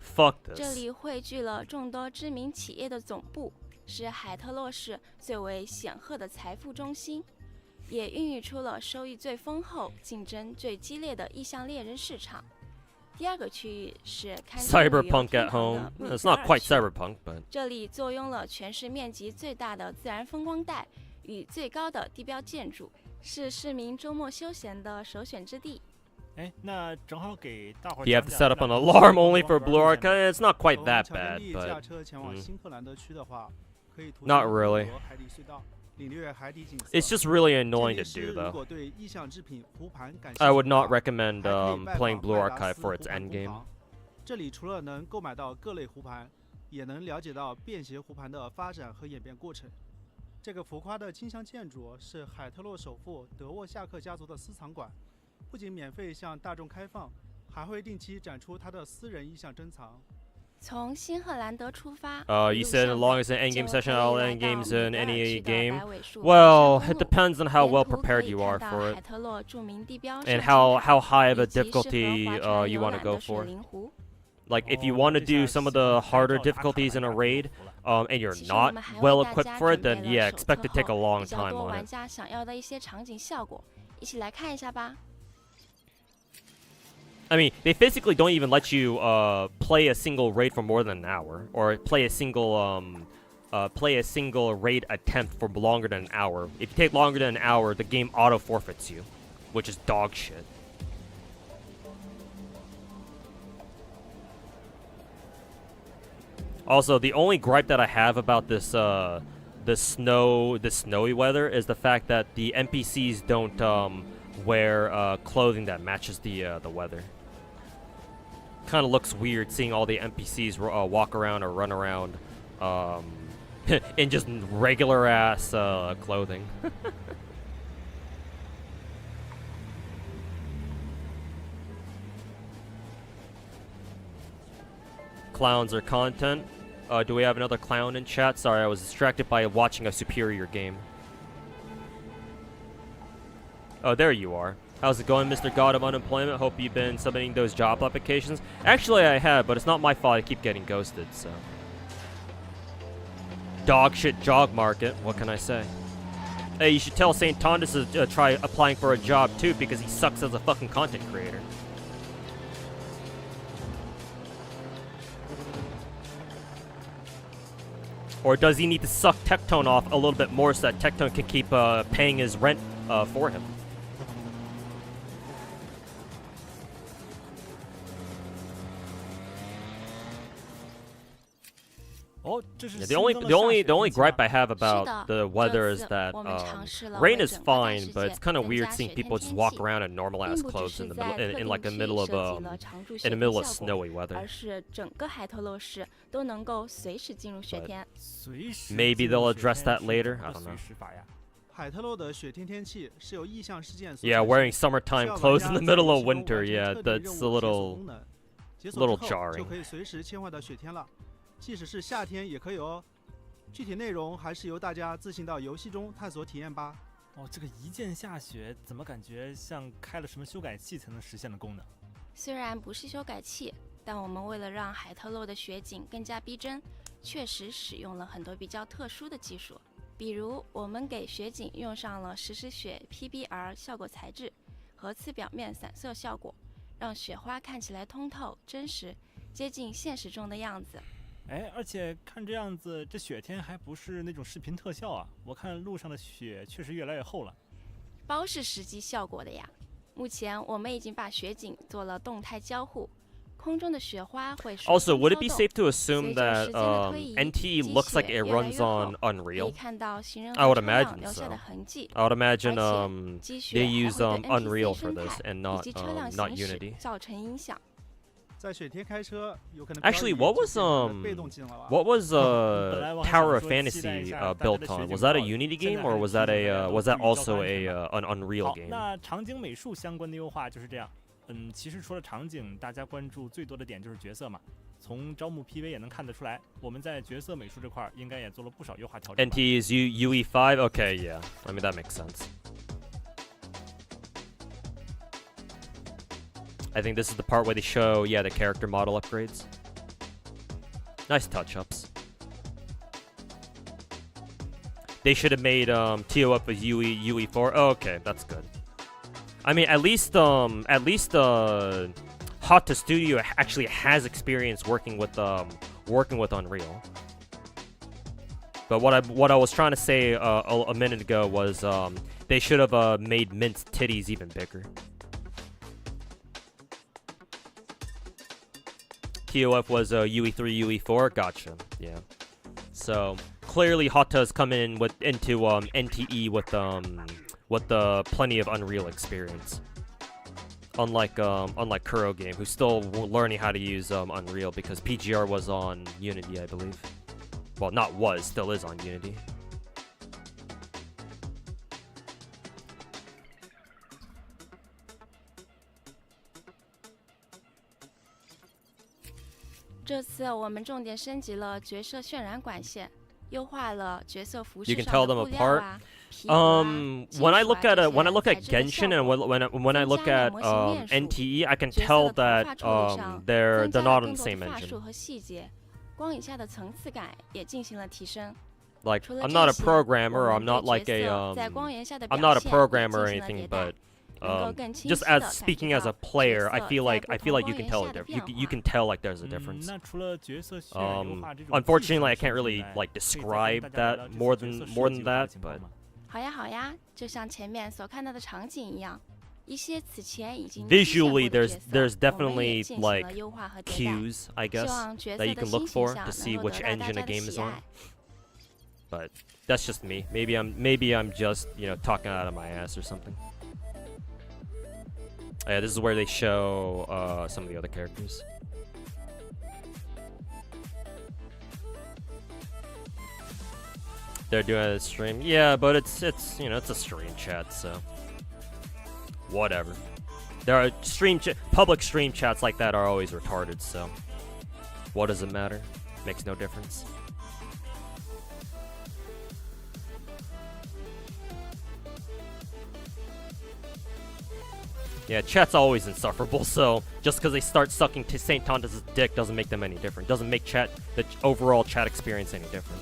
Fuck 这 this. 里汇聚了众多知名企业的总部，是海特洛市最为显赫的财富中心，也孕育出了收益最丰厚、竞争最激烈的意向猎人市场。第二个区域是堪称旅游 Cyberpunk 天 at 堂 home. 的 It's not quite 区。 cyberpunk, but 这里坐拥了全市面积最大的自然风光带与最高的地标建筑，是市民周末休闲的首选之地。哎，那正好给大伙儿 you have 讲 to 讲 set up an 这两个 alarm 光 only 光 for 玩 Blue 路线 Archive. It's not quite 从 that 巧克 bad, 力驾 but 车前往新克兰德区的话，可以途 Not 经 really. 罗海底隧道，领略海底景色。 it's just really 这 annoying 里 to 是 do 如 though. 果对意象制品湖盘感兴趣 I would 的 not 话 recommend 还可以拜 playing 访 Blue 麦达 Archive 斯 for 湖 its 盘 endgame. 工坊。这里除了能购买到各类湖盘，也能了解到便携湖盘的发展和演变过程。这个浮夸的金镶建筑是海特洛首富德沃夏克家族的私藏馆，不仅免费向大众开放，还会定期展出他的私人意象珍藏。从新赫兰德出发， You said as long as an endgame 就 session, 可以 all 来 endgames 到 in 米德尔 any 区的 game. 白尾树 Well, 山 it 公路 depends on how 沿 well 途可 prepared 以 you 看 are 到 for 海 it, 特洛著名地标 and 圣 how 城 high of a 以及适合 difficulty 划船 you 游 want to 览 go 的水 for. 灵湖。 Like if you 哦 want to 那这 do 下 some of 喜欢 the 拍 harder 照打卡 difficulties in a 的大 raid, 客服了。 and you're 其实我 not 们还 well 为大 equipped 家 for it, 准 then 备 yeah, 了手 expect to 册 take a 后 long 比较 time 多 on 玩 it. 家想要的一些场景效果，一起来看一下吧。 I mean, they physically don't even let you play a single raid for more than an hour, or play a single raid attempt for longer than an hour. If you take longer than an hour, the game auto forfeits you, which is dog shit. Also, the only gripe that I have about this the snowy weather is the fact that the NPCs don't wear clothing that matches the weather. Kind of looks weird seeing all the NPCs walk around or run around in just regular ass clothing. Clowns are content. Do we have another clown in chat? Sorry, I was distracted by watching a superior game. Oh, there you are. How's it going, Mr. God of Unemployment? Hope you've been submitting those job applications. Actually, I have, but it's not my fault I keep getting ghosted, so. Dog shit job market, what can I say? Hey, you should tell St. Tondas to try applying for a job too, because he sucks as a fucking content creator. Or does he need to suck Tectone off a little bit more so that Tectone can keep paying his rent for him? Oh，这是 Yeah, 新 the only 增的 the 下 only 雪 the only 天气啊 gripe I have about 是的， the weather 这 is 次 that 我们尝试了 rain 为 is 整个大 fine, 世 but 界 it's kind of 增 weird 加 seeing 雪 people 天 just 天 walk 气 around in normal 并 ass 不只 clothes 是 in the 在 middle 特 in 定 like the 区 middle 设 of 计了常驻 in 雪 the 天 middle of 效果， snowy weather. 而是整个海特洛市都能够随时进入雪 But 天。随时 Maybe 进入 they'll 雪 address 天 that 是 later. 怎么 I 个 don't 随 know. 时法呀？海特洛的雪天天气是由意向事件所 Yeah, 产 wearing 生， summertime 需要玩 clothes 家 in the 在 middle 游 of 戏中 winter. 完成 Yeah, 特定 that's 任 a 务解锁 little 功能，解锁 little 之后 jarring. 就可以随时切换到雪天了，即使是夏天也可以哦。具体内容还是由大家自行到游戏中探索体验吧。哦，这个一键下雪怎么感觉像开了什么修改器才能实现的功能？虽然不是修改器，但我们为了让海特洛的雪景更加逼真，确实使用了很多比较特殊的技术。比如，我们给雪景用上了实时雪 PBR 效果材质和次表面散色效果，让雪花看起来通透、真实，接近现实中的样子。哎，而且看这样子，这雪天还不是那种视频特效啊！我看路上的雪确实越来越厚了。包是实际效果的呀。目前我们已经把雪景做了动态交互，空中的雪花会随 Also, 风 would it 飘 be 动。 safe to assume 随着 that 时间的推移， NTE 积 looks like 雪 it 越来 runs 越厚 on 可以 Unreal? 看到行人 I would 和车辆 imagine 留下的 so. 痕迹。 I would imagine 而且积雪 they 还 use 会对 Unreal NPC for 生 this 态 and 以 not 及车辆 not 行驶 Unity. 造成影响。在雪天开车有可能 Actually, 漂移 what 就 was 变成了被动技能了吧 what was 本来我还 Tower 想 of 说期待一 Fantasy 下大家的 built 雪 on? 景 Was that a 报 Unity 现 game 在 or 还 was 是 that 提醒 a 大家 was 都 that 注意交 also 通安全 a 吧 an Unreal 好， game? 那场景美术相关的优化就是这样。其实除了场景，大家关注最多的点就是角色嘛。从招募 PV 也能看得出来，我们在角色美术这块应该也做了不少优化调整吧。 NTE is UE5? Okay, yeah. I mean, that makes sense. I think this is the part where they show, yeah, the character model upgrades. Nice touch-ups. They should have made TO up with UE4. Oh, okay, that's good. I mean, at least Hot Studio actually has experience working with Unreal. But what I was trying to say a minute ago was they should have made Mint's titties even bigger. TOF was UE3, UE4. Gotcha. Yeah. So clearly, Hotta's come in into NTE with plenty of Unreal experience. Unlike Kuro Game, who's still learning how to use Unreal because PGR was on Unity, I believe. Well, not was, still is on Unity.这次我们重点升级了角色渲染管线，优化了角色服 You 饰 can 上 tell 的 them 布料 apart. 啊、皮革啊、金 When I 属 look 啊 at 这 when I 些 look at 材质的 Genshin 效 and 果 when I look 增加 at 了模型面数 NTE, I can 角色 tell 的 that 头发处理上 they're 增加 not 了 on 更 the 多的 same 发 engine. 束和细节，光影下的层次感也进行了提升。 Like 除了 I'm 这 not a 些， programmer, 我 I'm 们 not 对 like 角 a 色在光源下的 I'm 表 not a 现也 programmer or 进行了 anything, 迭代 but 能够更清 just 晰 as 地感 speaking 知 as a 到 player, 角 I 色 feel 在 like 不 I 同 feel like 光 you can 源 tell 下 a 的 difference. 变 You 化。 can tell like there's a difference. 那除了角色渲染优化这种 Unfortunately, I 技术 can't 上 really 来 like 可以再跟 describe 大家聊聊 that 这次 more 角 than 色 more 设计 than 有什么 that, 情况 but 吗？好呀好呀，就像前面所看到的场景一样，一些此前已经出现 visually 过的 there's 角色 there's 我们也 definitely 进行了 like 优化和迭代， cues, I 希 guess, 望角 that 色 you 的 can look 新形 for 象 to see 能够 which 得到大 engine 家 a 的 game is 喜 on. 爱。 But that's just me. Maybe I'm just, you know, talking out of my ass or something. Yeah, this is where they show some of the other characters. They're doing a stream. Yeah, but it's you know, it's a stream chat, so whatever. There are public stream chats like that are always retarded, so what does it matter? Makes no difference. Yeah, chat's always insufferable, so just because they start sucking to St. Thomas's dick doesn't make them any different. Doesn't make the overall chat experience any different.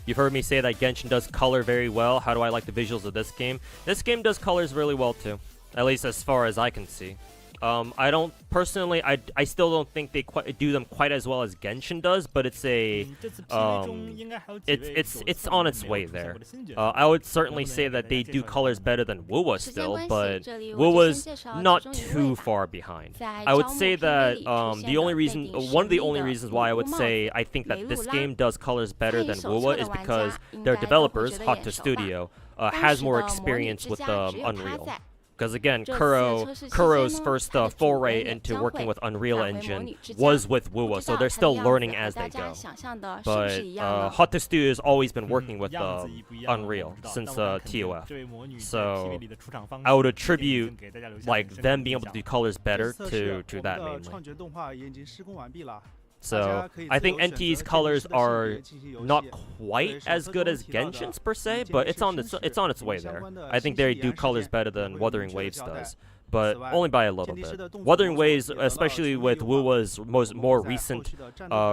You've heard me say that Genshin does color very well. How do I like the visuals of this game? This game does colors really well too. At least as far as I can see. I don't personally. I still don't think they quite do them quite as well as Genshin does, but it's a 这次 PV 中应该还有几位 it's 首 on 次 its 没 way 有出现 there. 过的新角色 I would certainly say that they do colors better than Wuwa 时间 still, 关系， but 这里我就 Wuwa's 先介绍 not 其中一 too 位吧。 far behind. 在 I would 招募 say PV that 里出 the 现 only 的 reason 内定 one of the 神 only 秘的 reasons why I 乌 would 帽 say I think that 雷 this 露拉 game does colors better 参与 than 手 Wuwa 册的 is 玩 because 家应 their 该都会 developers 觉得 Hot 眼 to 熟吧。 Studio 当 has 时 more 的模拟 experience 之 with 家只有他 Unreal. 在。 Because again, 这次测试期间 Kuro's 呢， first 他的主 foray 人也 into 将 working 会 with Unreal 返回模 Engine 拟之家。 was with 不 Wuwa, 知 so 道 they're 他的 still 样 learning 子 as 和大 they 家 go. 想象的是不是 But 一样呢？ Hot to Studio has always been working with 样子一不一样我不 Unreal 知道 since 但我敢肯定 TOF. 这位魔女在 So PV 里的出场方式 I would 一定已 attribute 经给大家留下 like 很深刻 them 的 being 印 able to 象 do colors 这 better 次测试 to 我们 that 的 mainly. 创觉动画也已经施工完毕了。 So I think NT's colors are not quite as good as Genshin's per se, but it's on its way there. I think they do colors better than Wuthering Waves does, but only by a little bit. Wuthering Waves, especially with Wuwa's more recent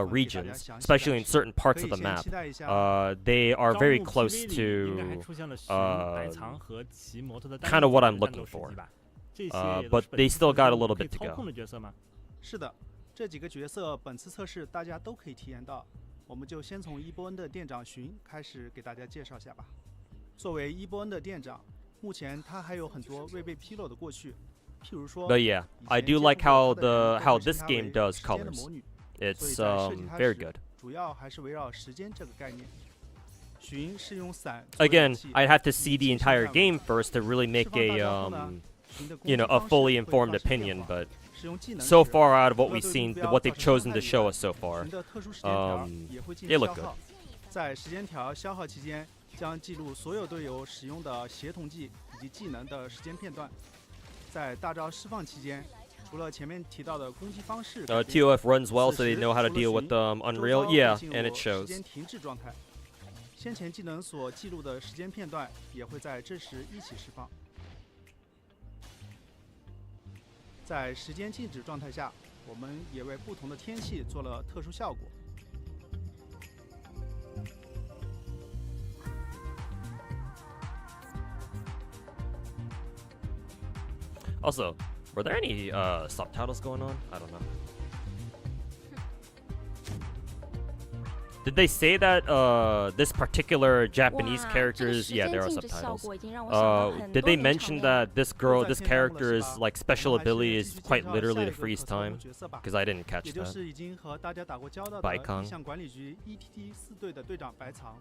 regions, especially in certain parts of the map, they are very 招募 close PV 里应该还 to 出现了寻百藏和骑摩托的单 kind 独 of what 的 I'm 战 looking 斗时 for. 机吧。这些 but 也都是本 they 次 still 测 got a 试 little 可以 bit to 操 go. 控的角色吗？是的，这几个角色本次测试大家都可以体验到。我们就先从伊波恩的店长寻开始给大家介绍下吧。作为伊波恩的店长，目前他还有很多未被披露的过去，譬如说， But yeah, I do like how this game does colors. It's very good. 主要还是围绕时间这个概念。寻是用伞 Again, I'd have to see the entire game first to really make a a fully informed opinion, but so far out of what we've seen, what they've chosen to show us so far, 寻的特殊时间条也会进 they 行 look 消 good. 耗。在时间条消耗期间，将记录所有队友使用的协同技以及技能的时间片段。在大招释放期间，除了前面提到的攻击方式改变， TOF runs well, so 此 they 时 know how to 除了 deal with 周遭 Unreal. 会 Yeah, 进 and 入 it 时 shows. 间停滞状态。先前技能所记录的时间片段也会在这时一起释放。在时间静止状态下，我们也为不同的天气做了特殊效果。 Also, were there any subtitles going on? I don't know. Did they say that this particular Japanese 哇，这个 characters? 时 Yeah, 间 there are 静止效 subtitles. 果已经让我想到很 Did 多 they 名场 mention 面 that this girl, 都在 this 片段中了， character's 是吧？ like 我 special 们还是 ability 继 is 续介 quite 绍 literally 下 to 一个 freeze 可操纵 time? 角色吧 Because I didn't catch 也就 that. 是已经和大家打过交道的白康意向管理局 ETT4 队的队长白藏。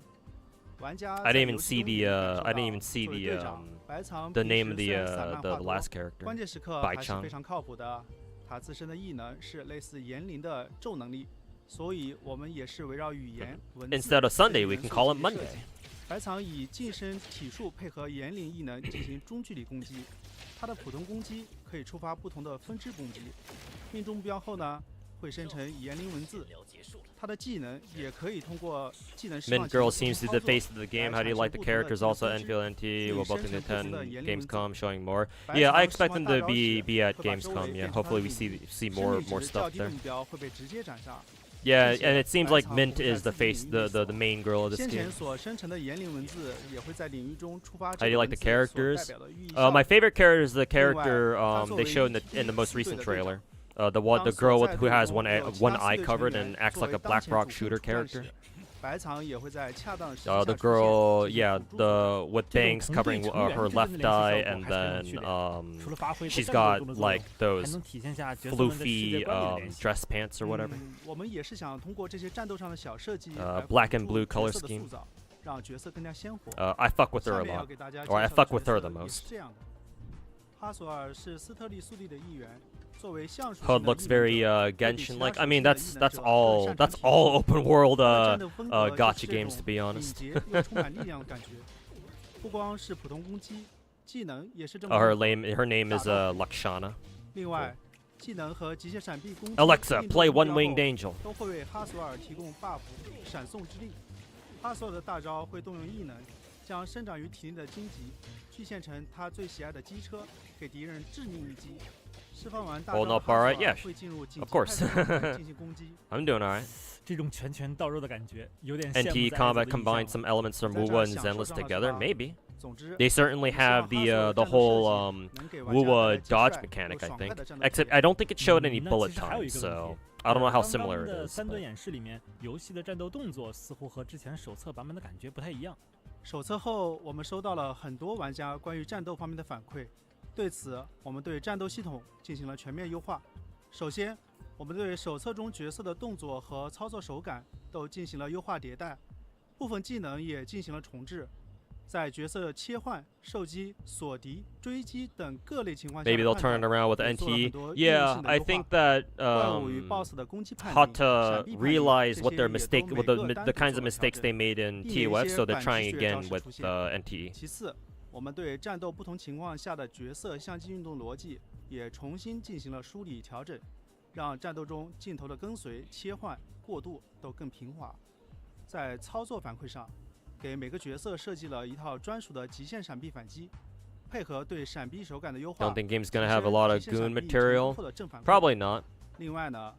玩家 I 在 didn't even 游戏 see 中也 the 能感受 I didn't 到 even see 作为 the 队长白藏 the 平 name 时 of 虽然散 the 漫 the 话多 last character. 关键时刻白仓还是非常靠谱的。他自身的异能是类似言灵的咒能力，所以我们也是围绕语言、文字 Instead of 这 Sunday, 些 we 元 can 素 call it 进行设 Monday. 计。白藏以近身体术配合言灵异能进行中距离攻击，他的普通攻击可以触发不同的分支攻击，命中目标后呢，会生成言灵文字。他的技能也可以通过技能释 Mint 放 Girl 技能 seems to 操 be the 作 face of the game. How do you like the characters? Also, Enfield NT will both attend Gamescom, showing more. Yeah, I expect them to be at Gamescom. Yeah, hopefully we see more 生命值较 stuff 低的 there. 目标会被直接斩杀。 Yeah, and it seems like Mint is the face, the main girl of this 先 game. 前所生成的言灵文字也会在领域中触发 How 这 do you 个 like 文 the 字所 characters? 代表的寓意效 My 果。 favorite character is the character 它作 they 为 showed in the most recent trailer. The girl with who has one eye covered and acts like a Black Rock shooter character. 白藏也会在恰当的时机下 The 出现 girl, 进行 yeah, 辅助 the with 这种 bangs 同队 covering 成员 her 之间 left 的联系 eye, 效 and 果还是很有 then 趣的。除了发挥 she's 战斗 got 动作之外 like 还 those 能体现下角色们的世界 floofy 观里的联系。 dress pants or whatever. 我们也是想通过这些战斗上的小设计 black and blue 来 color 辅助角色的 scheme. 塑造，让角色更加鲜活。 I fuck with her 下 a 面要 lot. 给大家 Or I 介绍的 fuck with her the 角色也 most. 是这样的。哈索尔是斯特利速递的一员，作为橡树 HUD 型的 looks 异能 very 者 Genshin-like. 对 I mean, 其他属 that's 性的异能者 all 更擅长 that's 体 all 术 open world 战斗风格就是 gacha 这 games 种 to be 敏 honest. 捷又充满力量的感觉。不光是普通攻击，技能也是这么 Her 灵活。 name is Lakshana. 另外，技能和极限闪避攻击 Alexa, 命中 play 目标 One-Winged 后 Angel. 都会为哈索尔提供 buff 闪送之力。哈索尔的大招会动用异能，将生长于体内的荆棘具现成他最喜爱的机车，给敌人致命一击。释放完大招 Hold 的 up, 哈索 alright, 尔 yeah, 会进入紧 of 急 course. 态势状态进行攻击。 I'm doing alright. 这种拳拳到肉的感觉，有点羡慕 NT 在 combat 的印象 combines 了 some elements from 在这 Wuwa 儿 and 享受 Zenless 上了是 together, 吧 maybe. 总之 They certainly 我们希望 have the 哈索 the 战斗 whole 设计能给玩家带 WUA 来既 dodge 帅 mechanic, 又 I 爽快 think. 的战斗体 Except 验 I don't think it showed any 那 bullet 其实还有 time, 一个问 so 题 I don't know how 刚刚 similar 的 it is. 3段 but- 演示里面，游戏的战斗动作似乎和之前手册版本的感觉不太一样。手册后，我们收到了很多玩家关于战斗方面的反馈，对此，我们对战斗系统进行了全面优化。首先，我们对手册中角色的动作和操作手感都进行了优化迭代，部分技能也进行了重置。在角色切换、受击、锁敌、追击等各类情况下的 Maybe they'll 判 turn it 断 around with 也做了 NT. 很多应用 Yeah, 性的 I 优 think 化。 that 怪物与 BOSS 的攻击判定、闪 Hata 避判定 realize 这 what 些 their 也都 mistake, 每 what 个 the 单 the 独 kinds 做 of 了调 mistakes 整 they made in 避免一 TOF, 些 so they're 反击 trying 血 again 招式 with 出现。 NT. 其次，我们对战斗不同情况下的角色相机运动逻辑也重新进行了梳理调整，让战斗中镜头的跟随、切换、过渡都更平滑。在操作反馈上，给每个角色设计了一套专属的极限闪避反击，配合对闪避手感的优化， Don't think game's 提 gonna 升 have a lot of 极限闪 goon 避成功 material. 后的正反馈。 Probably not. 另外呢，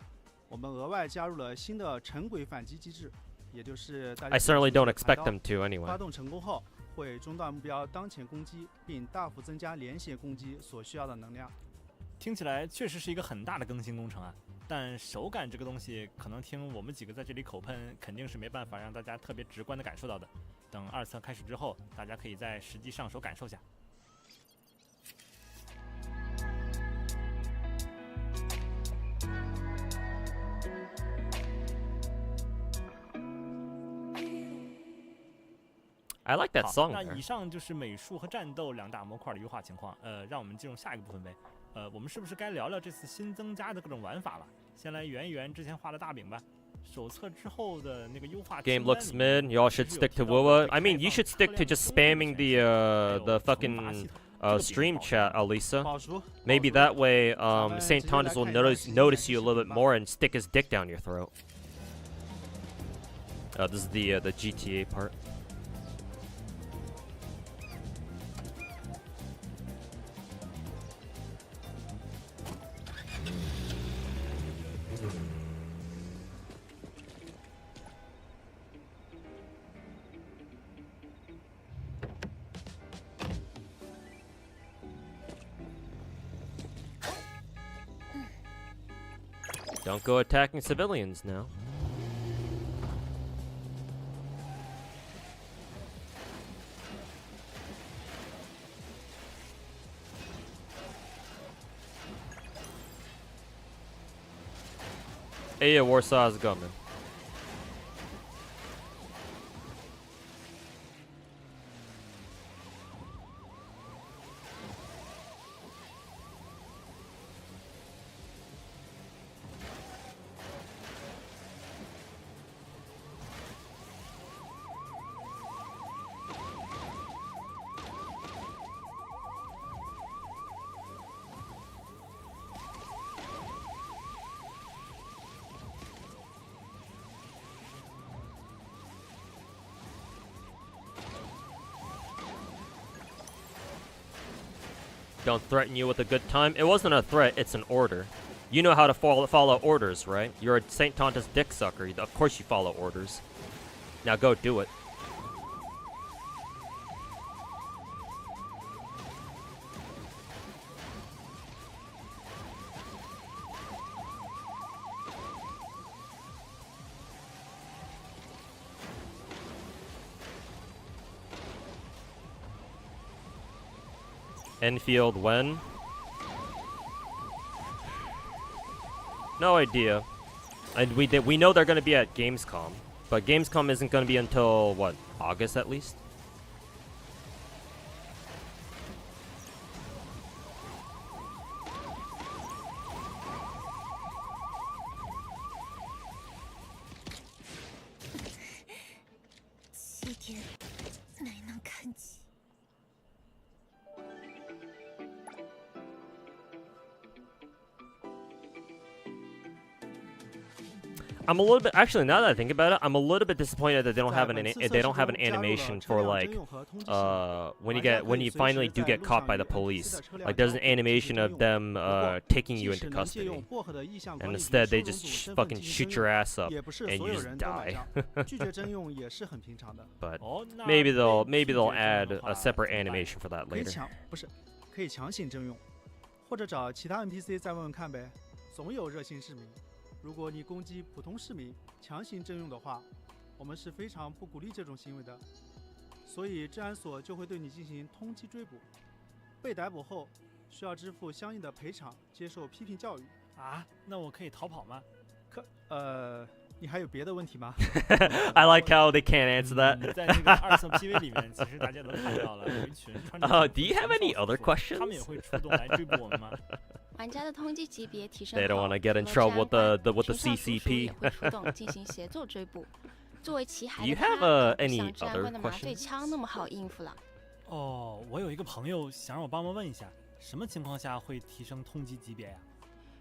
我们额外加入了新的沉轨反击机制，也就是大家 I 比较 certainly 熟悉的 don't 爬 expect 刀 them to anyway. 发动成功后，会中断目标当前攻击，并大幅增加连血攻击所需要的能量。听起来确实是一个很大的更新工程啊，但手感这个东西，可能听我们几个在这里口喷，肯定是没办法让大家特别直观的感受到的。等2测开始之后，大家可以再实际上手感受下。I like that 好， song 那 there. 以上就是美术和战斗2大模块的优化情况。让我们进入下一个部分呗。我们是不是该聊聊这次新增加的各种玩法了？先来圆一圆之前画的大饼吧。手册之后的那个优化 Game 清单 looks 里面 mid. Y'all should 其实有 stick 提 to 到过 WUA. 会 I mean, 开 you 放 should stick 车 to 辆 just 的攻略 spamming 选项 the 还有 fucking 惩罚系统 stream chat, Alisa. 宝叔 Maybe 宝叔 that way, 咱们 Saint 直接 Thomas 来 will 看一下 notice 新 notice 演 you a 示 little 视 bit 频吧 more and stick his dick down your throat. This is the GTA part. Don't go attacking civilians now. Hey, yeah, Warsaw, how's it going, man? Don't threaten you with a good time. It wasn't a threat, it's an order. You know how to follow orders, right? You're a St. Tonta's dick sucker. Of course you follow orders. Now go do it. Enfield when? No idea. And we know they're going to be at Gamescom, but Gamescom isn't going to be until what, August at least? I'm a little bit actually now that I think about it, I'm a little bit disappointed that they don't 在 have 本次 they 测 don't 试 have 中 an 加入了 animation 车 for 辆 like 征用和通缉行 when 玩家 when 可以 you 随 finally 时 do 在 get 路 caught 上 by the 与 police. 司的车辆 Like there's 交 an 互进 animation 行 of 征用 them 不过 taking 即 you 使 into 能借用 custody, 薄荷的意向 and 管理局 instead 收 they 容组 just 身份 fucking 进行 shoot 征 your 用 ass up 也不是 and 所 you 有 just 人都买 die. 账，拒绝征用也是很平常的。哦，那 Maybe 被 they'll 拒 maybe 绝 they'll 征用 add 的 a 话 separate 怎么办 animation for that 可以 later. 可以强行征用，或者找其他 NPC 再问问看呗，总有热心市民。如果你攻击普通市民强行征用的话，我们是非常不鼓励这种行为的，所以治安所就会对你进行通缉追捕。被逮捕后需要支付相应的赔偿，接受批评教育。啊？那我可以逃跑吗？你还有别的问题吗？ I like how they can't answer that. 在那个二层 PV 里面，其实大家都看到了，有一群穿着 Do you have any other 他们也 questions? 会出动来追捕我们吗？玩家的通缉级别提升 They don't 后， want to get in 除了 trouble 治安 with the 官 with the 群上叔叔也 CCP. 会出动进行协作追捕。作为骑海 Do 的 you 他， have 不 any 像治安 other 官的麻醉 questions? 枪那么好应付了。哦，我有一个朋友想让我帮忙问一下，什么情况下会提升通缉级别呀？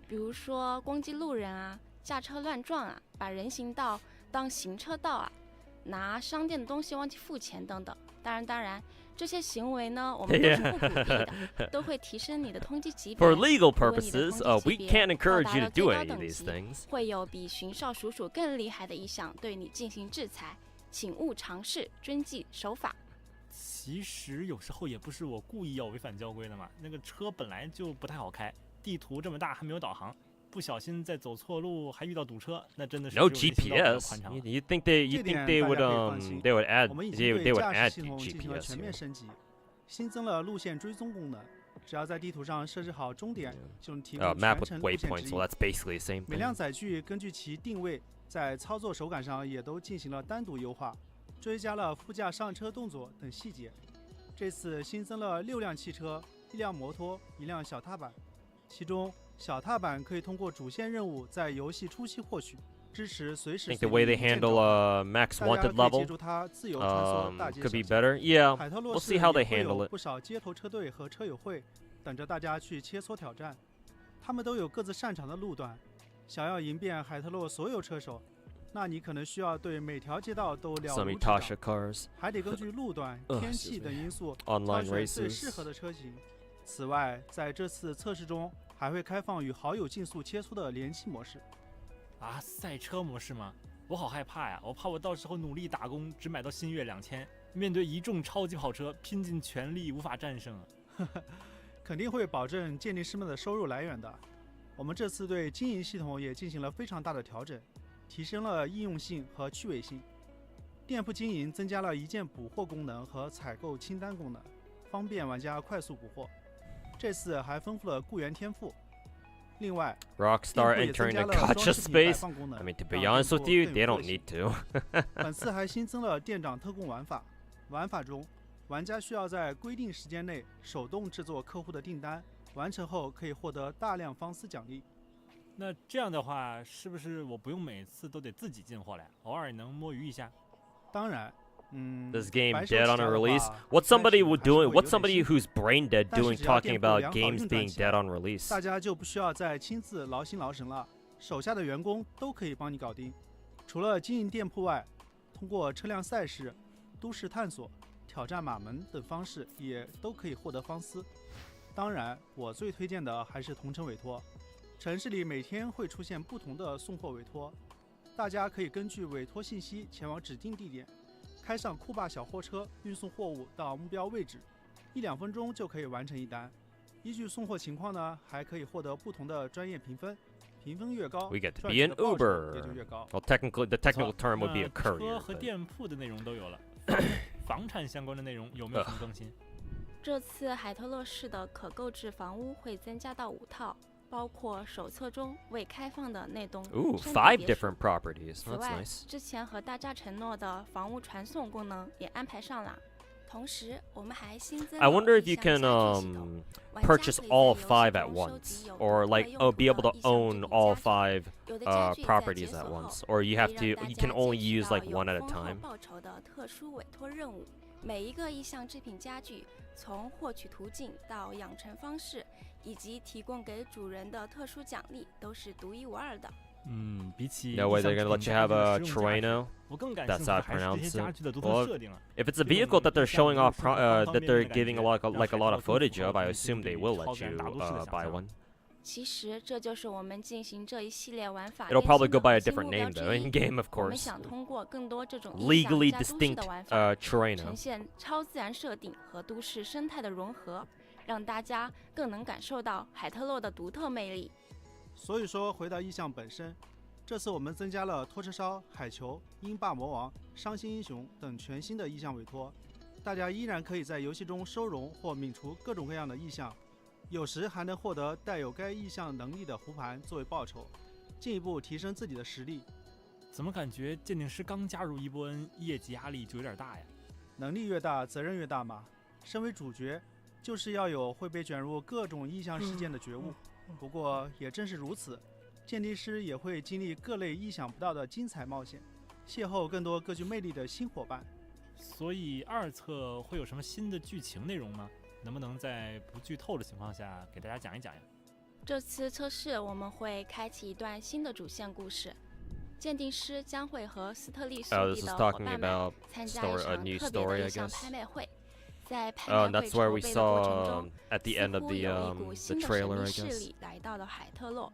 比如说攻击路人啊，驾车乱撞啊，把人行道当行车道啊，拿商店的东西忘记付钱等等。当然，这些行为呢，我们都是不鼓励的，都会提升你的通缉级别。 For legal 如果你的 purposes, 通缉 we 级别 can't 到 encourage 达 you 了 to 最 do 高 any of 等 these 级， things. 会有比巡哨叔叔更厉害的意向对你进行制裁，请勿尝试，遵纪守法。其实有时候也不是我故意要违反交规的嘛，那个车本来就不太好开，地图这么大还没有导航，不小心再走错路还遇到堵车，那真的是 No 只有人行道比较 GPS. 宽敞 You, 了。 you think they 这 you think 点 they 大 would 家可以放心 they would add 我们已 they 经 would 对 they would 驾 add 驶系统进行了 GPS 全面 here. 升级，新增了路线追踪功能，只要在地图上设置好终点，就能提供 Map 全 with 程路线 waypoints. 指 Well, 引。 that's basically the same 每 thing. 辆载具根据其定位，在操作手感上也都进行了单独优化，追加了副驾上车动作等细节。这次新增了6辆汽车、1辆摩托、1辆小踏板，其中小踏板可以通过主线任务在游戏初期获取，支持随 I 时 think 随 the way 地 they 一键 handle 召唤 Max 大家 Wanted 可以借 level 助它自由穿梭大街 could be 小巷。 better. Yeah, 海特洛 we'll 市 see how 也 they 会 handle 有 it. 不少街头车队和车友会等着大家去切磋挑战，他们都有各自擅长的路段。想要赢遍海特洛所有车手，那你可能需要对每条街道都了 Some 如指掌， Itasha cars, 还得根据路段、天气等因素挑 online 选最适合 races. 的车型。此外，在这次测试中还会开放与好友竞速切磋的联机模式。啊，赛车模式吗？我好害怕呀！我怕我到时候努力打工，只买到新月2000，面对一众超级跑车，拼尽全力无法战胜啊！肯定会保证鉴定师们的收入来源的。我们这次对经营系统也进行了非常大的调整，提升了易用性和趣味性。店铺经营增加了一键补货功能和采购清单功能，方便玩家快速补货。这次还丰富了雇员天赋。另外，店 Rockstar 铺也增 entering 加 the 了装 gacha 饰品摆 space. 放功 I 能。 mean, to be 让 honest 店 with 铺 you, 更 they 有 don't 个性 need to. 本次还新增了店长特供玩法，玩法中，玩家需要在规定时间内手动制作客户的订单，完成后可以获得大量方丝奖励。那这样的话，是不是我不用每次都得自己进货了，偶尔也能摸鱼一下？当然，This game 白手 dead 起 on 家 a 的 release. 话 What's 开始 somebody 还是 doing? 会 What's 有点 somebody 辛 who's brain dead 但是 doing 只要 talking 店铺 about 良好 games 运转 being 起来 dead on release? 大家就不需要再亲自劳心劳神了，手下的员工都可以帮你搞定。除了经营店铺外，通过车辆赛事、都市探索、挑战马门等方式，也都可以获得方丝。当然，我最推荐的还是同城委托。城市里每天会出现不同的送货委托，大家可以根据委托信息前往指定地点，开上酷霸小货车运送货物到目标位置，1-2分钟就可以完成一单。依据送货情况呢，还可以获得不同的专业评分，评分越高， We get to 赚 be 取 an 的报酬 Uber. 也就越高。 Well, technically, the technical 好 term would be 那 a 车 courier. 和 but- 店铺的内容都有了，房产相关的内容有没有什么更新？这次海特洛市的可购置房屋会增加到5套，包括手册中未开放的那栋 Ooh, 山地 5别墅。 different properties. 此 That's 外， nice. 之前和大家承诺的房屋传送功能也安排上了。同时，我们还新增 I 了 wonder if 一 you 项 can 家具系统，玩家 purchase 可以 all 5在游戏 at 中收 once, 集有 or 不同 like 用 oh, 途 be 的 able to 意向制 own 品 all 家具。 5有的家具在 properties 解 at 锁 once, 后 or you have 可 to 以让大 you can 家 only 接 use 触 like 到 one at a 有丰厚 time. 报酬的特殊委托任务。每一个意向制品家具，从获取途径到养成方式，以及提供给主人的特殊奖励，都是独一无二的。比起 No way 意向 they're 这 gonna 种 let you 家 have 具的 a 实用价值 Terreno. 我更感 That's 兴趣 how 的 I 还是这 pronounce 些 it. 家具的独特 Well, 设定了。 If it's a 对我 vehicle 们 that they're 更像 showing off 如此方 that 便面 they're 的感 giving 觉 like a 让 lot 海 of 特洛更 footage 符 of, 合 I 人性 assume 对 they 于 will 超 let 自然 you 大都市的想 buy 象。 one. 其实这就是我们进行这一系列玩法 It'll 练 probably 习 go 的 by 核 a 心 different 目标 name 之 though, 一 in。game of 我们 course. 想通过更多这种意象 Legally 加都市 distinct 的玩法，呈 Terreno. 现超自然设定和都市生态的融合，让大家更能感受到海特洛的独特魅力。所以说，回到意象本身，这次我们增加了拖车烧、海球、鹰霸魔王、伤心英雄等全新的意象委托，大家依然可以在游戏中收容或泯除各种各样的意象，有时还能获得带有该意象能力的弧盘作为报酬，进一步提升自己的实力。怎么感觉鉴定师刚加入一波恩，业绩压力就有点大呀？能力越大，责任越大嘛。身为主角，就是要有会被卷入各种意象事件的觉悟。不过也正是如此，鉴定师也会经历各类意想不到的精彩冒险，邂逅更多各具魅力的新伙伴。所以二册会有什么新的剧情内容吗？能不能在不剧透的情况下给大家讲一讲呀？这次测试我们会开启一段新的主线故事，鉴定师将会和斯特利速 This 递 is 的伙 talking 伴们 about 参加一 a 场 new 特别的 story, 意 I 象 guess. 拍卖会。在拍卖会 That's 筹 where we 备的过程 saw 中， at the 似 end of 乎 the 有一股新的神 trailer, 秘 I 势 guess. 力来到了海特洛。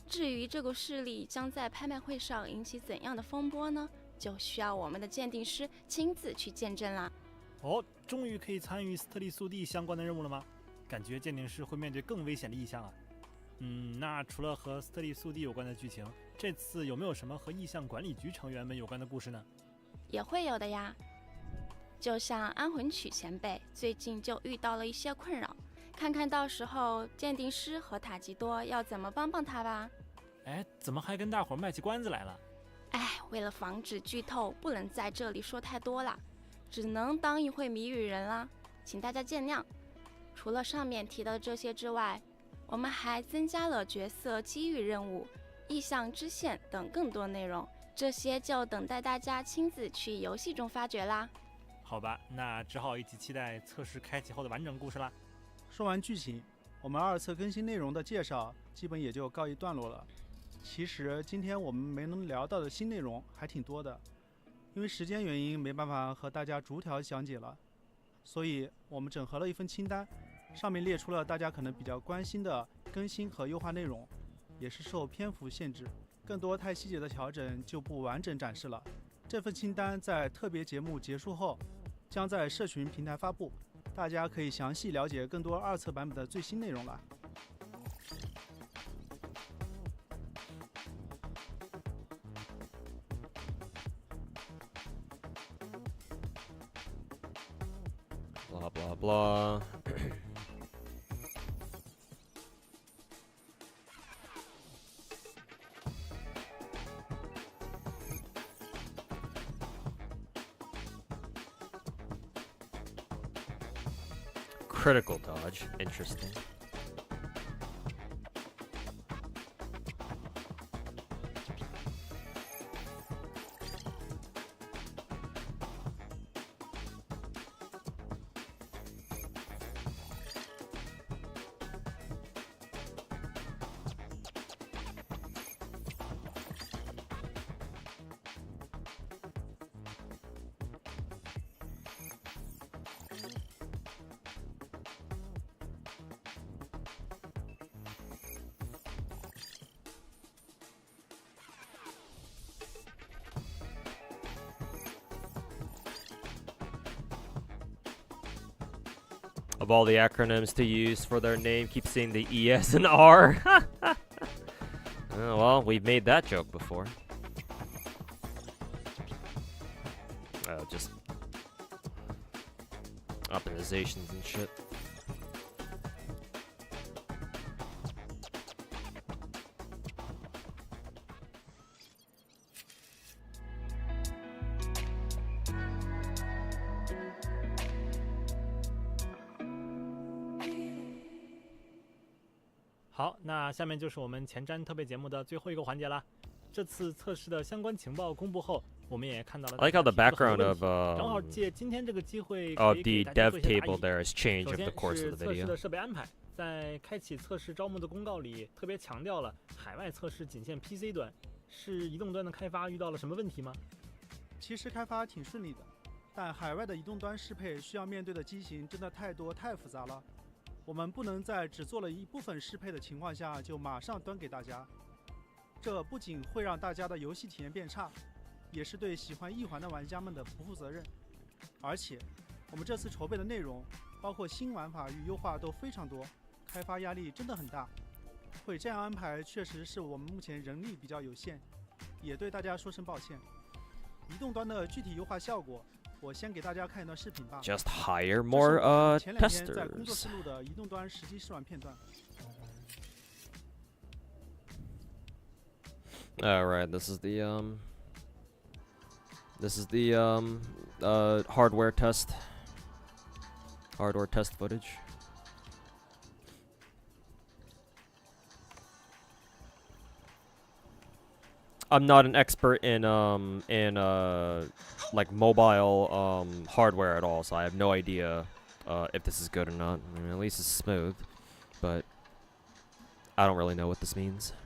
至于这股势力将在拍卖会上引起怎样的风波呢？就需要我们的鉴定师亲自去见证啦。哦，终于可以参与斯特利速递相关的任务了吗？感觉鉴定师会面对更危险的意象啊。那除了和斯特利速递有关的剧情，这次有没有什么和意象管理局成员们有关的故事呢？也会有的呀。就像安魂曲前辈最近就遇到了一些困扰，看看到时候鉴定师和塔吉多要怎么帮他吧。哎，怎么还跟大伙儿卖起关子来了？哎，为了防止剧透，不能在这里说太多啦，只能当一回谜语人啦，请大家见谅。除了上面提的这些之外，我们还增加了角色机遇任务、意象支线等更多内容，这些就等待大家亲自去游戏中发掘啦。好吧，那只好一起期待测试开启后的完整故事啦。说完剧情，我们二册更新内容的介绍基本也就告一段落了。其实今天我们没能聊到的新内容还挺多的，因为时间原因没办法和大家逐条讲解了，所以我们整合了一份清单，上面列出了大家可能比较关心的更新和优化内容，也是受篇幅限制，更多太细节的调整就不完整展示了。这份清单在特别节目结束后将在社群平台发布，大家可以详细了解更多二册版本的最新内容了。Blah blah blah. Critical dodge. Interesting. Of all the acronyms to use for their name, keep seeing the ES and R. Well, we've made that joke before. Just optimizations and shit. .好，那下面就是我们前瞻特别节目的最后一个环节啦。这次测试的相关情报公布后，我们也看到了 I like how the background of 正好借今天这个机会 of 可以 the 给大家 dev 做一些答 table 疑。 there has changed 首 over the 先 course 是 of the 测试 video. 的设备安排，在开启测试招募的公告里特别强调了海外测试仅限 PC 端，是移动端的开发遇到了什么问题吗？其实开发挺顺利的，但海外的移动端适配需要面对的机型真的太多太复杂了。我们不能在只做了一部分适配的情况下就马上端给大家，这不仅会让大家的游戏体验变差，也是对喜欢一环的玩家们的不负责任。而且，我们这次筹备的内容，包括新玩法与优化都非常多，开发压力真的很大。会这样安排，确实是我们目前人力比较有限，也对大家说声抱歉。移动端的具体优化效果，我先给大家看一段视频吧。 Just hire 这 more 是我们前2天在工作 testers. 室录的移动端实际试玩片段。All right, this is the hardware test footage. I'm not an expert in like mobile hardware at all, so I have no idea if this is good or not. I mean, at least it's smooth, but I don't really know what this means. “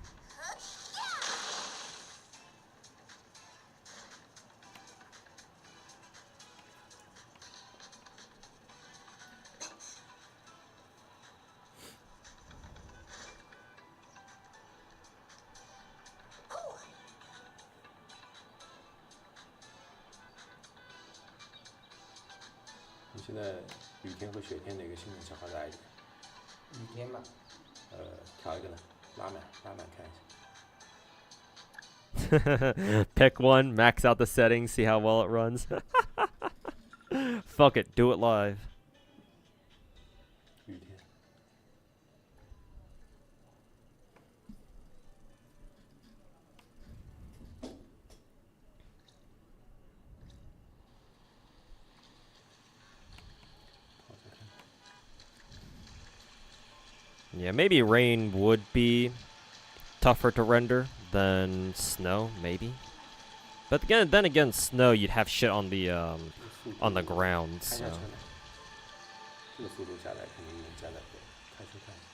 你现在雨天和雪天哪个性能强化大一点？”“雨天吧。”“调一个呢，拉满看一下。” Pick one, max out the settings, see how well it runs. Fuck it, do it live. 雨天。Yeah, maybe rain would be tougher to render than snow, maybe. But then again, snow you'd have shit on the ground. 看一 So. 下车辆，这个速度下来肯定能加载多，开车看一下。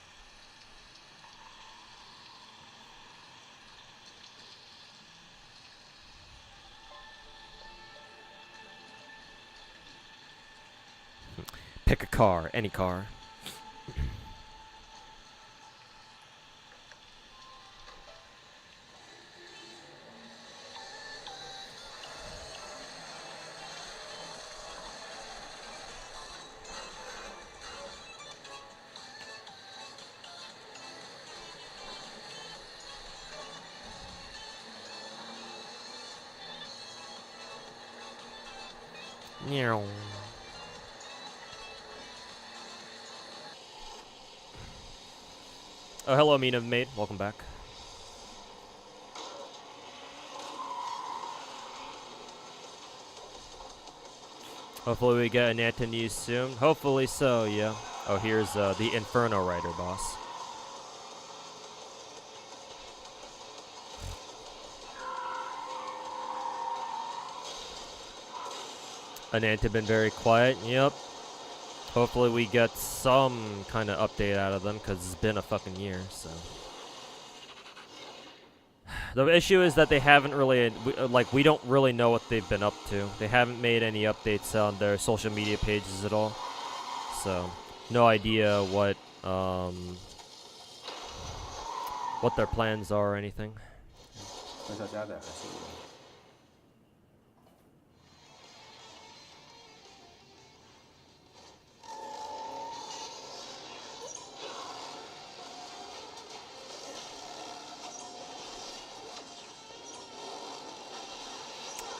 Pick a car, any car. Meow. Oh, hello, Mina mate. Welcome back. Hopefully we get an Anta news soon. Hopefully so, yeah. Oh, here's the Inferno Rider boss. Ananta been very quiet. Yep. Hopefully we get some kind of update out of them, because it's been a fucking year, so. The issue is that they haven't really, we don't really know what they've been up to. They haven't made any updates on their social media pages at all. So, no idea what their plans are or anything. 很少加载还是有的。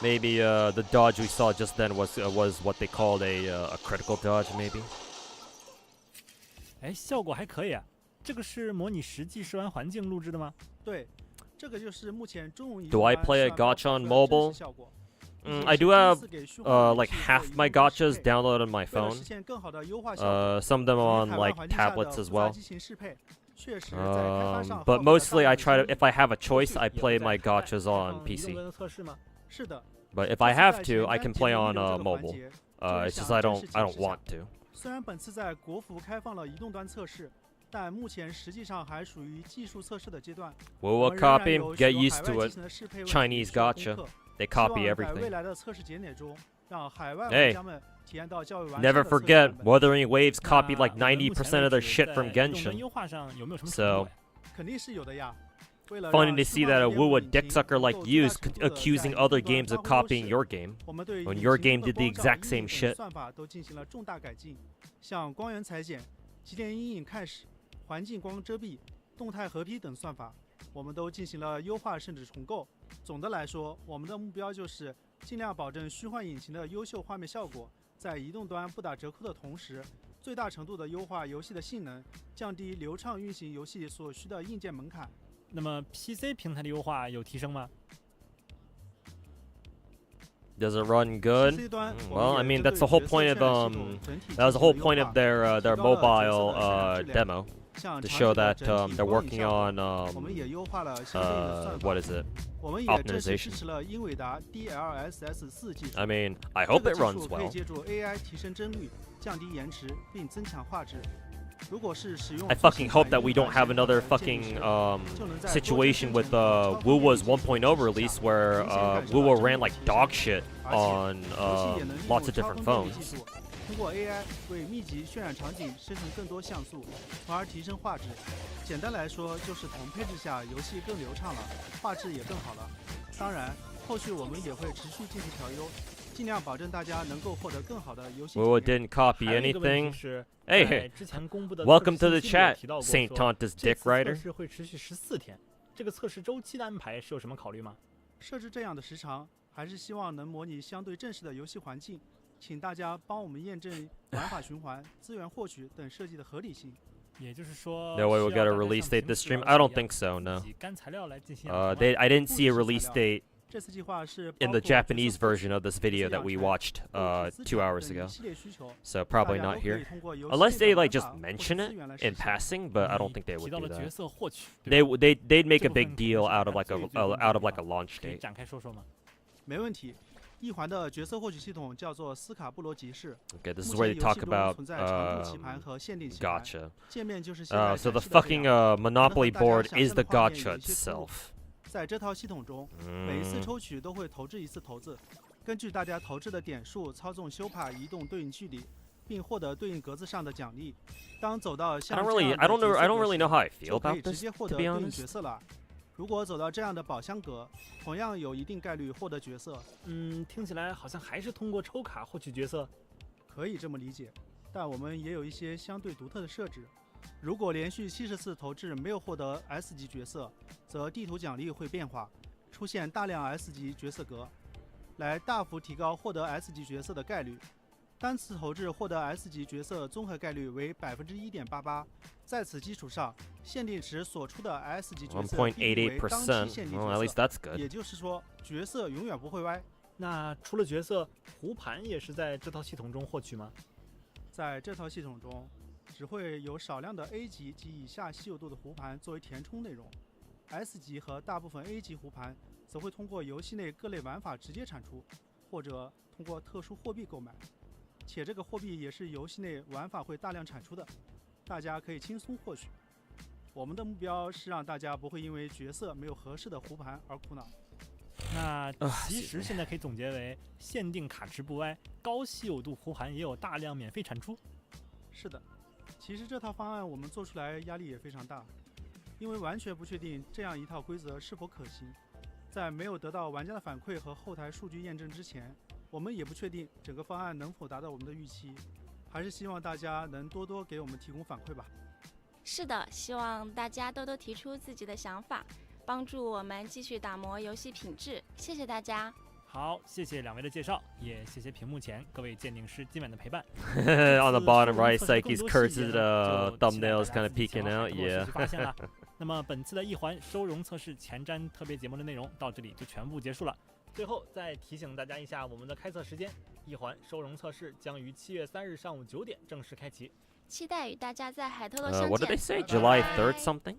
Maybe the dodge we saw just then was what they called a critical dodge, maybe. 哎，效果还可以啊。这个是模拟实际试玩环境录制的吗？对，这个就是目前中文移 Do 动 I 端 play a 试玩 gacha on 的真实 mobile? 效果。 I do have like half my gachas downloaded on my 为了 phone. 实现更好的优化效果， Some of them 与 on 海外 like 环境下的 tablets as 复杂 well. 机型适配确实在开发上耗 But 费了 mostly 大 I 量的 try to, 精力 if I have a choice, I 也 play 会在 my 海外 gachas 开 on 放移动 PC. 端的测试吗？是的， But if 这 I 次 have 在 to, 前 I 瞻 can 节 play 目 on 预留这个环 mobile. 节 It's 想 just I 正 don't 式 I 解 don't 释下 want to. 虽然本次在国服开放了移动端测试，但目前实际上还属于技术测试的阶段。 We 我 will 们仍然 copy. 有 Get 许多 used 海 to 外 it. 机型的适配问题 Chinese 需要攻 gotcha. 克 They 希望 copy 在 everything. 未来的测试节点中，让海外 Hey, 玩家们体验到较为完善 Never 的测试 forget, 版本。 Wuthering Waves copied 那 like 我们目前 90% of their 为止 shit from 在移动端 Genshin. 优化上有没有什么 So- 成果呀？肯定是有的呀。为了 Funny 让 to 虚 see 幻 that a 猎物 Wu 引 dick 擎 sucker 能 like 够 you 最 is 大程度地 accusing 在 other 移动端 games of 发挥优 copying 势 your game. 我们对 when 引 your 擎 game 中的 did the 光照 exact 阴 same 影等 shit. 算法都进行了重大改进，像光源裁剪、极点阴影看始、环境光遮蔽、动态合批等算法，我们都进行了优化甚至重构。总的来说，我们的目标就是尽量保证虚幻引擎的优秀画面效果，在移动端不打折扣的同时，最大程度地优化游戏的性能，降低流畅运行游戏所需的硬件门槛。那么 PC 平台的优化有提升吗？ Does it run good? PC 端 Well, 我 I 们 mean 也 that's the 针 whole 对 point 角 of 色渲染系统整体 that was the 进 whole 行了 point 优 of 化 their 提高了角色 mobile 的渲染质量 demo 像 to 长 show 期的 that 整体 they're 光影 working 效果 on 我们也优化了相对应的算法。 what is it? 我们也正式 optimization 支持了英伟达 DLSS 4技术。 I mean, I 这 hope 个 it 技 runs 术可以 well. 借助 AI 提升帧率、降低延迟，并增强画质。如果是使用 I fucking hope that we don't have another fucking situation with Wu was 1.0 release where Wu ran like dog shit on lots of different phones. 通过 AI 为密集渲染场景生成更多像素，从而提升画质。简单来说，就是同配置下游戏更流畅了，画质也更好了。当然，后续我们也会持续进行调优，尽量保证大家能够获得更好的游戏体 Wu 验。 didn't copy 还有一个问题 anything. 是， Hey, 在之前公布的 welcome 测 to 试 the 信息里有 chat, 提到过 Saint 说 Tonta's 这 dick 次测 rider. 试会持续14天，这个测试周期的安排是有什么考虑吗？设置这样的时长，还是希望能模拟相对正式的游戏环境。请大家帮我们验证玩法循环、资源获取等设计的合理性。也就是说， No way we'll 需要 get a 大家 release 像 date 平 this 时 stream. 玩 I 法 don't 一样 think so, no. 以及干材料来进行养成吗 They I didn't see a release date 这次计划是 in the 包括角色 Japanese 获 version of this video that we watched 2 hours 等 ago. 一系列需求 So 大 probably 家 not 都可以 here. 通过游戏 Unless 内 they 的 like 玩 just 法或者 mention 资 it 源来 in 实现。 passing, but I don't 你 think they 提 would 到 do 了角 that. 色获取， They 对吧 they'd make 这 a 部 big 分 deal 可能 out of 是 like a 最最关键 out of 的 like a 地方 launch 可以 date. 展开说说吗？没问题。一环的角色获取系统叫做斯卡布罗集市， Okay, this is 目 where 前 they 游 talk 戏中 about 存在长度棋盘和限定棋盘， gacha. 界面就是现在 So the 展示的这 fucking 样。 Monopoly 大家 board 想 is 象 the 的画面有 gacha 一些出入 itself. 在这套系统中，每一次 Mm. 抽取都会投掷一次骰子，根据大家投掷的点数操纵修帕移动对应距离，并获得对应格子上的奖励。当走到 I 像 don't 这 really 样 I 的 don't know 角 I 色 don't 格 really 时 know how I 就 feel 可以 about 直 this, 接获 to 得 be 对应 honest. 角色了。如果走到这样的宝箱格，同样有一定概率获得角色，听起来好像还是通过抽卡获取角色。可以这么理解。但我们也有一些相对独特的设置。如果连续70次投掷没有获得 S 级角色，则地图奖励会变化，出现大量 S 级角色格，来大幅提高获得 S 级角色的概率。单次投掷获得 S 级角色综合概率为1.88%，在此基础上，限定池所出的 S 级角色必定为当期 1.88%. 限定 Well, at 角 least 色， that's good. 也就是说，角色永远不会歪。那除了角色，胡盘也是在这套系统中获取吗？在这套系统中，只会有少量的 A 级及以下稀有度的胡盘作为填充内容 ，S 级和大部分 A 级胡盘则会通过游戏内各类玩法直接产出，或者通过特殊货币购买，且这个货币也是游戏内玩法会大量产出的，大家可以轻松获取。我们的目标是让大家不会因为角色没有合适的胡盘而苦恼。那其实现在可以总结为：限定卡池不歪，高稀有度胡盘也有大量免费产出。是的，其实这套方案我们做出来压力也非常大，因为完全不确定这样一套规则是否可行。在没有得到玩家的反馈和后台数据验证之前，我们也不确定整个方案能否达到我们的预期。还是希望大家能多多给我们提供反馈吧。是的，希望大家多多提出自己的想法，帮助我们继续打磨游戏品质。谢谢大家。好，谢谢两位的介绍，也谢谢屏幕前各位鉴定师今晚的陪伴。 On the bottom right, 测试 Psyche's 更多细节 cursed 呢就期待 thumbnails 大 kind 家 of 自己前 peeking 往 out. 海洛 Yeah. 去发现啦。那么本次的一环收容测试前瞻特别节目的内容到这里就全部结束了。最后再提醒大家一下我们的开测时间，一环收容测试将于7月3日上午9点正式开启。期待与大家在海特洛相见。 What did they say? 拜 July 拜 3rd something?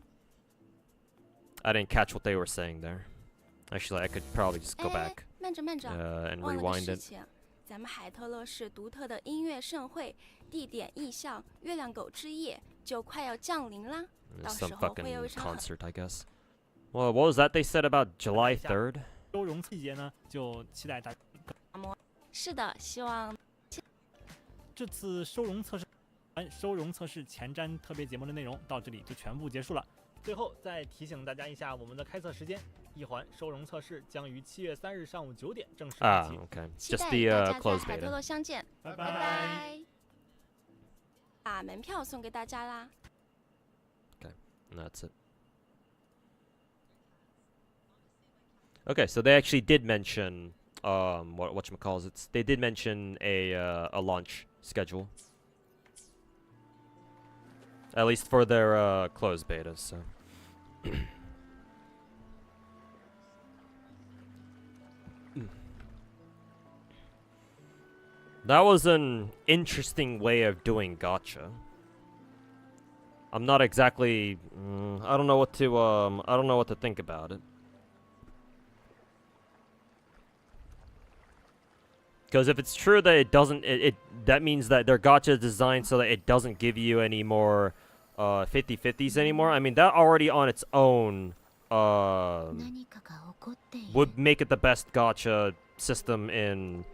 I didn't catch what they were saying there. Actually, I could probably just go 哎 back 慢着慢着， and 忘了个 rewind 事 it. 情，咱们海特洛是独特的音乐盛会，地点意象月亮狗之夜，就快要降临啦，到 Some 时候 fucking 会有一场很 concert, I guess. Well, what was that they said about July 3rd? 收容季节呢，就期待大家。是的，希望这次收容测试前瞻特别节目的内容到这里就全部结束了。最后再提醒大家一下我们的开测时间，一环收容测试将于7月3日上午9点正式开启。 Okay. 期 Just 待 the 与大家在 closed 海多 beta. 多相见，拜拜拜。把门票送给大家啦。 And that's it. Okay, so they actually did mention whatchamacallit. They did mention a launch schedule. At least for their closed betas, so. That was an interesting way of doing gacha. I'm not exactly. I don't know what to. I don't know what to think about it. Because if it's true that it doesn't, that means that their gacha is designed so that it doesn't give you any more 50/50s anymore. I mean, that already on its own would make it the best gacha system in,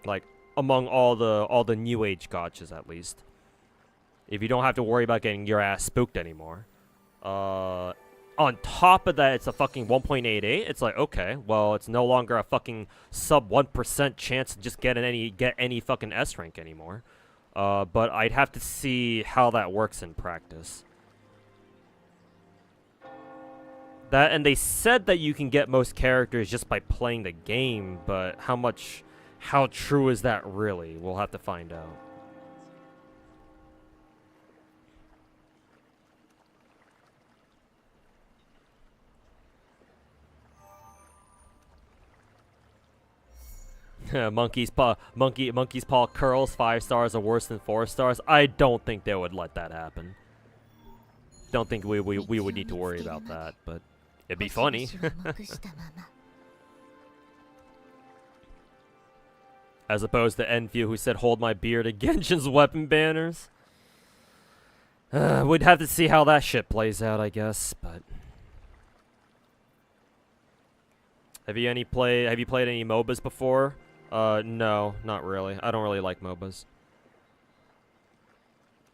like, among all the new age gachas at least. If you don't have to worry about getting your ass spooked anymore. On top of that, it's a fucking 1.88. It's like, okay, well, it's no longer a fucking sub 1% chance to just get any fucking S rank anymore. But I'd have to see how that works in practice. That, and they said that you can get most characters just by playing the game, but how true is that really? We'll have to find out. Monkey's paw curls 5 stars are worse than 4 stars. I don't think they would let that happen. Don't think we would need to worry about that, but it'd be funny. As opposed to Enview, who said, "Hold my beer" to Genshin's weapon banners. We'd have to see how that shit plays out, I guess, but. Have you played any MOBAs before? No, not really. I don't really like MOBAs.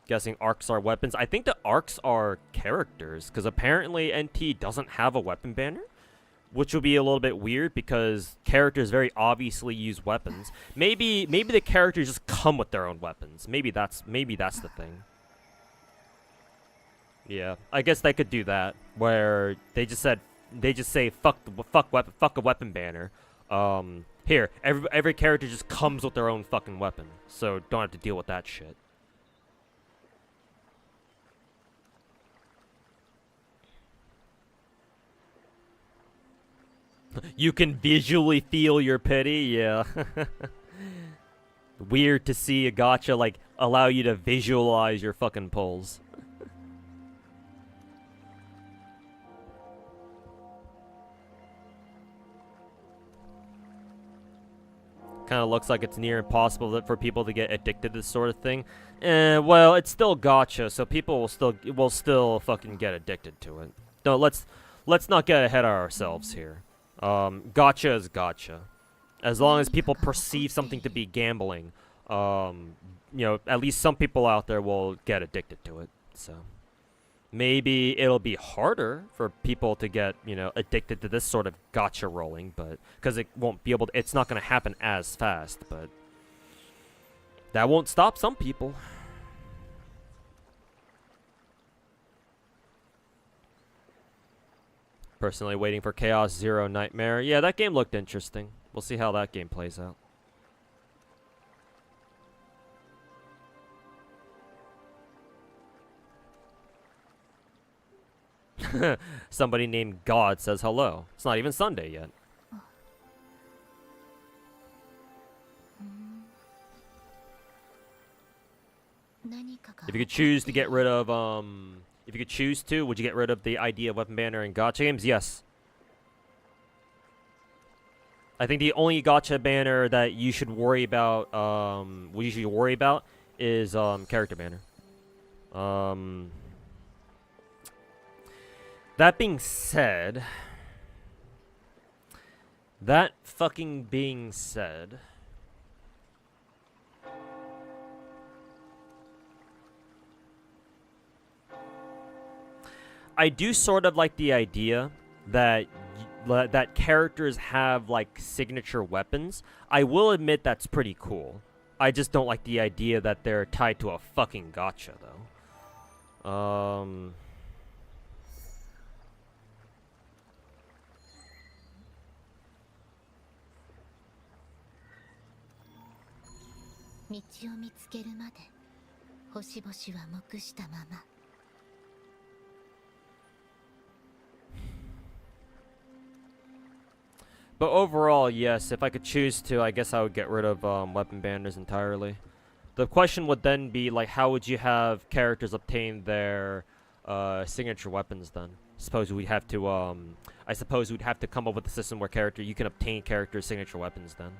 Guessing arcs are weapons. I think the arcs are characters, because apparently NT doesn't have a weapon banner, which would be a little bit weird because characters very obviously use weapons. Maybe the characters just come with their own weapons. Maybe that's the thing. Yeah, I guess they could do that, where they just say fuck a weapon banner. Here, every character just comes with their own fucking weapon, so don't have to deal with that shit. You can visually feel your pity, yeah. Weird to see a gacha like allow you to visualize your fucking pulls. Kind of looks like it's near impossible for people to get addicted to this sort of thing. Well, it's still gacha, so people will still fucking get addicted to it. No, let's not get ahead of ourselves here. Gacha is gacha. As long as people perceive something to be gambling, you know, at least some people out there will get addicted to it. So maybe it'll be harder for people to get, you know, addicted to this sort of gacha rolling, but because it's not going to happen as fast, but that won't stop some people. Personally waiting for Chaos Zero Nightmare. Yeah, that game looked interesting. We'll see how that game plays out. Somebody named God says hello. It's not even Sunday yet. If you could choose to get rid of, if you could choose to, would you get rid of the idea of weapon banner in gacha games? Yes. I think the only gacha banner that you should worry about, is character banner. That being said, that fucking being said, I do sort of like the idea that that characters have like signature weapons. I will admit that's pretty cool. I just don't like the idea that they're tied to a fucking gacha though. 道を見つけるまで星々は黙したまま。 But overall, yes, if I could choose to, I guess I would get rid of weapon banners entirely. The question would then be, like, how would you have characters obtain their signature weapons then? Suppose we'd have to, I suppose we'd have to come up with a system where you can obtain characters' signature weapons then.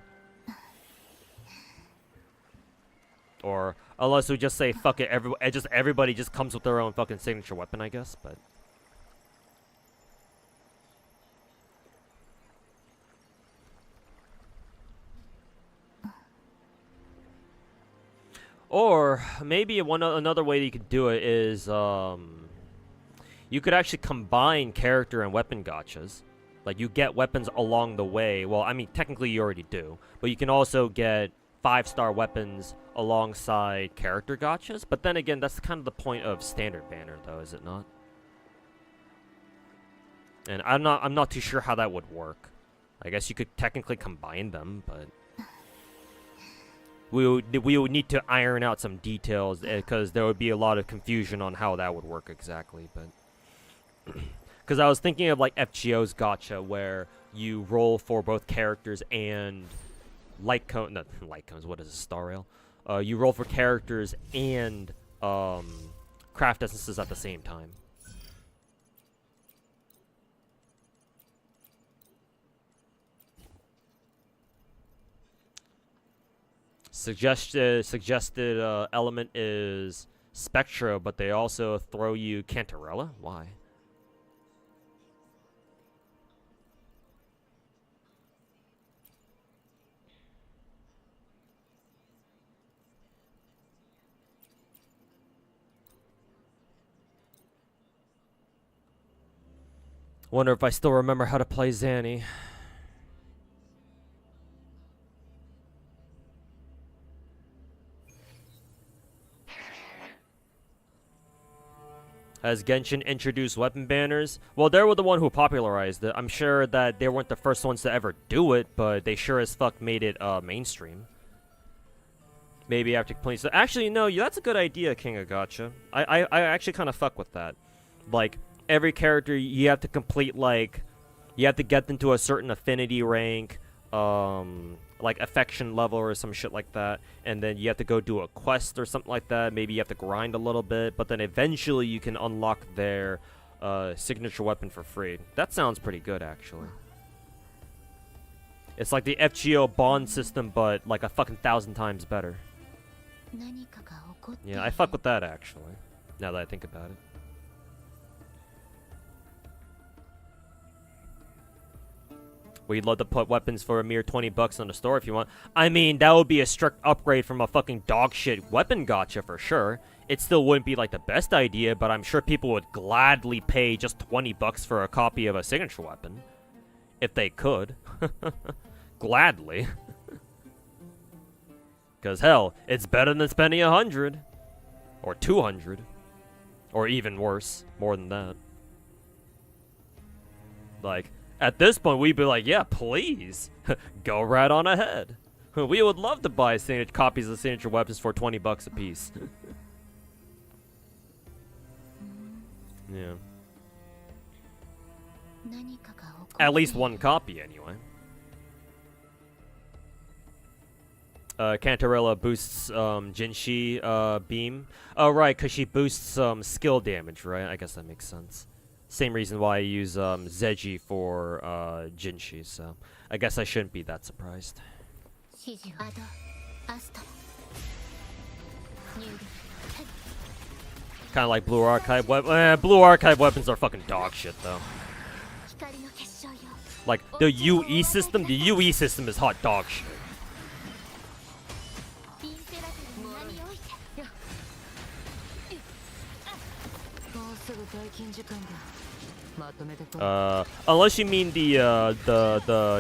Or, unless we just say, fuck it, everybody just comes with their own fucking signature weapon, I guess, but... Or maybe another way you could do it is you could actually combine character and weapon gachas. Like you get weapons along the way. Well, I mean technically you already do, but you can also get 5-star weapons alongside character gachas. But then again, that's kind of the point of standard banner, though, is it not? And I'm not too sure how that would work. I guess you could technically combine them, but. We would need to iron out some details because there would be a lot of confusion on how that would work exactly. But because I was thinking of like FGO's gacha where you roll for both characters and light cones. What is a star rail? You roll for characters and craft essences at the same time. Suggested element is Spectra, but they also throw you Cantarella? Why? Wonder if I still remember how to play Zanny. Has Genshin introduced weapon banners? Well, they were the one who popularized it. I'm sure that they weren't the first ones to ever do it, but they sure as fuck made it mainstream. Maybe after completing. So actually, no, that's a good idea, King of Gacha. I actually kind of fuck with that. Like every character, you have to complete like, you have to get them to a certain affinity rank, like affection level or some shit like that, and then you have to go do a quest or something like that. Maybe you have to grind a little bit, but then eventually you can unlock their signature weapon for free. That sounds pretty good, actually. It's like the FGO bond system, but like a fucking 1,000 times better. Yeah, I fuck with that, actually, now that I think about it. We'd love to put weapons for a mere 20 bucks on the store if you want. I mean, that would be a strict upgrade from a fucking dog shit weapon gacha for sure. It still wouldn't be like the best idea, but I'm sure people would gladly pay just 20 bucks for a copy of a signature weapon. If they could. Gladly. Because hell, it's better than spending 100. Or 200. Or even worse, more than that. Like... At this point, we'd be like, yeah, please. Go right on ahead. We would love to buy copies of signature weapons for 20 bucks a piece. Yeah. At least one copy, anyway. Cantarella boosts Jinshi beam. Oh, right, because she boosts skill damage, right? I guess that makes sense. Same reason why I use Zeji for Jinshi, so I guess I shouldn't be that surprised. Kind of like Blue Archive Blue Archive weapons are fucking dog shit though. 光の結晶よ Like the UE system, the UE system is hot dog shit. インペラトルの名において もうすぐ退勤時間だ。まとめてこい。 Unless you mean the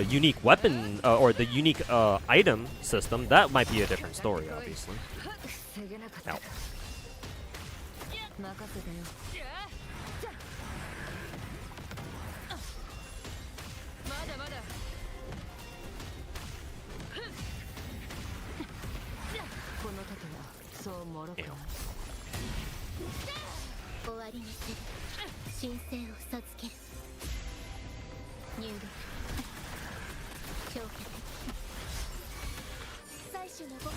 unique weapon or the unique item system, that might be a different story, obviously. 防げなかったか。 Ow. 任せたよ。まだまだ。この盾はそうもろくない。終わりにする神聖を授ける入力強化的採取の5か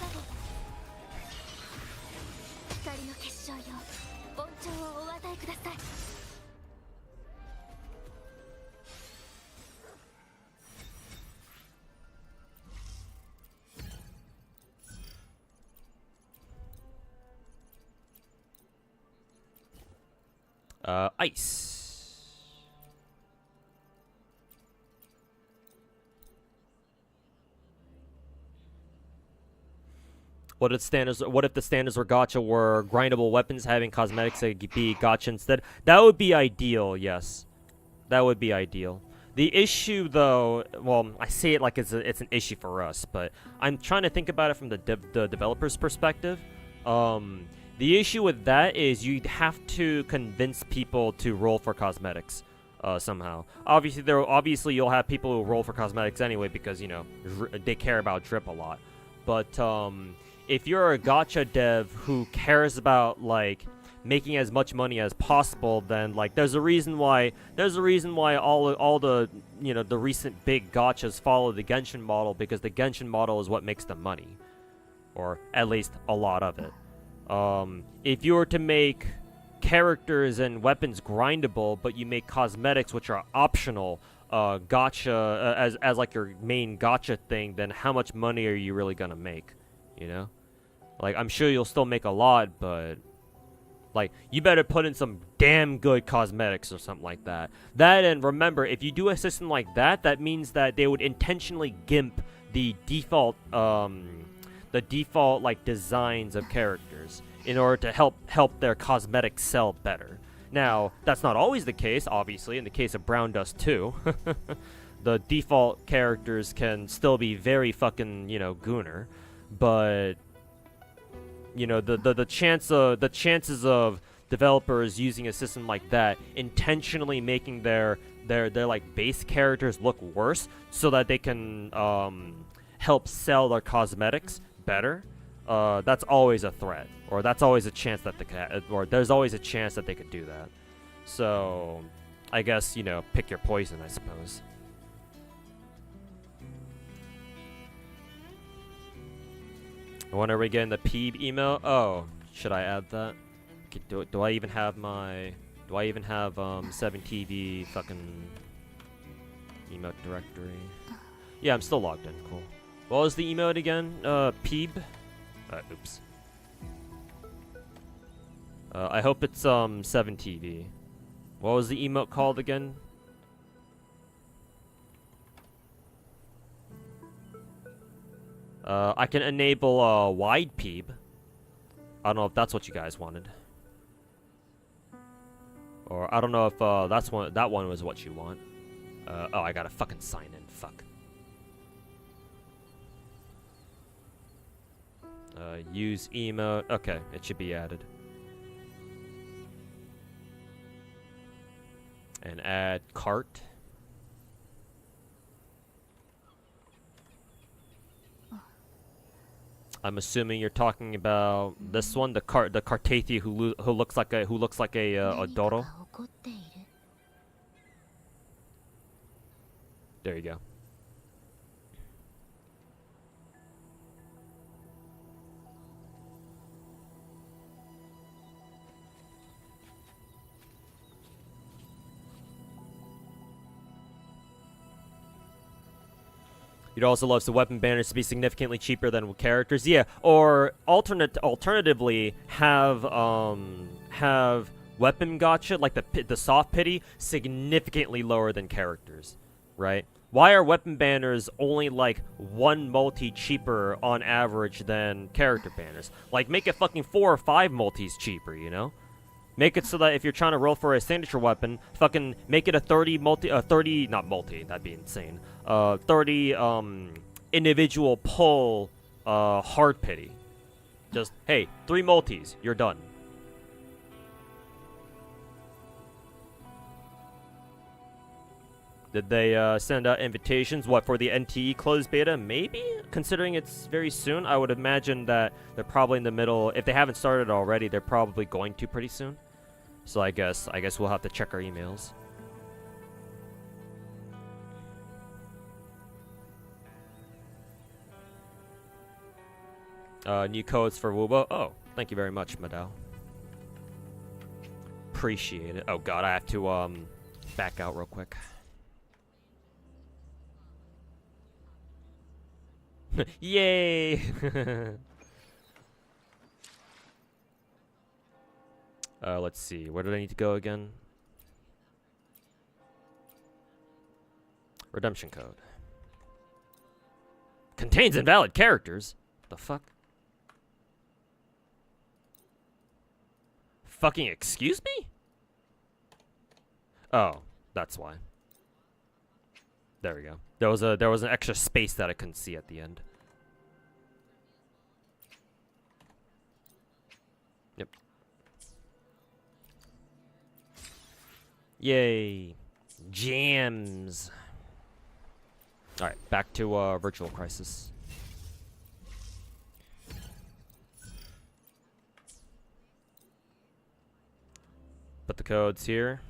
月光の結晶よ恩寵をお与えください Ice. What if the standards or gacha were grindable weapons having cosmetics that could be gacha instead? That would be ideal, yes. That would be ideal. The issue, though, well, I say it like it's an issue for us, but I'm trying to think about it from the developer's perspective. The issue with that is you'd have to convince people to roll for cosmetics somehow. Obviously, you'll have people who roll for cosmetics anyway because, you know, they care about drip a lot. But if you're a gacha dev who cares about, like, making as much money as possible, then, like, there's a reason why all the, you know, the recent big gachas follow the Genshin model, because the Genshin model is what makes them money. Or at least a lot of it. If you were to make characters and weapons grindable, but you make cosmetics which are optional, gacha as like your main gacha thing, then how much money are you really gonna make? You know, like I'm sure you'll still make a lot, but like you better put in some damn good cosmetics or something like that. That, and remember, if you do a system like that, that means that they would intentionally gimp the default like designs of characters in order to help their cosmetics sell better. Now, that's not always the case, obviously. In the case of Brown Dust 2, the default characters can still be very fucking, you know, gooner, but you know, the chances of developers using a system like that intentionally making their like base characters look worse so that they can help sell their cosmetics better, that's always a threat, or that's always a chance that there's always a chance that they could do that. So I guess, you know, pick your poison, I suppose. When are we getting the Peeb email? Oh, should I add that? Okay, do I even have 7TV fucking email directory? Yeah, I'm still logged in. Cool. What was the emote again? Peeb? Oops. I hope it's 7TV. What was the emote called again? I can enable wide Peeb. I don't know if that's what you guys wanted. Or I don't know if that one was what you want. Oh, I gotta fucking sign in. Fuck. Use emote. Okay, it should be added. And add cart. I'm assuming you're talking about this one, the Cartathia who looks like a Doro. There you go. You'd also love some weapon banners to be significantly cheaper than characters. Yeah, or alternatively have weapon gacha like the soft pity significantly lower than characters, right? Why are weapon banners only like one multi cheaper on average than character banners? Like make it fucking 4 or 5 multis cheaper, you know? Make it so that if you're trying to roll for a signature weapon, fucking make it a 30 multi, 30, not multi, that'd be insane. 30 individual pull hard pity. Just, hey, 3 multis, you're done. Did they send out invitations? What, for the NTE closed beta? Maybe? Considering it's very soon, I would imagine that they're probably in the middle. If they haven't started already, they're probably going to pretty soon. So I guess we'll have to check our emails. New codes for Wubo. Oh, thank you very much, Madao. Appreciate it. Oh god, I have to back out real quick. Yay! Let's see. Where did I need to go again? Redemption code. Contains invalid characters? The fuck? Fucking excuse me? Oh, that's why. There we go. There was an extra space that I couldn't see at the end. Yep. Yay. Jams. Alright, back to Virtual Crisis. Put the codes here.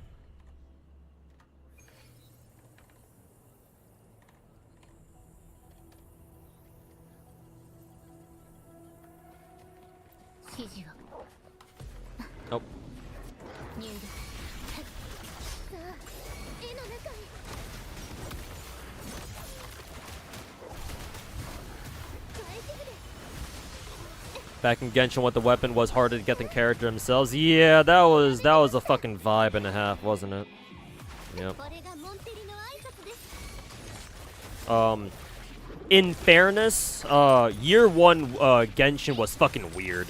Oh. Back in Genshin, what the weapon was harder to get than character themselves. Yeah, that was a fucking vibe and a half, wasn't it? Yep. In fairness, year 1 Genshin was fucking weird.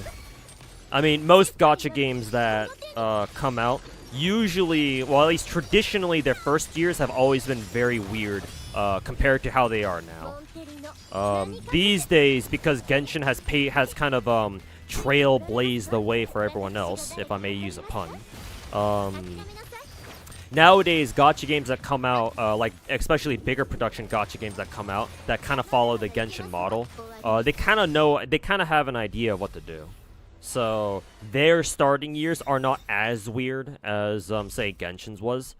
I mean, most gacha games that come out, usually, well, at least traditionally, their first years have always been very weird compared to how they are now. These days, because Genshin has kind of trailblazed the way for everyone else, if I may use a pun. Nowadays, gacha games that come out, like especially bigger production gacha games that come out, that kind of follow the Genshin model, they kind of have an idea of what to do. So their starting years are not as weird as, say, Genshin's was.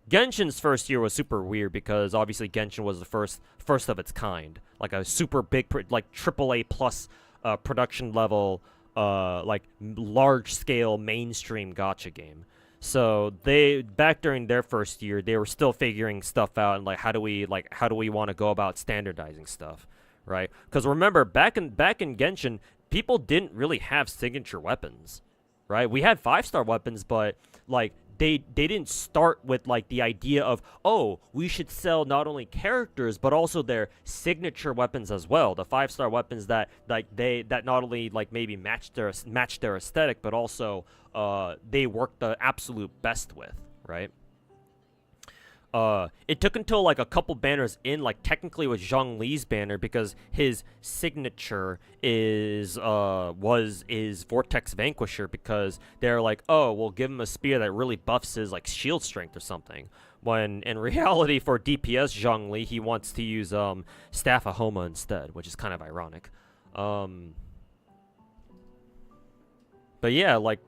Genshin's first year was super weird because obviously Genshin was the first of its kind, like a super big, like AAA plus production level, like large scale mainstream gacha game. So they back during their first year, they were still figuring stuff out and like how do we want to go about standardizing stuff, right? Because remember back in Genshin, people didn't really have signature weapons, right? We had 5-star weapons, but like they didn't start with like the idea of, oh, we should sell not only characters but also their signature weapons as well. The 5-star weapons that that not only like maybe match their aesthetic but also they work the absolute best with, right? It took until like a couple banners in, like technically with Zhongli's banner, because his signature is Vortex Vanquisher, because they're like, oh, we'll give him a spear that really buffs his like shield strength or something. When in reality for DPS Zhongli, he wants to use Staff of Homa instead, which is kind of ironic. But yeah, like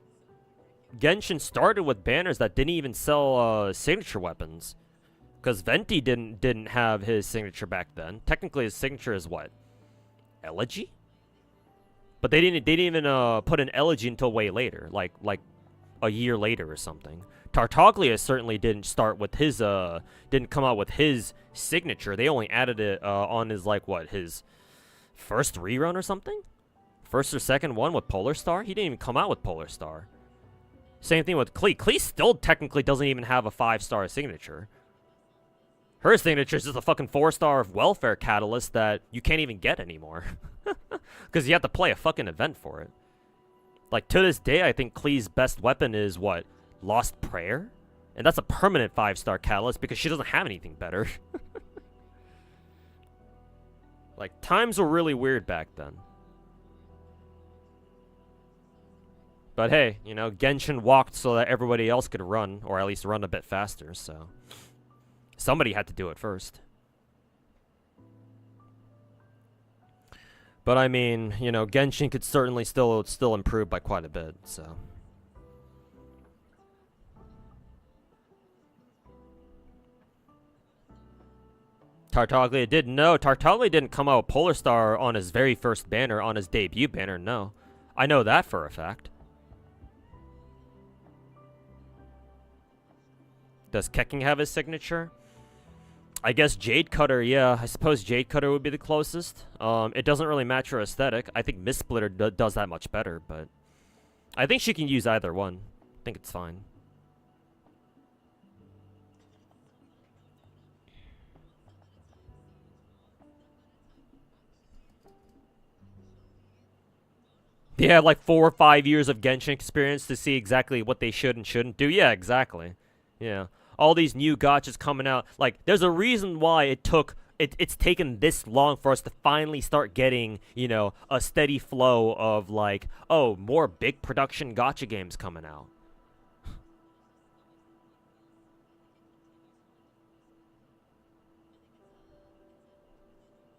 Genshin started with banners that didn't even sell signature weapons. Because Venti didn't have his signature back then. Technically, his signature is what? Elegy? But they didn't even put an Elegy until way later, like a year later or something. Tartaglia certainly didn't start with his didn't come out with his signature. They only added it on his like what, his first rerun or something? First or second one with Polar Star? He didn't even come out with Polar Star. Same thing with Klee. Klee still technically doesn't even have a 5-star signature. Her signature is just a fucking 4-star welfare catalyst that you can't even get anymore. Because you have to play a fucking event for it. Like, to this day, I think Klee's best weapon is, what? Lost Prayer? And that's a permanent 5-star catalyst because she doesn't have anything better. Like, times were really weird back then. But hey, you know, Genshin walked so that everybody else could run, or at least run a bit faster, so... Somebody had to do it first. But I mean, you know, Genshin could certainly still improve by quite a bit, so... Tartaglia didn't know. Tartaglia didn't come out with Polar Star on his very first banner, on his debut banner, no. I know that for a fact. Does Keking have his signature? I guess Jade Cutter, yeah. I suppose Jade Cutter would be the closest. It doesn't really match her aesthetic. I think Mist Splitter does that much better, but... I think she can use either one. I think it's fine. They had like 4 or 5 years of Genshin experience to see exactly what they should and shouldn't do. Yeah, exactly. Yeah. All these new gachas coming out. Like, there's a reason why it's taken this long for us to finally start getting, you know, a steady flow of like, oh, more big production gacha games coming out.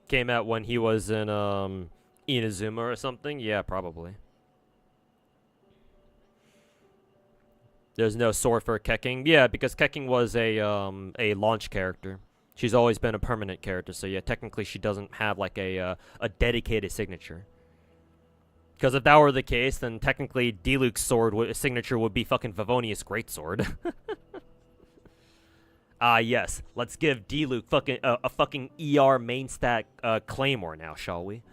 Came out when he was in Inazuma or something? Yeah, probably. There's no sword for Keking. Yeah, because Keking was a launch character. She's always been a permanent character, so yeah, technically she doesn't have like a dedicated signature. Because if that were the case, then technically Diluc's sword signature would be fucking Favonius Greatsword. Ah, yes. Let's give Diluc fucking a fucking ER main stat claymore now, shall we?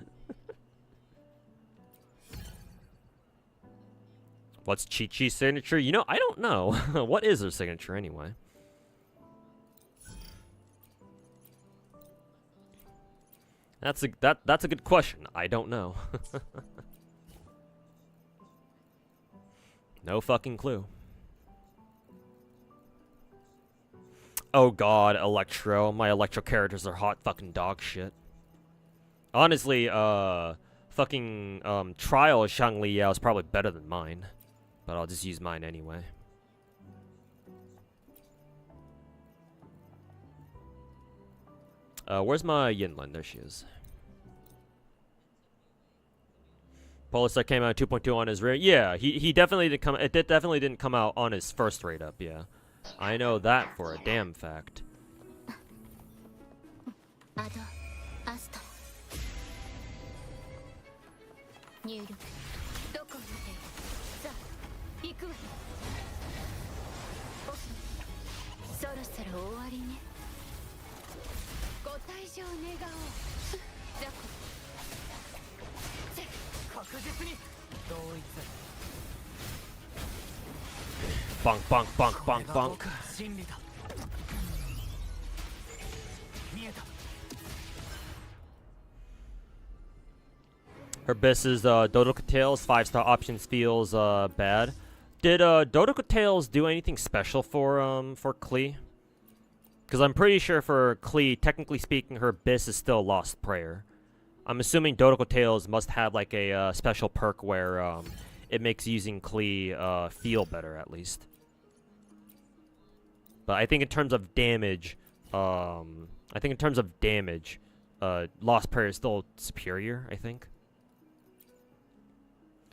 What's Chi-Chi's signature? You know, I don't know. What is her signature anyway? That's a good question. I don't know. No fucking clue. Oh god, Electro. My Electro characters are hot fucking dog shit. Honestly, fucking Trial Shangli Yao is probably better than mine. But I'll just use mine anyway. Where's my Yinlin? There she is. Polistar came out 2.2 on his rear. Yeah, he definitely did come. It definitely didn't come out on his first rate up. Yeah, I know that for a damn fact. Bonk, bonk, bonk, bonk, bonk. Her best is Dodoka Tails. 5-star options feels bad. Did Dodoka Tails do anything special for Klee? Because I'm pretty sure for Klee, technically speaking, her Biss is still Lost Prayer. I'm assuming Dodoka Tails must have like a special perk where it makes using Klee feel better at least. But I think in terms of damage, Lost Prayer is still superior, I think.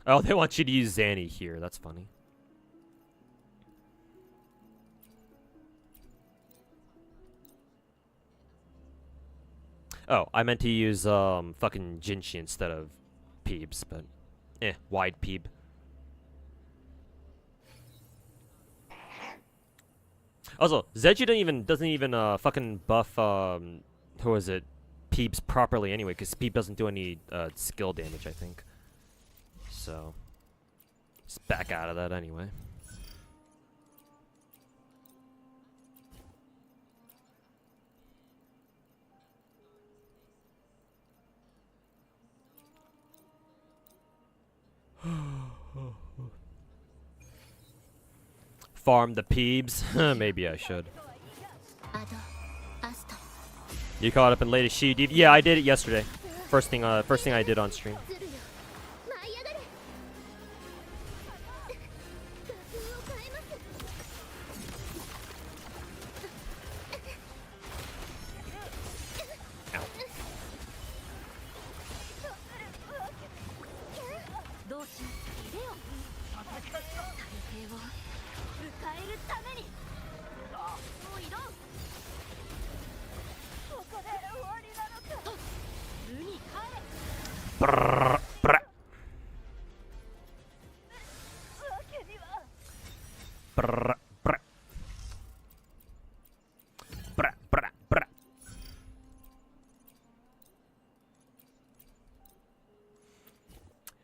Oh, they want you to use Zanny here. That's funny. Oh, I meant to use fucking Jinshi instead of Peebs, but wide Peeb. Also, Zeju doesn't even fucking buff who is it? Peeps properly anyway, because Peep doesn't do any skill damage, I think. So just back out of that anyway. Farm the Peebs? Maybe I should. アドアスト You caught up in latest Shi Deep? Yeah, I did it yesterday. First thing I did on stream. ずるよ舞い上がれ画風を変えます 同志いでよ大抵を迎えるためにもう移動ここで終わりなのか巣に帰れ Brrr, brrr, わけには brrr, brrr. Brrr, brrr, brrr.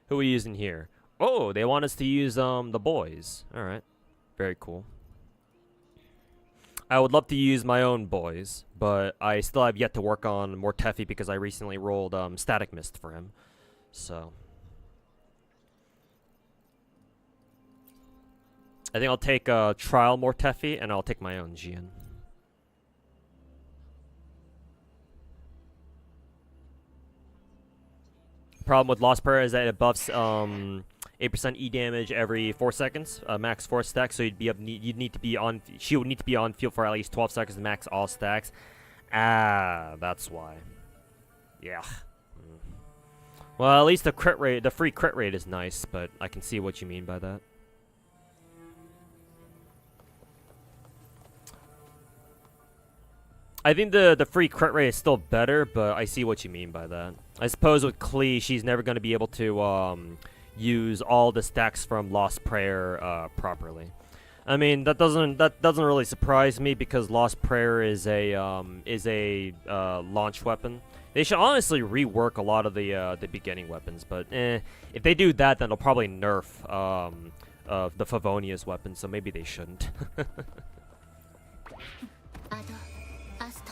Who are we using here? Oh, they want us to use the boys. All right, very cool. I would love to use my own boys, but I still have yet to work on Mortefi because I recently rolled Static Mist for him. So I think I'll take Trial Mortefi and I'll take my own Jian. Problem with Lost Prayer is that it buffs 8% E damage every 4 seconds, max 4 stacks. So she would need to be on field for at least 12 seconds to max all stacks. Ah, that's why. Yeah. Well, at least the crit rate, the free crit rate is nice, but I can see what you mean by that. I think the free crit rate is still better, but I see what you mean by that. I suppose with Klee, she's never going to be able to use all the stacks from Lost Prayer properly. I mean, that doesn't really surprise me because Lost Prayer is a launch weapon. They should honestly rework a lot of the beginning weapons, but if they do that, then they'll probably nerf the Favonius weapon, so maybe they shouldn't. アドアスト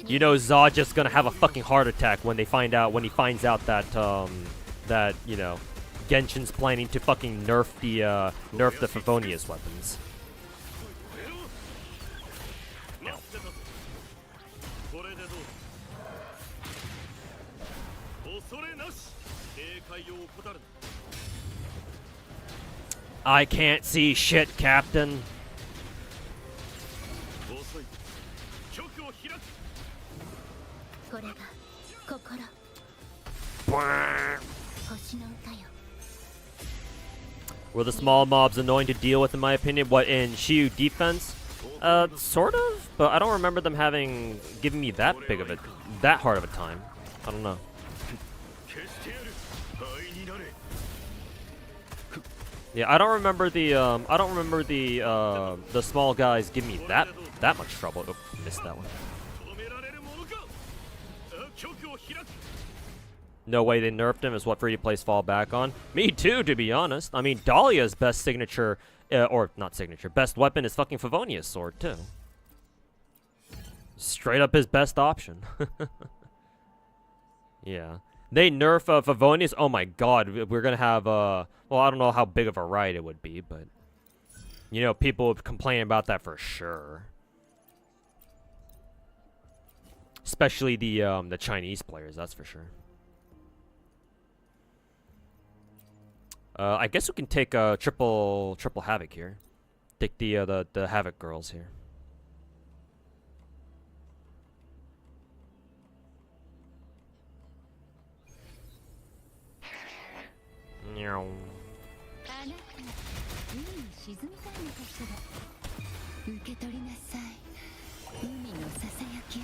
You know, Zod just gonna have a fucking heart attack when he finds out that that you know, Genshin's planning to fucking nerf the Favonius weapons. I can't see shit, Captain. これが心星の歌よ Were the small mobs annoying to deal with, in my opinion? What, in Shiyu defense? Sort of, but I don't remember them giving me that hard of a time. I don't know. Yeah, I don't remember the small guys giving me that much trouble. Oh, missed that one. No way they nerfed him is what free-to-plays fall back on. Me too, to be honest. I mean, Dahlia's best signature, or not signature, best weapon is fucking Favonius sword too. Straight up his best option. Yeah. They nerf Favonius. Oh my god, we're gonna have, well, I don't know how big of a riot it would be, but, you know, people would complain about that for sure. Especially the Chinese players, that's for sure. I guess we can take triple Havoc here. Take the Havoc girls here. Meow. あなた海に沈みたいのかしら受け取りなさい海のささやきを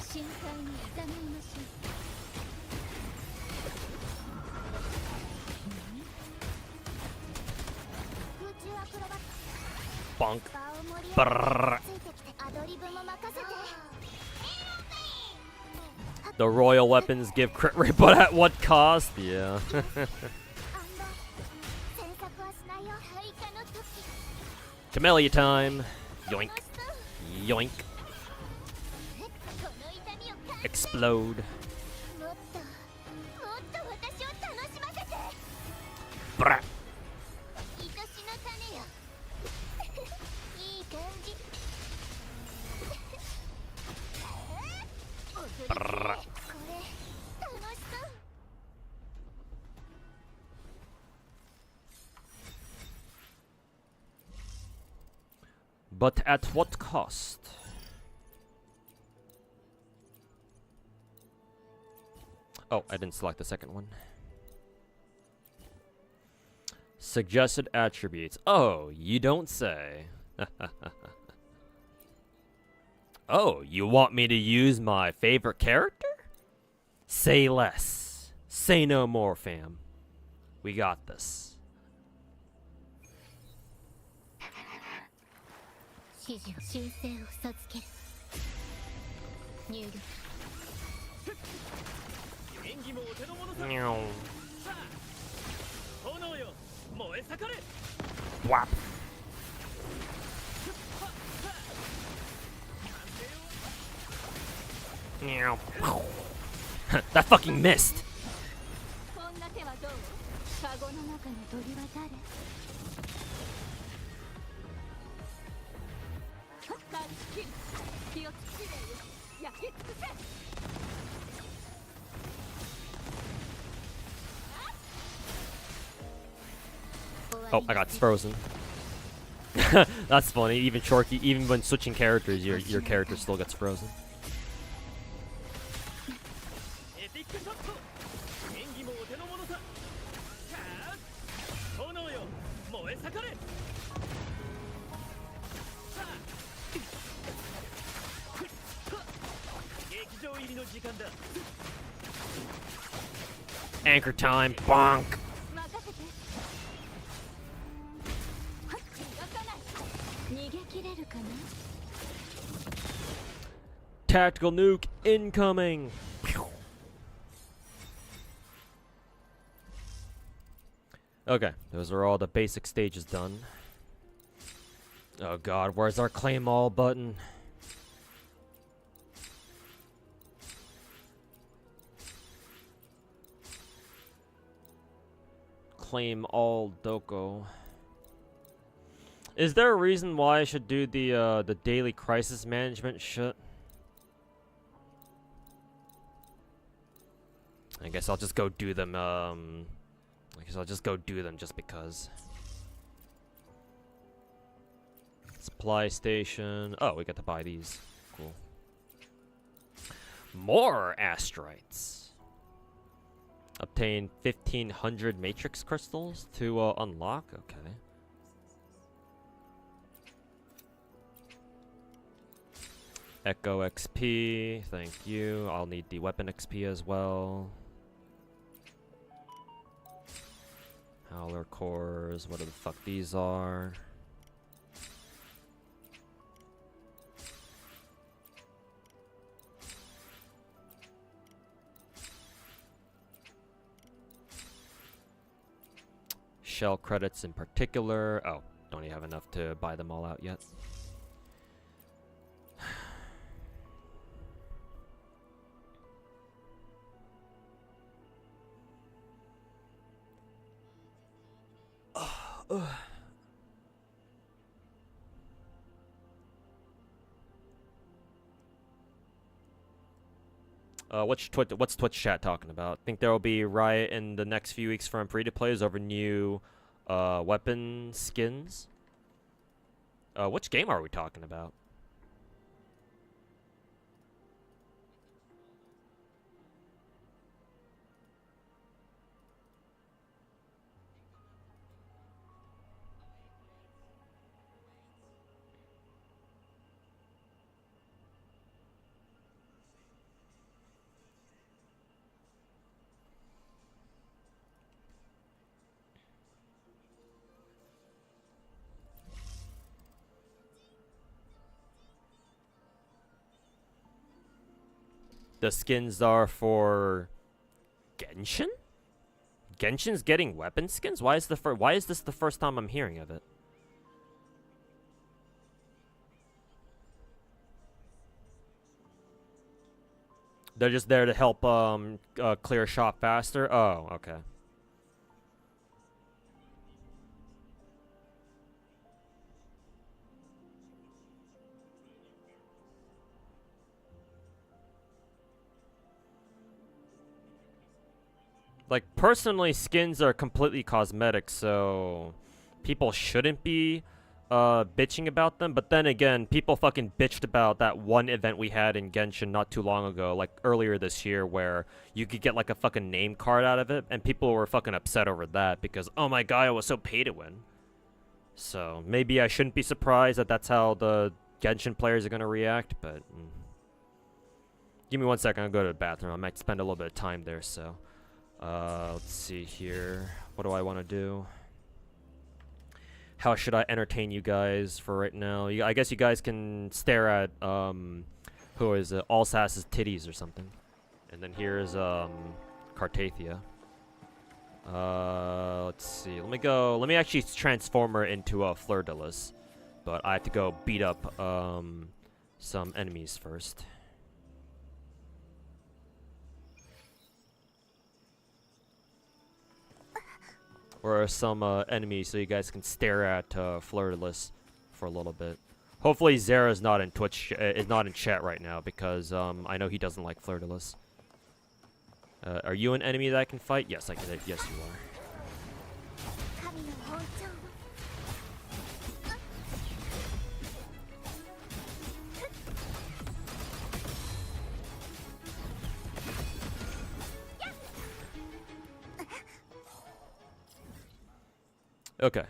深海にいざないましょう 空中アクロバット bonk. 場を盛り上げて Brrr. ついてきてアドリブも任せて The royal weapons give crit rate, but at what cost? Yeah. あんばい詮索はしないよ開花の時 Camellia time. Yoink. 楽しそう Yoink. この痛みを感じ Explode. もっと私を楽しませて Brah. 愛しの種よいい感じ踊りきれこれ楽しそう But at what cost? Oh, I didn't select the second one. Suggested attributes. Oh, you don't say. Oh, you want me to use my favorite character? Say less. Say no more, fam. We got this. 指示を修正を授ける入力 演技もお手の物さ Meow. 炎よ燃え盛れ Whap. Meow. That fucking missed. こんな手はどうカゴの中の鳥は誰カーチキル気をつけれ焼き尽くせ Oh, I got frozen. That's funny. Even Shorky, even when switching characters, your character still gets frozen. エピックショット演技もお手の物さ炎よ燃え盛れ劇場入りの時間だ Anchor time. Bonk. 任せて逃がさない逃げ切れるかな Tactical nuke incoming. Okay, those are all the basic stages done. Oh god, where's our claim all button? Claim all Doko. Is there a reason why I should do the daily crisis management shit? I guess I'll just go do them, I guess I'll just go do them just because. Supply station. Oh, we got to buy these. Cool. More asteroids. Obtain 1,500 matrix crystals to unlock. Okay. Echo XP. Thank you. I'll need the weapon XP as well. Howler cores. What the fuck these are? Shell credits in particular. Oh, don't even have enough to buy them all out yet. What's Twitch chat talking about? Think there will be riot in the next few weeks from free-to-players over new weapon skins? Which game are we talking about? the skins are for Genshin? Genshin's getting weapon skins? Why is this the first time I'm hearing of it? They're just there to help clear shop faster? Oh, okay. Like, personally, skins are completely cosmetic, so people shouldn't be bitching about them. But then again, people fucking bitched about that one event we had in Genshin not too long ago, like earlier this year, where you could get like a fucking name card out of it, and people were fucking upset over that because, oh my god, it was so pay to win. So maybe I shouldn't be surprised that that's how the Genshin players are gonna react, but give me 1 second, I'll go to the bathroom. I might spend a little bit of time there, so let's see here. What do I want to do? How should I entertain you guys for right now? I guess you guys can stare at who is it? Alsace's titties or something. And then here's Cartathia. Let's see. Let me actually transform her into a Fleur de Lis. But I have to go beat up some enemies first. Or some enemies so you guys can stare at Fleur de Lis for a little bit. Hopefully Zera's not in is not in chat right now because I know he doesn't like Fleur de Lis. Are you an enemy that I can fight? Yes, I can. Yes, you are. Okay.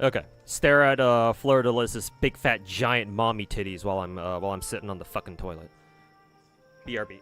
Okay. Stare at Fleur de Lis's big fat giant mommy titties while I'm sitting on the fucking toilet. BRB.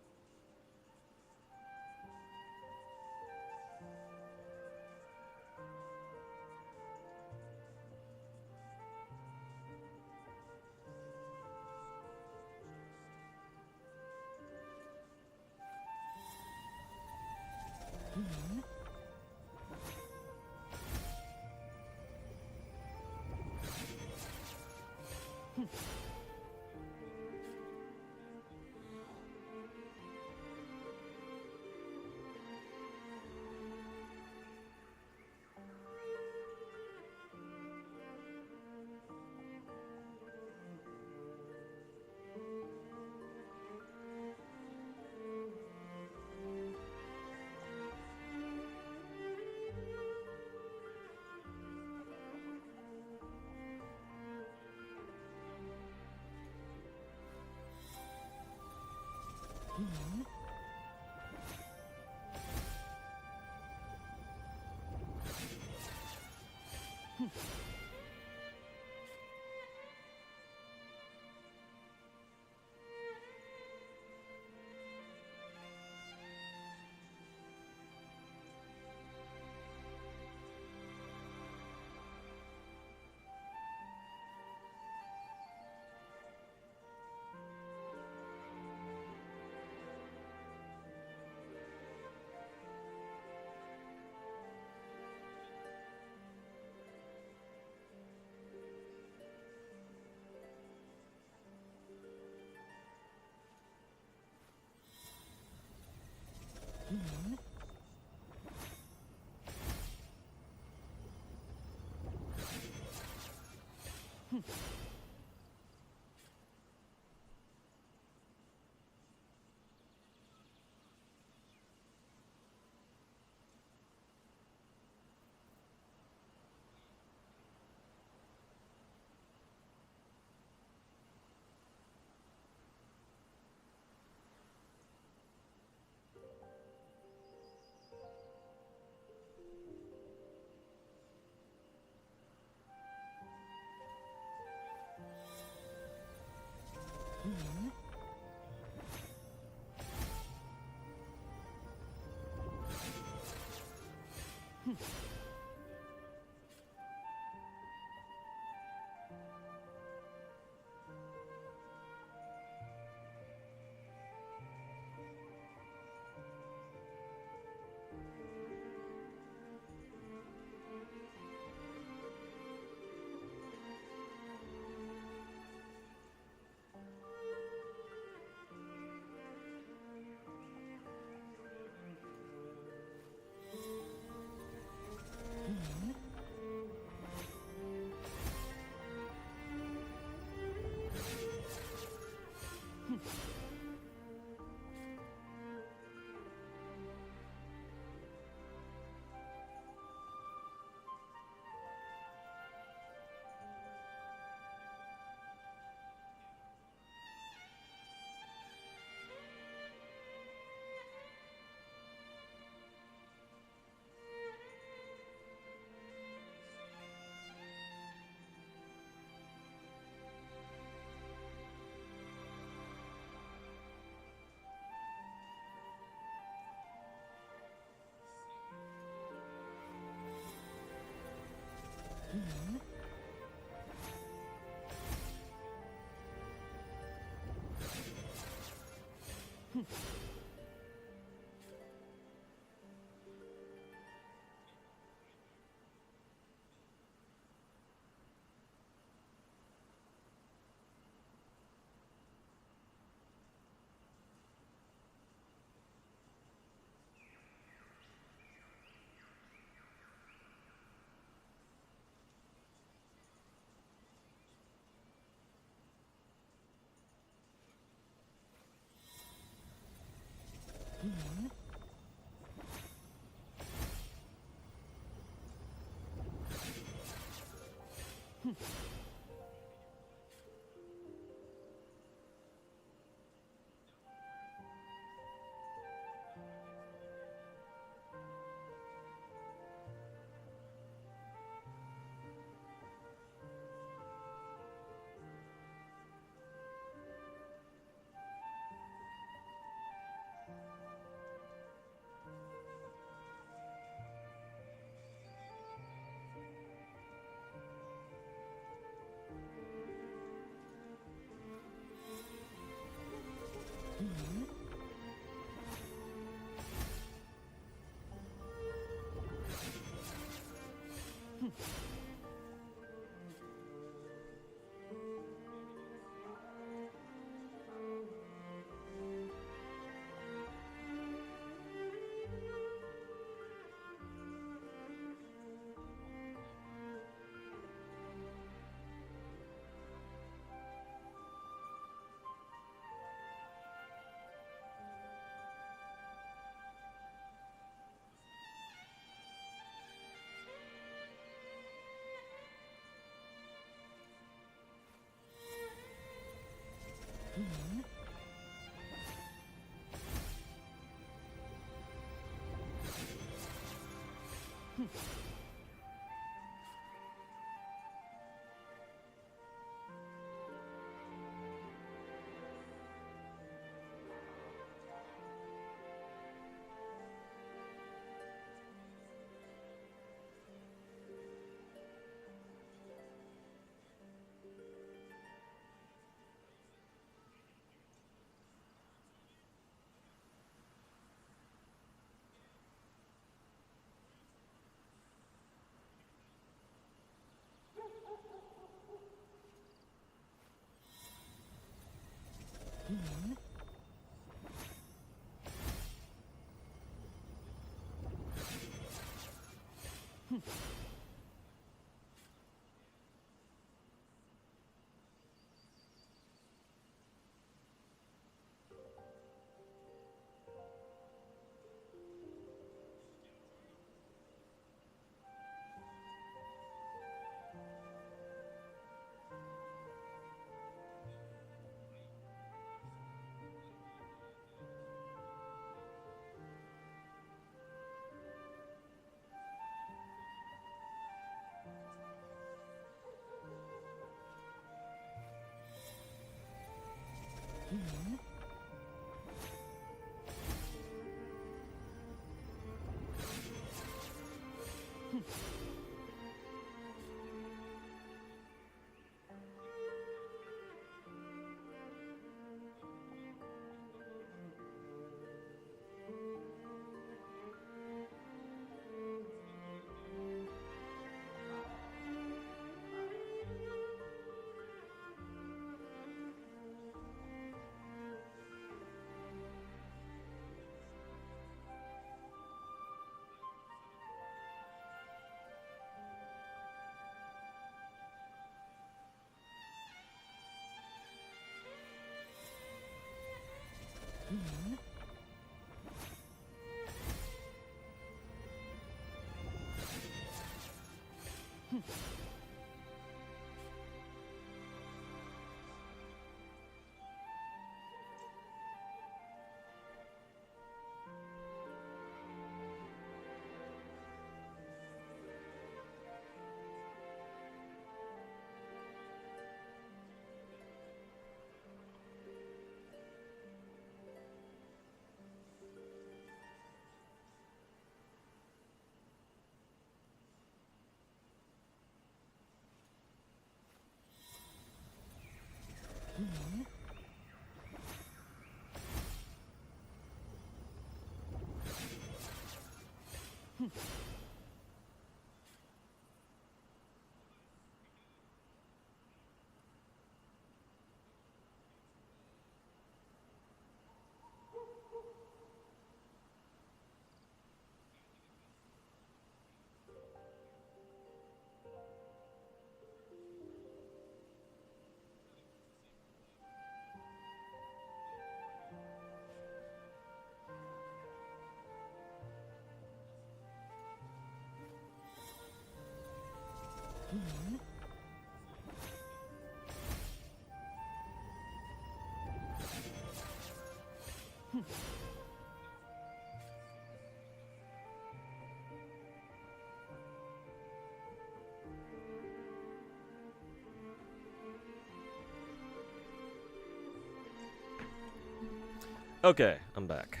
Okay, I'm back.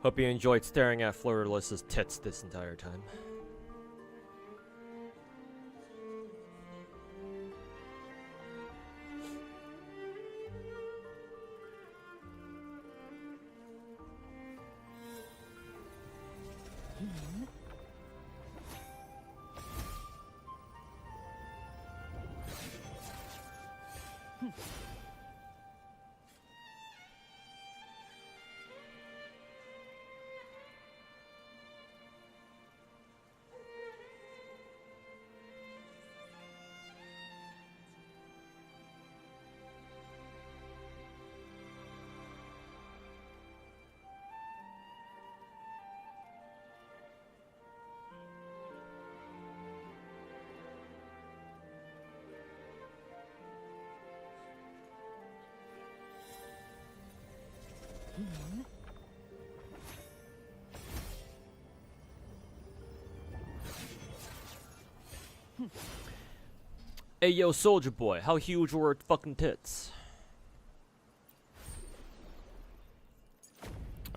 Hope you enjoyed staring at Flirtless's tits this entire time. Hey yo, Soldier Boy, how huge were fucking tits?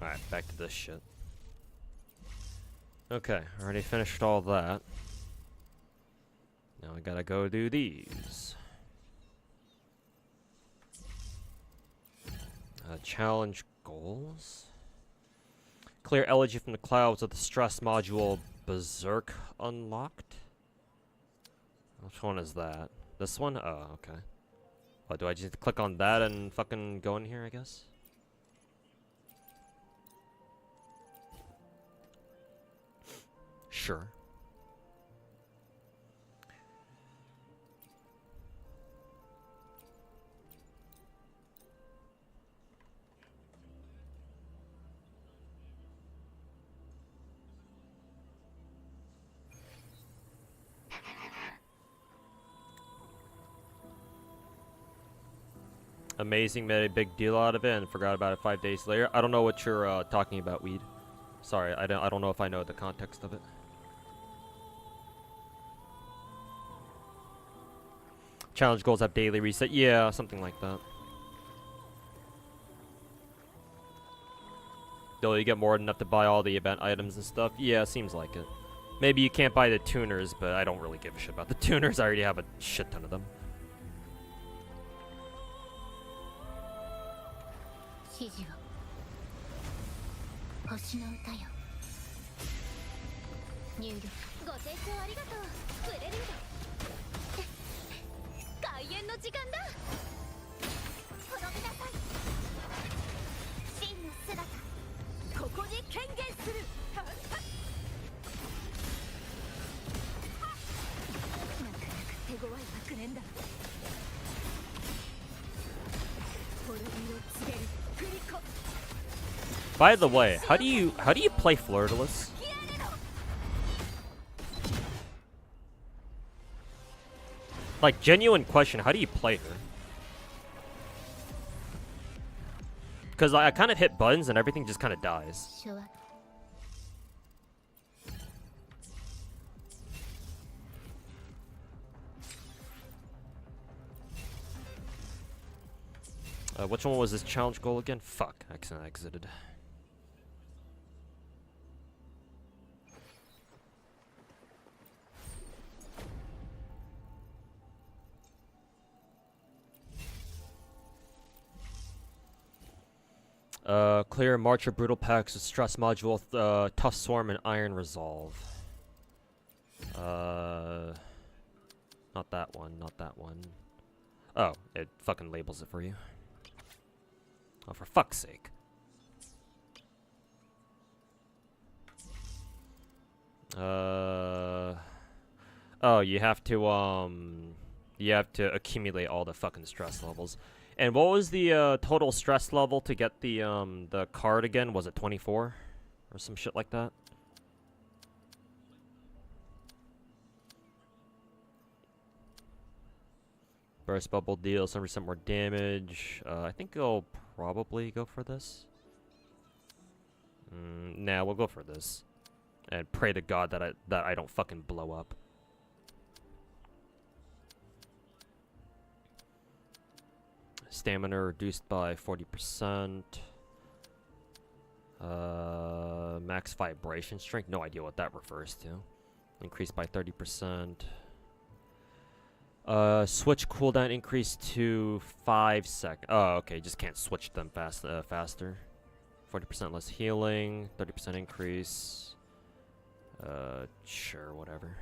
Alright, back to this shit. Okay, already finished all that. Now I gotta go do these. Challenge goals. Clear elegy from the clouds with the stress module Berserk unlocked. Which one is that? This one? Oh, okay. What, do I just click on that and fucking go in here, I guess? Sure. Amazing, made a big deal out of it and forgot about it 5 days later. I don't know what you're talking about, Weed. Sorry, I don't know if I know the context of it. Challenge goals have daily reset. Yeah, something like that. Though you get more than enough to buy all the event items and stuff. Yeah, seems like it. Maybe you can't buy the tuners, but I don't really give a shit about the tuners. I already have a shit ton of them. 指示を星の歌よ入力ご清聴ありがとうプレルード開演の時間だ滅びなさい真の姿ここに権限するなかなか手強い悪念だ滅びを告げる By the way, how do you play Flirtless? Like, genuine question, how do you play her? Because I kind of hit buttons and everything just kind of dies. Which one was this challenge goal again? Fuck, I accidentally exited. Clear March of Brutal Packs with Stress Module, Tough Swarm, and Iron Resolve. Not that one, not that one. Oh, it fucking labels it for you. Oh, for fuck's sake. Oh, you have to accumulate all the fucking stress levels. And what was the total stress level to get the card again? Was it 24 or some shit like that? Burst bubble deals 100% more damage. I think I'll probably go for this. Nah, we'll go for this. And pray to God that I don't fucking blow up. Stamina reduced by 40%. Max vibration strength. No idea what that refers to. Increased by 30%. Switch cooldown increased to 5 seconds. Oh, okay. Just can't switch them faster. 40% less healing. 30% increase. Sure, whatever.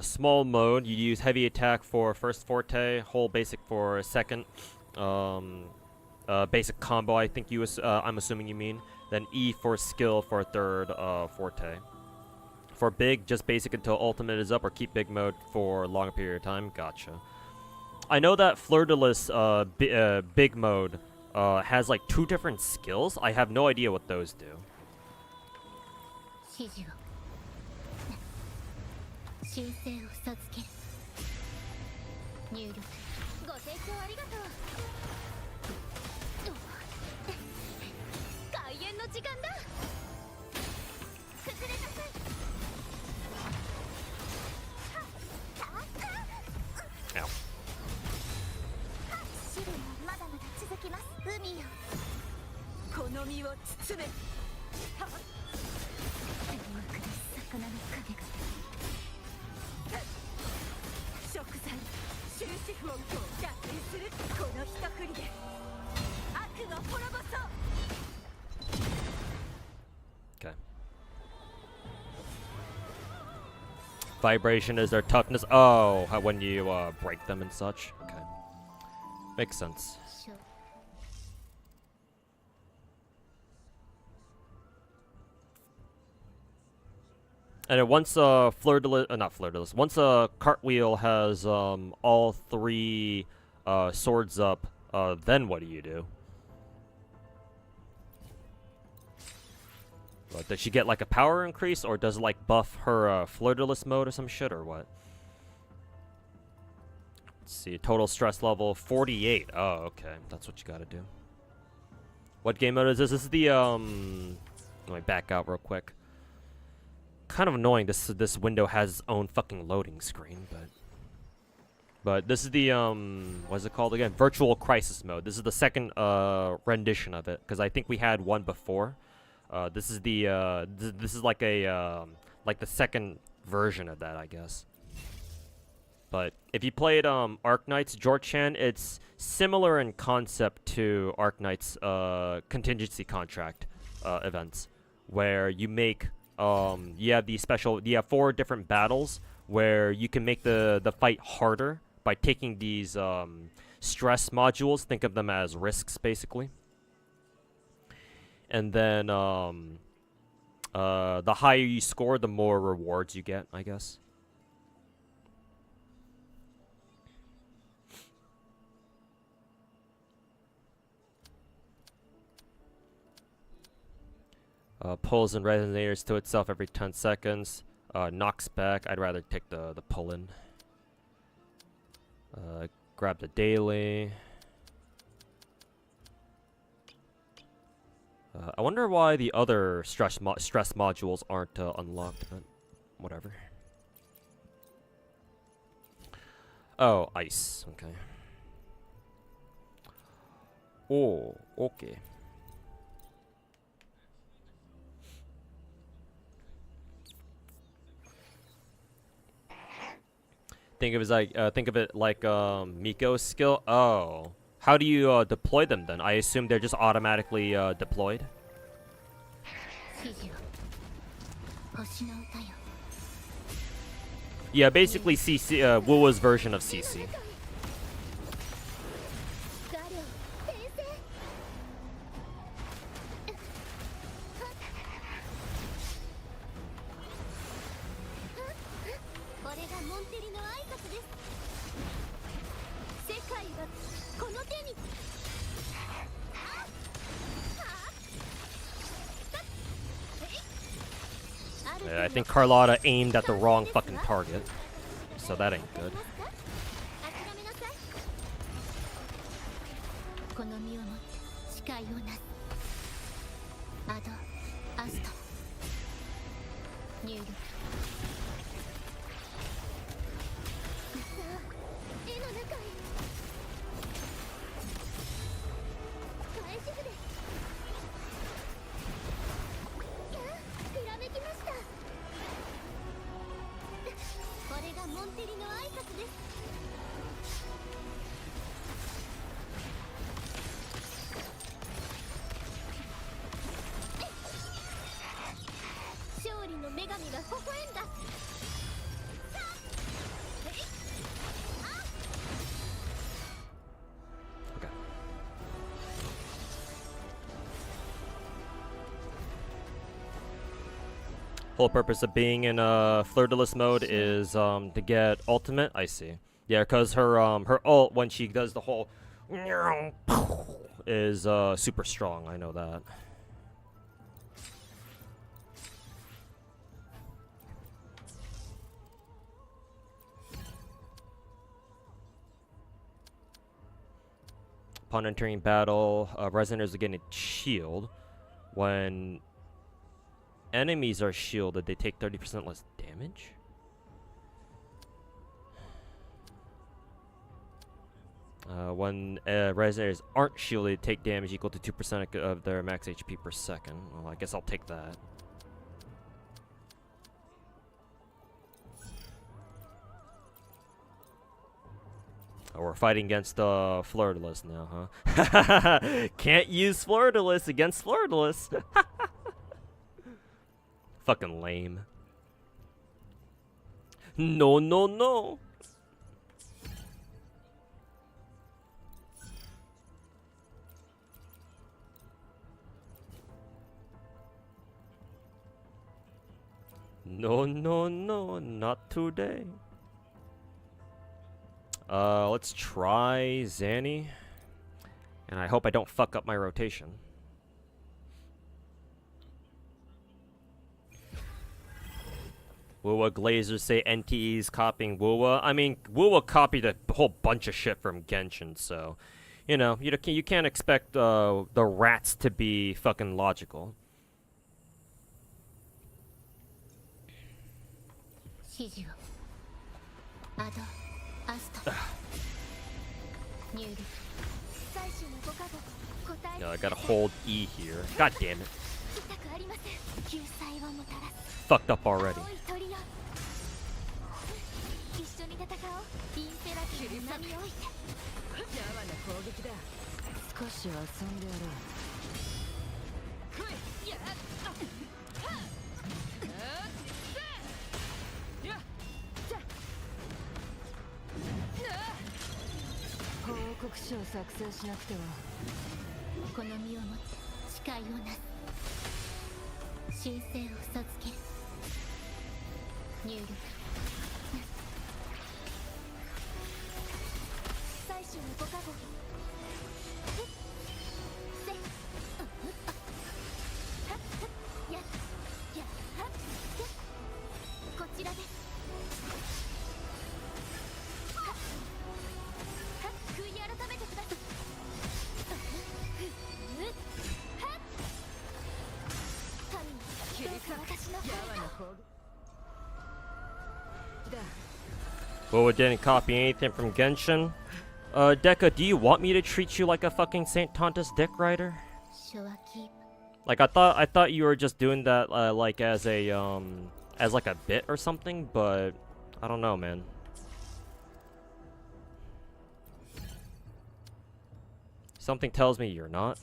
Small mode, you use heavy attack for first forte, whole basic for second, basic combo I think I'm assuming you mean, then E for skill for third forte. For big, just basic until ultimate is up, or keep big mode for a longer period of time. Gotcha. I know that Fleur-de-Lis big mode has like 2 different skills. I have no idea what those do. 修正を授ける入力ご清聴ありがとう開演の時間だ崩れなさい Ow. 試練はまだまだ続きます海よこの身を包め天幕で魚の影が食材終止符を逆転するこの一振りで悪が滅ぼそう Okay. Vibration is their toughness. Oh, when you break them and such. Okay. Makes sense. And then once once a cartwheel has all 3 swords up, then what do you do? What, does she get like a power increase, or does it like buff her Fleur-de-Lis mode or some shit, or what? Let's see, total stress level 48. Oh, okay, that's what you gotta do. What game mode is this? This is the let me back out real quick. Kind of annoying this window has its own fucking loading screen, but this is the what is it called again? Virtual Crisis mode. This is the second rendition of it, because I think we had one before. This is the this is like a like the second version of that, I guess. But if you played Arknight's Jorchan, it's similar in concept to Arknight's contingency contract events, where you make you have 4 different battles where you can make the fight harder by taking these stress modules. Think of them as risks, basically. And then the higher you score, the more rewards you get, I guess. Pulls and resonators to itself every 10 seconds. Knocks back. I'd rather take the pull-in. Grab the daily. I wonder why the other stress modules aren't unlocked, but whatever. Oh, ice. Okay. Oh, okay. Think of it like Miko's skill. Oh, how do you deploy them then? I assume they're just automatically deployed. Yeah, basically CC, Wuwa's version of CC. Yeah, I think Carlotta aimed at the wrong fucking target, so that ain't good. 諦めなさい。この身をもって誓いをなす。アド、アスト。入力。さあ、絵の中へ。返し筆。やあ、ひらめきました。これがモンテリの挨拶です。勝利の女神が微笑んだ。Okay. Whole purpose of being in flirtaless mode is to get ultimate. I see. Yeah, because her ult when she does the whole is super strong. I know that. Upon entering battle, resonators are getting a shield. When enemies are shielded, they take 30% less damage? When resonators aren't shielded, take damage equal to 2% of their max HP per second. Well, I guess I'll take that. Oh, we're fighting against Flirtaless now, huh? Can't use Flirtaless against Flirtaless. Fucking lame. No, no, no. No, no, no, not today. Let's try Zanny. And I hope I don't fuck up my rotation. Wuwa Glazers say NTE's copying Wuwa. I mean, Wuwa copied a whole bunch of shit from Genshin, so... You know, you can't expect the rats to be fucking logical. 指示を。アド、アスト。入力。最終のご加護、答え。 No, I gotta hold E here. God damn it. 痛くありません。救済をもたらす。 Fucked up already. 青い鳥よ。一緒に戦おう。インペラティブの波置いて。邪魔な攻撃だ。少しは遊んでやろう。来い。やっ。報告書を作成しなくては。この身をもって誓いをなす。神聖を授ける。入力。最終のご加護。せ。や。や。こちらです。悔い改めてください。神、どうか私の方へ。 Wuwa didn't copy anything from Genshin. Deca, do you want me to treat you like a fucking Saint Tontus dick rider? 書はキープ。 Like I thought you were just doing that like as like a bit or something, but I don't know, man. Something tells me you're not.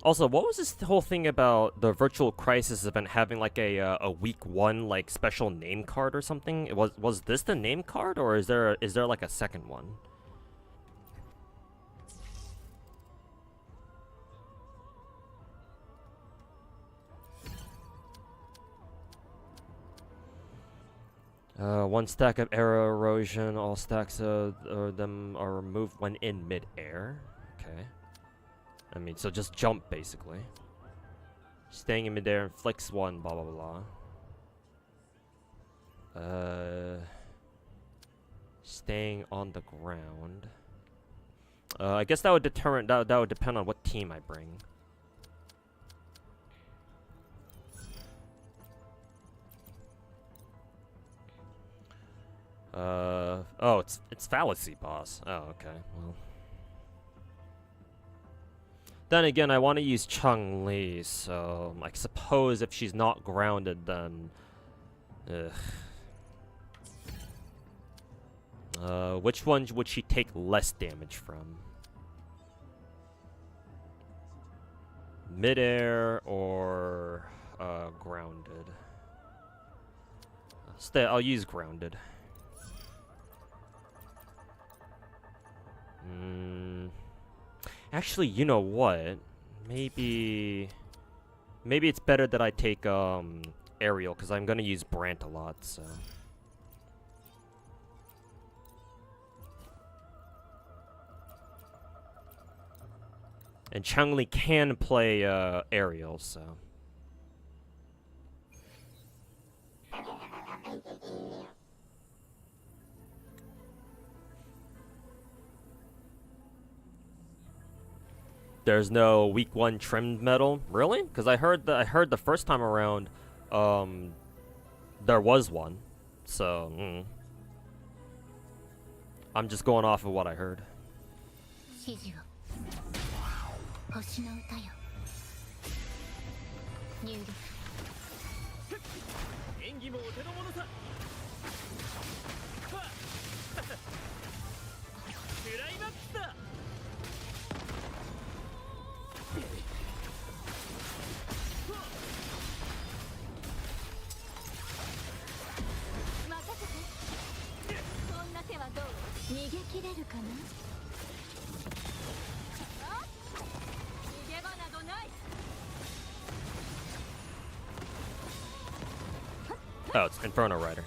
Also, what was this whole thing about the Virtual Crisis event having like a week 1 like special name card or something? Was this the name card, or is there like a second one? One stack of air erosion. All stacks of them are removed when in mid-air. Okay. I mean, so just jump, basically. Staying in mid-air inflicts one, blah, blah, blah. Staying on the ground. I guess that would that would depend on what team I bring. Oh, it's fallacy, boss. Oh, okay. Well. Then again, I want to use Chun-Li, so I suppose if she's not grounded, then... which one would she take less damage from? Mid-air or grounded? I'll use grounded. Actually, you know what? Maybe it's better that I take aerial, because I'm gonna use Brant a lot, so. And Chun-Li can play aerial, so. There's no week 1 trimmed metal, really? Because I heard the first time around, there was one, so I'm just going off of what I heard. 星の歌よ入力演技もお手の物さクライマックスだ任せてこんな手はどう逃げ切れるかな Oh, it's Inferno Rider.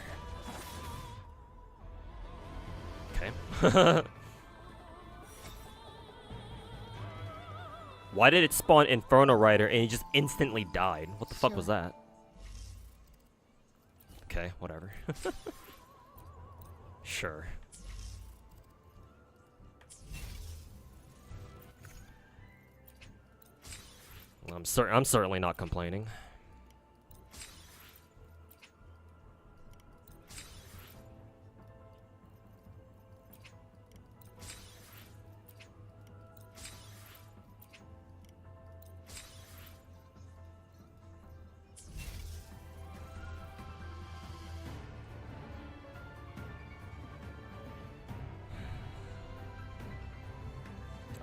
Okay. Why did it spawn Inferno Rider and he just instantly died? What the fuck was that? Okay, whatever. Sure. I'm certainly not complaining.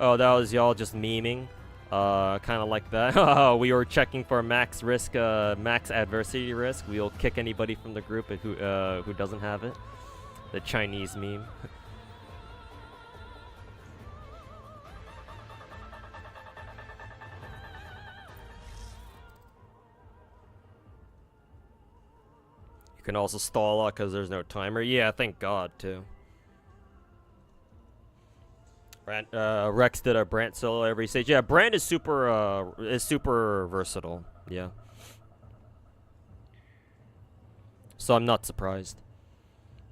Oh, that was y'all just memeing. Kind of like that. We were checking for max risk, max adversity risk. We'll kick anybody from the group who doesn't have it. The Chinese meme. You can also stall out because there's no timer. Yeah, thank God too. Rex did a Brant solo every stage. Yeah, Brant is super versatile. Yeah. So I'm not surprised.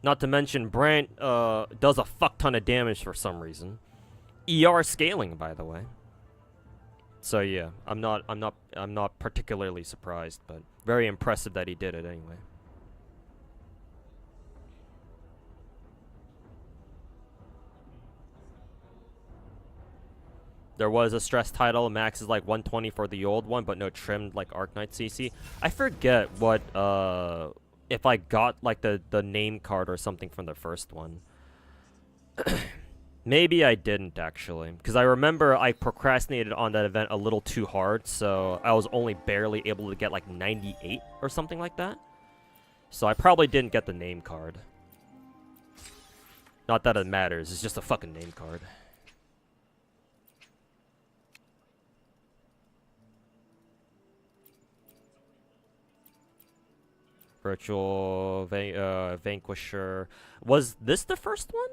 Not to mention Brant does a fuck ton of damage for some reason. ER scaling, by the way. So yeah, I'm not particularly surprised, but very impressive that he did it anyway. There was a stress title. Max is like 120 for the old one, but no trimmed like Arknight CC. I forget what if I got like the name card or something from the first one. Maybe I didn't actually, because I remember I procrastinated on that event a little too hard, so I was only barely able to get like 98 or something like that. So I probably didn't get the name card. Not that it matters, it's just a fucking name card. Virtual Vanquisher. Was this the first one?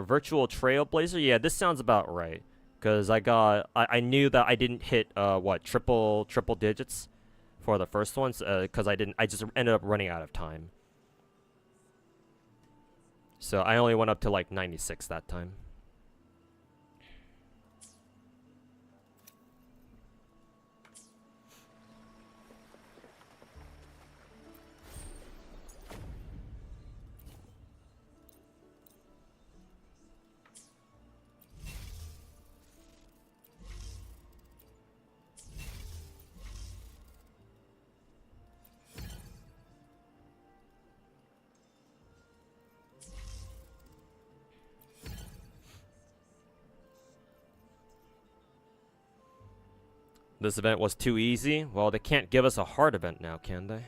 Virtual Trailblazer. Yeah, this sounds about right. Cause I knew that I didn't hit triple digits for the first ones. Cause I just ended up running out of time. So I only went up to like 96 that time. This event was too easy. Well, they can't give us a hard event now, can they?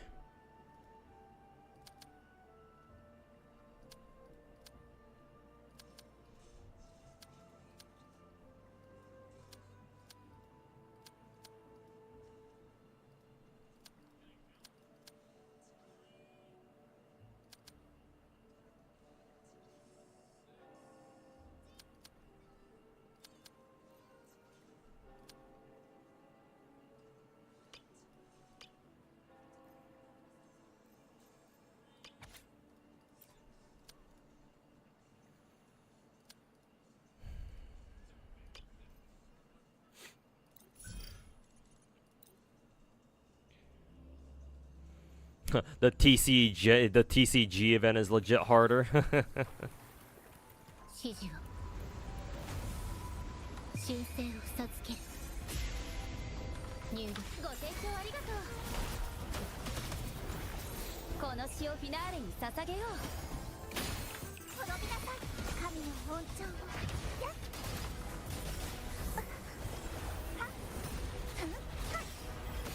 The TCG event is legit harder. 指示を修正を授ける入力ご清聴ありがとうこの詩をフィナーレに捧げよう滅びなさい神の恩寵をやっ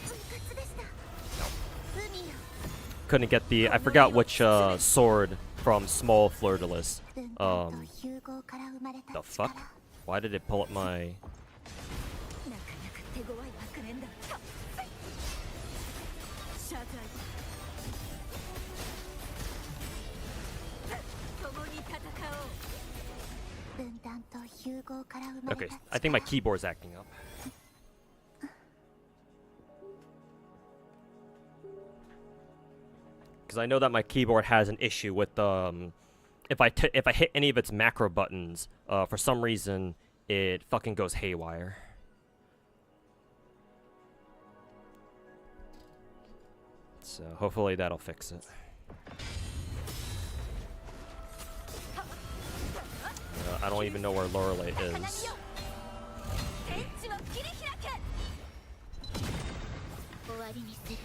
復活でした海よ Couldn't get the I forgot which sword from Small Fleur-de-Lis. The fuck? Why did it pull up my? なかなか手強い悪念だ謝罪共に戦おう 分断と融合から生まれ Okay, た I think my keyboard's acting up. Because I know that my keyboard has an issue with if I hit any of its macro buttons, for some reason it fucking goes haywire. So hopefully that'll fix it. I don't even know where Lorelei is. 天地を切り開け終わりにする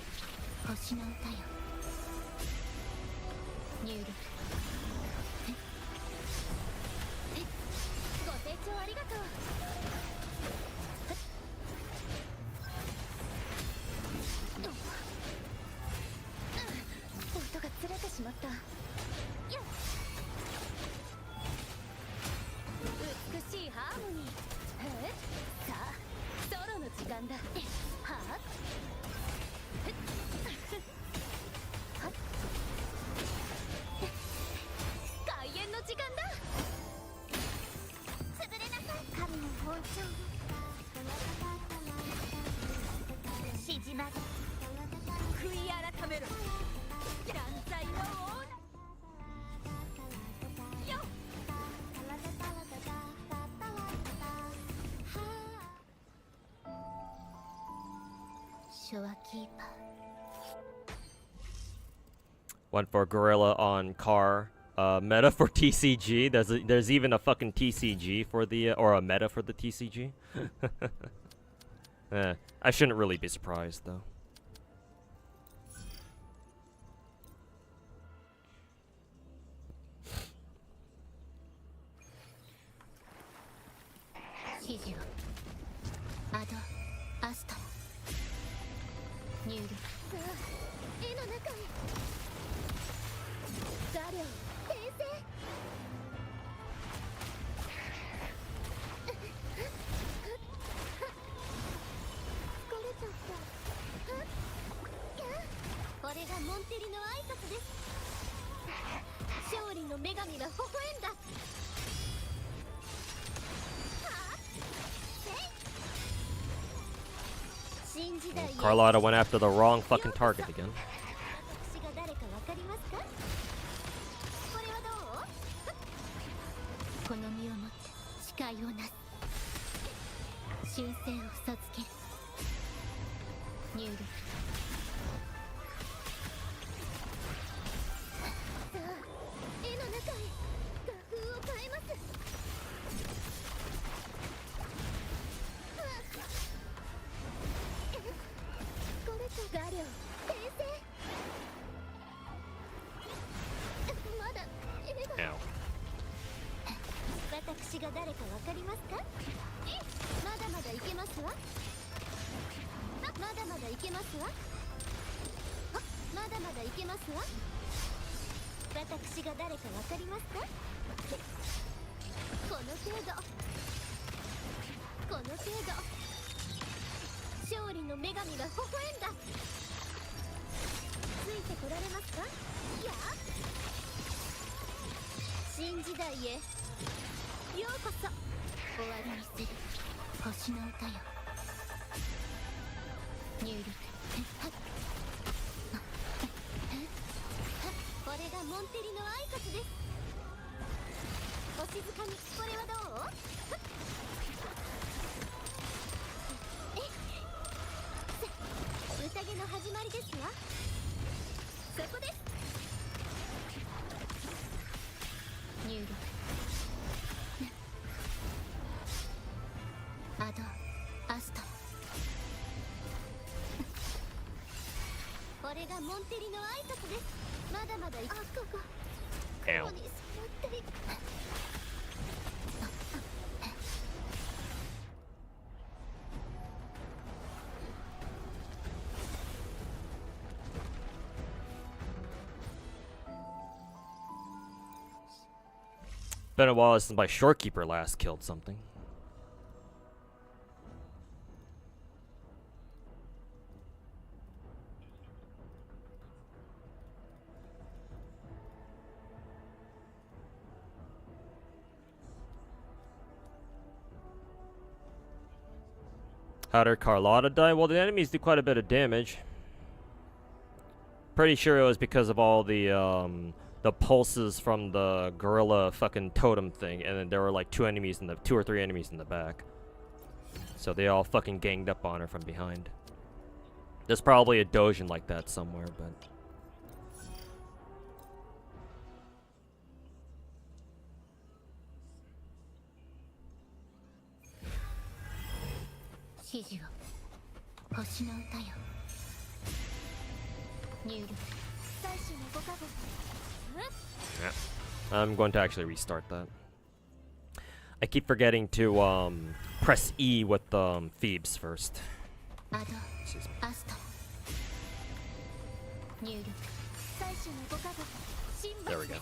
星の歌よ入力ご清聴ありがとう音がずれてしまったよっ美しいハーモニーさあソロの時間だはあ開演の時間だ潰れなさい神の本性静まり悔い改めろ断罪の王よっ Showa Keeper Went for Gorilla on car. Meta for TCG. There's even a fucking TCG for the or a meta for the TCG. I shouldn't really be surprised though. Shijiro Ado Asta 入力絵の中へ画量転生疲れちゃった俺がモンテリの挨拶です。勝利の女神は微笑んだ。はあ、新時代へ。 Carlotta went after the wrong fucking target again. 私が誰かわかりますか？これはどう？この身をもって誓いをなす。神聖を授ける。入力。さあ、絵の中へ画風を変えます。これと画量先生。まだ絵が。 Ow. 私が誰かわかりますか？まだまだいけますわ。まだまだいけますわ。まだまだいけますわ。私が誰かわかりますか？この程度。この程度。勝利の女神が微笑んだ。ついてこられますか？いや。新時代へ。ようこそ。終わりにする星の歌よ。入力。これがモンテリの挨拶です。お静かに。これはどう？宴の始まりですわ。そこです。入力。アド、アスト。これがモンテリの挨拶です。まだまだ赤が黒 Ow. に染まっている。Been a while since my shorekeeper last killed something. How did Carlotta die? Well, the enemies do quite a bit of damage. Pretty sure it was because of all the pulses from the gorilla fucking totem thing, and then there were like two or three enemies in the back. So they all fucking ganged up on her from behind. There's probably a Dojin like that somewhere, but... Yeah. I'm going to actually restart that. I keep forgetting to press E with Phoebes first. Excuse me. There we go.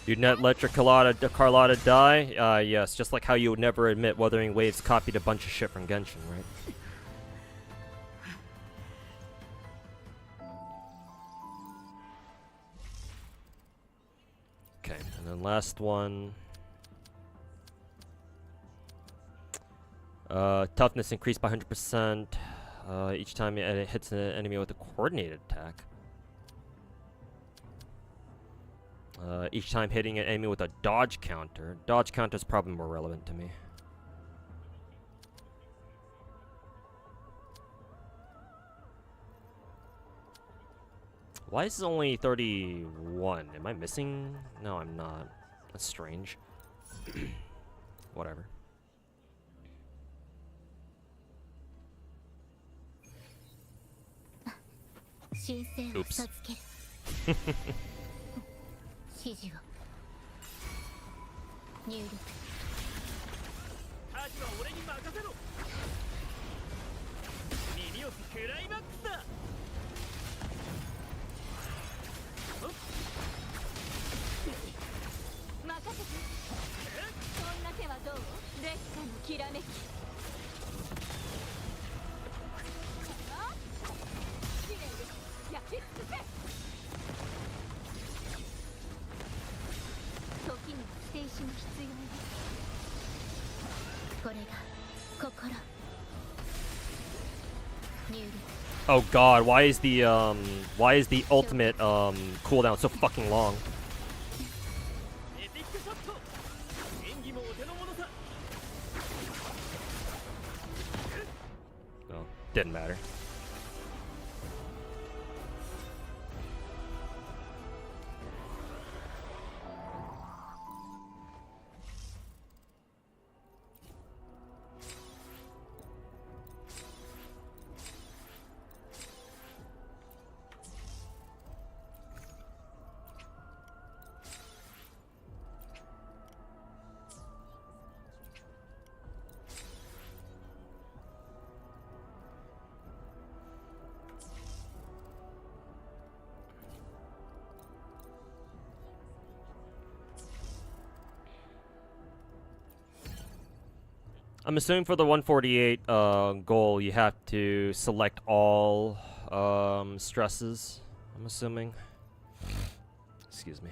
You'd not let your Carlotta die? Yes, just like how you would never admit Wuthering Waves copied a bunch of shit from Genshin, right? Okay, and then last one. Toughness increased by 100% each time it hits an enemy with a coordinated attack. Each time hitting an enemy with a dodge counter. Dodge counter is probably more relevant to me. Why is it only 31? Am I missing? No, I'm not. That's strange. Whatever. Oops. 指示を入力アジは俺に任せろ。耳をクライマックスだ。任せて。そんな手はどう？烈火のきらめき。きれいです焼き尽くせ。時には捨て石も必要です。これが心入力 Oh god, why is the ultimate cooldown so fucking long? エピックショット。演技もお手の物さ。 No, didn't matter. I'm assuming for the 148 goal, you have to select all stresses. I'm assuming. Excuse me.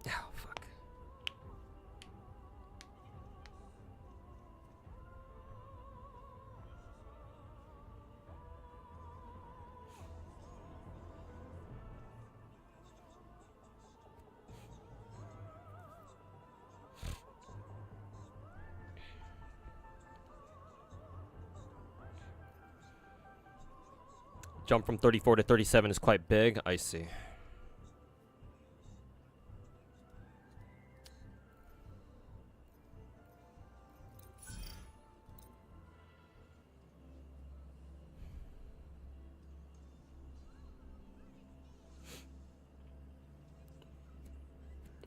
Oh, fuck. Jump from 34 to 37 is quite big. I see.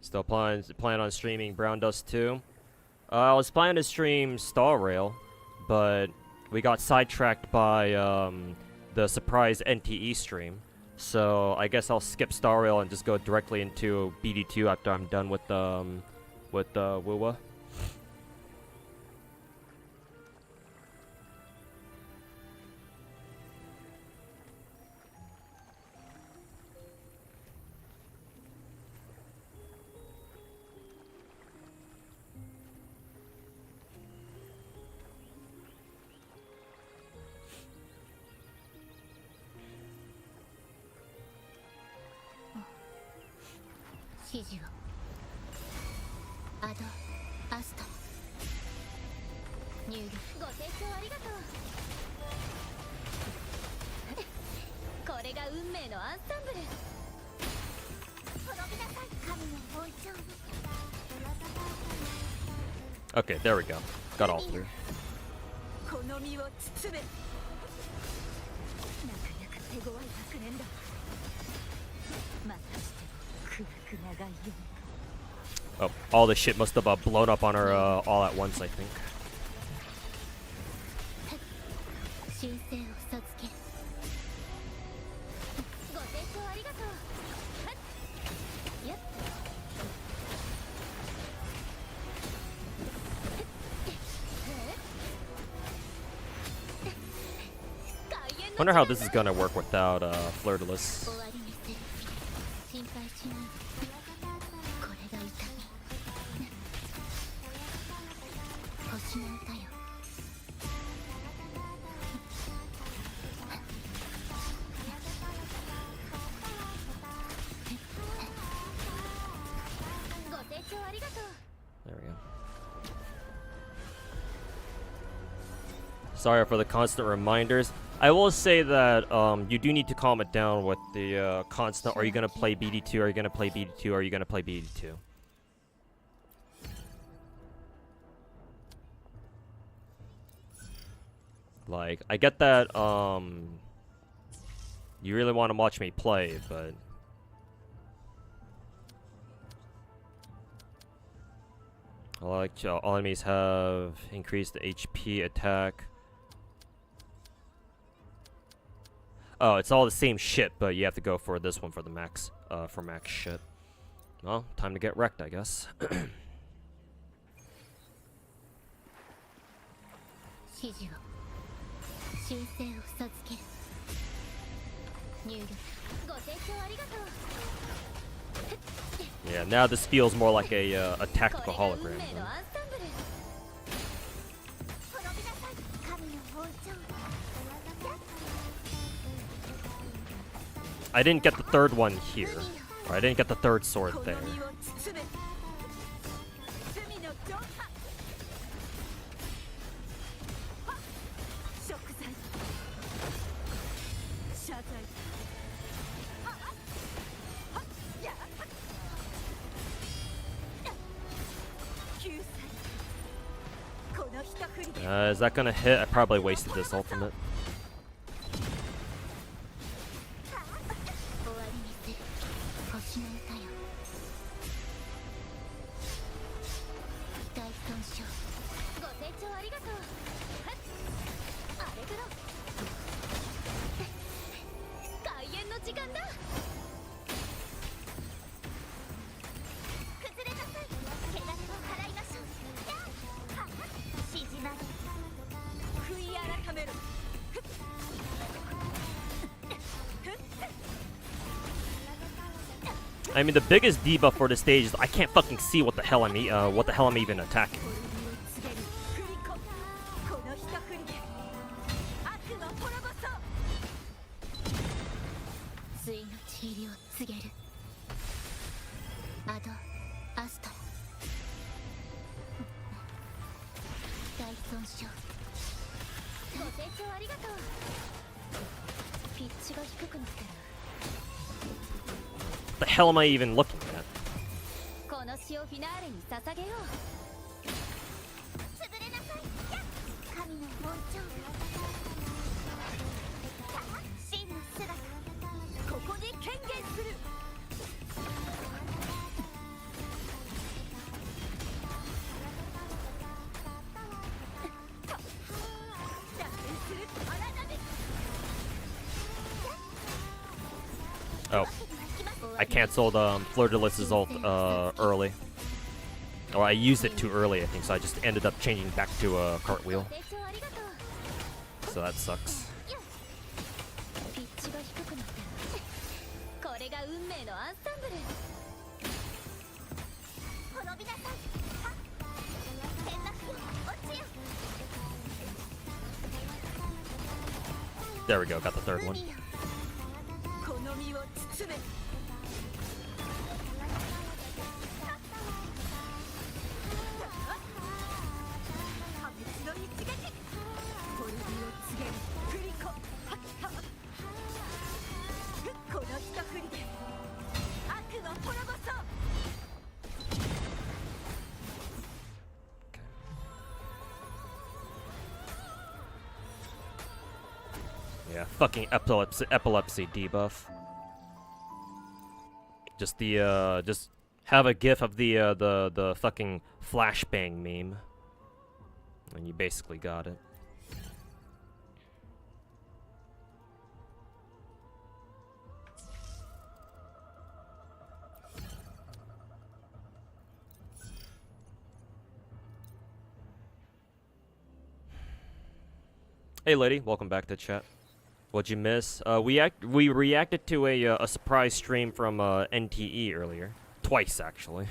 Still plan on streaming Brown Dust 2. I was planning to stream Star Rail, but we got sidetracked by the surprise NTE stream. So I guess I'll skip Star Rail and just go directly into BD2 after I'm done with WUWA.指示をアドアスト入力ご清聴ありがとう。これが運命のアンサンブル。滅びなさい神の包丁。 Okay, there we go. Got all three. この身を包め。なかなか手強い学年だ。またしても暗く長いよ。 Oh, all this shit must have blown up on her all at once, I think. 神聖を授けるご清聴ありがとう。やっ開演の Wonder how this is gonna work without Flirtless. 終わりにする心配しないこれが痛み星の歌よご清聴ありがとう There we go. Sorry for the constant reminders. I will say that you do need to calm it down with the constant. Are you gonna play BD2? Are you gonna play BD2? Are you gonna play BD2? Like, I get that you really want to watch me play, but I like all enemies have increased HP attack. Oh, it's all the same shit, but you have to go for this one for the max, for max shit. Well, time to get wrecked, I guess. 指示を申請を授ける入力ご清聴ありがとう Yeah, now this feels more like a tactical これが hologram. 運命 then. のアンサンブル滅びなさい神の包丁 I didn't get the third one here. Or I didn't get the third sword こ there. の身を包め罪の浄化はっ贖罪謝罪はっはっやっ救済この一振りで Is that gonna hit? I probably wasted this ultimate. 終わりにする星の歌よ大損傷ご清聴ありがとうはっアレグロ開演の時間だ崩れなさい汚れを払いましょうやっはっ縮まれ悔い改めろ I mean, the biggest debuff for this stage is I can't fucking see what the hell I'm even attacking. 告げる振り子この一振りで悪の滅ぼそうついのち入りを告げるアドアストラ大損傷ご清聴ありがとうピッチが低くなってる The hell am I even looking at? この詩をフィナーレに捧げよう潰れなさいやっ神の包丁真の姿ここに権限する打点する荒波 Oh, I canceled Fleur-de-Lis's ult early. Or I used it too early, I think, so I just ended up changing back to a cartwheel. ご清聴ありがとう So that sucks. ピッチが低くなってるこれが運命のアンサンブル滅びなさいはっ転落よ落ちよ There we go, got the third one. 海よこの身を包め破滅の一撃滅びを告げる振り子はっはっこの一振りで悪の滅ぼそう Yeah, fucking epilepsy debuff. Just just have a gif of the fucking flashbang meme. And you basically got it. Hey lady, welcome back to chat. What'd you miss? We reacted to a surprise stream from NTE earlier, twice actually.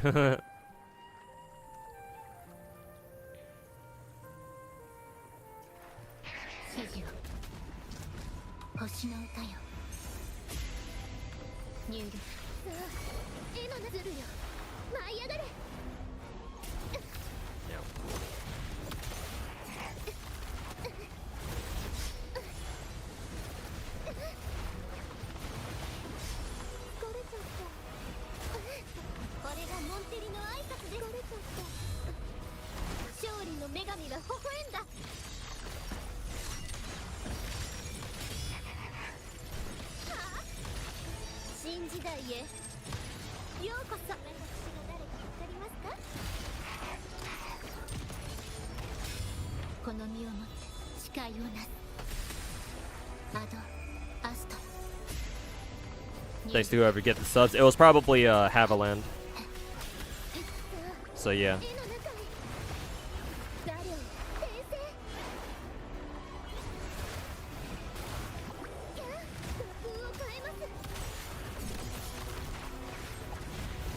指示を星の歌よ入力絵のなずるよ舞い上がれ これがモンテリの挨拶です勝利の女神が微笑んだ新時代へようこそ私が誰かわかりますかこの身をもって誓いをなすアドアスト Thanks to whoever get the subs. It was probably Haviland. So yeah. 絵の中へ誰を転生やあ画風を変えます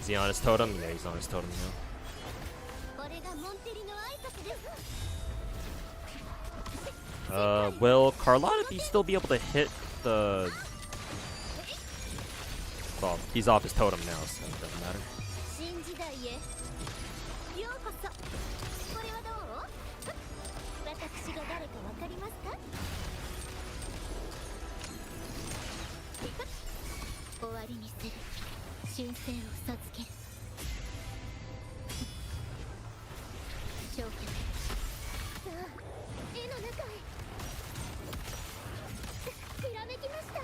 Is he on his totem? Yeah, he's on his totem now. これがモンテリの挨拶です Will Carlotta still be able to hit the... Well, he's off his totem now, so it doesn't matter. 新時代へようこそこれはどう私が誰かわかりますか終わりにする神聖を授ける消却さあ絵の中へひらめきました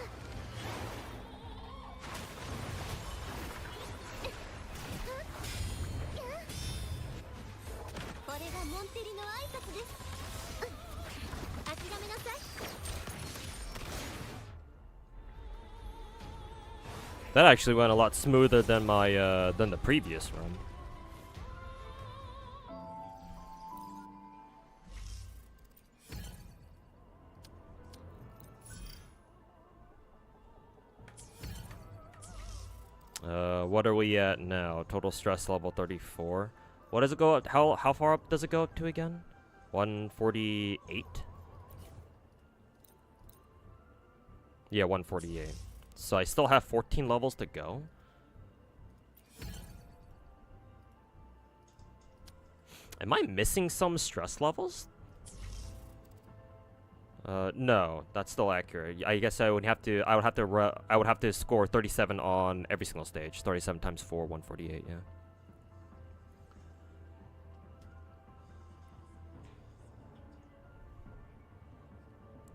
これがモンテリの挨拶です諦めなさい That actually went a lot smoother than my than the previous run. What are we at now? Total stress level 34. What does it go up? How far up does it go up to again? 148? Yeah, 148. So I still have 14 levels to go. Am I missing some stress levels? No, that's still accurate. I guess I would have to score 37 on every single stage. 37 times 4, 148, yeah.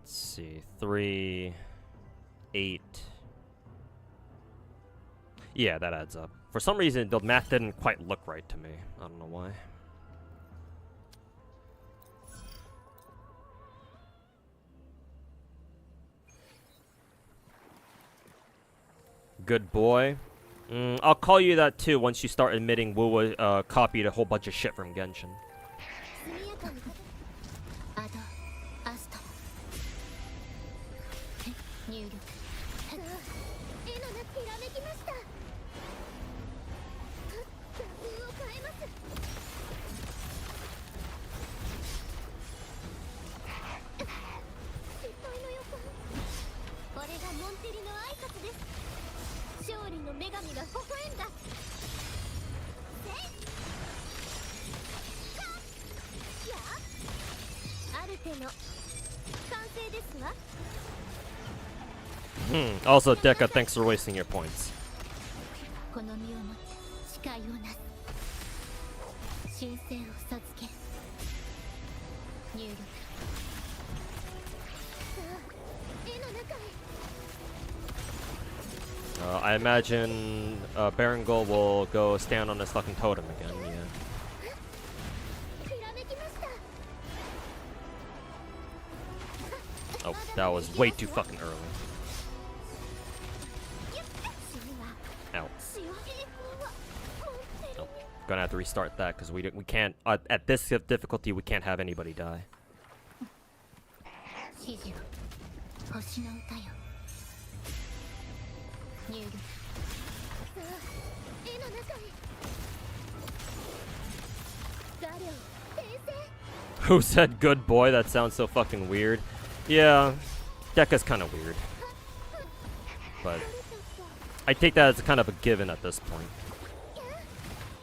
Let's see. 3, 8. Yeah, that adds up. For some reason, the math didn't quite look right to me. I don't know why. Good boy. I'll call you that too once you start admitting Wu copied a whole bunch of shit from Genshin. 速やかにアドアスト入力さあ絵の中ひらめきました画風を変えます失敗の予感これがモンテリの挨拶です勝利の女神が微笑んだアルテの完成ですわ Also, Deca, thanks for wasting your points. この身をもって誓いをなす神聖を授ける入力さあ絵の中へ I imagine Barangol will go stand on his fucking totem again, yeah. ひらめきました Oh, that was way too fucking early. 死は Ow. 死は栄光はモンテリ Oh, gonna have to restart that because we can't at this difficulty we can't have anybody die. 指示を星の歌よ入力さあ絵の中へ画量転生 Who said good boy? That sounds so fucking weird. Yeah, Deca's kind of weird. But I take that as kind of a given at this point.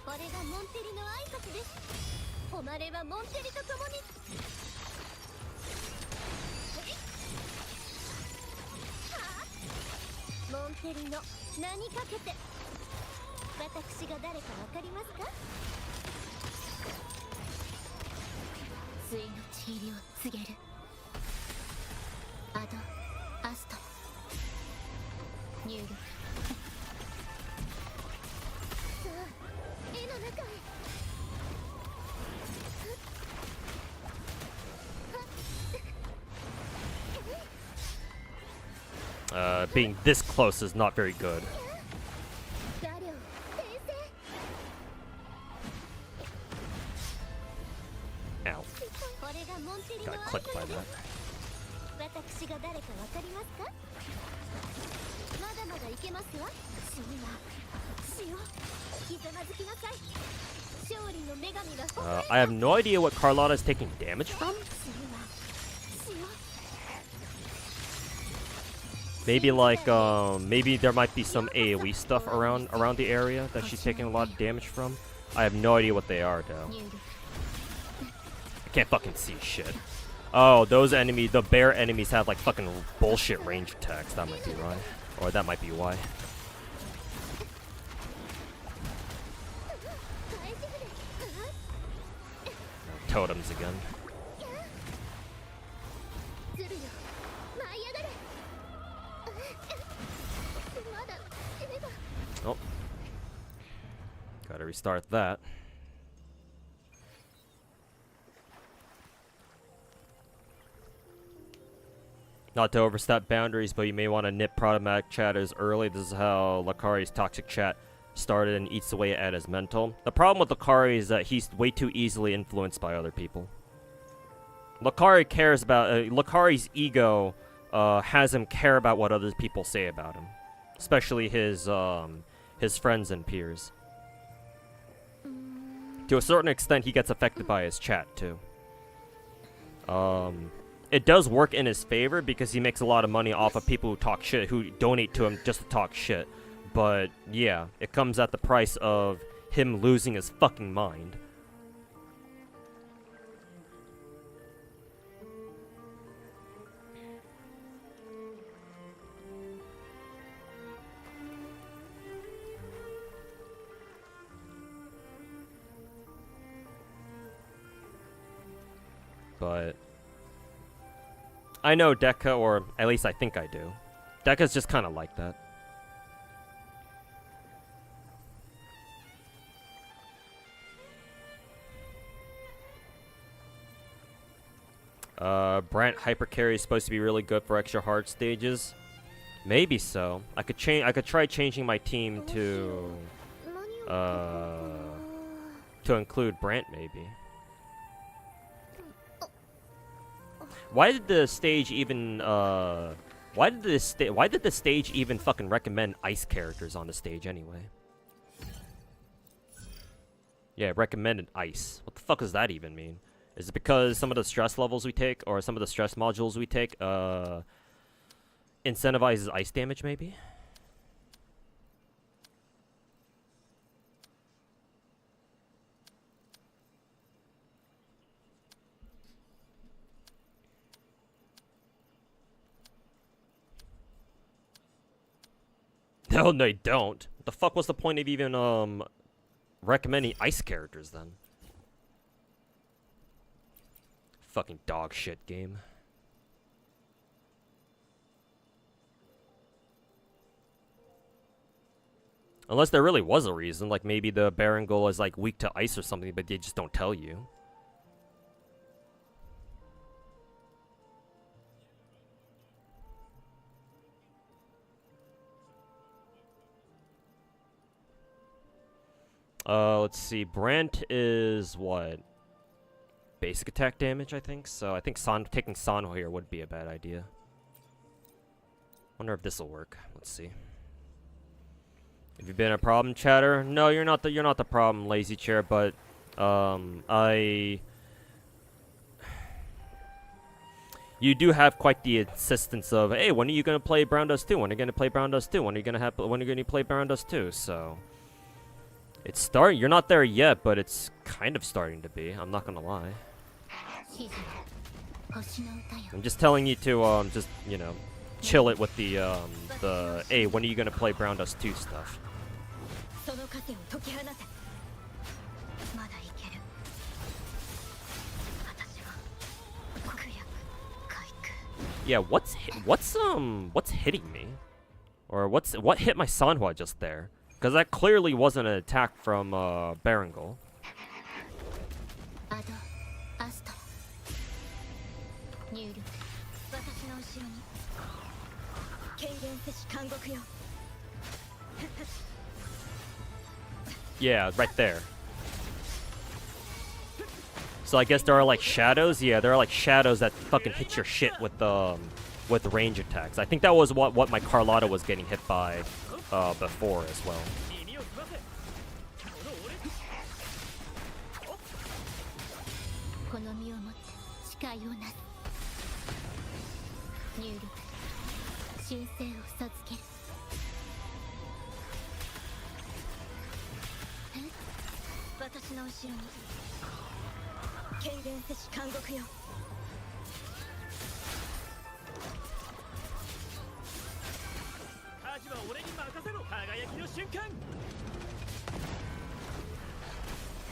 これがモンテリの挨拶です誉れはモンテリと共にモンテリの名にかけて私が誰かわかりますかついのち入りを告げるアドアスト入力さあ絵の中へ Being this close is not very good. 画量転生 Ow. これがモンテリの Got 挨 clipped by 拶で that. す私が誰かわかりますかまだまだいけますわ死には死をひざまずきなさい勝利の女神が I have no idea what Carlotta is taking damage from. 死には死を Maybe like maybe there might be some AoE stuff around the area that she's taking a lot of damage from. I have no idea what they are though. 入力 I can't fucking see shit. Oh, those enemies, the bear enemies have like fucking bullshit range attacks. That might be why. Or that might be why. 大丈夫です Totems again. ズルよ舞い上がれまだ手が Oh. Gotta restart that. Not to overstep boundaries, but you may want to nip problematic chatters early. This is how Lakari's toxic chat started and eats away at his mental. The problem with Lakari is that he's way too easily influenced by other people. Lakari cares about... Lakari's ego has him care about what other people say about him. Especially his friends and peers. To a certain extent, he gets affected by his chat, too. It does work in his favor because he makes a lot of money off of people who talk shit, who donate to him just to talk shit. But, yeah, it comes at the price of him losing his fucking mind. But I know Deca, or at least I think I do. Deca's just kind of like that. Brant hypercarry is supposed to be really good for extra hard stages. Maybe so. I could try changing my team to include Brant maybe. Why did the stage even why did the stage even fucking recommend ice characters on the stage anyway? Yeah, it recommended ice. What the fuck does that even mean? Is it because some of the stress levels we take, or some of the stress modules we take, incentivizes ice damage, maybe? No, they don't. What the fuck was the point of even, recommending ice characters, then? Fucking dog shit game. Unless there really was a reason, like maybe the Barangol is like weak to ice or something, but they just don't tell you. Let's see. Brant is what? Basic attack damage, I think. So I think taking Sano here would be a bad idea. Wonder if this will work. Let's see. Have you been a problem, chatter? No, you're not the problem, lazy chair. But you do have quite the insistence of, hey, when are you gonna play Brown Dust 2? When are you gonna play Brown Dust 2? When are you gonna play Brown Dust 2? So it's starting. You're not there yet, but it's kind of starting to be. I'm not gonna lie. I'm just telling you to just, you know, chill it with the hey, when are you gonna play Brown Dust 2 stuff? Yeah, what's hitting me? Or what hit my Sanhua just there? Because that clearly wasn't an attack from Berengal. Yeah, right there. So I guess there are like shadows. Yeah, there are like shadows that fucking hit your shit with range attacks. I think that was what my Carlotta was getting hit by before as well.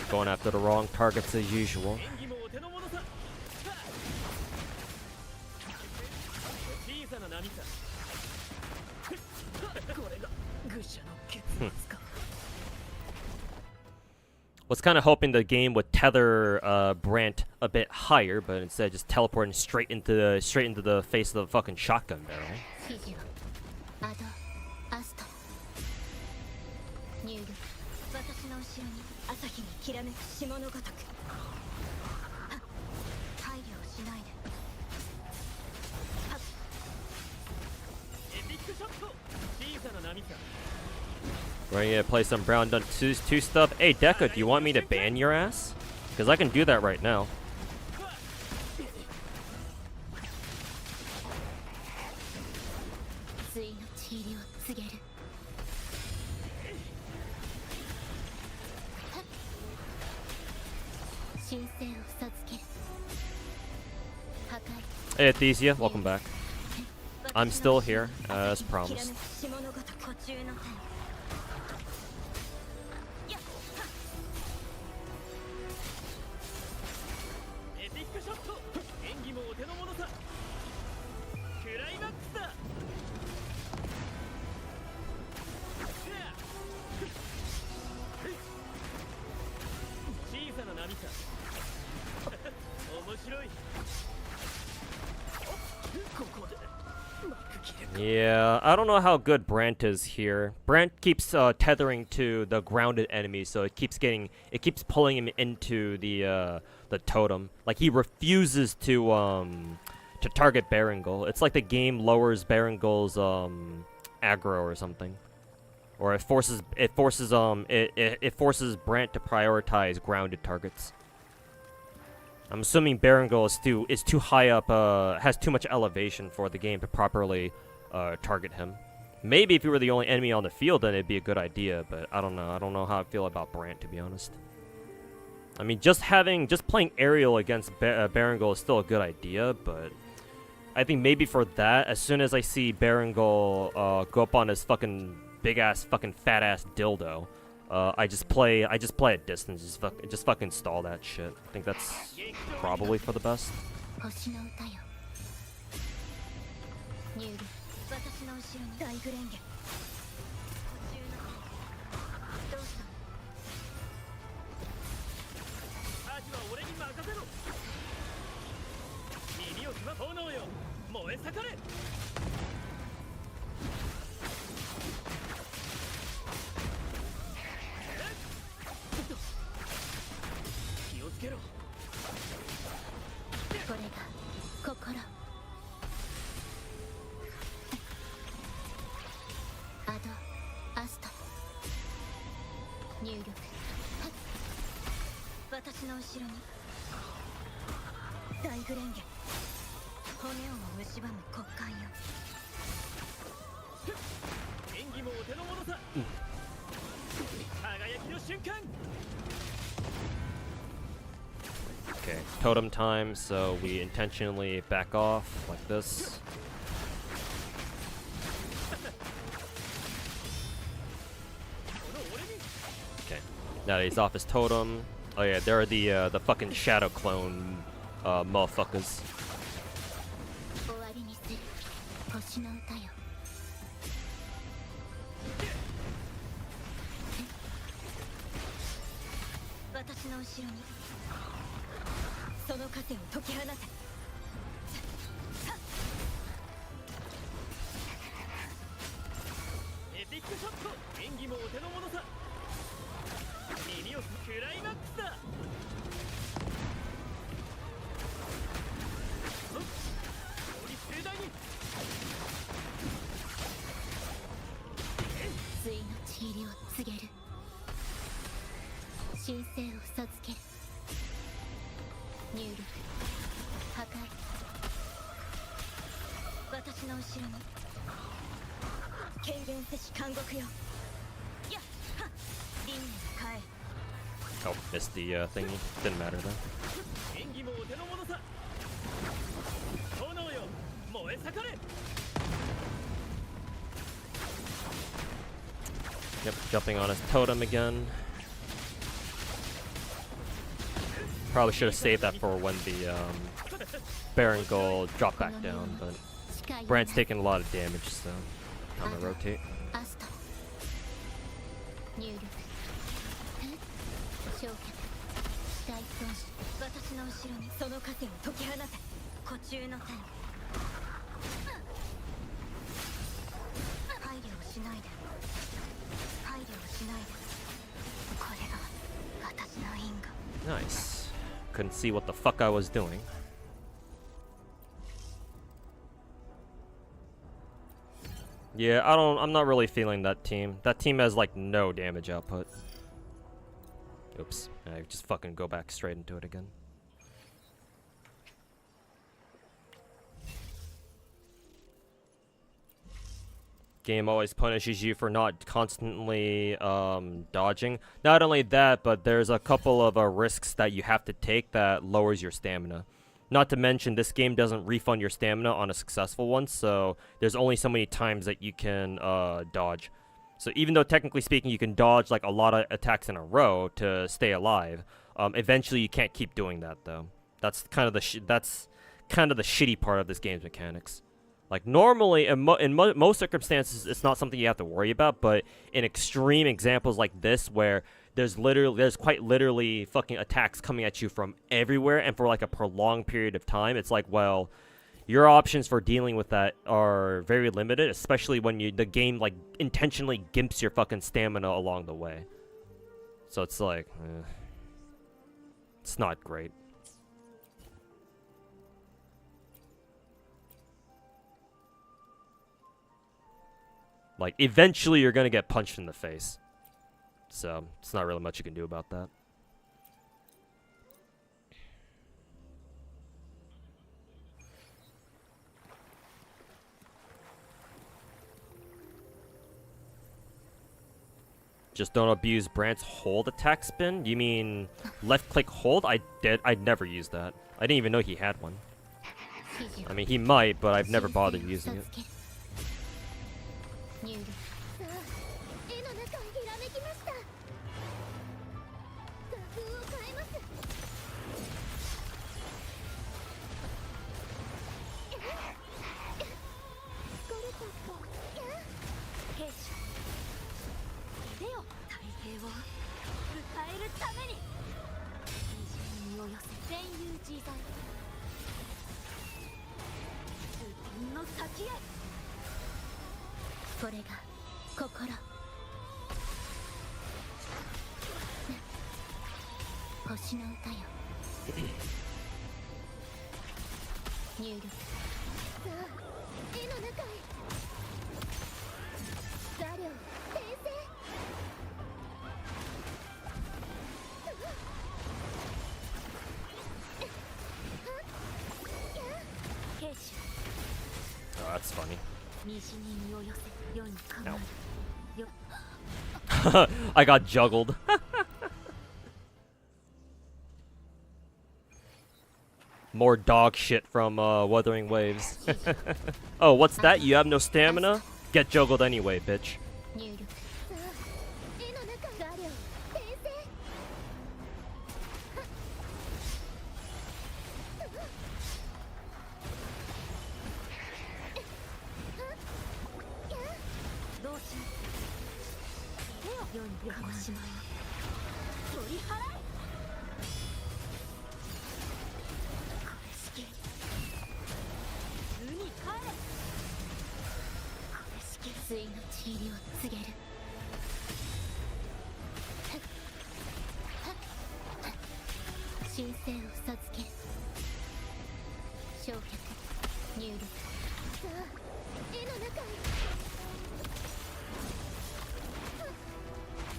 Going after the wrong targets as usual. Was kind of hoping the game would tether Brant a bit higher, but instead just teleporting straight into the face of the fucking shotgun barrel. Ready to play some Brown Dust 2 stuff? Hey, Deca, do you want me to ban your ass? Because I can do that right now. Hey, Athesia, welcome back. I'm still here, as promised. Yeah, I don't know how good Brant is here. Brant keeps tethering to the grounded enemy, so it keeps pulling him into the totem. Like he refuses to target Berengal. It's like the game lowers Berengal's aggro or something, or it forces Brant to prioritize grounded targets. I'm assuming Berengal is too high up, has too much elevation for the game to properly target him. Maybe if he were the only enemy on the field, then it'd be a good idea, but I don't know. I don't know how I feel about Brant, to be honest. I mean, just playing aerial against Berengal is still a good idea, but I think maybe for that, as soon as I see Berengal go up on his fucking big-ass, fucking fat-ass dildo, I just play at distance, just fucking stall that shit. I think that's probably for the best. 私の後ろに大グレンゲ骨を蝕む骨幹よ演技もお手の物さ輝きの瞬間 Okay, totem time, so we intentionally back off like this. Okay, now that he's off his totem. Oh yeah, there are the fucking shadow clone motherfuckers. 終わりにする星の歌よ私の後ろにその糧を解き放てエピックショット演技もお手の物さ耳をクライマックスだ勝利盛大についのちぎりを告げる神聖を授ける入力破壊私の後ろに軽減せし監獄よやっはっ輪廻変え Oh, missed the thingy. Didn't matter though. 演技もお手の物さ炎よ燃え盛れ Yep, jumping on his totem again. Probably should have saved that for when the Baron Gold dropped back down, but Brand's taking a lot of damage, so I'm gonna rotate. アスト入力消却大損失私の後ろにその糧を解き放て湖中の天配慮をしないで配慮をしないでこれが私の因果 Nice. Couldn't see what the fuck I was doing. Yeah, I'm not really feeling that team. That team has like no damage output. Oops. I just fucking go back straight into it again. Game always punishes you for not constantly dodging. Not only that, but there's a couple of risks that you have to take that lowers your stamina. Not to mention, this game doesn't refund your stamina on a successful one, so there's only so many times that you can dodge. So even though technically speaking you can dodge like a lot of attacks in a row to stay alive, eventually you can't keep doing that though. That's kind of the shitty part of this game's mechanics. Like normally, in most circumstances, it's not something you have to worry about. But in extreme examples like this, where there's quite literally fucking attacks coming at you from everywhere and for like a prolonged period of time, it's like, well, your options for dealing with that are very limited, especially when the game like intentionally gimps your fucking stamina along the way. So it's like, it's not great. Like, eventually you're gonna get punched in the face. So, it's not really much you can do about that. Just don't abuse Brand's hold attack spin? You mean left click hold? I'd never used that. I didn't even know he had one. I mean, he might, but I've never bothered using it. 入力さあ絵の中をひらめきました画風を変えます疲れちゃった兵士出よ太平を歌えるために身を寄せ戦友自在通天の先へこれが心星の歌よ入力さあ絵の中へ画量転生 That's funny. 西に身を寄せ世に構う I got juggled. More dog shit from Wuthering Waves. Oh, what's that? You have no stamina? Get juggled anyway, bitch. 入力絵の中画量転生 どうしよう世に鹿児島よ取り払えこれしき図に帰れこれしきついのち入りを告げる神聖を授ける焼却入力さあ絵の中へ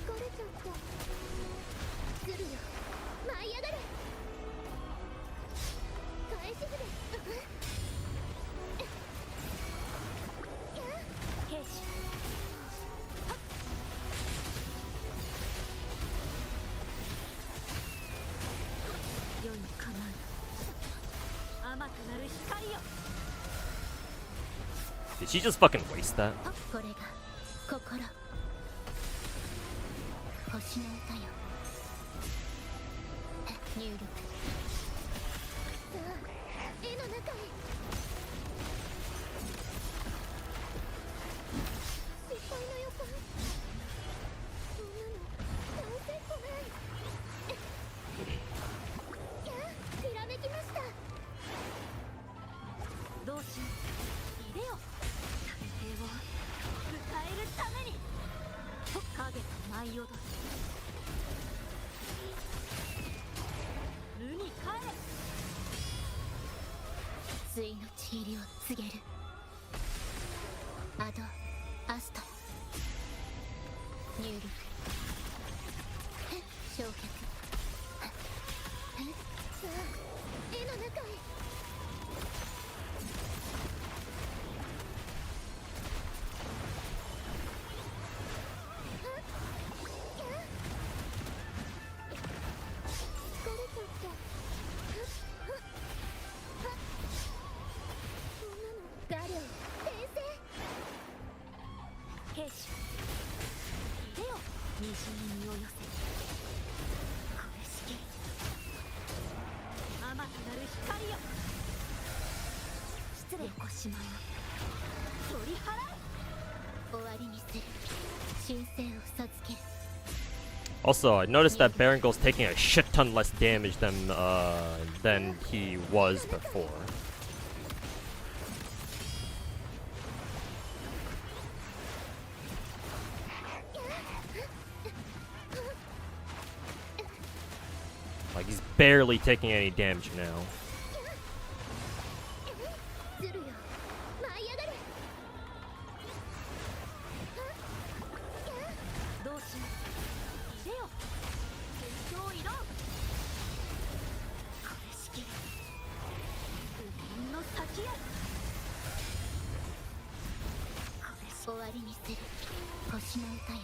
疲れちゃった来るよ舞い上がれ返し筆兵士世に構う甘くなる光よ Did she just fucking waste that? これが心星の歌よ入力さあ絵の中へ失敗の予感そんなの倒せっこないやあひらめきましたどうしよういでよ探偵を迎えるために影と舞い踊る無に帰れ対のち入りを告げるアドアスト入力焼却さあ絵の中へ画量転生兵士いでよ西に身を寄せこれしき甘くなる光よ失礼横島よ取り払え終わりにする神聖を授ける Also, I noticed that Barangle's taking a shit ton less damage than he was before. Like, he's barely taking any damage now. ずるよ舞い上がれどうしよういでよ決勝移動これしき右輪の先へこれ終わりにする星の歌よ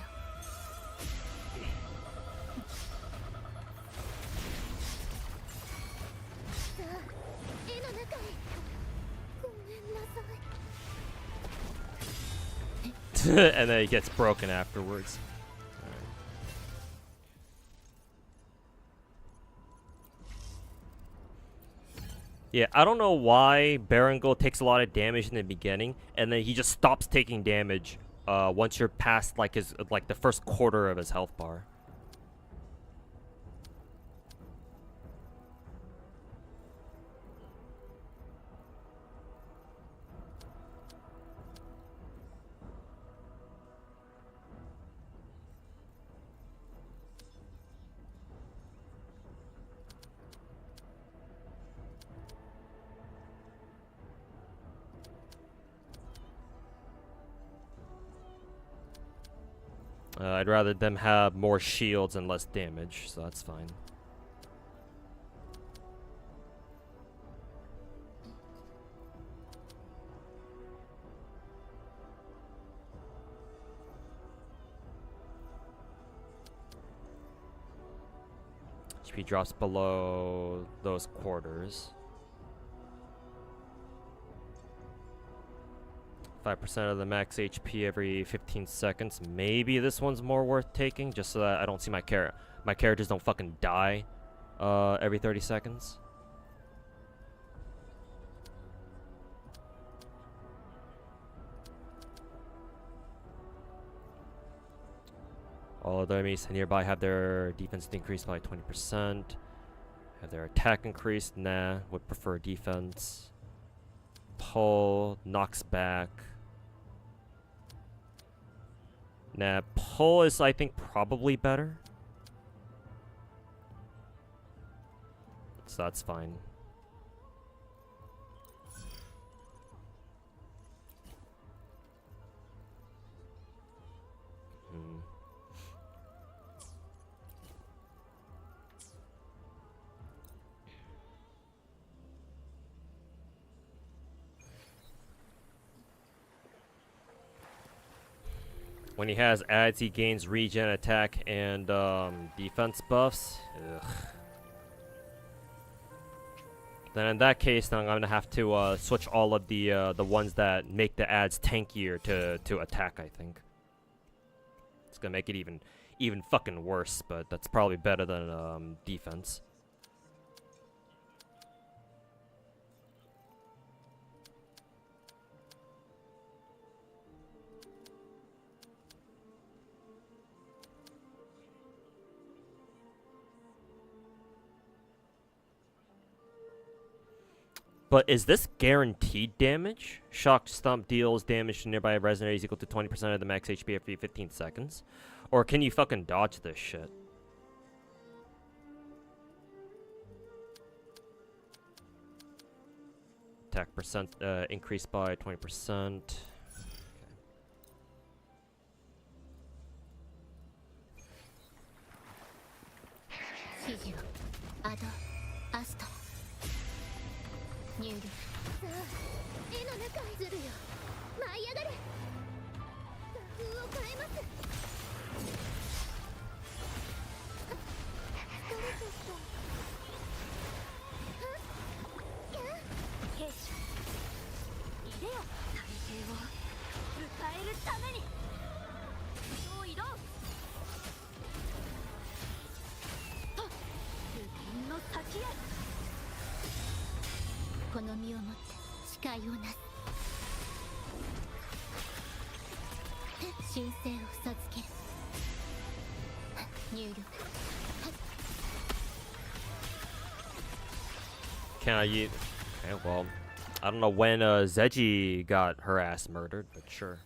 さあ絵の中へごめんなさい And then he gets broken afterwards. Yeah, I don't know why Berengal takes a lot of damage in the beginning, and then he just stops taking damage once you're past like the first quarter of his health bar. I'd rather them have more shields and less damage, so that's fine. HP drops below those quarters. 5% of the max HP every 15 seconds. Maybe this one's more worth taking, just so that I don't see my characters don't fucking die every 30 seconds. All other enemies nearby have their defense increased by 20%. Have their attack increased? Nah, would prefer defense. Pull, knocks back. Nah, pull is, I think, probably better. So that's fine. When he has adds, he gains regen, attack, and defense buffs. Ugh. Then in that case, then I'm gonna have to switch all of the ones that make the adds tankier to attack. I think it's gonna make it even fucking worse, but that's probably better than defense. But is this guaranteed damage? Shock Stomp deals damage to nearby resident areas equal to 20% of the max HP every 15 seconds? Or can you fucking dodge this shit? Attack percent increased by 20%. Can I use? Okay, well, I don't know when Zeji got her ass murdered, but sure.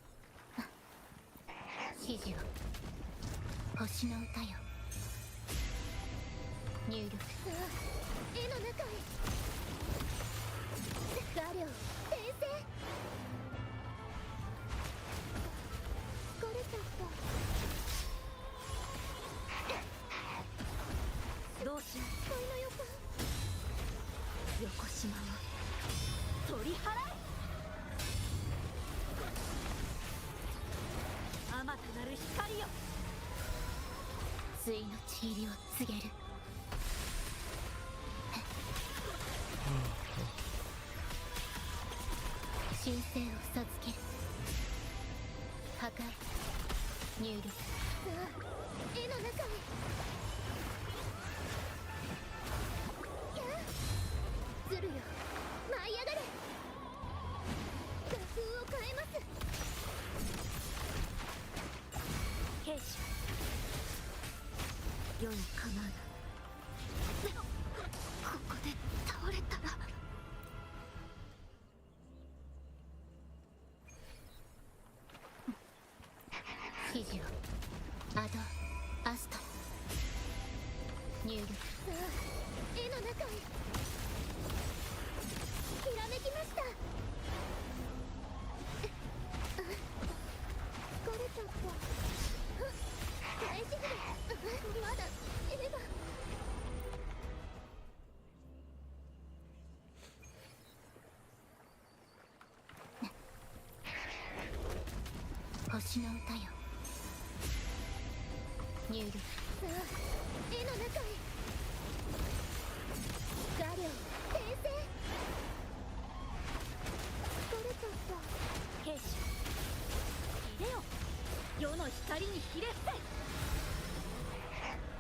光にひれ伏せ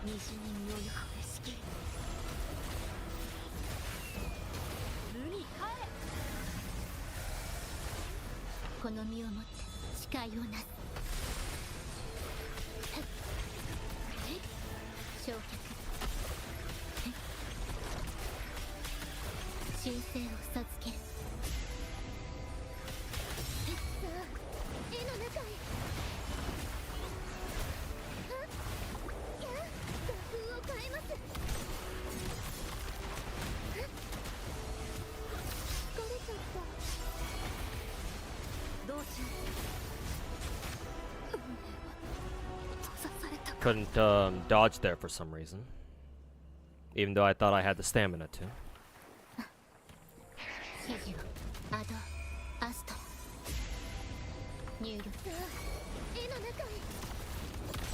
虹に身をよくしき無に帰れこの身をもって誓いをなす焼却神聖を授けるさあ絵の中へ画風を変えます疲れちゃったどうしよう運命は閉ざされた Couldn't dodge there for some reason. Even though I thought I had the stamina to. 指示をアドアストラ入力絵の中へ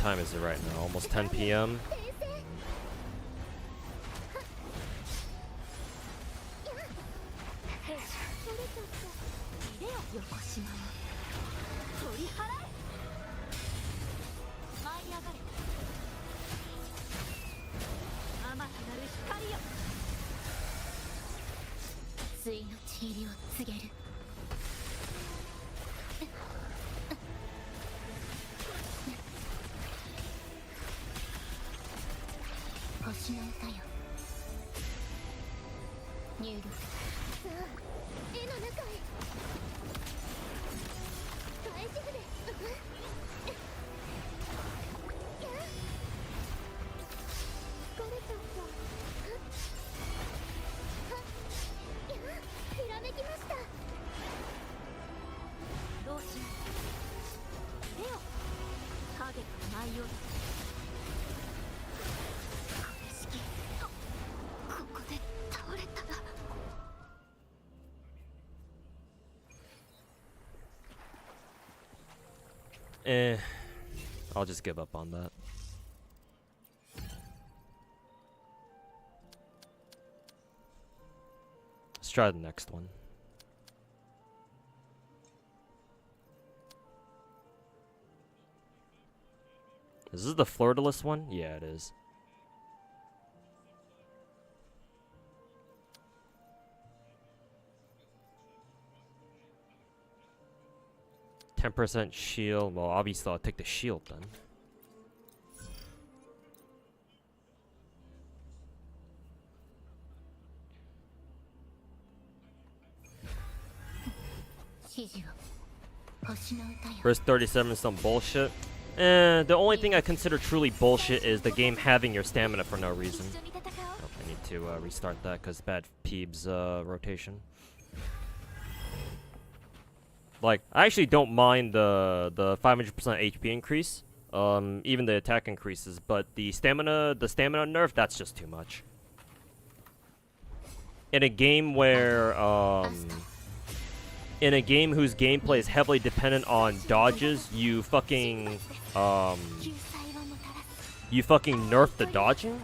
Time is it right now? Almost 10 p.m. 転生兵士取れちゃった入れよ横島を取り払え舞い上がれあまたなる光よ対のちりを告げる星の歌よ入力さあ絵の中へ返し船疲れちゃったひらめきましたどうしようレオ影が舞い降りこれしきここで倒れたらI'll just give up on that. Let's try the next one. Is this the flirtless one? Yeah, it is. %10 shield. Well, obviously I'll take the shield then. Verse 37 is some bullshit. The only thing I consider truly bullshit is the game having your stamina for no reason. Oh, I need to restart that because bad Peebs rotation. Like, I actually don't mind the 500% HP increase, even the attack increases, but the stamina nerf, that's just too much. In a game where, in a game whose gameplay is heavily dependent on dodges, you fucking nerf the dodging?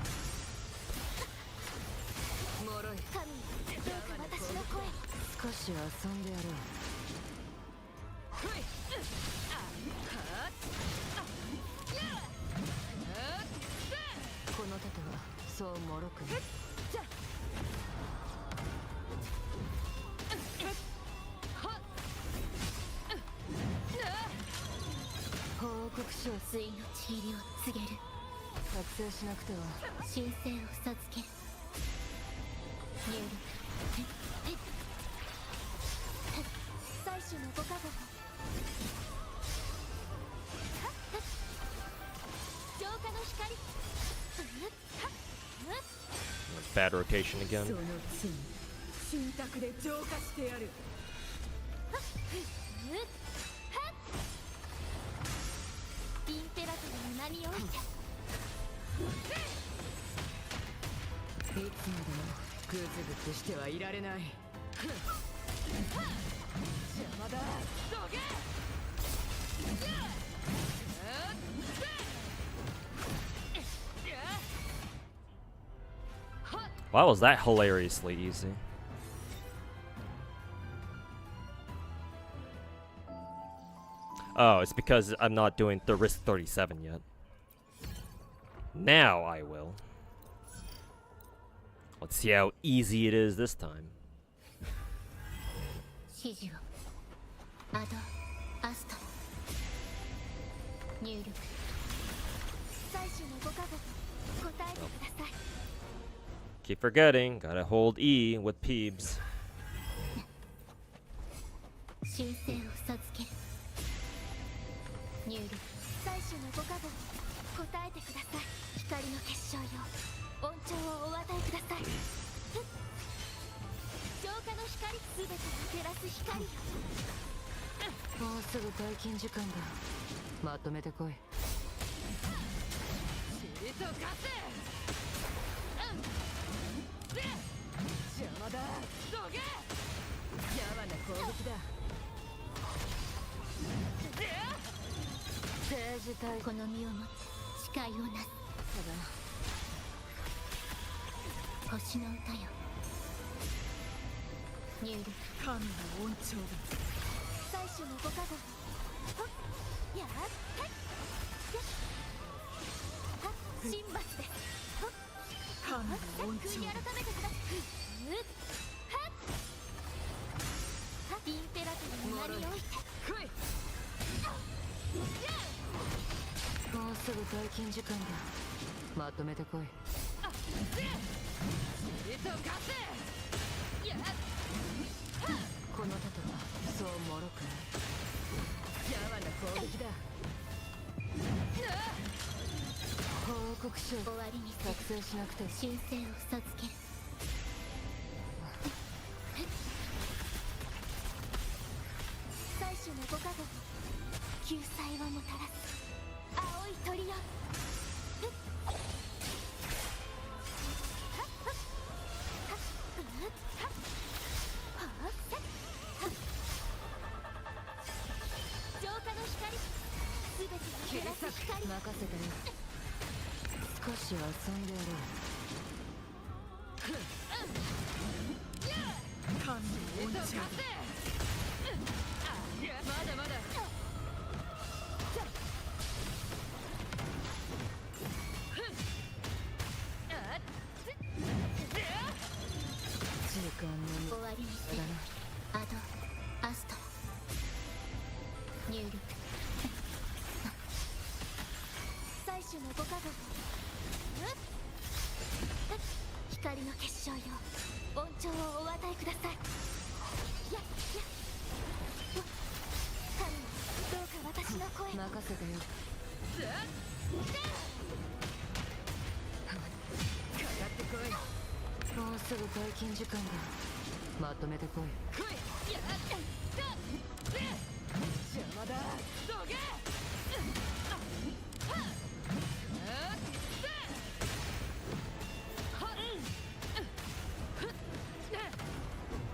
Bad rotation again. Why was that hilariously easy? Oh, it's because I'm not doing the risk 37 yet. Now I will. Let's see how easy it is this time. 指示をアドアスト入力最初のご加護答えてください Keep forgetting, gotta hold E with Peebs. 申請を授ける入力最初のご加護答えてください光の結晶よ恩寵をお与えください浄化の光すべてを照らす光よもうすぐ退勤時間だまとめてこい尻と貸せ邪魔だどけ邪魔な攻撃だ政治体この身をもつ誓いをなす星の歌よ入力神の恩寵だ最初のご加護ほっやっはいやっはっ神罰ですほっ神の恩悔い改寵だめてくださいはっはっインペラトルの名において来いもうすぐ退勤時間だまとめてこい尻と貸せやっこの盾はそう脆くない邪魔な攻撃だ報告書終わりに作成しなくて申請を授ける最初のご加護救済をもたらす青い鳥よ浄化の光すべてを照らす光任せたよ少しは遊んでやろう神の恩寵まだまだ時間の終わりにするだなアドアスト入力最初のご加護光の結晶よ恩寵をお与えくださいや神どうか私の声任せたよかかってこいもうすぐ退勤時間だまとめてこい来いやっ邪魔だどけ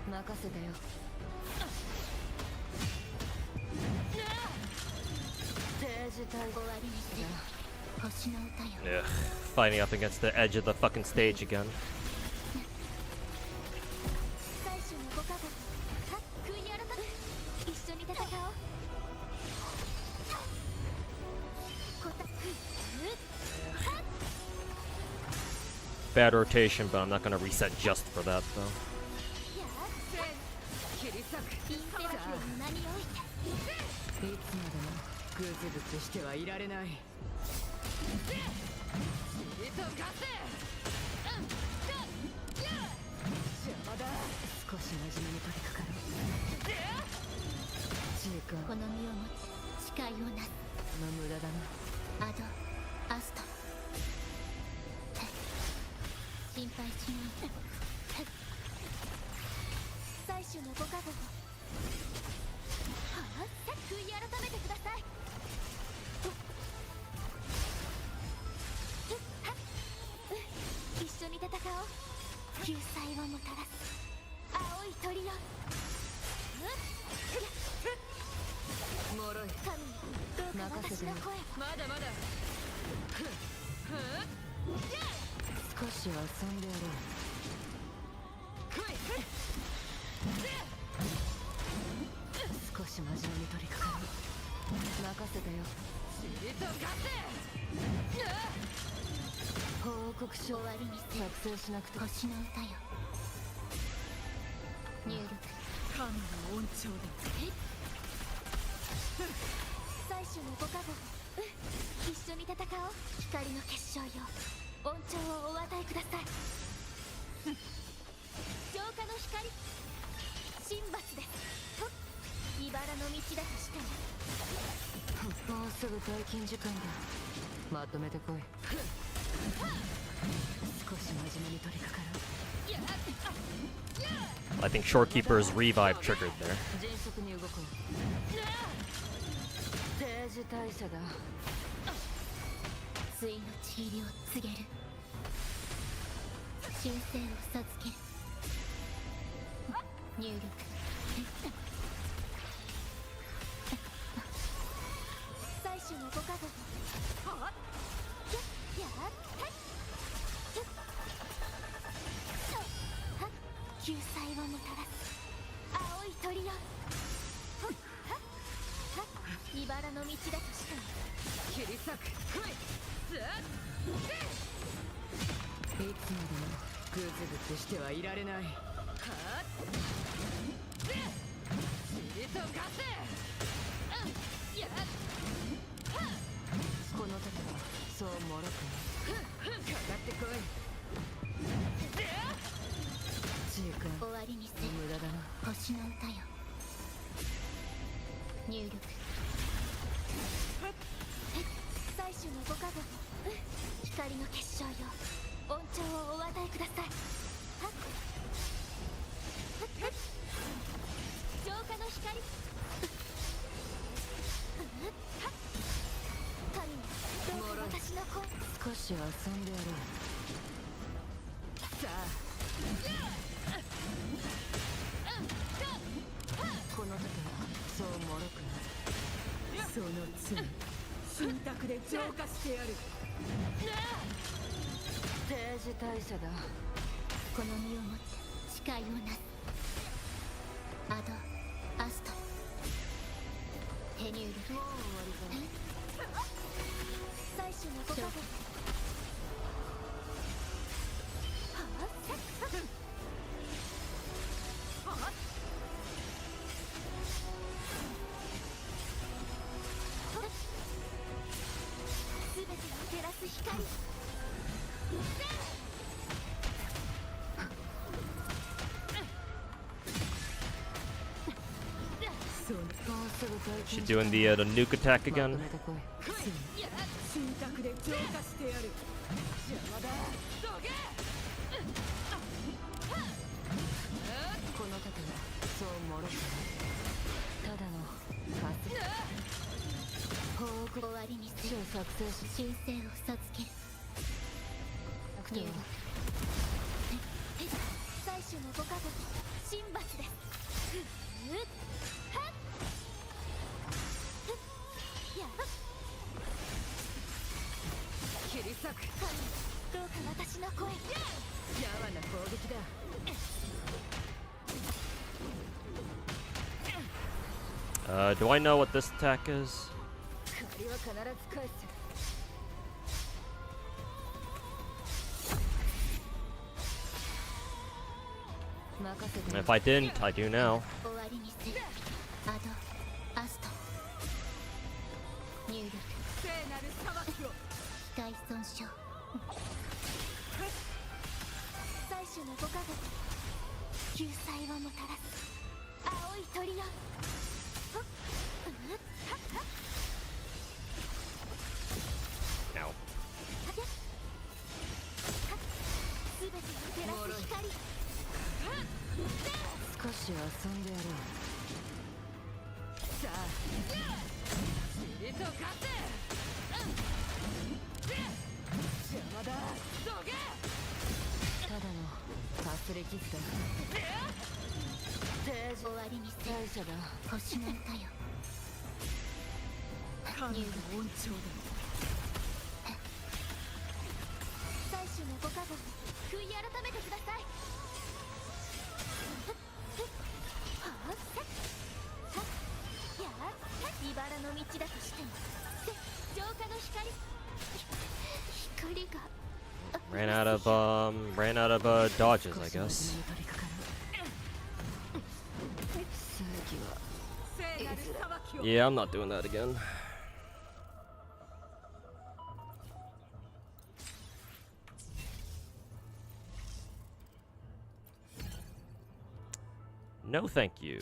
任せたよ政治体終わりにする星の歌よ Ugh, fighting up against the edge of the fucking stage again. 最初のご加護悔い改め一緒に戦おうBad rotation, but I'm not gonna reset just for that though. 切り裂くインペラトルの名においていつまでもグズグズしてはいられない尻と貸せ邪魔だ少し真面目に取り掛かる時間この身を持つ誓いをなすの無駄だなアドアスト心配しない最初のご加護悔い改めてください一緒に戦おう救済をもたらす青い鳥よ脆い神よどうか私の声をまだまだ少しは遊んでやろう来い少し真面目に取り掛かるせたよ。チリとガセ報告書終わりに作成しなくて星の歌よ入力神の恩寵だ。最初のご加護一緒に戦おう光の結晶よ恩寵をお与えください浄化の光神罰です茨の道だとしてももうすぐ退勤時間だ。まとめてこい。少し真面目に取り掛かろう。 I think Shorekeeper's revive triggered there. 迅速に動こう。定時退社だ。ついのちりを告げる神聖を授ける入力最初のご加護やっ救済をもたらす青い鳥よ茨の道だとしても切り裂く。いつまでもグズグズしてはいられない。チリとガセこの時はそうもろくない。かかってこい。時間終わりにせ無駄だな。星の歌よ入力最初のご加護光の結晶よ恩寵をお与えください浄化の光神よどうか私の声少し遊んでやろう。さあこの時はそうもろくない。その罪神託で浄化してやる。定時退社だ。この身をもって誓いをなすアドアスト手入力もう終わりか。最初のご加護すべてを照らす光そうもうすぐ退 She 勤 doing the nuke attack まと again? めてこい。神託で浄化してやる。邪魔だ。どけ。この時はそうもろくない。ただのパス。報告終わりにせ書作成し神聖を授けるなくては最初のご加護神罰です切り裂く。どうか私の声やわな攻撃だ。Do I know what this attack is? 借りは必ず返す。任せて。 If I didn't, I do now. 終わりにせアドアスト入力聖なる裁きを。機械損傷最初のご加護救済をもたらす青い鳥よNow. すべてを照らす光少し遊んでやろう。さあチリとガセ邪魔だ。どけ。ただのかすれ傷だ。定時終わりにせ退社だ。星の歌よ神の恩寵最初のご加護悔い改めてください茨の道だとしても浄化の光が Ran out of dodges, I guess. 正義は Yeah, I'm not doing that again. No, thank you.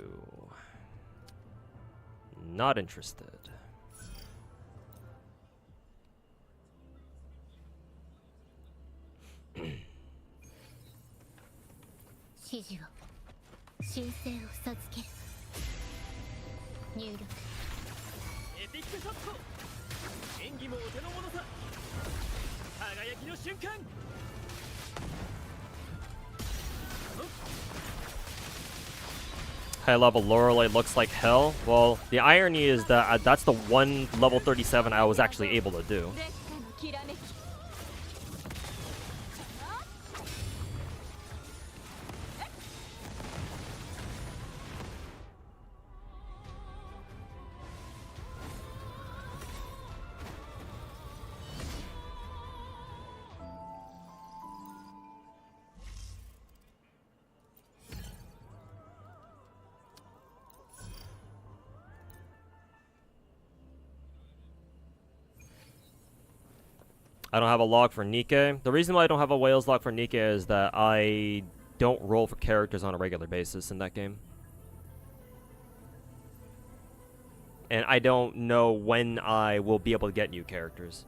Not interested. 指示を神聖を授ける入力エピックショット演技もお手の物さ輝きの瞬間 High level Lorelei looks like hell. Well, the irony is that that's the one level 37 I was actually able to do. 烈火のきらめき I don't have a log for Nikke. The reason why I don't have a Wales log for Nikke is that I don't roll for characters on a regular basis in that game. And I don't know when I will be able to get new characters.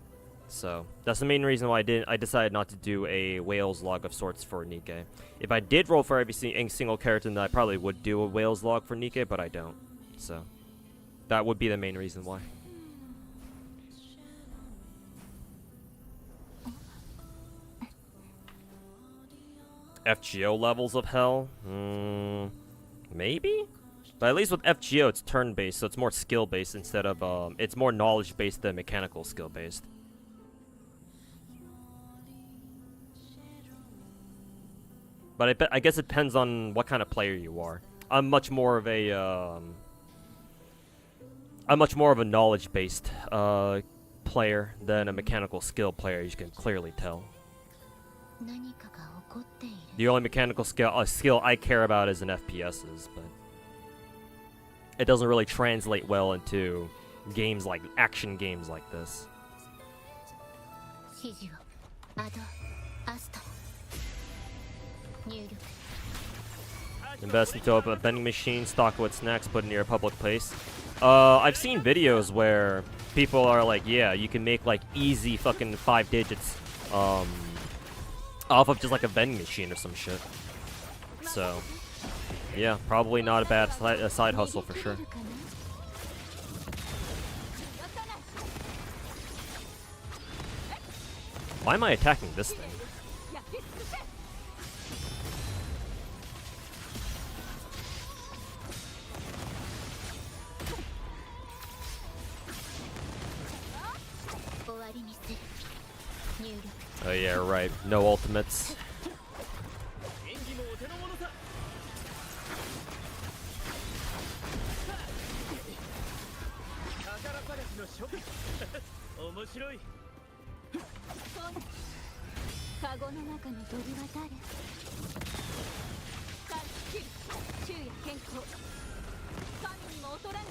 So that's the main reason why I decided not to do a Wales log of sorts for Nikke. If I did roll for every single character, then I probably would do a Wales log for Nikke, but I don't. So that would be the main reason why. FGO levels of hell? Maybe? But at least with FGO, it's turn-based, so it's more skill-based instead of, it's more knowledge-based than mechanical skill-based. But I guess it depends on what kind of player you are. I'm much more of a knowledge-based, player than a mechanical skill player, as you can clearly tell. 何かが起こっている The only mechanical skill I care about is in FPSs, but it doesn't really translate well into games like action games like this. 指示をアドアスト入力 Invest into a vending machine, stock with snacks, put it near a public place. I've seen videos where people are like, yeah, you can make like easy fucking 5 digits, off of just like a vending machine or some shit. So, yeah, probably not a bad side hustle for sure. Why am I attacking this thing? Oh yeah, right. No ultimates. 演技もお手の物さ宝探しのショック面白いカゴの中の鳥は誰さあスキル昼夜健康神にも劣らぬ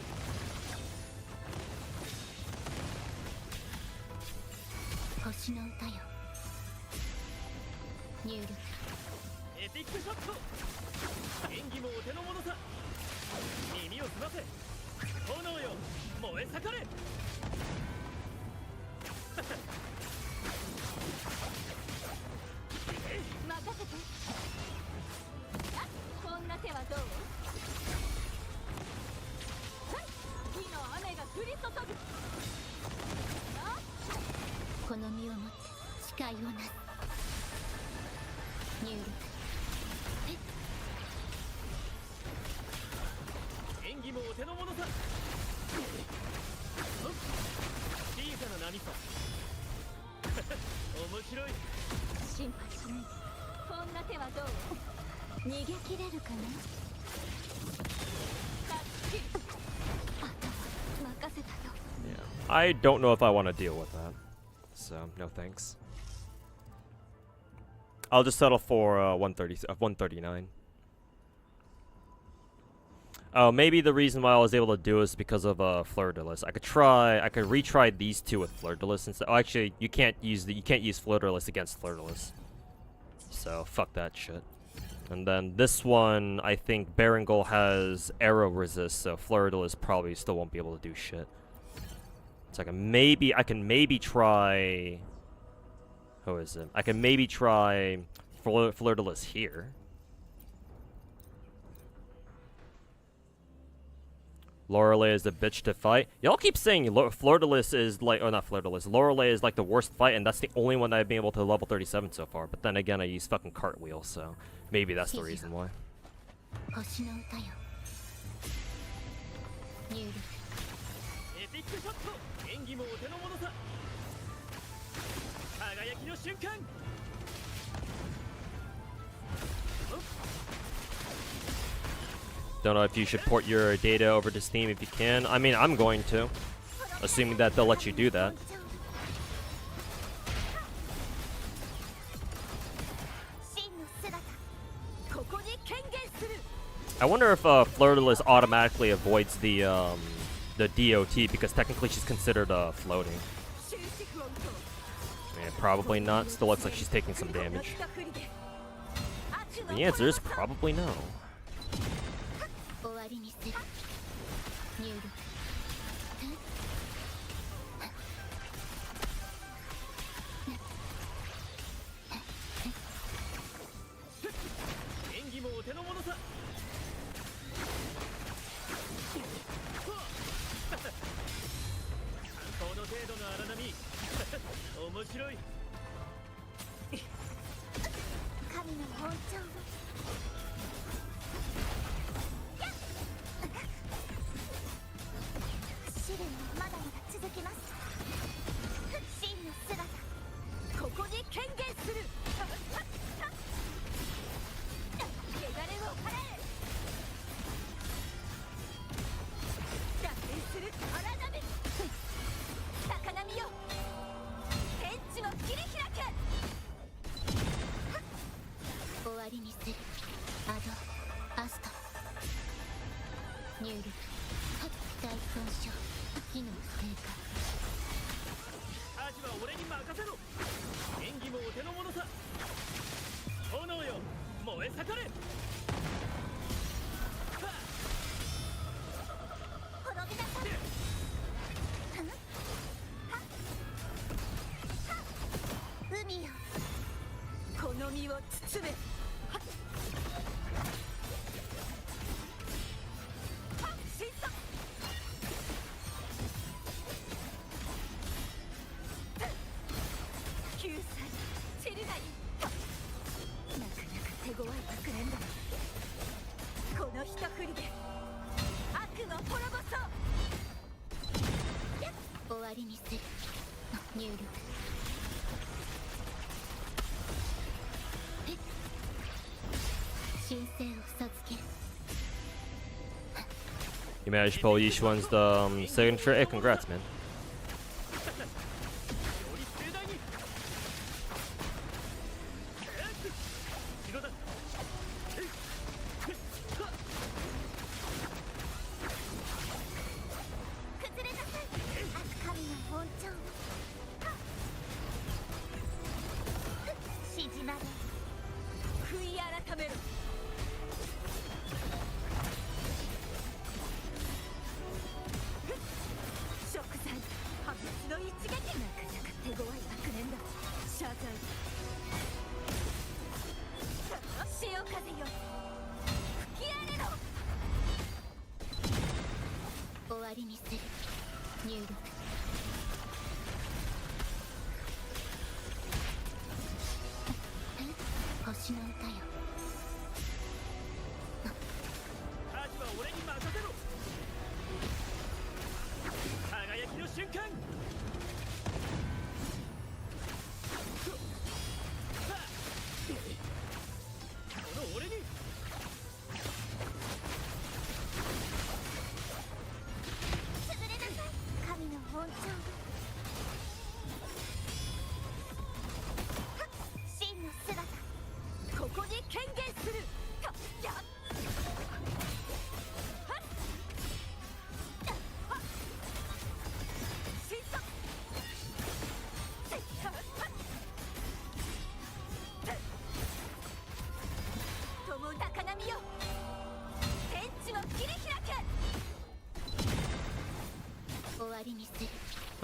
星の歌よ入力エピックショット演技もお手の物さ耳を澄ませ炎よ燃え盛れ任せてこんな手はどう火の雨が降り注ぐこの身をもって誓いをなす入力演技もお手の物さ小さな波さ面白い心配しないこんな手はどう逃げ切れるかなさっきあとは任せたよ I don't know if I want to deal with that. So, no thanks. I'll just settle for 139. Oh, maybe the reason why I was able to do it is because of Fleur-de-Lis. I could retry these two with Fleur-de-Lis instead. Oh, actually, you can't use Fleur-de-Lis against Fleur-de-Lis. So fuck that shit. And then this one, I think Barangol has arrow resist, so Fleur-de-Lis probably still won't be able to do shit. So I can maybe try. Who is it? I can maybe try Fleur-de-Lis here. Lorelei is a bitch to fight. Y'all keep saying Fleur-de-Lis is like, or not Fleur-de-Lis, Lorelei is like the worst fight, and that's the only one that I've been able to level 37 so far. But then again, I use fucking Cartwheel, so maybe that's the reason why. 星の歌よ入力エピックショット演技もお手の物さ輝きの瞬間 Don't know if you should port your data over to Steam if you can. I mean, I'm going to, assuming that they'll let you do that. I wonder if Fleur-de-Lis automatically avoids the DOT because technically she's considered floating. Yeah, probably not. Still looks like she's taking some damage. The answer is probably no. 終わりにする入力演技もお手の物さ参考の程度の荒波面白い神の包丁試練はまだまだ続きます真の姿ここに権限する汚れを払え打点する荒波高波よ天地を切り開け終わりにするアドアスト入力大損傷機能低下アジは俺に任せろ演技もお手の物さ炎よ燃え盛れ滅びなさい海よこの身を包め神速救済チルガイなかなか手強い爆連だこの一振りで悪の滅ぼそう終わりにする入力神聖を授ける You managed to pull Yishuan's signature. Hey, congrats, man. より盛大に白だ崩れなさい悪神の本庁縮まれ悔い改めろ食材破滅の一撃なかなか手強い悪念だ謝罪潮風よ吹き荒れろ終わりにする入力星の歌よアジは俺に任せろ輝きの瞬間この俺に潰れなさい神の本庁りにする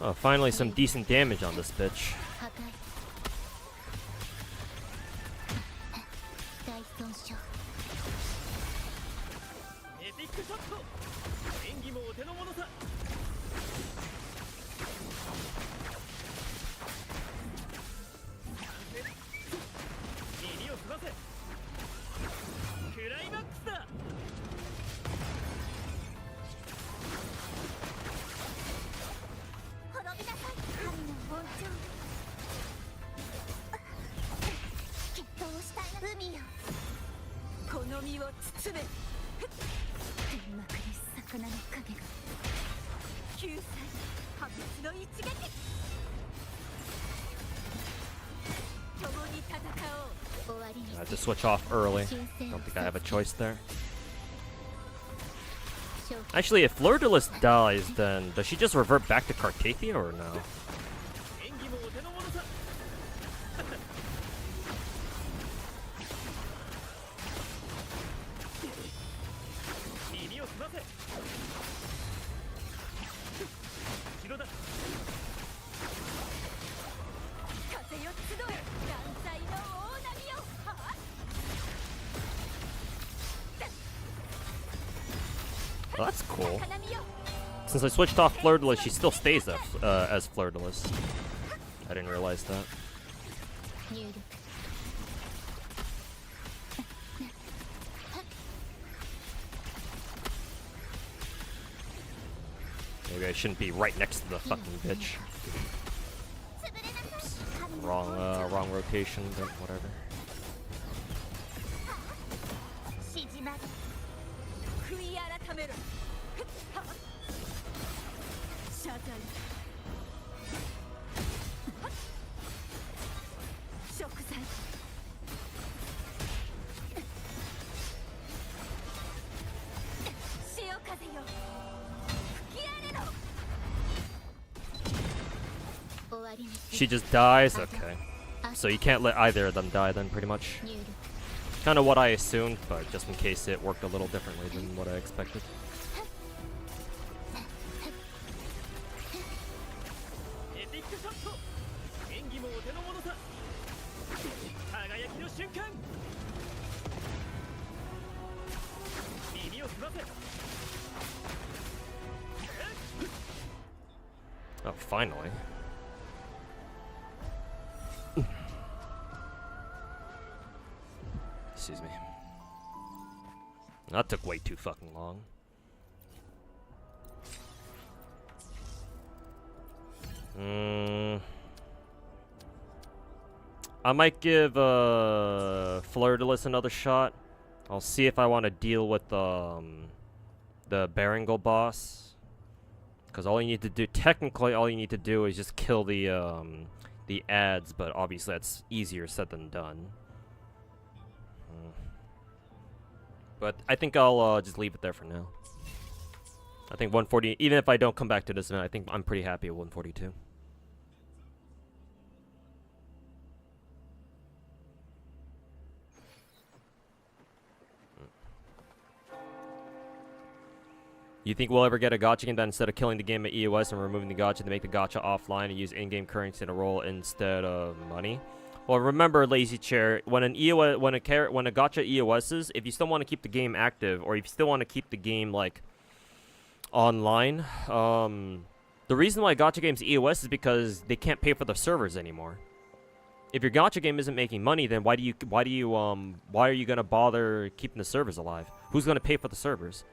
Oh, finally some decent damage on this bitch. 破壊大損傷エピックショット演技もお手の物さ耳を澄ませクライマックスだ滅びなさい神の恩寵決闘をしたいな海よこの身を包め天幕に魚の影が救済破滅の一撃共に戦おう終わりに I have to switch off early. Don't think I have a choice there. Actually, if Fleur-de-Lis dies, then does she just revert back to Carpathia or no? 演技もお手の物さ耳を澄ませ広だ風よ集え断罪の大波よはあ Oh, that's cool. 花見よ Since I switched off Fleur-de-Lis, she still stays as Fleur-de-Lis. I didn't realize that. 入力 Maybe I shouldn't be right next to the fucking bitch. 潰れなさい神の Wrong rotation, but whatever. しじまる悔い改めろはっ謝罪はっ贖罪潮風よ吹き荒れろ終わりにす She just dies? Okay. So you can't let either of them die then, pretty much. 入力 Kind of what I assumed, but just in case it worked a little differently than what I expected. エピックショット演技もお手の物さ輝きの瞬間耳を澄ませ Oh, finally. Excuse me. That took way too fucking long. I might give Fleur-de-Lis another shot. I'll see if I want to deal with the Berengal boss. Because all you need to do, technically, all you need to do is just kill the ads, but obviously that's easier said than done. But I think I'll just leave it there for now. I think 140, even if I don't come back to this event, I think I'm pretty happy at 142. You think we'll ever get a gacha game that instead of killing the game at EOS and removing the gacha, they make the gacha offline and use in-game currency to roll instead of money? Well, remember, Lazy Chair, when a gacha EOS's, if you still want to keep the game active, or if you still want to keep the game like online, the reason why gacha games EOS is because they can't pay for the servers anymore. If your gacha game isn't making money, then why are you gonna bother keeping the servers alive? Who's gonna pay for the servers?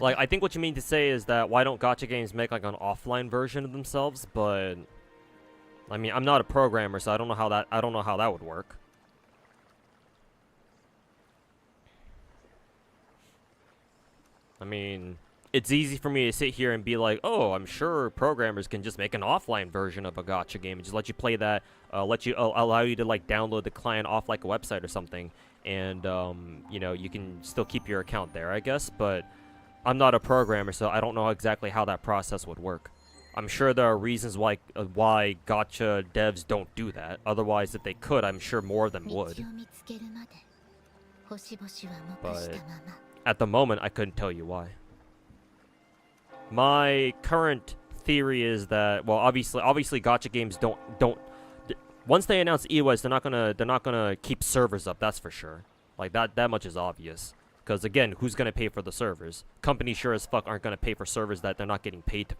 Like, I think what you mean to say is that why don't gacha games make like an offline version of themselves? But I mean, I'm not a programmer, so I don't know how that would work. I mean, it's easy for me to sit here and be like, oh, I'm sure programmers can just make an offline version of a gacha game and just let you play that, allow you to like download the client off like a website or something, and you know, you can still keep your account there, I guess. But I'm not a programmer, so I don't know exactly how that process would work. I'm sure there are reasons why gacha devs don't do that. Otherwise, if they could, I'm sure more of them 道を would. 見つけるまで星々は黙したまま At the moment, I couldn't tell you why. My current theory is that, well, obviously, gacha games don't. Once they announce EOS, they're not gonna keep servers up. That's for sure. Like that much is obvious. Because again, who's gonna pay for the servers? Companies sure as fuck aren't gonna pay for servers that they're not getting paid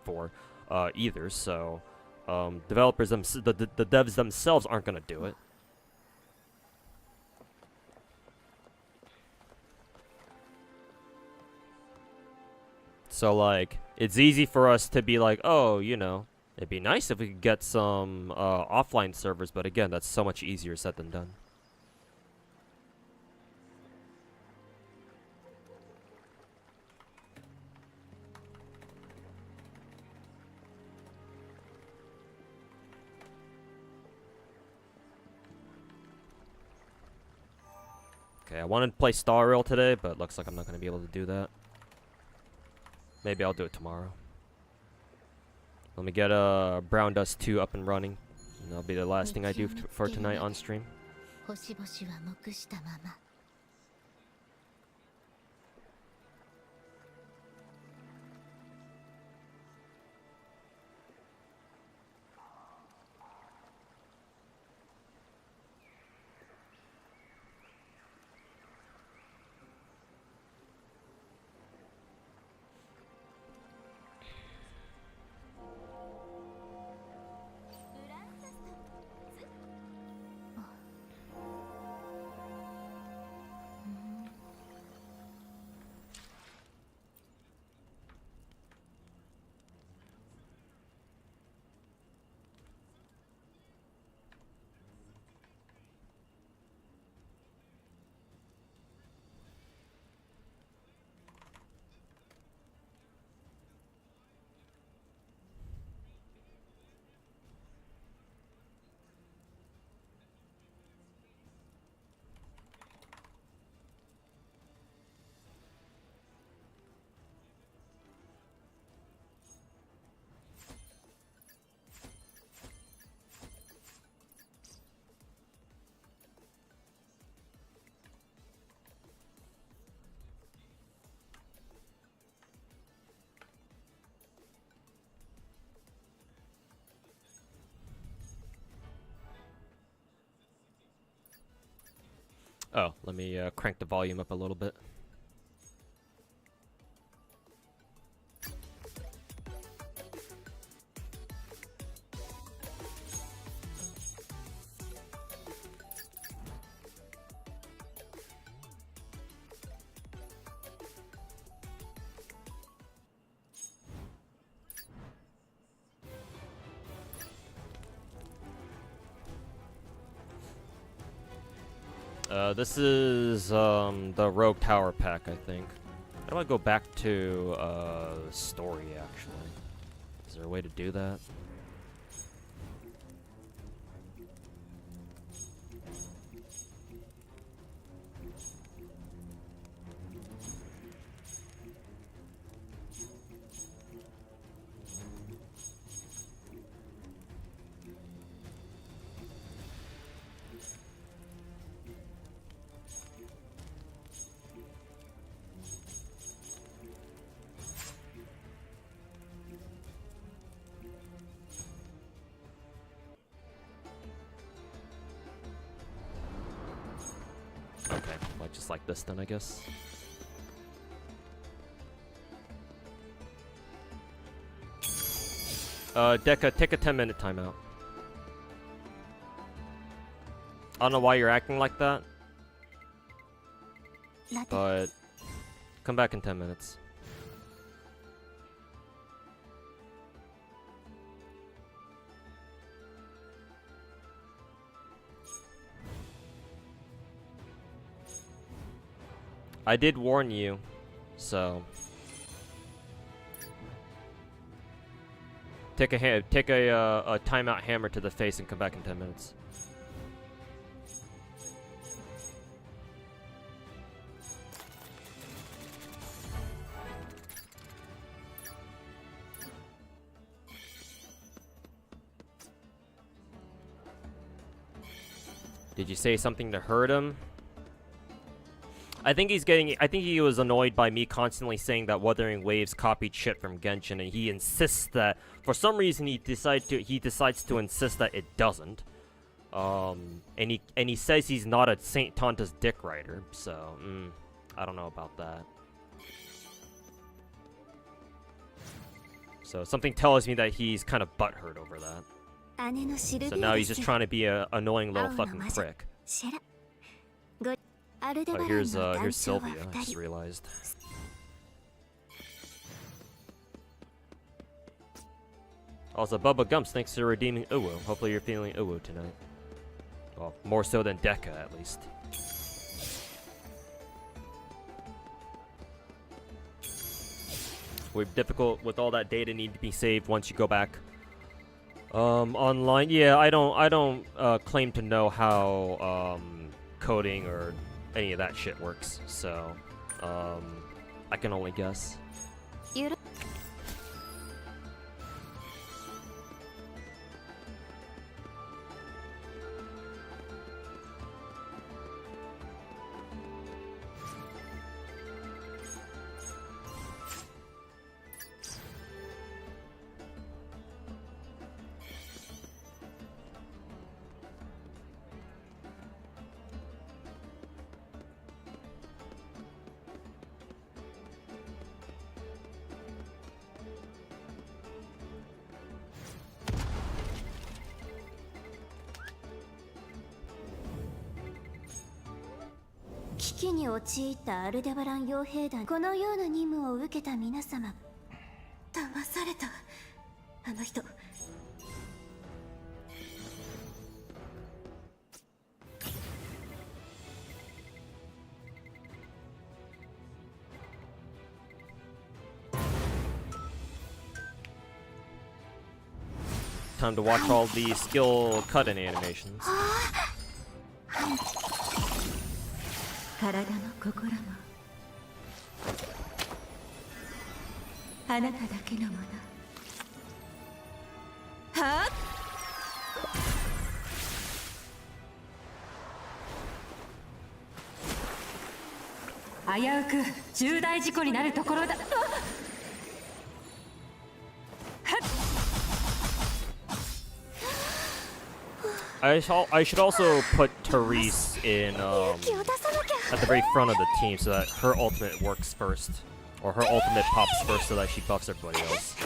for, either. So, developers the devs themselves aren't gonna do it. So like, it's easy for us to be like, oh, you know, it'd be nice if we could get some offline servers, but again, that's so much easier said than done. Okay, I wanted to play Star Rail today, but looks like I'm not going to be able to do that. Maybe I'll do it tomorrow. Let me get Brown Dust 2 up and running. And that'll be the last thing I do for tonight on stream. 星々は黙したまま Oh, let me crank the volume up a little bit. This is the Rogue Tower pack, I think. How do I go back to story actually? Is there a way to do that? Okay, like just like this then, I guess. Deca, take a 10-minute timeout. I don't know why you're acting like that, ラテ but come back in 10 minutes. I did warn you, so take a timeout hammer to the face and come back in 10 minutes. Did you say something to hurt him? I think he was annoyed by me constantly saying that Wuthering Waves copied shit from Genshin, and he insists that for some reason he decides to insist that it doesn't. And he says he's not a Saint Tanta's dick rider, so I don't know about that. So something tells me that he's kind of butthurt over that. So now he's just trying to be a annoying little fucking prick. Oh, here's Sylvia, I just realized. Also, Bubba Gumps, thanks for redeeming Uwu. Hopefully you're feeling Uwu tonight. Well, more so than Deca, at least. We're difficult with all that data need to be saved once you go back. Online, yeah, I don't claim to know how coding or any of that shit works, so I can only guess.危機に陥ったアルデバラン傭兵団、このような任務を受けた皆様、騙された。あの人。Time to watch all the skill cut-in animations. 体も心もあなただけのもの。はあ、危うく重大事故になるところだ。I should also put Therese in at the very front of the team so that her ultimate works first, or her ultimate pops first so that she buffs everybody else.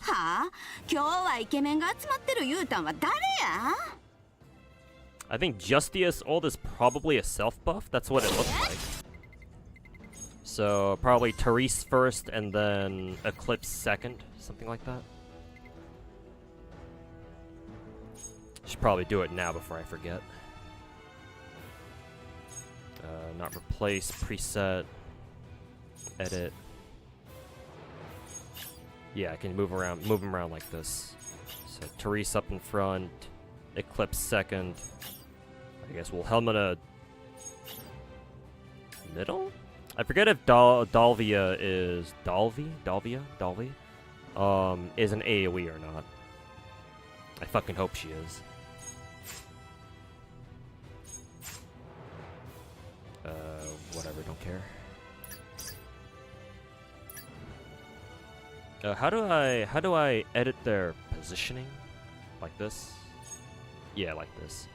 はあ、今日はイケメンが集まってるユータンは誰や？ I think Justia's ult is probably a self buff. That's what it looks like. So probably Therese first and then Eclipse second, something like that. Should probably do it now before I forget. Not replace, preset, edit. Yeah, I can move him around like this. So Therese up in front, Eclipse second. I guess we'll Helmina middle? I forget if Dalvia is Dalvi is an AoE or not. I fucking hope she is. Whatever, don't care. How do I edit their positioning? Like this? Yeah, like this.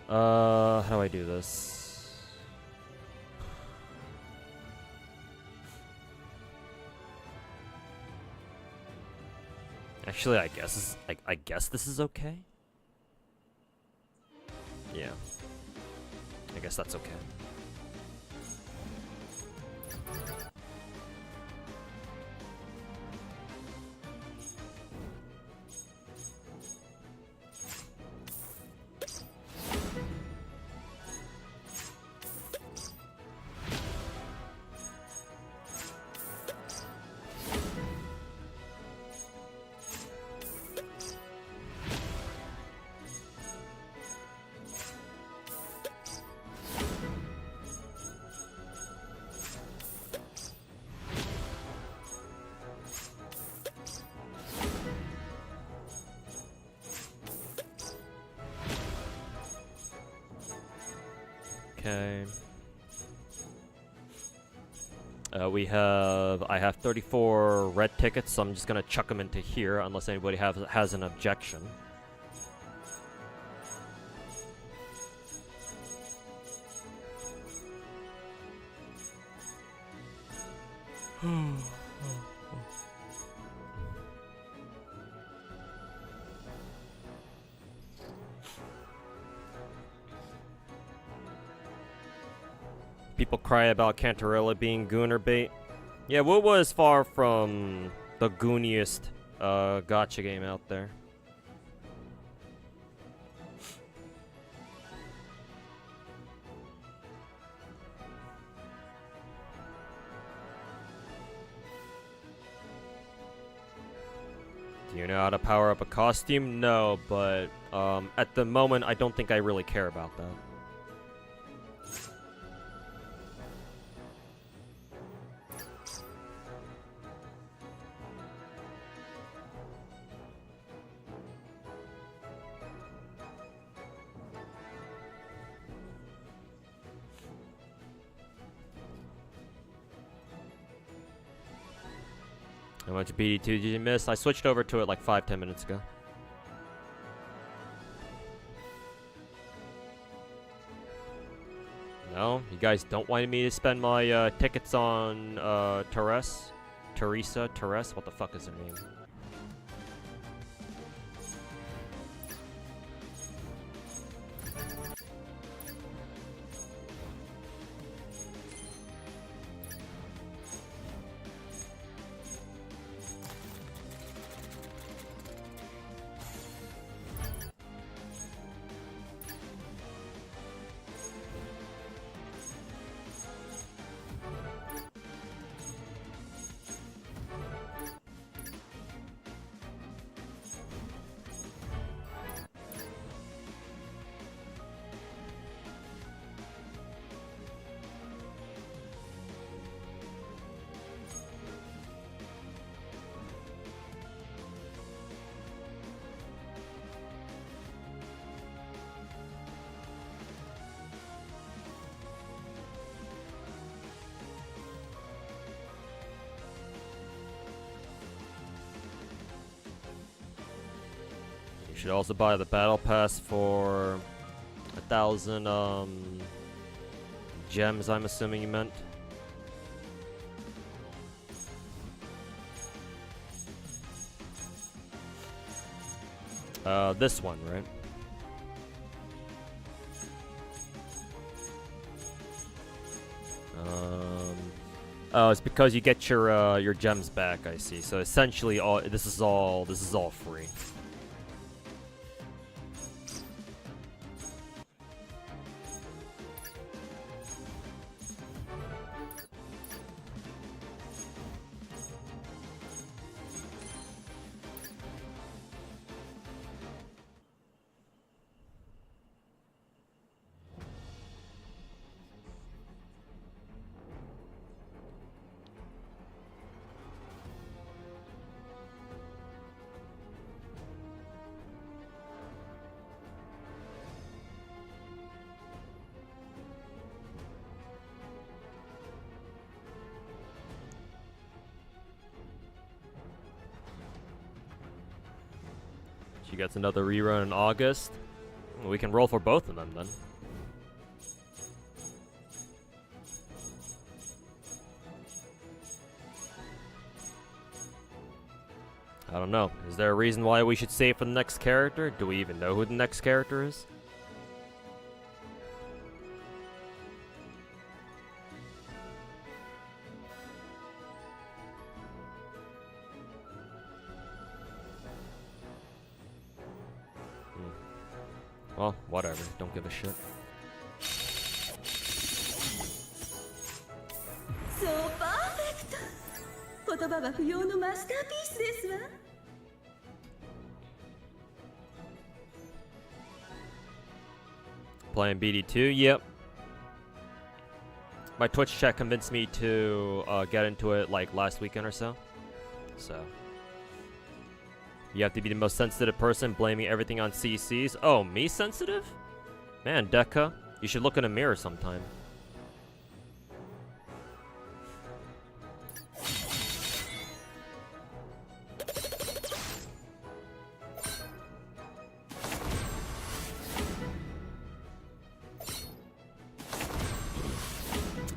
How do I do this? Actually, I guess this is okay. Yeah. I guess that's okay. Okay. I have 34 red tickets, so I'm just gonna chuck them into here unless anybody has an objection. People cry about Cantarella being gooner bait. Yeah, what was far from the gooniest gacha game out there? Do you know how to power up a costume? No, but at the moment I don't think I really care about that. How much BD2 did you miss? I switched over to it like 5-10 minutes ago. No? You guys don't want me to spend my tickets on Teresa? What the fuck is her name? You should also buy the battle pass for 1,000 gems, I'm assuming you meant. This one, right? Oh, it's because you get your gems back, I see. So essentially this is all free. She gets another rerun in August. We can roll for both of them then. I don't know. Is there a reason why we should save for the next character? Do we even know who the next character is? Well, whatever. Don't give a shit. そうパーフェクト。言葉は不要のマスターピースですわ。Playing BD2? Yep. My Twitch chat convinced me to get into it like last weekend or so. So. You have to be the most sensitive person blaming everything on CCs. Oh, me sensitive? Man, Deca. You should look in a mirror sometime.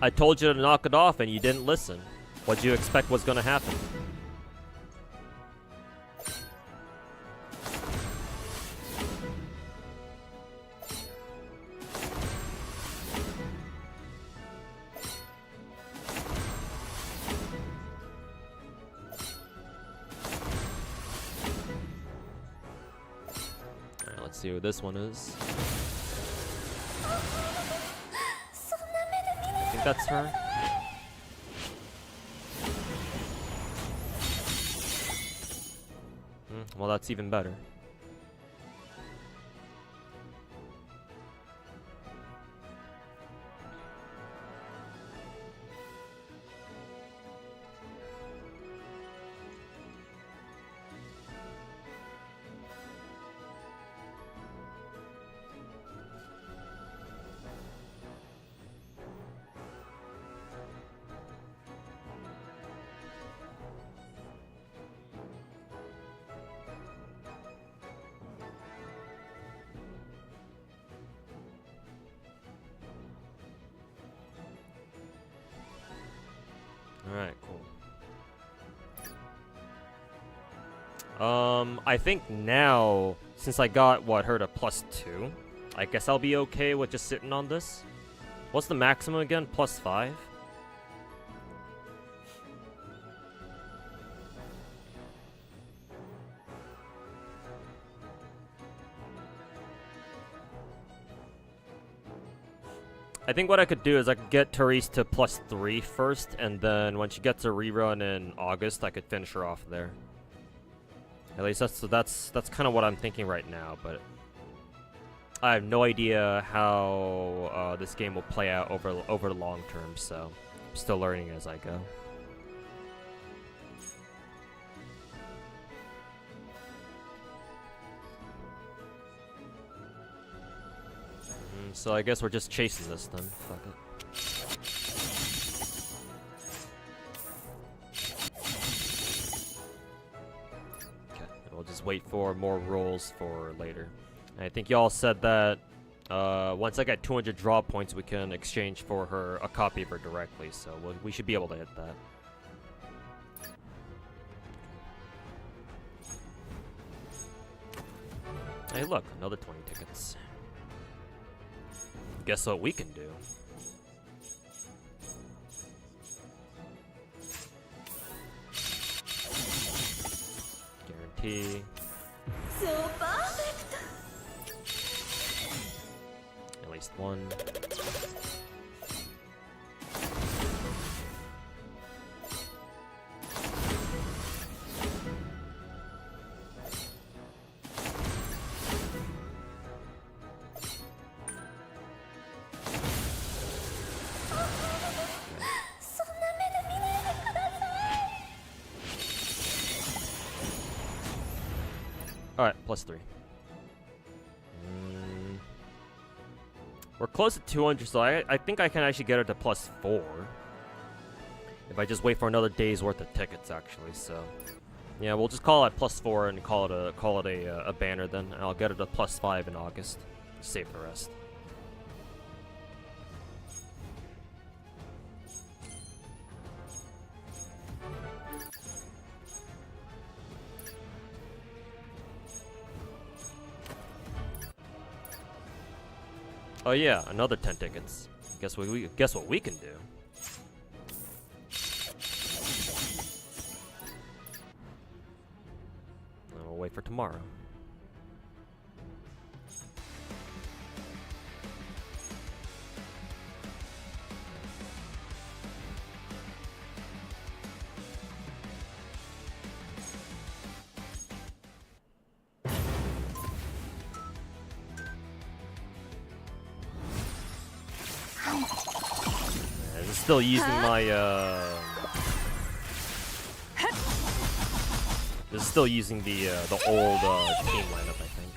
I told you to knock it off and you didn't listen. What do you expect was gonna happen? Alright, let's see what this one is. I think that's her. Well, that's even better. Alright, cool. I think now, since I got, what, her to +2, I guess I'll be okay with just sitting on this. What's the maximum again? +5? I think what I could do is I could get Therese to +3 first, and then when she gets a rerun in August, I could finish her off there. At least that's kind of what I'm thinking right now, but I have no idea how this game will play out over the long term, so I'm still learning as I go. So I guess we're just chasing this then. Fuck it. Okay, we'll just wait for more rolls for later. And I think y'all said that once I get 200 draw points, we can exchange for her a copy of her directly. So we should be able to hit that. Hey, look, another 20 tickets. Guess what we can do? Guarantee. So perfect. At least one. Alright, +3. We're close to 200, so I think I can actually get her to +4. If I just wait for another day's worth of tickets, actually, so... Yeah, we'll just call it +4 and call it a banner then. And I'll get her to +5 in August. Save the rest. Oh yeah, another 10 tickets. Guess what we can do? And we'll wait for tomorrow. Still using my this is still using the old team lineup, I think.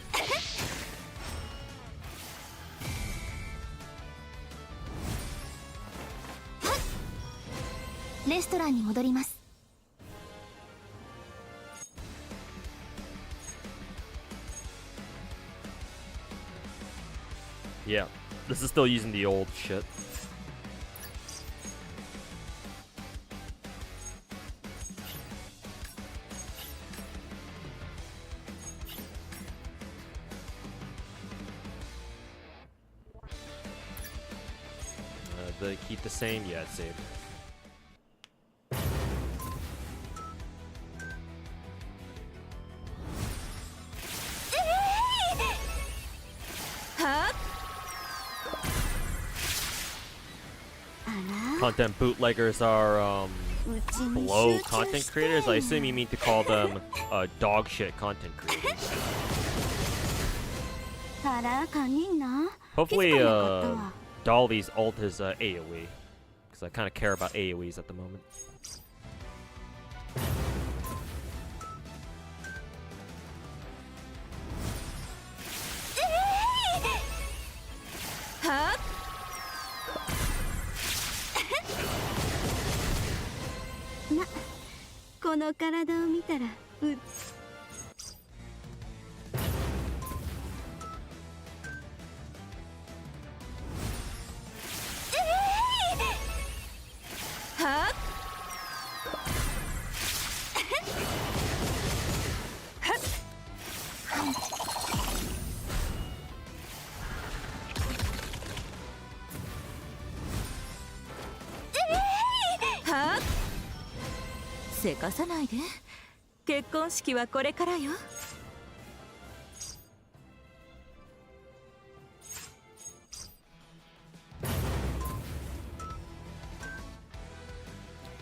レストランに戻ります。 Yeah, this is still using the old shit. They keep the same? Yeah, it's saved. Content bootleggers are below content creators. I assume you mean to call them dog shit content creators. Hopefully Dolly's ult is AoE, because I kind of care about AoEs at the moment. Huh? せかさないで。結婚式はこれからよ。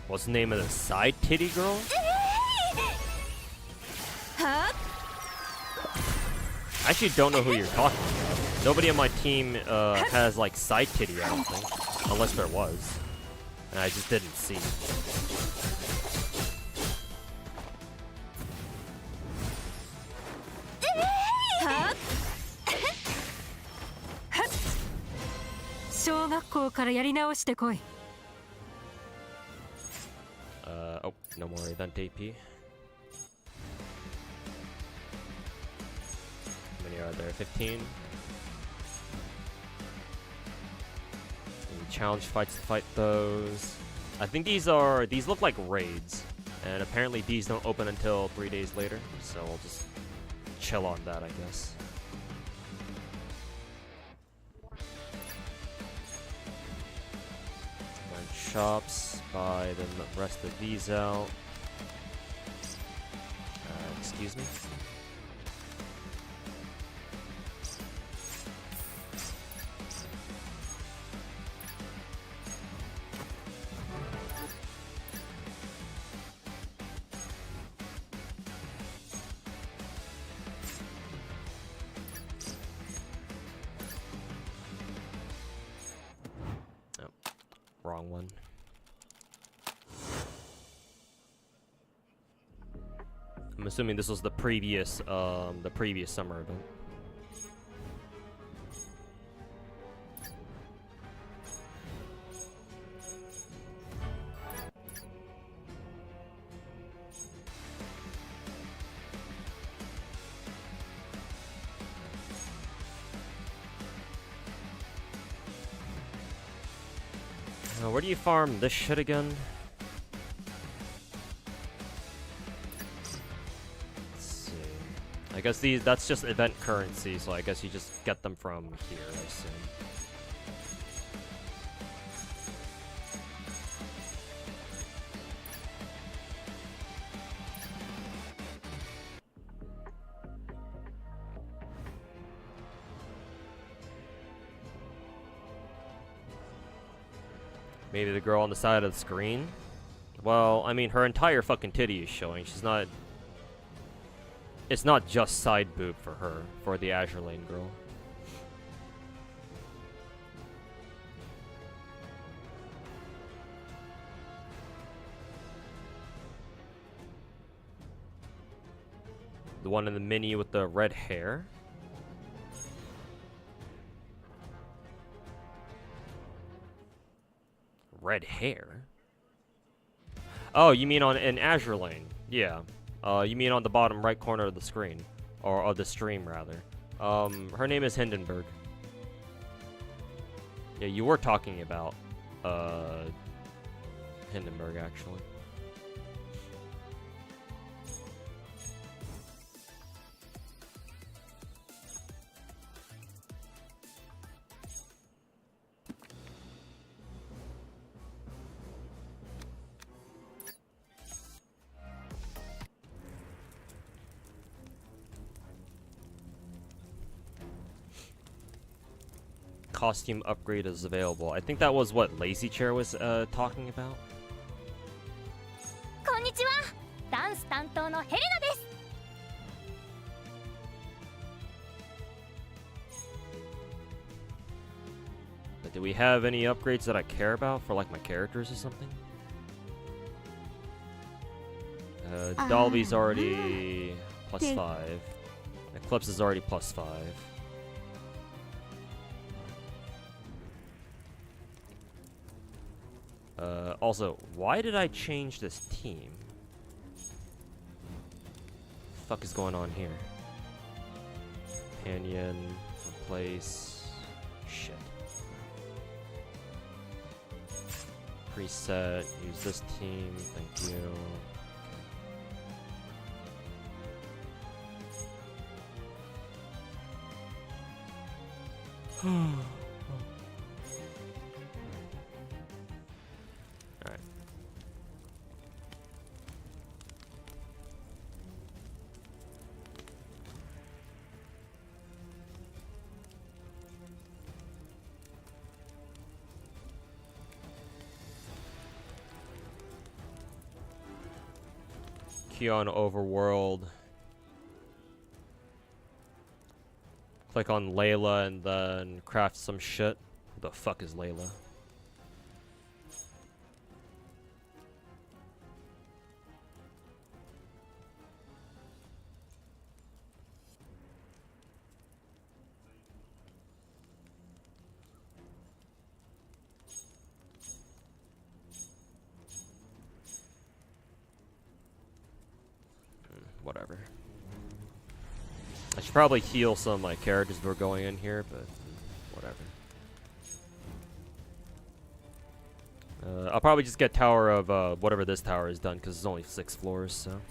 What's the name of the side titty girl? Huh? I actually don't know who you're talking about. Nobody on my team has like side titty, I don't think. Unless there was. And I just didn't see. Huh? 小学校からやり直してこい。Oh, no more event AP. How many are there? 15. Challenge fights to fight those. I think these look like raids, and apparently these don't open until 3 days later, so we'll just chill on that, I guess. Run shops, buy the rest of these out. Excuse me. Wrong one. I'm assuming this was the previous summer event. Where do you farm this shit again? Let's see. I guess that's just event currency, so I guess you just get them from here, I assume. Maybe the girl on the side of the screen? Well, I mean, her entire fucking titty is showing. She's not... It's not just side boob for her, for the Azure Lane girl. The one in the mini with the red hair? Red hair? Oh, you mean in Azure Lane? Yeah. You mean on the bottom right corner of the screen, or of the stream rather. Her name is Hindenburg. Yeah, you were talking about Hindenburg actually. Costume upgrade is available. I think that was what Lazy Chair was talking about. こんにちは。ダンス担当のヘレナです。 But do we have any upgrades that I care about for like my characters or something? Dolby's already +5. Eclipse is already +5. Also, why did I change this team? Fuck is going on here? Companion, replace, shit. Preset, use this team, thank you. Alright. Key on Overworld. Click on Layla and then craft some shit. Who the fuck is Layla? Whatever. I should probably heal some of my characters who are going in here, but whatever. I'll probably just get tower of whatever this tower is done because it's only 6 floors, so.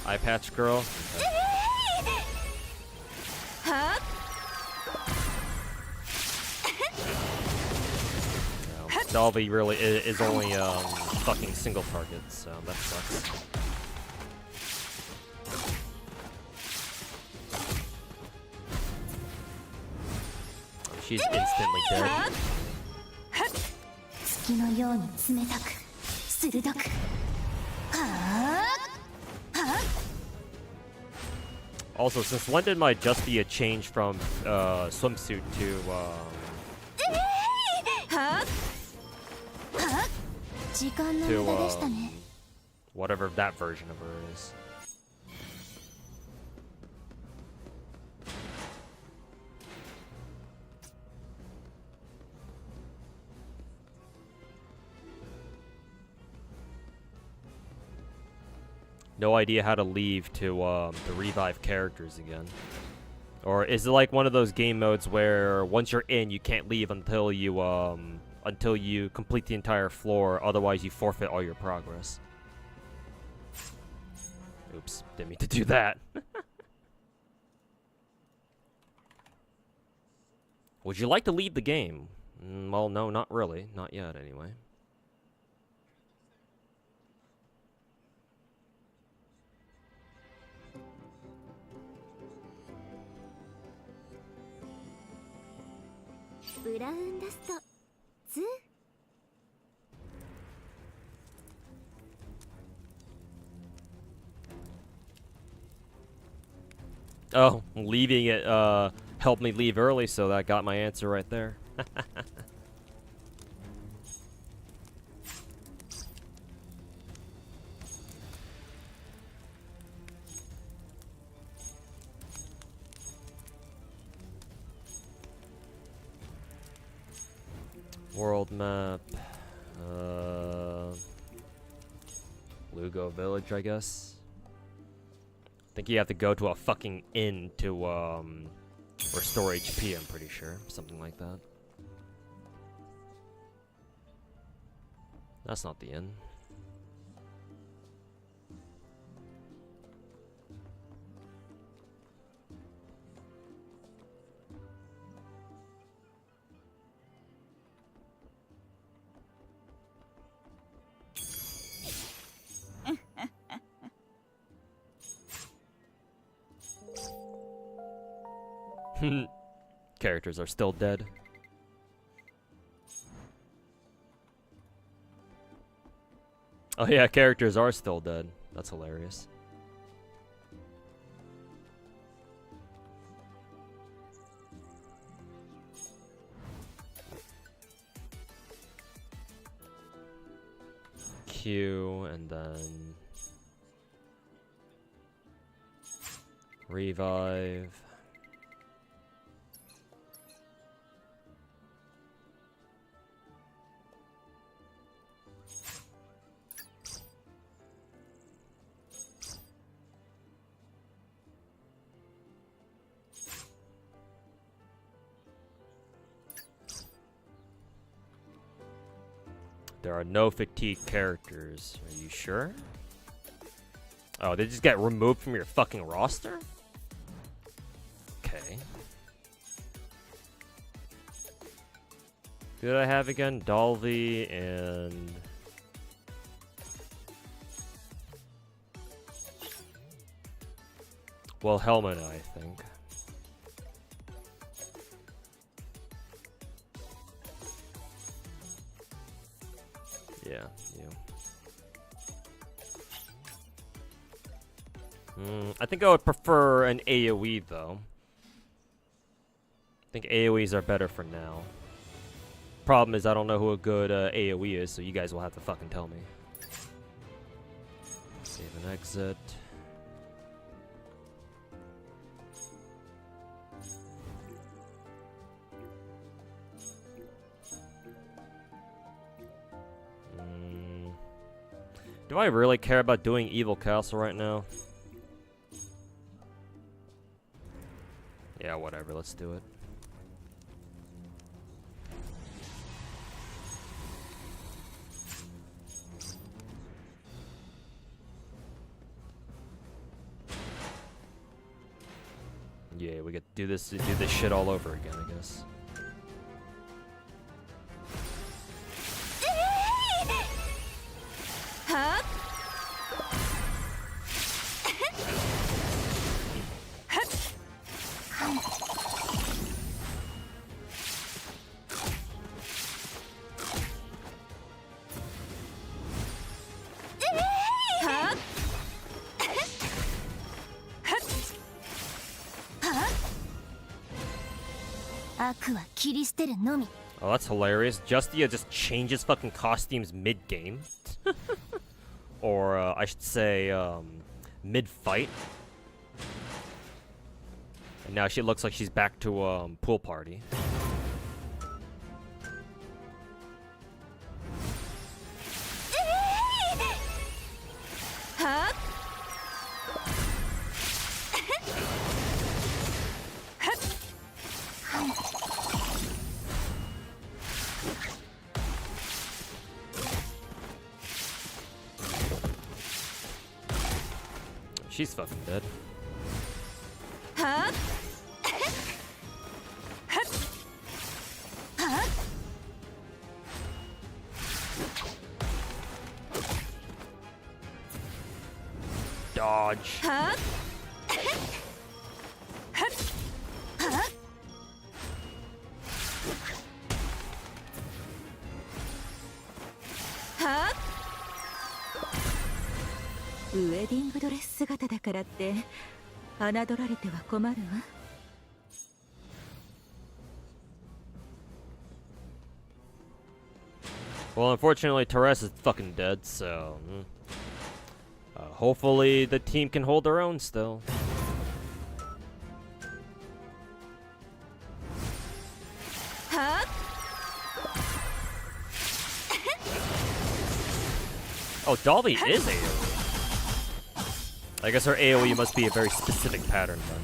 Eye patch girl. Okay. Dalby really is only fucking single target, so that sucks. She's instantly dead. 月のように冷たく鋭くはあはあ Also, since when did my just be a change from swimsuit to whatever that version of her is? No idea how to leave to revive characters again. Or is it like one of those game modes where once you're in, you can't leave until you complete the entire floor, otherwise you forfeit all your progress. Oops, didn't mean to do that. Would you like to leave the game? Well, no, not really. Not yet, anyway. Oh, leaving it helped me leave early, so that got my answer right there. World map. Lugo Village, I guess. I think you have to go to a fucking inn to restore HP, I'm pretty sure. Something like that. That's not the inn. Characters are still dead. Oh yeah, characters are still dead. That's hilarious. Q and then revive. There are no fatigue characters. Are you sure? Oh, they just get removed from your fucking roster? Okay. Who did I have again? Dalvi and... well, Helmet, I think. Yeah, you. I think I would prefer an AoE though. I think AoEs are better for now. Problem is I don't know who a good AoE is, so you guys will have to fucking tell me. Save and exit. Do I really care about doing Evil Castle right now? Yeah, whatever, let's do it. Yeah, we get to do this shit all over again, I guess. Oh, that's hilarious. Justia just changes fucking costumes mid-game. Or, I should say, mid-fight. And now she looks like she's back to, pool party. She's fucking dead. Dodge. Well, unfortunately, Therese is fucking dead, so... hopefully the team can hold their own still. Oh, Dolly is AoE. I guess her AoE must be a very specific pattern then.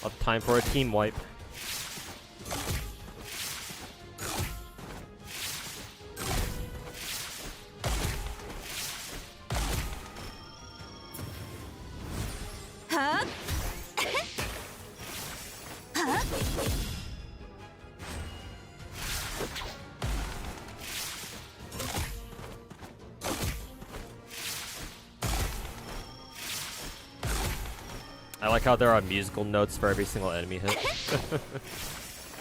Up time for a team wipe. I like how there are musical notes for every single enemy hit.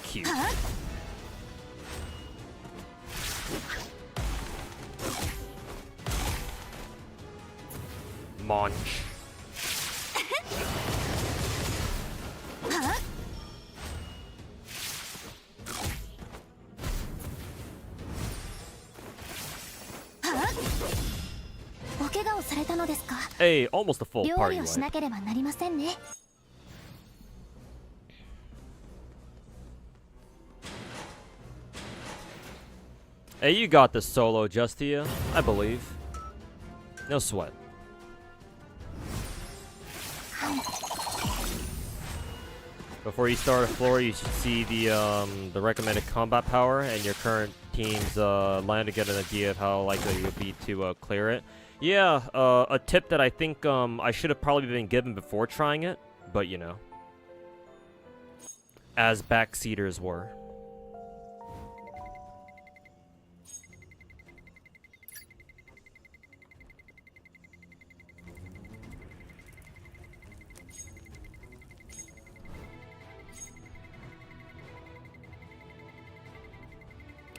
Cute. Munch. Hey, almost a full party wipe. Hey, you got this solo, Justia. I believe. No sweat. Before you start a floor, you should see the recommended combat power and your current team's line to get an idea of how likely you would be to clear it. Yeah, a tip that I think I should have probably been given before trying it, but you know, as backseaters were.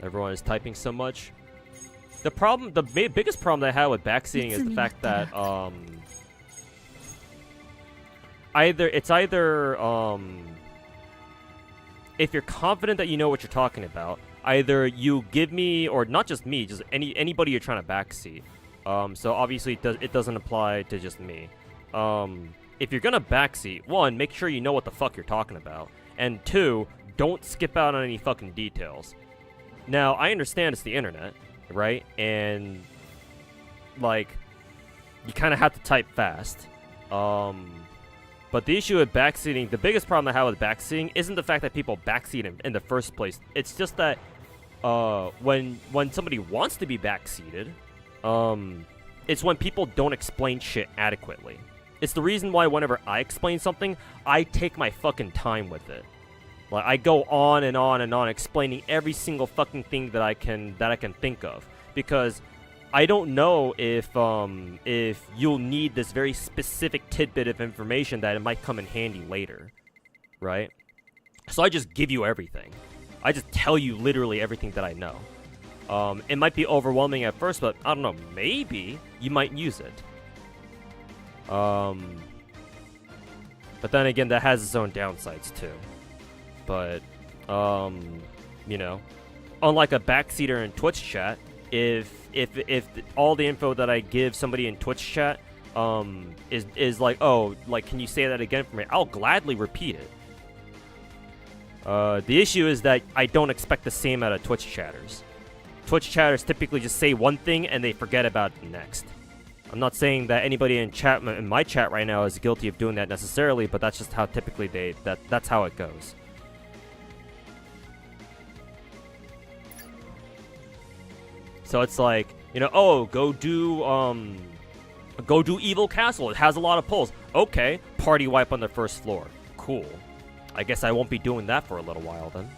Everyone is typing so much. The biggest problem that I had with backseating is the fact that if you're confident that you know what you're talking about, either you give me, or not just me, just anybody you're trying to backseat. So obviously it doesn't apply to just me. If you're gonna backseat, one, make sure you know what the fuck you're talking about, and two, don't skip out on any fucking details. Now, I understand it's the internet, right? And, like, you kind of have to type fast. But the issue with backseating, the biggest problem I have with backseating isn't the fact that people backseat in the first place. It's just that when somebody wants to be backseated, it's when people don't explain shit adequately. It's the reason why whenever I explain something, I take my fucking time with it. Like, I go on and on and on explaining every single fucking thing that I can think of, because I don't know if you'll need this very specific tidbit of information that it might come in handy later, right? So I just give you everything. I just tell you literally everything that I know. It might be overwhelming at first, but I don't know, maybe you might use it. But then again, that has its own downsides too. But, you know, unlike a backseater in Twitch chat, if all the info that I give somebody in Twitch chat is like, oh, like, can you say that again for me? I'll gladly repeat it. The issue is that I don't expect the same out of Twitch chatters. Twitch chatters typically just say one thing and they forget about the next. I'm not saying that anybody in my chat right now is guilty of doing that necessarily, but that's just how typically that's how it goes. So it's like, you know, oh, go do Evil Castle. It has a lot of pulls. Okay, party wipe on the first floor. Cool. I guess I won't be doing that for a little while then.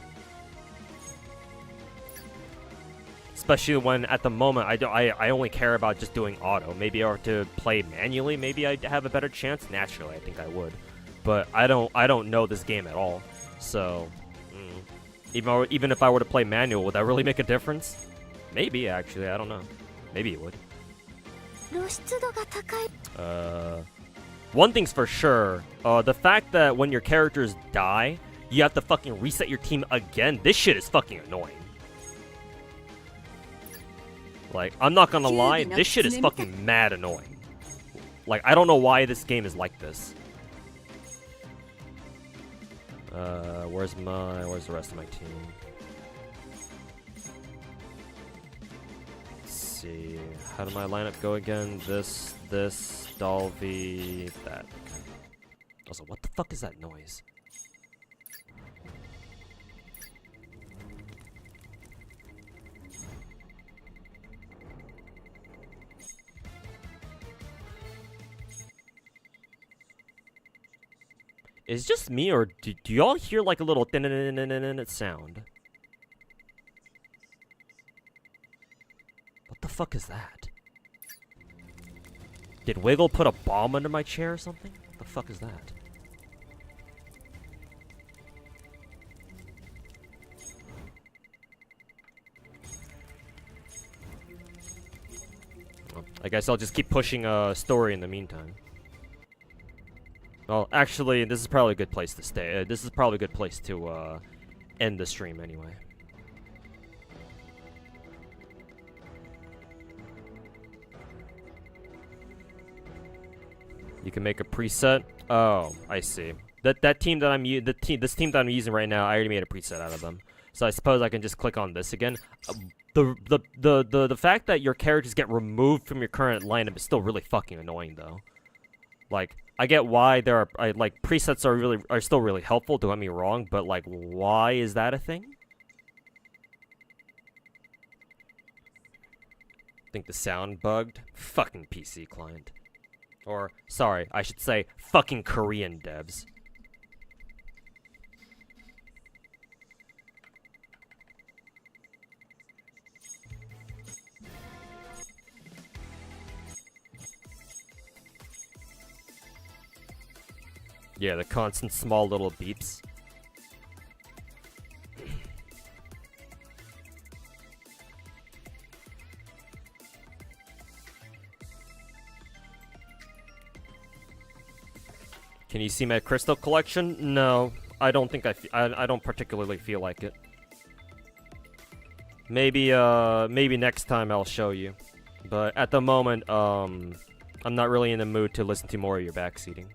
Especially when at the moment I only care about just doing auto. Maybe I were to play manually, maybe I'd have a better chance. Naturally, I think I would. But I don't know this game at all. So even if I were to play manual, would that really make a difference? Maybe, actually, I don't know. Maybe it would. One thing's for sure, the fact that when your characters die, you have to fucking reset your team again, this shit is fucking annoying. Like, I'm not gonna lie, this shit is fucking mad annoying. Like, I don't know why this game is like this. Where's the rest of my team? see. How did my lineup go again? This, Dalvi, that. Also, what the fuck is that noise? Is it just me, or do y'all hear like a little sound? What the fuck is that? Did Wiggle put a bomb under my chair or something? What the fuck is that? Well, I guess I'll just keep pushing a story in the meantime. Well, actually, this is probably a good place to stay. This is probably a good place to end the stream anyway. You can make a preset. Oh, I see. That team that this team that I'm using right now, I already made a preset out of them. So I suppose I can just click on this again. The fact that your characters get removed from your current lineup is still really fucking annoying, though. Like, I get why there are like presets are still really helpful. Don't get me wrong, but like, why is that a thing? Think the sound bugged? Fucking PC client. Or, sorry, I should say, fucking Korean devs. Yeah, the constant small little beeps. Can you see my crystal collection? No, I don't think I don't particularly feel like it. Maybe maybe next time I'll show you. But at the moment, I'm not really in the mood to listen to more of your backseating.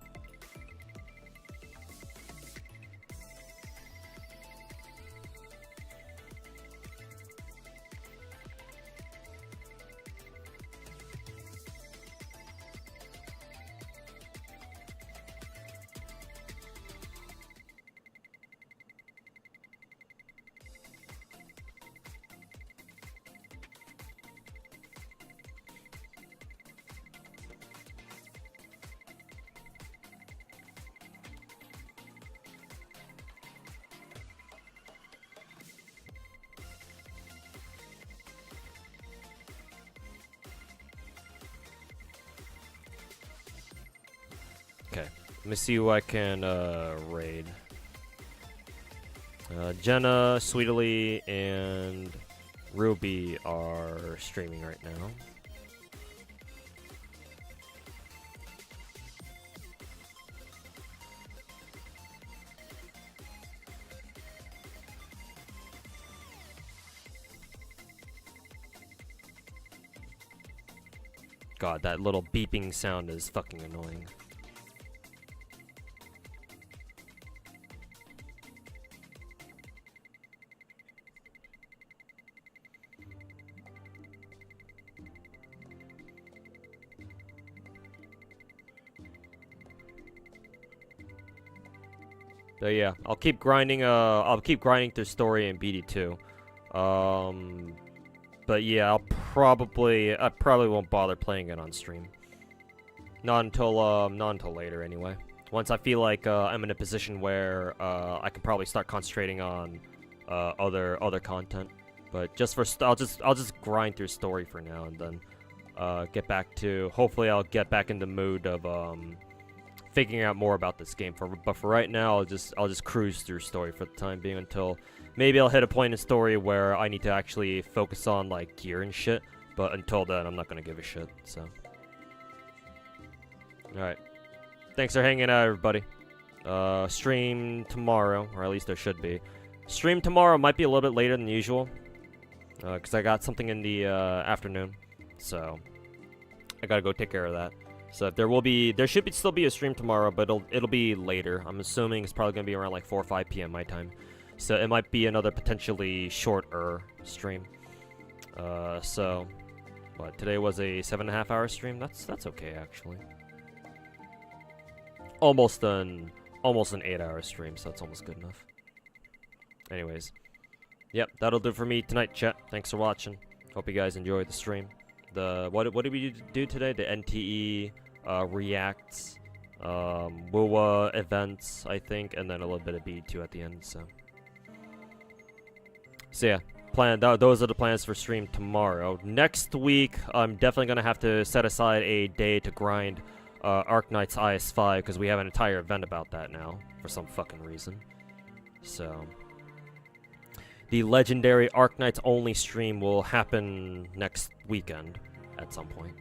Okay, let me see who I can raid. Jenna, Sweetly, and Ruby are streaming right now. God, that little beeping sound is fucking annoying. So yeah, I'll keep grinding. I'll keep grinding through story and BD2. But yeah, I probably won't bother playing it on stream. Not until later anyway. Once I feel like I'm in a position where I can probably start concentrating on other content. But just for I'll just grind through story for now, and then get back to. Hopefully, I'll get back in the mood of figuring out more about this game. But for right now, I'll just cruise through story for the time being until maybe I'll hit a point in story where I need to actually focus on like gear and shit. But until then, I'm not gonna give a shit. So, all right. Thanks for hanging out, everybody. Stream tomorrow, or at least there should be. Stream tomorrow might be a little bit later than usual, because I got something in the afternoon, so I gotta go take care of that. So there should still be a stream tomorrow, but it'll be later. I'm assuming it's probably gonna be around like 4 or 5 p.m. my time, so it might be another potentially shorter stream. So But today was a 7.5-hour stream. That's okay actually. Almost an 8-hour stream, so that's almost good enough. Anyways, yep, that'll do for me tonight, chat. Thanks for watching. Hope you guys enjoyed the stream. What did we do today? The NTE reacts, WUWA events, I think, and then a little bit of B2 at the end. So yeah, those are the plans for stream tomorrow. Next week, I'm definitely gonna have to set aside a day to grind Arknight's IS5 because we have an entire event about that now for some fucking reason. So the legendary Arknights only stream will happen next weekend at some point.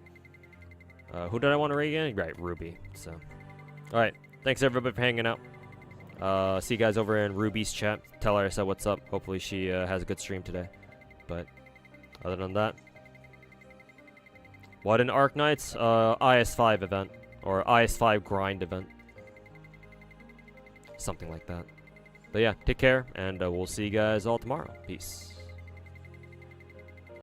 Who did I want to raid again? Right, Ruby. So, all right. Thanks everybody for hanging out. See you guys over in Ruby's chat. Tell her I said what's up. Hopefully she has a good stream today. But other than that, what in Arknights? IS5 event or IS5 grind event, something like that. But yeah, take care, and we'll see you guys all tomorrow. Peace.